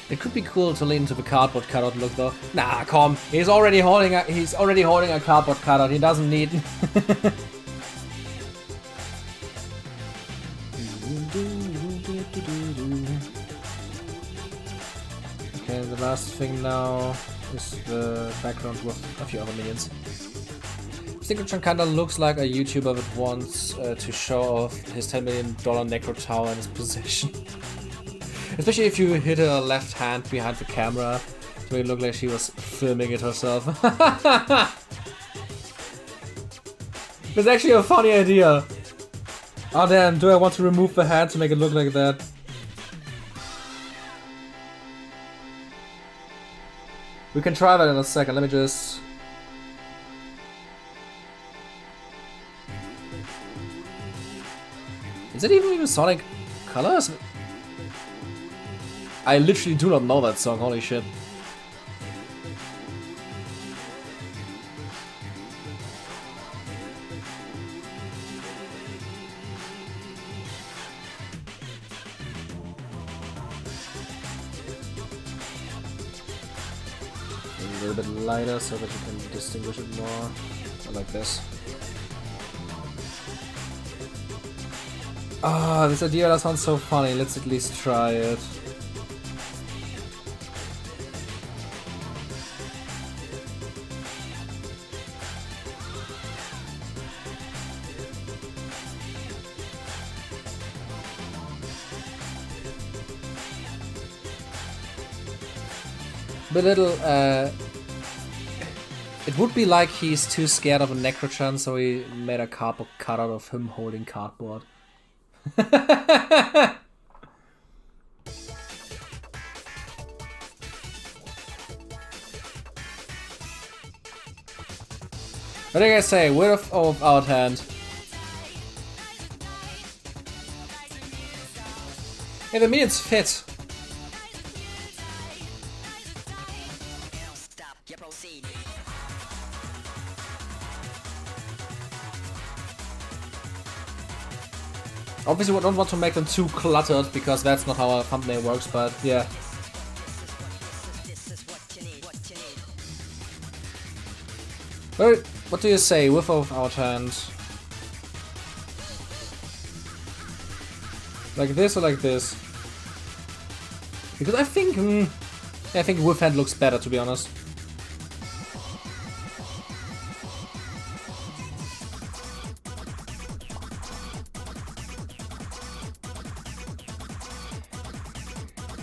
It could be cool to lean into the cardboard cutout look, though. Nah, come. He's already holding a cardboard cutout. He doesn't need. Okay, the last thing now is the background with a few other minions. Stinkerchan kinda looks like a YouTuber that wants to show off his $10 million Necro Tower in his possession. Especially if you hit her left hand behind the camera to make it look like she was filming it herself. It's actually a funny idea. Oh damn, do I want to remove the hand to make it look like that? We can try that in a second, let me just... Is it even Sonic Colors? I literally do not know that song, holy shit. A little bit lighter so that you can distinguish it more. I like this. Ah, this idea that sounds so funny. Let's at least try it. A little, it would be like he's too scared of a Necrochan, so he made a cardboard cutout of him holding cardboard. What do you guys say? Width of Outhand. Hey, the minions fit. Obviously we don't want to make them too cluttered, because that's not how our thumbnail works, but yeah. What do you say, width of Outhand? Like this or like this? Because I think width hand looks better, to be honest.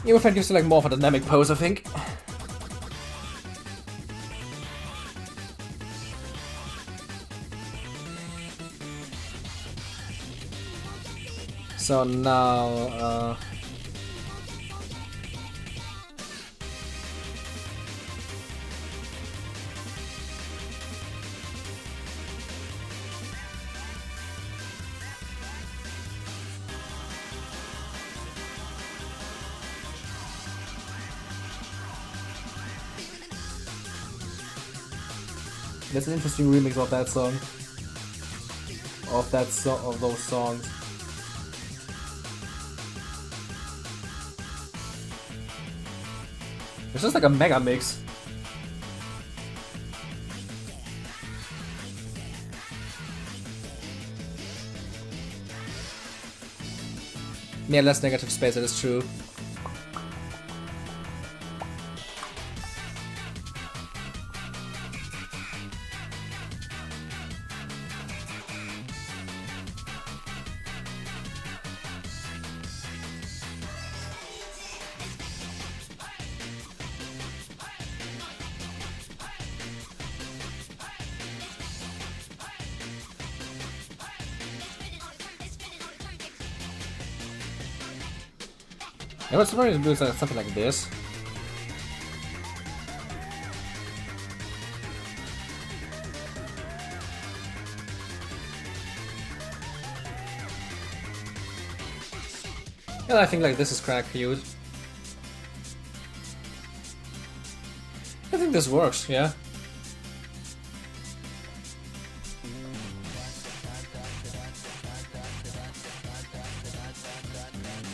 Yeah, width hand gives you like more of a dynamic pose, I think. So now, there's an interesting remix of that song. Of those songs. It's just like a mega mix. Yeah, less negative space, that is true. Yeah, what's the point to do something like this? Yeah, I think like this is kinda cute. I think this works, yeah.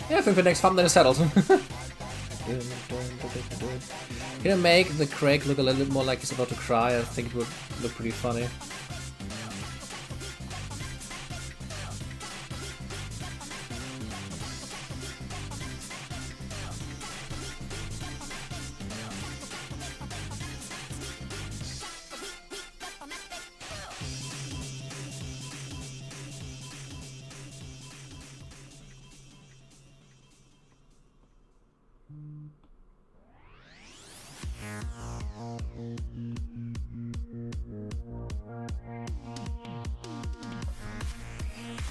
Yeah, I think the next thumbnail is settled. Gonna make the Craig look a little bit more like he's about to cry. I think it would look pretty funny.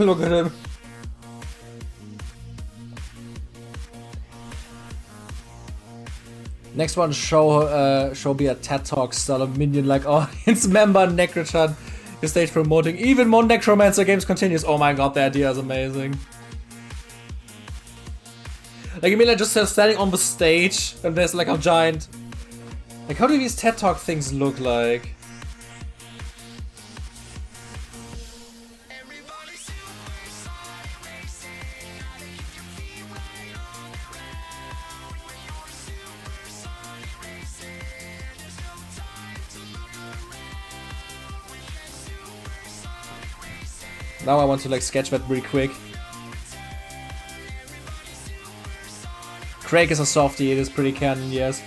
Look at him. Next one, show be a TED Talk style of minion like audience member Necrochan is stage promoting even more Necromancer games continues. Oh my god, the idea is amazing. Like, you mean like just standing on the stage and there's like a giant... Like, how do these TED Talk things look like? Now I want to like sketch that really quick. Craig is a softie, it is pretty canon, yes.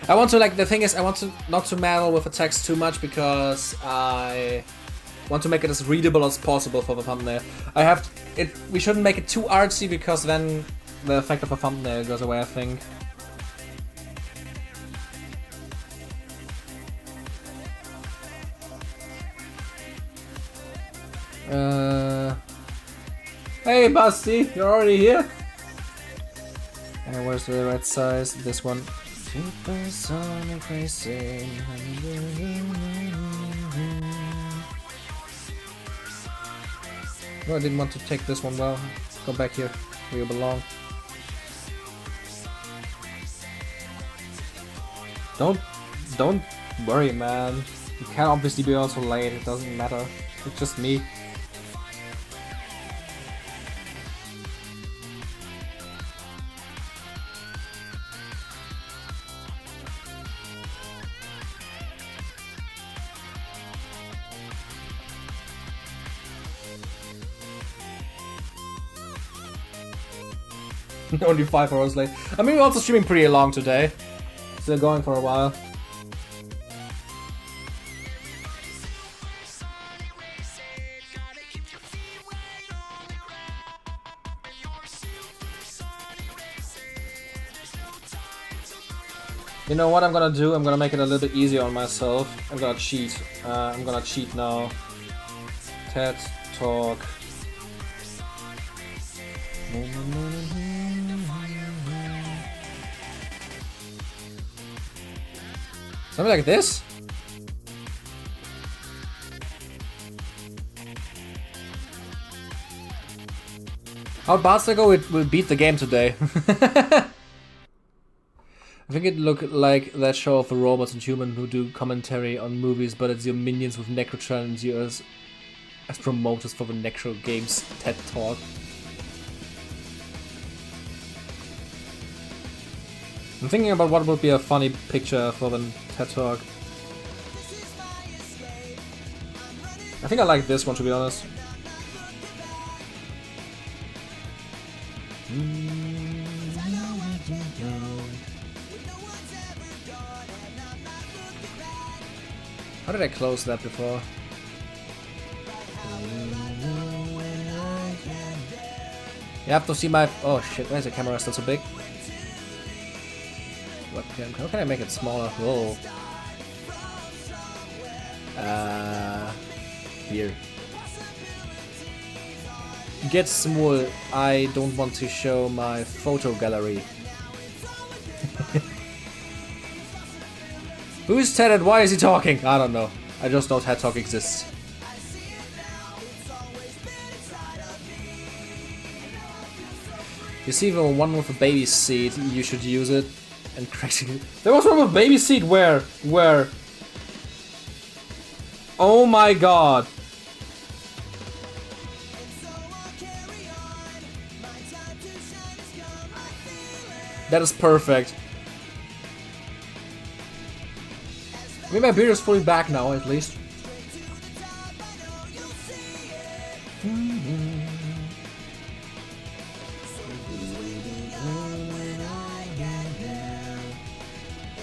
I want to like, the thing is I want to not to meddle with the text too much because I want to make it as readable as possible for the thumbnail. We shouldn't make it too artsy because then the effect of a thumbnail goes away, I think. Hey Basti, you're already here? And where's the right size? This one. Supersonic racing. No, I didn't want to take this one. Well, go back here where you belong. Don't worry, man. You can obviously be also late, it doesn't matter. It's just me. Only 5 hours late. I mean, we're also streaming pretty long today. Still going for a while. You know what I'm gonna do? I'm gonna make it a little bit easier on myself. I'm gonna cheat. I'm gonna cheat now. TED Talk. Something like this? How Bards Tale it will beat the game today. I think it looked like that show of the robots and humans who do commentary on movies, but it's your minions with Necrochan and you as promoters for the Necro Games TED Talk. I'm thinking about what would be a funny picture for the TED Talk. I think I like this one, to be honest. How did I close that before? You have to see my... Oh shit, why is the camera still so big? Webcam. How can I make it smaller? Whoa. Here. Get small. I don't want to show my photo gallery. Who is Ted and why is he talking? I don't know. I just know TED Talk exists. You see the one with a baby seat, you should use it. And crashing. There was one with a baby seat where? Oh my god. That is perfect. I mean, my beard is fully back now, at least.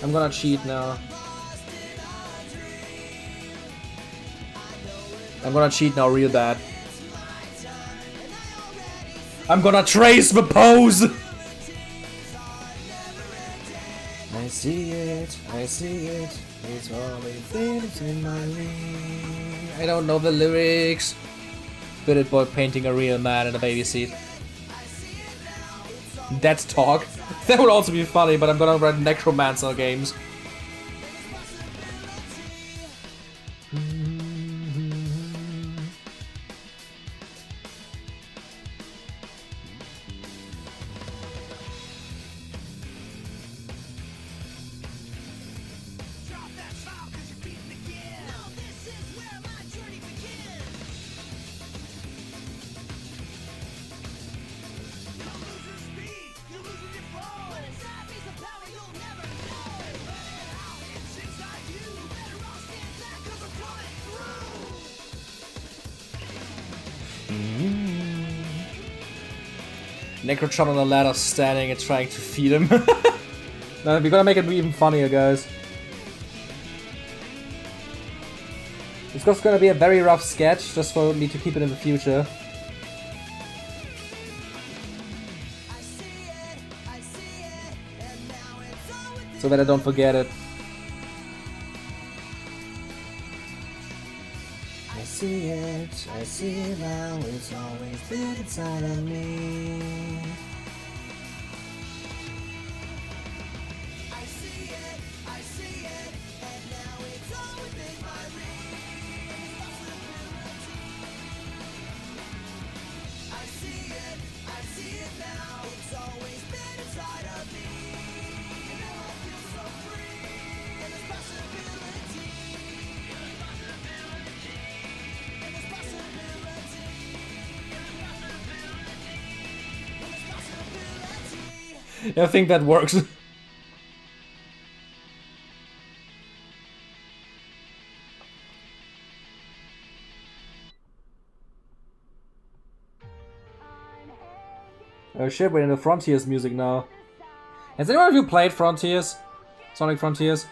I'm gonna cheat now. I'm gonna cheat now real bad. I'm gonna trace the pose! I see it, it's always been in my dream. I don't know the lyrics. Bitted boy painting a real man in a baby seat. Dead talk. That would also be funny, but I'm gonna write Necromancer games. Necrotron on the ladder standing and trying to feed him. No, we're gonna make it even funnier, guys. It's just gonna be a very rough sketch, just for me to keep it in the future. So that I don't forget it. I see it now, it's always been inside of me. I see it, and now it's all within my reach. I see it now, it's always been inside of me. And now I feel so free, and there's possibility. I think that works. Oh shit, we're in the Frontiers music now. Has anyone of you played Frontiers? Sonic Frontiers?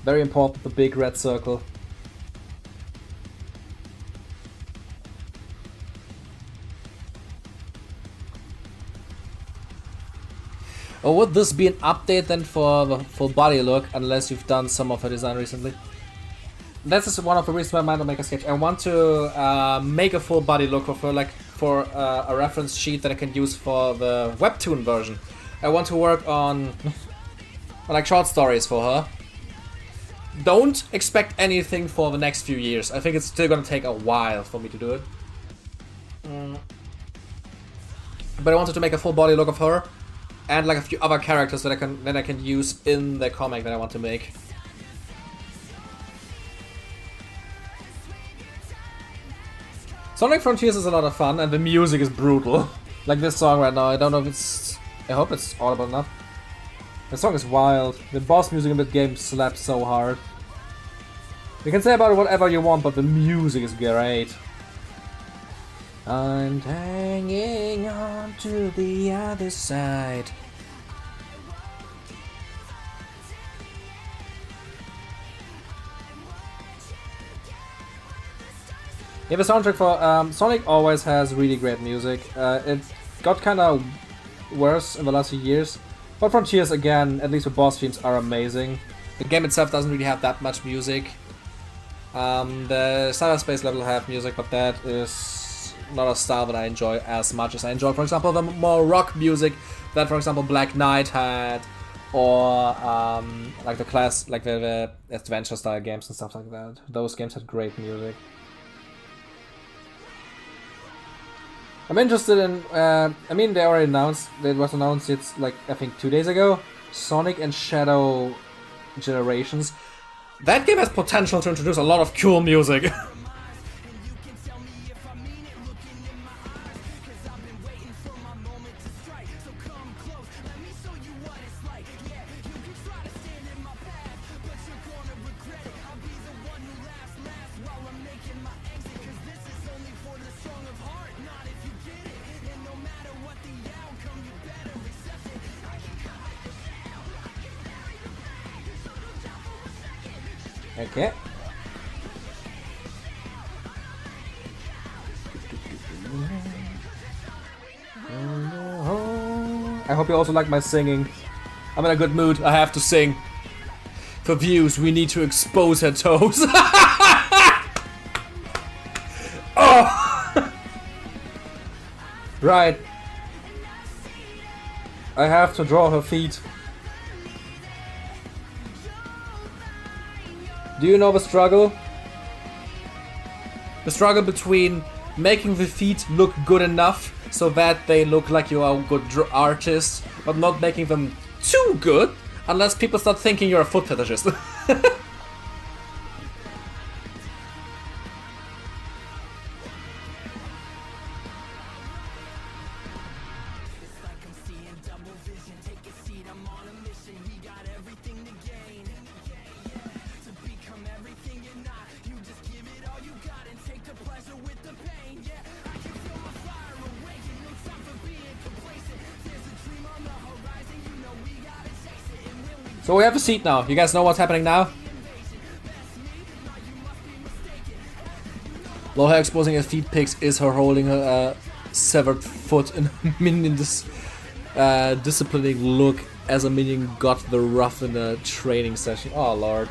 Very important, the big red circle. Or would this be an update then for the full body look, unless you've done some of her design recently? That's just one of the reasons why I might not make a sketch. I want to make a full body look of her, like for a reference sheet that I can use for the webtoon version. I want to work on like short stories for her. Don't expect anything for the next few years. I think it's still gonna take a while for me to do it. But I wanted to make a full body look of her, and like a few other characters that I can use in the comic that I want to make. Sonic Frontiers is a lot of fun, and the music is brutal. Like this song right now. I don't know if it's. I hope it's audible enough. The song is wild. The boss music in the game slaps so hard. You can say about it whatever you want, but the music is great. I'm hanging on to the other side. Yeah, the soundtrack for Sonic always has really great music. It got kind of worse in the last few years, but Frontiers again, at least the boss themes are amazing. The game itself doesn't really have that much music. The cyberspace level have music, but that is not a style that I enjoy as much as I enjoy, for example, the more rock music that, for example, Black Knight had, or like the adventure style games and stuff like that. Those games had great music. I'm interested in. I mean, they already announced. It was announced. It's like I think 2 days ago. Sonic and Shadow Generations. That game has potential to introduce a lot of cool music. Okay. I hope you also like my singing. I'm in a good mood. I have to sing. For views, we need to expose her toes. Oh! Right. I have to draw her feet. Do you know the struggle? The struggle between making the feet look good enough so that they look like you are a good artist, but not making them too good unless people start thinking you're a foot fetishist. So we have a seat now. You guys know what's happening now? Loha exposing her feet pics is her holding her severed foot in a minion disciplining look as a minion got the rough in a training session. Oh lord.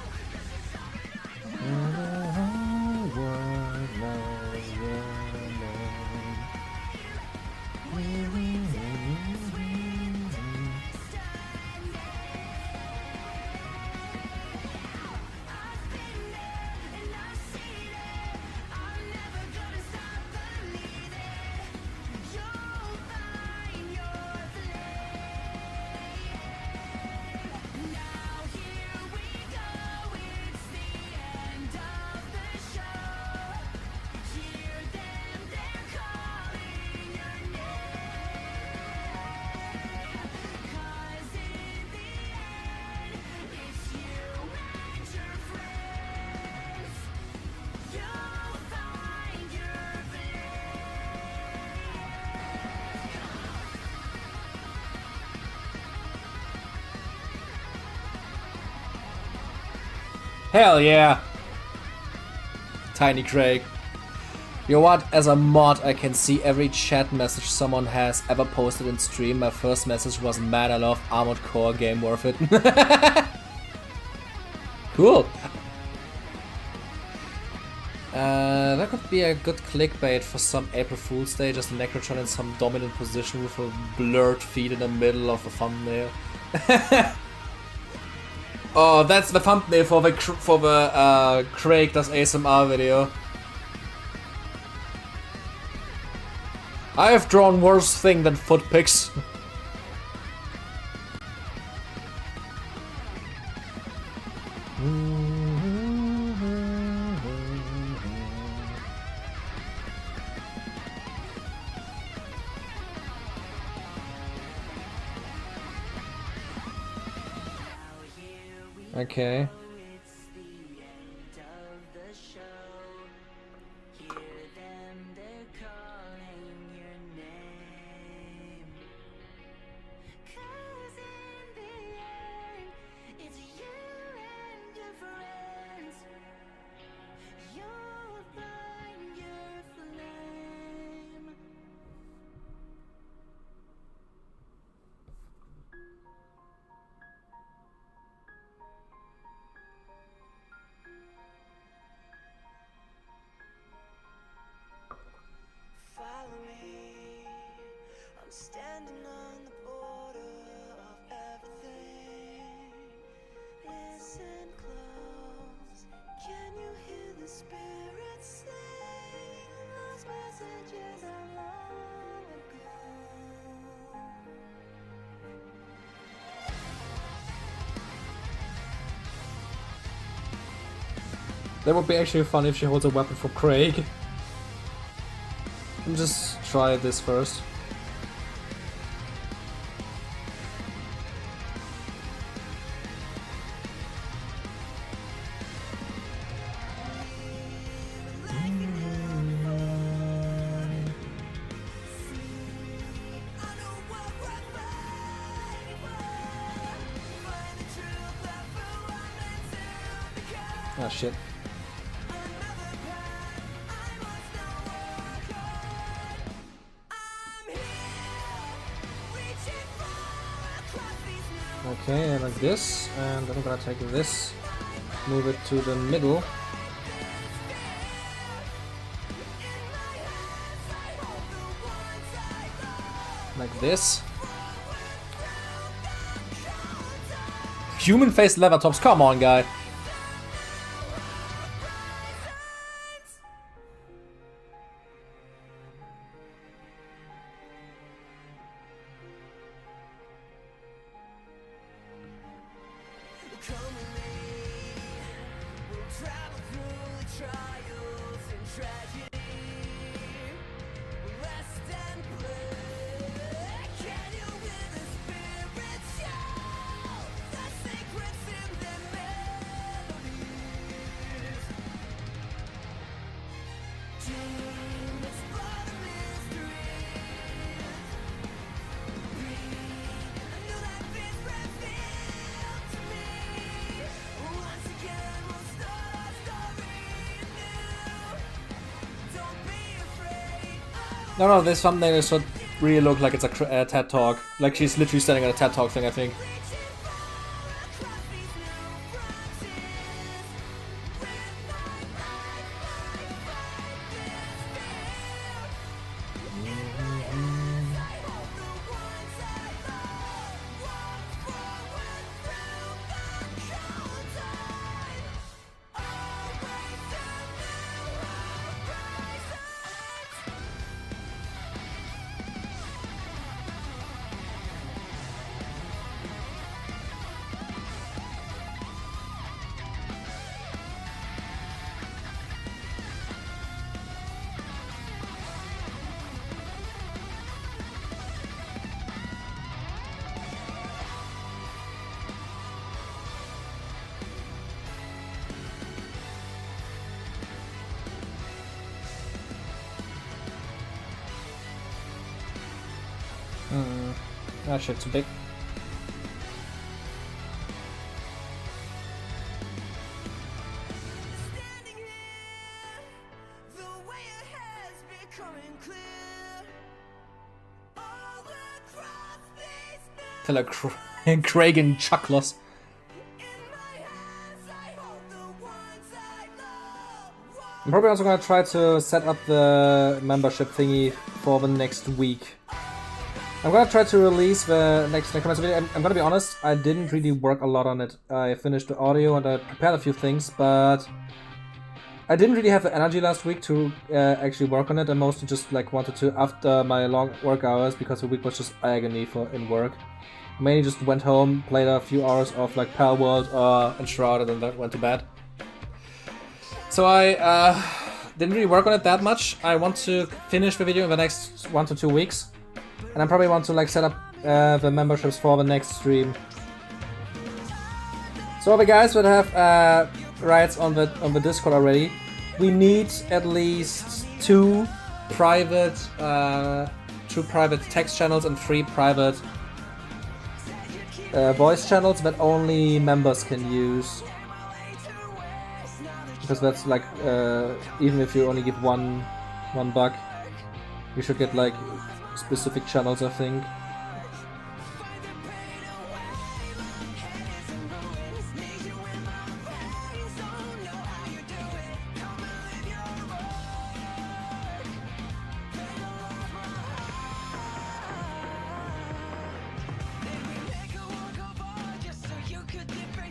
Hell yeah! Tiny Craig. You know what? As a mod, I can see every chat message someone has ever posted in stream. My first message was, "Man, I love Armored Core, game worth it." Cool. That could be a good clickbait for some April Fool's Day. Just a Necrotron in some dominant position with a blurred feet in the middle of the thumbnail. Oh, that's the thumbnail for the Craig does ASMR video. I have drawn worse thing than foot pics. Okay. That would be actually fun if she holds a weapon for Craig. Let me just try this first. Ah, shit. Okay, like this, and then I'm gonna take this, move it to the middle. Like this. Human-faced leather tops, come on, guy. No, this thumbnail should really look like it's a TED Talk. Like she's literally standing at a TED Talk thing, I think. Ah shit, too big. I feel like Craig and Chucklos. I'm probably also gonna try to set up the membership thingy for the next week. I'm gonna try to release the next Necromancer video. I'm gonna be honest, I didn't really work a lot on it. I finished the audio and I prepared a few things, but I didn't really have the energy last week to actually work on it. I mostly just like wanted to after my long work hours because the week was just agony in work. I mainly just went home, played a few hours of like Pal World or Enshrouded, and then went to bed. So I didn't really work on it that much. I want to finish the video in the next 1 to 2 weeks. And I probably want to like set up the memberships for the next stream. So the guys that have rights on the Discord already, we need at least 2 private text channels and 3 private voice channels that only members can use. Because that's like even if you only give one buck, you should get like specific channels, I think.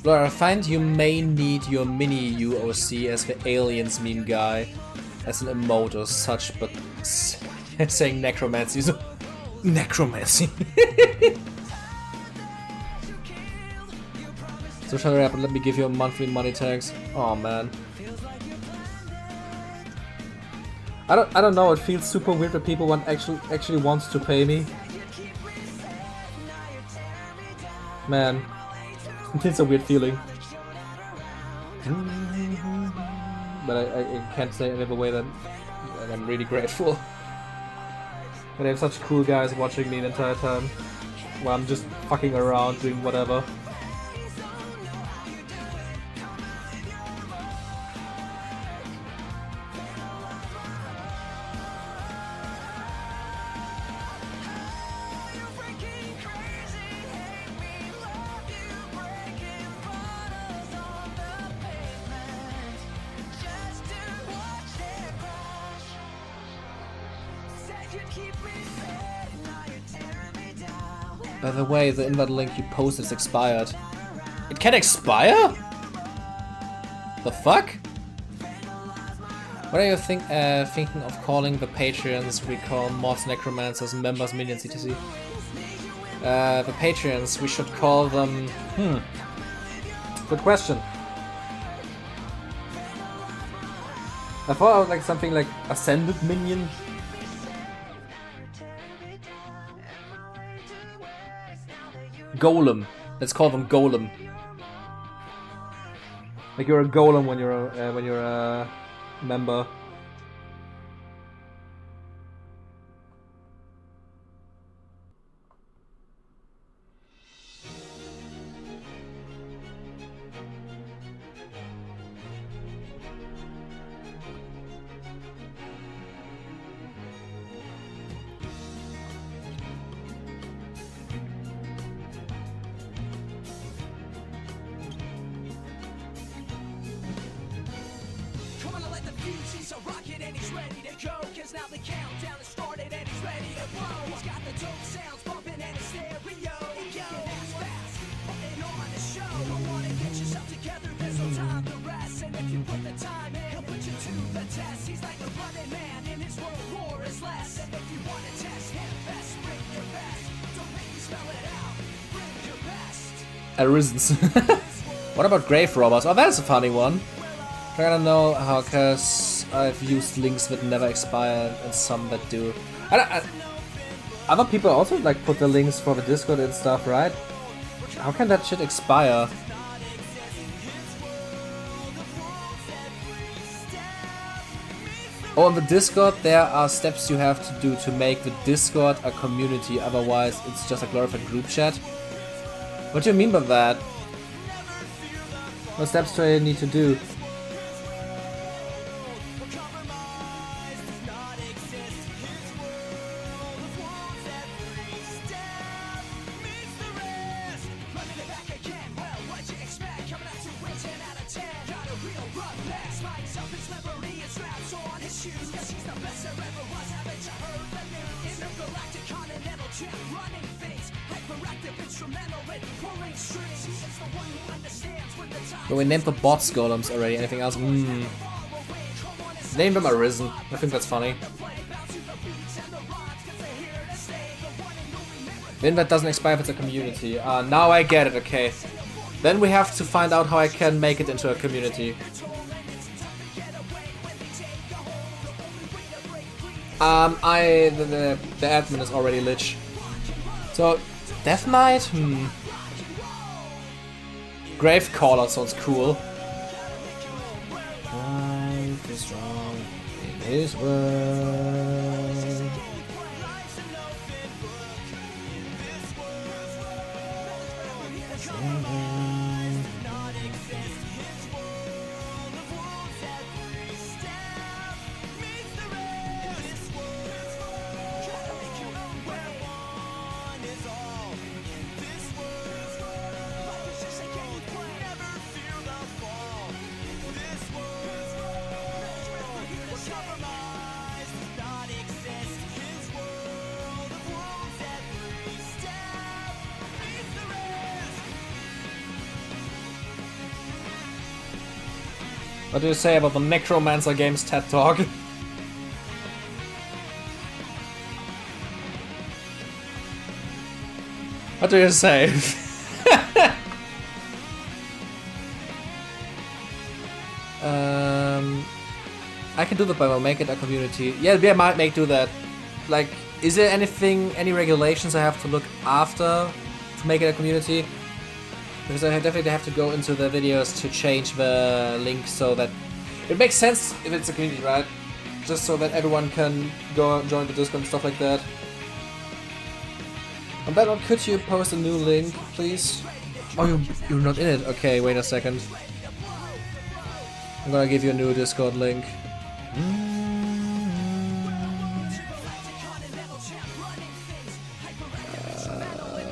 Laura, I find you may need your mini UOC as the aliens meme guy as an emote or such, but saying necromancy is necromancy. So shut up and let me give you a monthly money tax. Oh man. I don't know, it feels super weird that people actually wants to pay me. Man, it's a weird feeling. But I can't say in a way that I'm really grateful. And I have such cool guys watching me the entire time while I'm just fucking around doing whatever. By the way, the invite link you posted is expired. It can expire? The fuck? What are you thinking of calling the patrons we call mods, necromancers, members, minions, etc? The patrons, we should call them... Good question. I thought I was like something like ascended minion. Golem. Let's call them Golem. Like you're a golem when you're a member. Arisons. What about grave robbers? Oh, that's a funny one. I don't know how, cause I've used links that never expire and some that do. Other people also like put the links for the Discord and stuff, right? How can that shit expire? Oh, on the Discord there are steps you have to do to make the Discord a community, otherwise it's just a glorified group chat. What do you mean by that? What steps do I need to do? But we named the bots golems already. Anything else? Name them Arisen. I think that's funny. The invite doesn't expire if it's a community. Now I get it, okay. Then we have to find out how I can make it into a community. The admin is already lich. So, Death Knight? Gravecaller sounds cool. Life is strong in his word. What do you say about the Necromancer game's TED Talk? What do you say? I can do that, but I'll make it a community. Yeah, we might do that. Like, is there any regulations I have to look after to make it a community? Because I definitely have to go into the videos to change the link so that it makes sense if it's a community, right? Just so that everyone can go join the Discord and stuff like that. On that one, could you post a new link, please? Oh, you're not in it. Okay, wait a second. I'm gonna give you a new Discord link.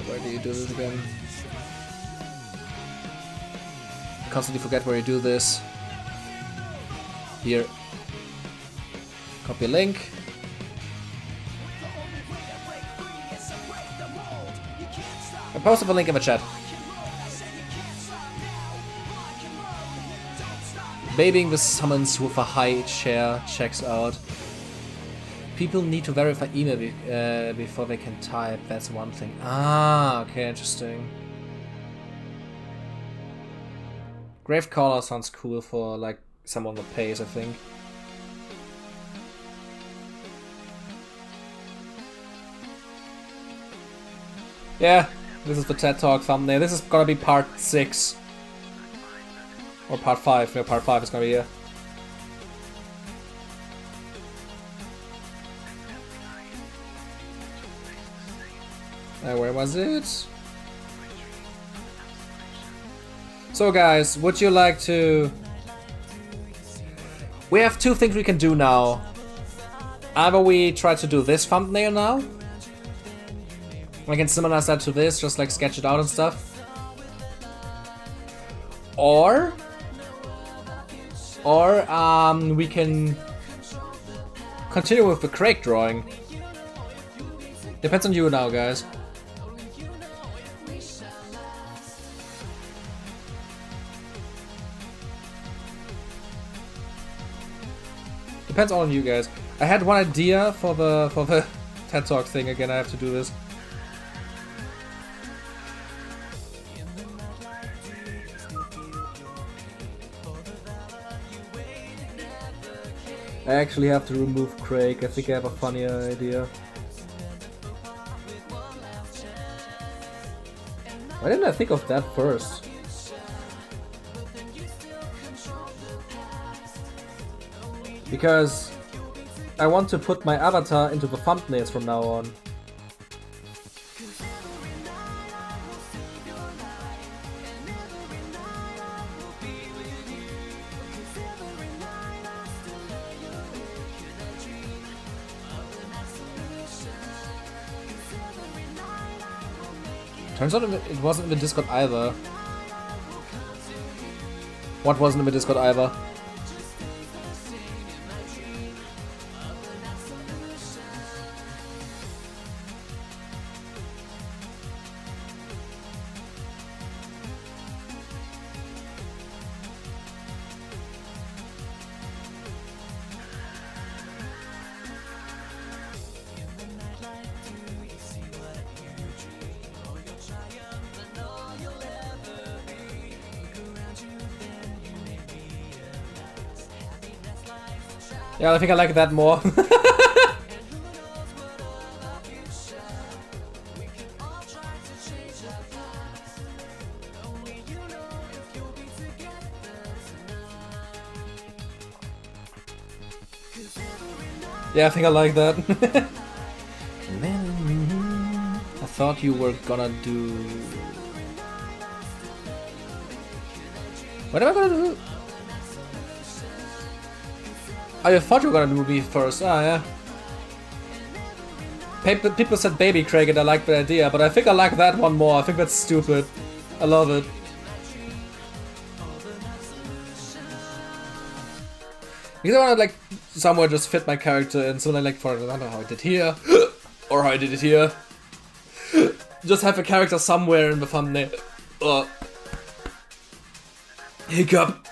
Where do you do this again? I constantly forget where you do this. Here. Copy link. I posted a link in the chat. Babying the summons with a high chair checks out. People need to verify email before they can type. That's one thing. Ah, okay, interesting. Gravecaller sounds cool for like someone that pays, I think. Yeah, this is the TED Talk thumbnail. This is gonna be part 6. Or part 5. No, part 5 is gonna be here. Where was it? So guys, would you like to... We have 2 things we can do now. Either we try to do this thumbnail now. I can similarize that to this, just like sketch it out and stuff. Or we can continue with the Craig drawing. Depends on you now, guys. Depends on you guys. I had one idea for the TED Talk thing. Again, I have to do this. I actually have to remove Craig. I think I have a funnier idea. Why didn't I think of that first? Because I want to put my avatar into the thumbnails from now on. Turns out it wasn't in the Discord either. What wasn't in the Discord either? Yeah, I think I like that more. Yeah, I think I like that. I thought you were gonna do... What am I gonna do? I thought you were gonna do me first. Ah, yeah. People said Baby Craig and I like the idea, but I think I like that one more. I think that's stupid. I love it. Because I wanna like somewhere just fit my character in something like, for example, how I did here, or how I did it here. Just have a character somewhere in the thumbnail. Hiccup.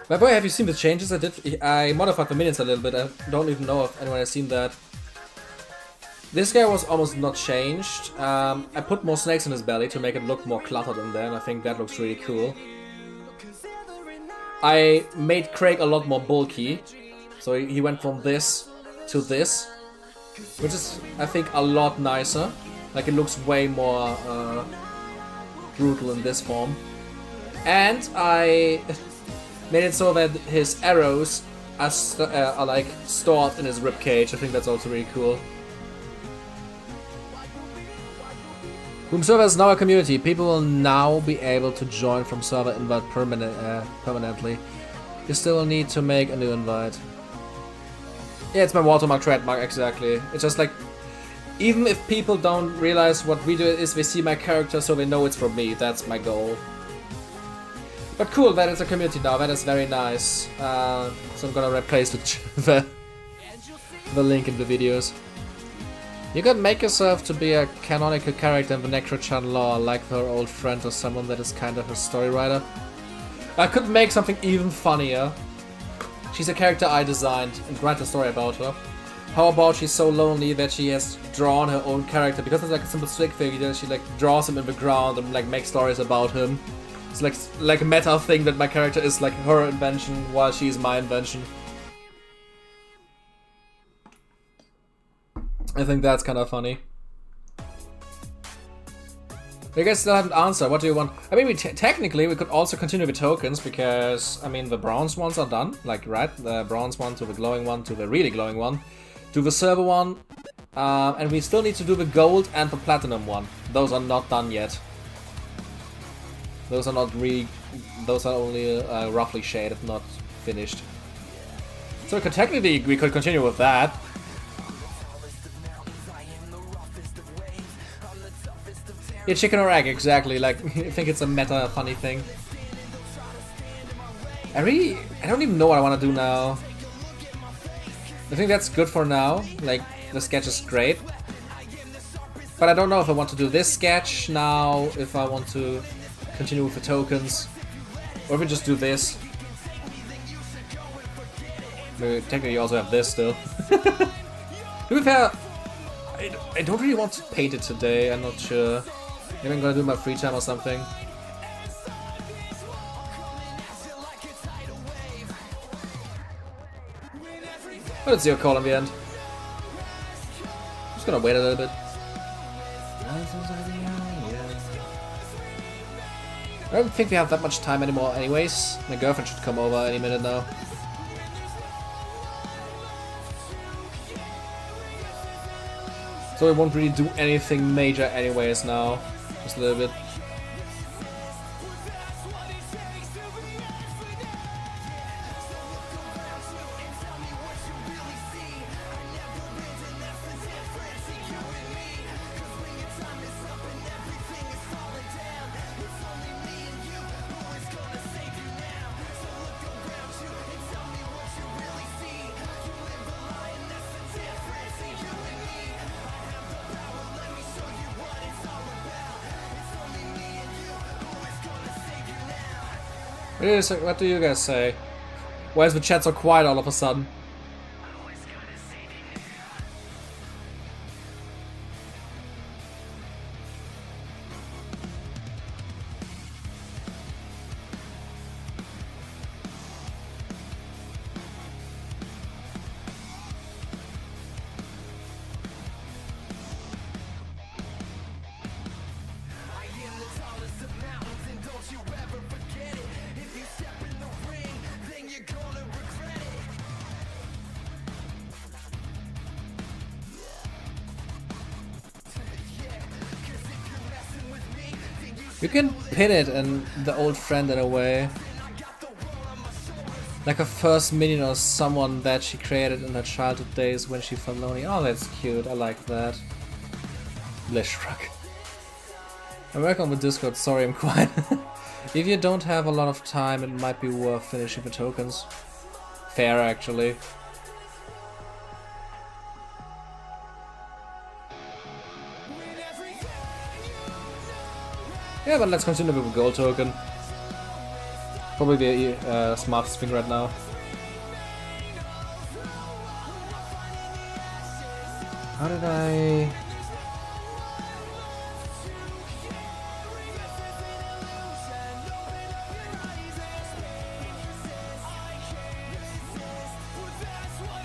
By the way, have you seen the changes I did? I modified the minions a little bit. I don't even know if anyone has seen that. This guy was almost not changed. I put more snakes in his belly to make it look more cluttered in there, and I think that looks really cool. I made Craig a lot more bulky, so he went from this to this, which is, I think, a lot nicer. Like, it looks way more brutal in this form. And I made it so that his arrows are like stored in his ribcage. I think that's also really cool. Boom server is now a community. People will now be able to join from server invite permanently. You still need to make a new invite. Yeah, it's my watermark trademark, exactly. It's just like, even if people don't realize what video it is, they see my character so they know it's from me. That's my goal. But cool that it's a community now, that is very nice. So I'm gonna replace the link in the videos. You can make yourself to be a canonical character in the Necro-chan lore, like her old friend or someone that is kind of a story writer. I could make something even funnier. She's a character I designed and write a story about her. How about she's so lonely that she has drawn her own character, because it's like a simple stick figure, she like draws him in the ground and like makes stories about him. It's like a meta thing that my character is like her invention while she's my invention. I think that's kind of funny. You guys still haven't answered. What do you want? I mean, technically we could also continue with tokens, because I mean the bronze ones are done. Like, right, the bronze one to the glowing one to the really glowing one, to the silver one, and we still need to do the gold and the platinum one. Those are not done yet. Those are not those are only roughly shaded, not finished. So technically we could continue with that. Yeah, chicken or egg, exactly. Like, I think it's a meta funny thing. I don't even know what I want to do now. I think that's good for now. Like, the sketch is great. But I don't know if I want to do this sketch now, if I want to continue with the tokens, or if we just do this. Maybe technically you also have this still. To be fair, I don't really want to paint it today, I'm not sure. Maybe I'm gonna do my free time or something. But it's your call in the end. Just gonna wait a little bit. I don't think we have that much time anymore anyways. My girlfriend should come over any minute now. So we won't really do anything major anyways now. Just a little bit. What do you guys say? Why is the chat so quiet all of a sudden? You can pin it in the old friend in a way. Like a first minion or someone that she created in her childhood days when she felt lonely. Oh, that's cute. I like that. Lishruck. I'm working on the Discord. Sorry, I'm quiet. If you don't have a lot of time, it might be worth finishing the tokens. Fair, actually. Yeah, but let's continue with the gold token. Probably the smartest thing right now. How did I...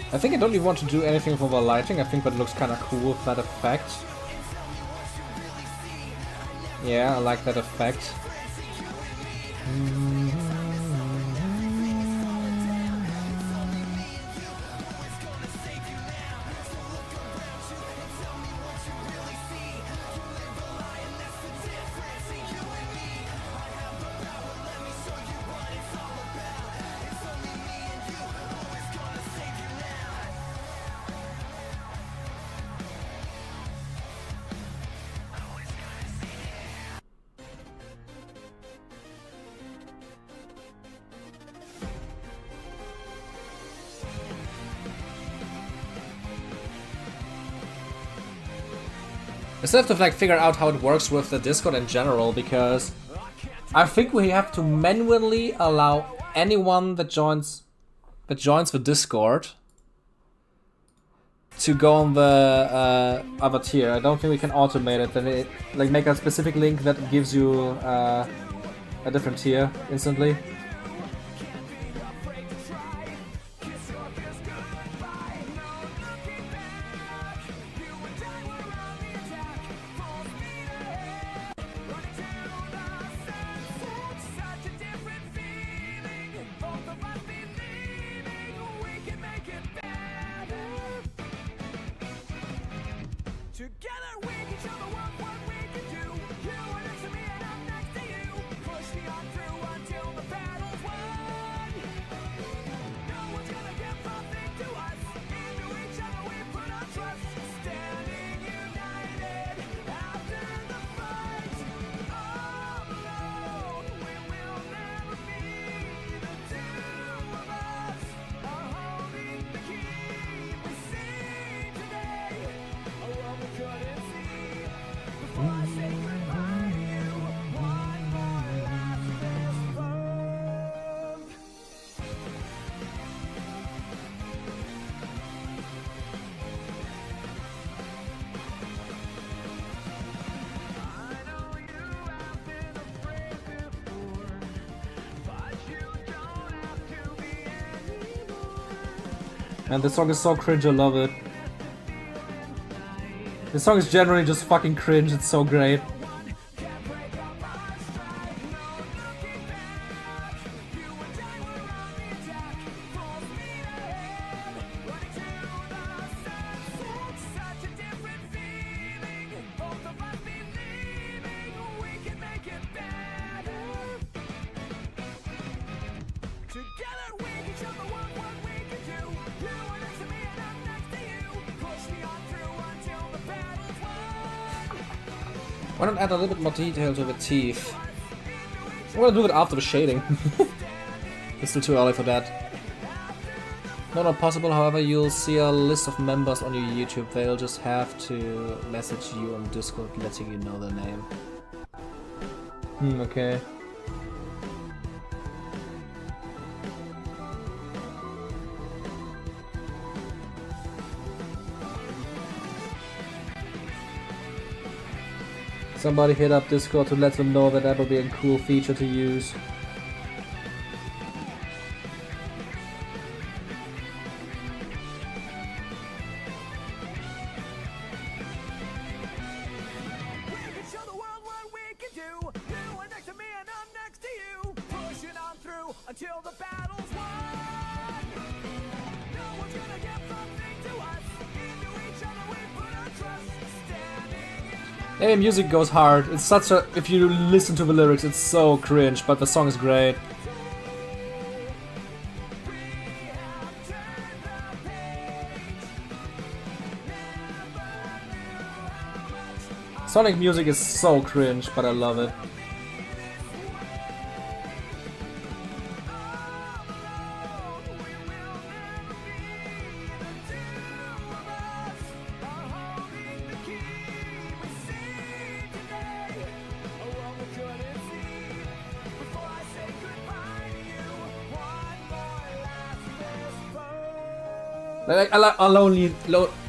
I think I don't even want to do anything for the lighting. I think that looks kind of cool with that effect. Yeah, I like that effect. I still have to like figure out how it works with the Discord in general, because I think we have to manually allow anyone that joins the Discord to go on the other tier. I don't think we can automate it. Then it like make a specific link that gives you a different tier instantly. Man, this song is so cringe, I love it. This song is generally just fucking cringe, it's so great. Why not add a little bit more detail to the teeth? I'm gonna do it after the shading. It's still too early for that. Not possible, however, you'll see a list of members on your YouTube. They'll just have to message you on Discord letting you know their name. Okay. Somebody hit up Discord to let them know that that would be a cool feature to use. Hey, music goes hard. It's such a... If you listen to the lyrics, it's so cringe, but the song is great. Sonic music is so cringe, but I love it. Like, I'll only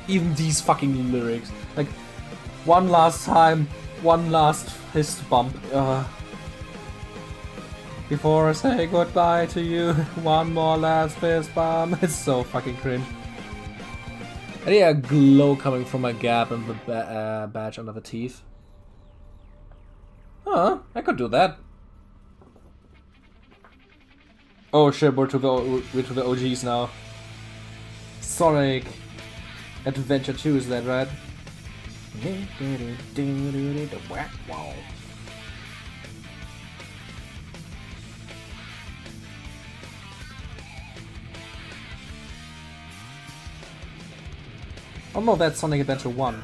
even these fucking lyrics. Like, one last time, one last fist bump. Before I say goodbye to you, one more last fist bump. It's so fucking cringe. I hear a glow coming from a gap in the badge under the teeth. Huh, I could do that. Oh shit, we're to the OGs now. Sonic Adventure 2, is that right? Wow. Oh no, that's Sonic Adventure 1.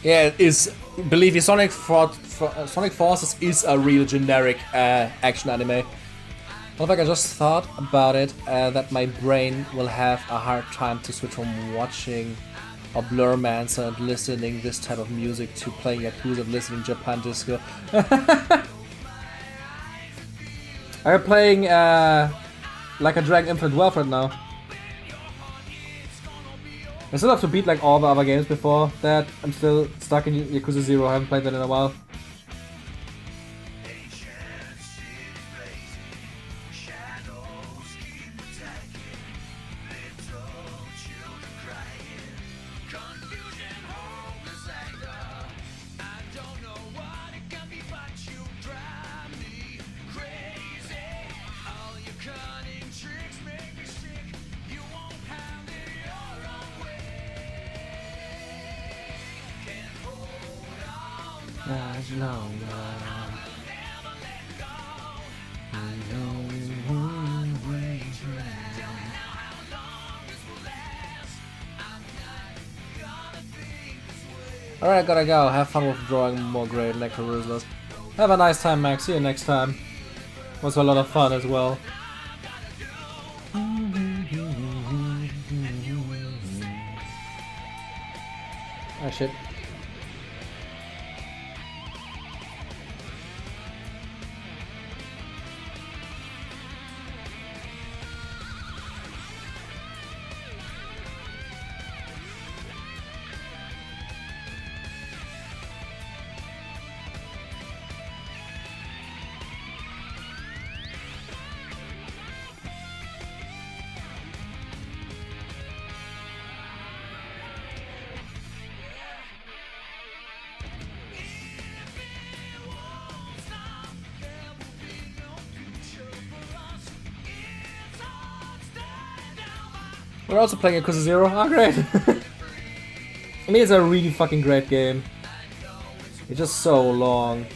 Yeah, it is. Believe me, Sonic Forces is a real generic action anime. Well, like I just thought about it, that my brain will have a hard time to switch from watching a Blurmancer and listening this type of music to playing Yakuza and listening Japan Disco. I'm playing like a Dragon Infinite Wealth right now. I still have to beat like all the other games before that. I'm still stuck in Yakuza 0, I haven't played that in a while. Alright, gotta go. Have fun with drawing more great Necromancer. Have a nice time, Max. See you next time. Was a lot of fun as well. Ah, shit. We're also playing Yakuza 0. Oh, great! I mean, it's a really fucking great game. It's just so long.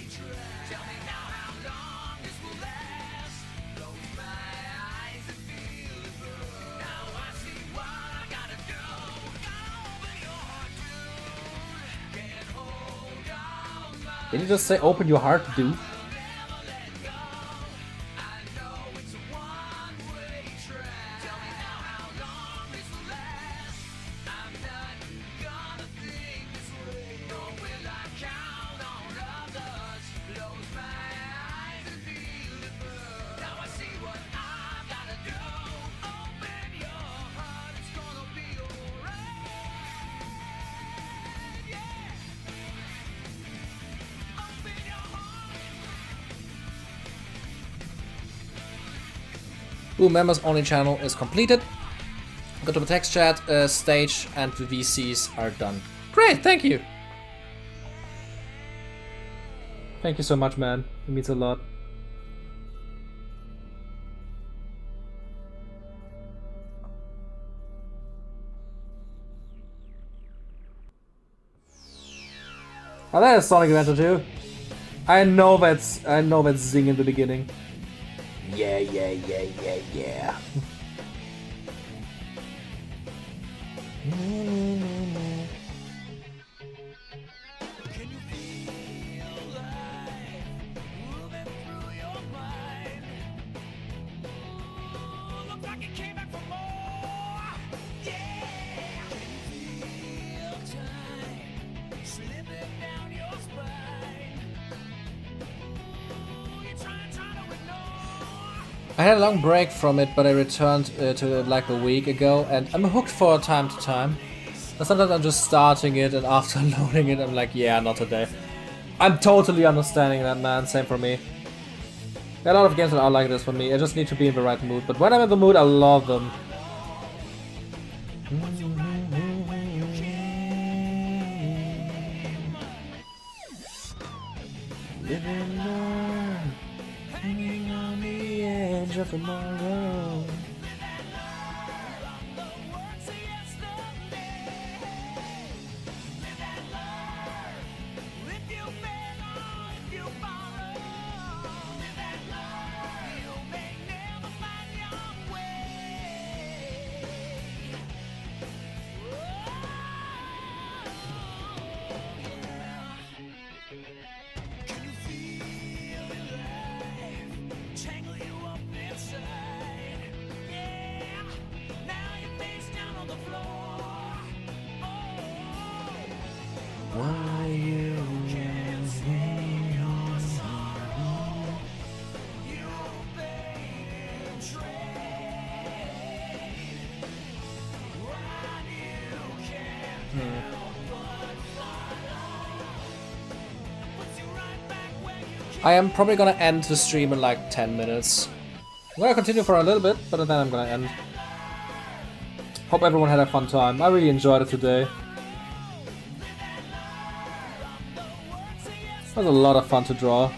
Did you just say open your heart, dude? Ooh, members only channel is completed. Go to the text chat stage and the VCs are done. Great, thank you. Thank you so much, man. It means a lot. Oh, that is Sonic Adventure 2. I know that's Zing in the beginning. Yeah, yeah, yeah, yeah, yeah. I had a long break from it, but I returned to it like a week ago, and I'm hooked for time to time. And sometimes I'm just starting it, and after loading it, I'm like, yeah, not today. I'm totally understanding that, man. Same for me. There are a lot of games that are like this for me. I just need to be in the right mood. But when I'm in the mood, I love them. Living on, hanging on the edge of tomorrow. Why you just hang on? I am probably gonna end the stream in like 10 minutes. I'm gonna continue for a little bit, but then I'm gonna end. Hope everyone had a fun time. I really enjoyed it today. It was a lot of fun to draw.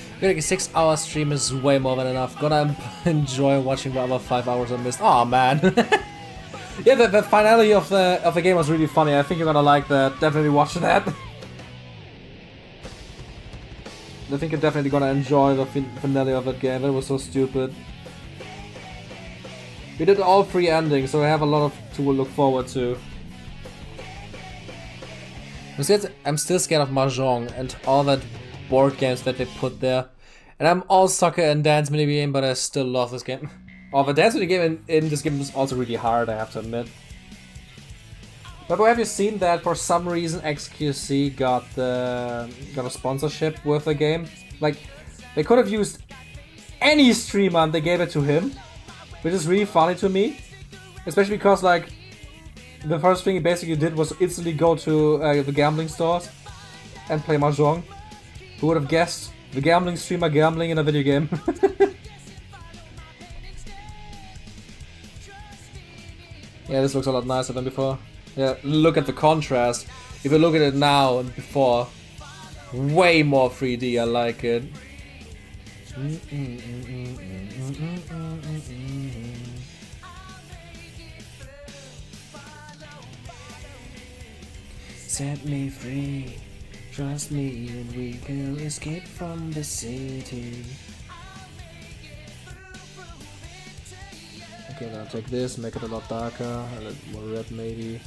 I feel like a 6-hour stream is way more than enough. Gonna enjoy watching the other 5 hours I missed. Oh man. Yeah, the finale of the game was really funny. I think you're gonna like that. Definitely watch that. I think you're definitely gonna enjoy the finale of that game. That was so stupid. We did all 3 endings, so I have a lot to look forward to. I'm still scared of Mahjong and all that board games that they put there. And I'm all soccer and dance minigame, but I still love this game. Oh, the dance minigame in this game is also really hard, I have to admit. But have you seen that for some reason XQC got a sponsorship with the game? Like, they could have used any streamer and they gave it to him. Which is really funny to me. Especially because, like, the first thing he basically did was instantly go to the gambling stores and play Mahjong. Who would have guessed? The gambling streamer gambling in a video game. Yeah, this looks a lot nicer than before. Yeah, look at the contrast. If you look at it now and before, way more 3D, I like it. Set me free, trust me and we will escape from the city. Okay, then I'll take this, make it a lot darker, a little more red maybe.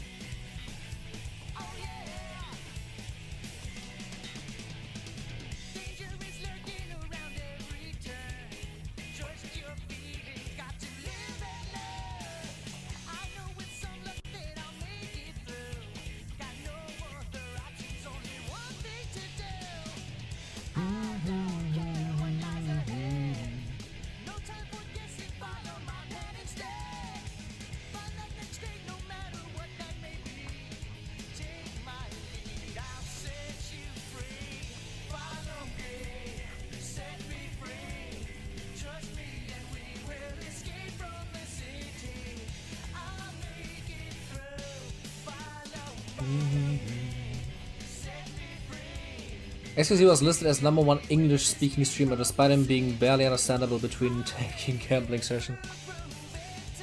XQC was listed as #1 English-speaking streamer, despite him being barely understandable between taking gambling session.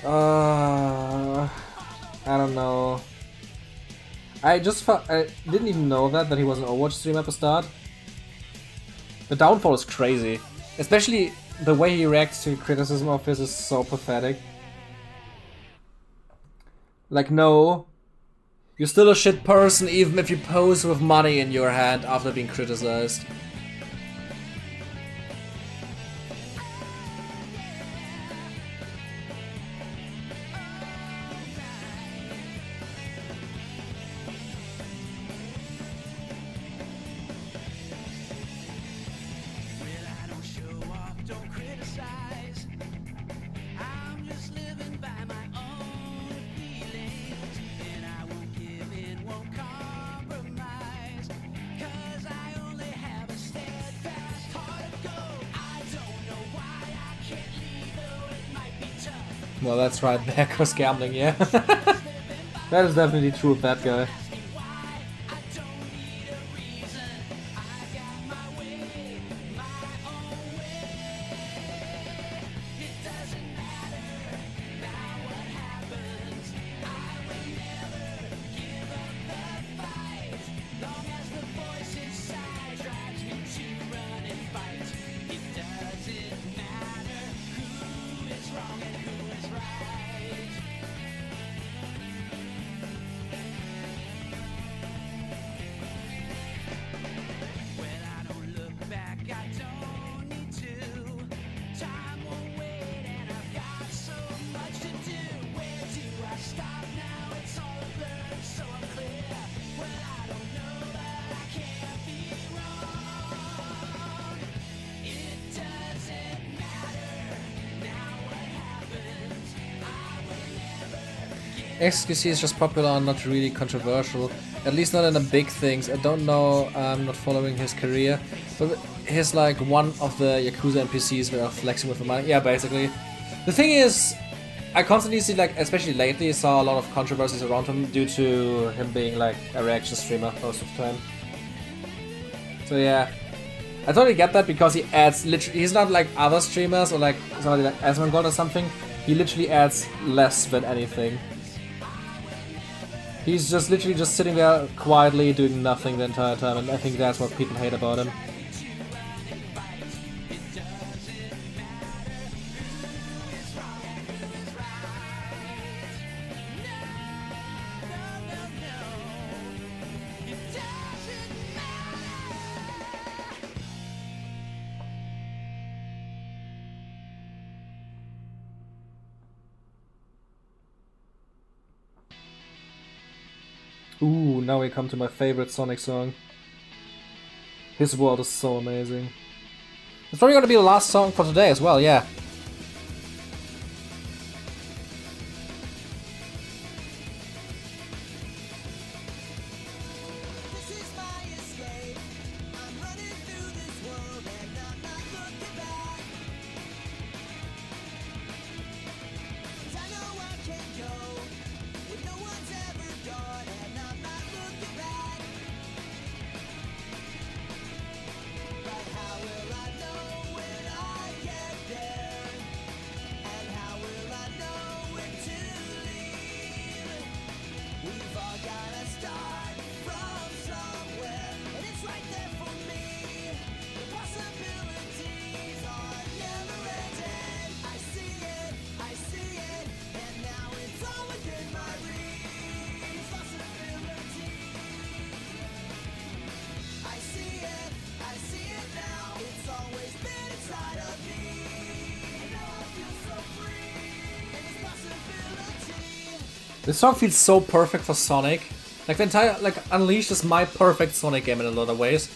I don't know. I didn't even know that he was an Overwatch streamer at the start. The downfall is crazy. Especially the way he reacts to criticism of this is so pathetic. Like, no. You're still a shit person even if you pose with money in your hand after being criticized. Well, that's right, there goes gambling, yeah. That is definitely true of that guy. XQC is just popular and not really controversial, at least not in the big things. I don't know, I'm not following his career, but he's like one of the Yakuza NPCs that are flexing with the money. Yeah, basically. The thing is, I constantly see, like, especially lately, saw a lot of controversies around him due to him being like a reaction streamer most of the time. So yeah, I totally get that because he adds literally, he's not like other streamers or like somebody like Asmongold or something. He literally adds less than anything. He's just literally just sitting there quietly doing nothing the entire time, and I think that's what people hate about him. Ooh, now we come to my favorite Sonic song. His world is so amazing. It's probably gonna be the last song for today as well, yeah. This song feels so perfect for Sonic. Like the entire, like Unleashed is my perfect Sonic game in a lot of ways.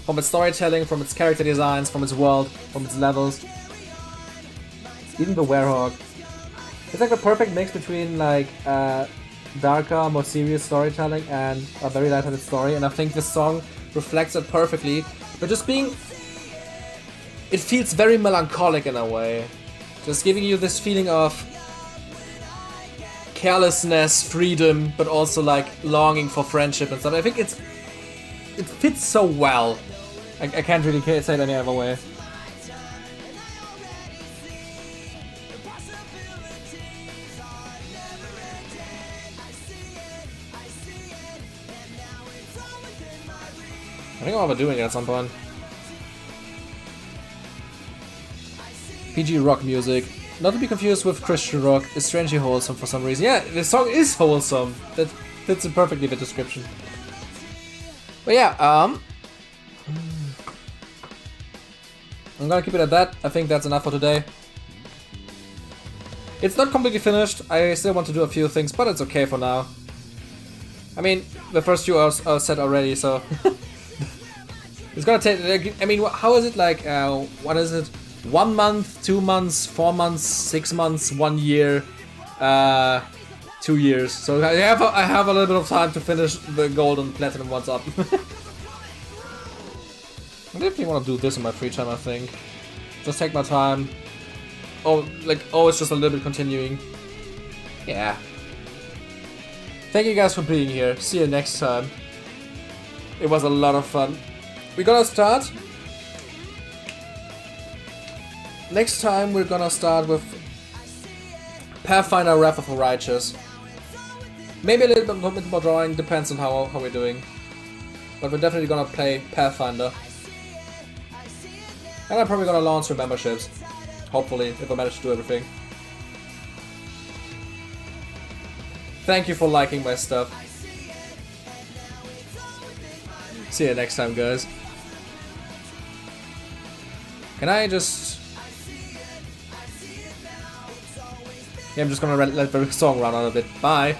From its storytelling, from its character designs, from its world, from its levels. Even the Werehog. It's like the perfect mix between like darker, more serious storytelling and a very lighthearted story, and I think this song reflects it perfectly. But just being... It feels very melancholic in a way. Just giving you this feeling of carelessness, freedom, but also like longing for friendship and stuff. I think it fits so well. I can't really say it any other way. I think I'll be doing it at some point. PG rock music. Not to be confused with Christian rock, is strangely wholesome for some reason. Yeah, the song is wholesome. That fits in perfectly the description. But yeah, I'm gonna keep it at that. I think that's enough for today. It's not completely finished. I still want to do a few things, but it's okay for now. I mean, the first few are set already, so... It's gonna take... I mean, how is it like... what is it? 1 month, 2 months, 4 months, 6 months, 1 year, 2 years. So I have a little bit of time to finish the gold and platinum ones up. I definitely want to do this in my free time, I think. Just take my time. Oh, like, it's just a little bit continuing. Yeah. Thank you guys for being here. See you next time. It was a lot of fun. We're gonna start. Next time we're gonna start with Pathfinder Wrath of the Righteous. Maybe a little bit more drawing, depends on how we're doing. But we're definitely gonna play Pathfinder. And I'm probably gonna launch some memberships. Hopefully, if I manage to do everything. Thank you for liking my stuff. See you next time, guys. Can I just... Yeah, I'm just gonna let the song run on a bit. Bye!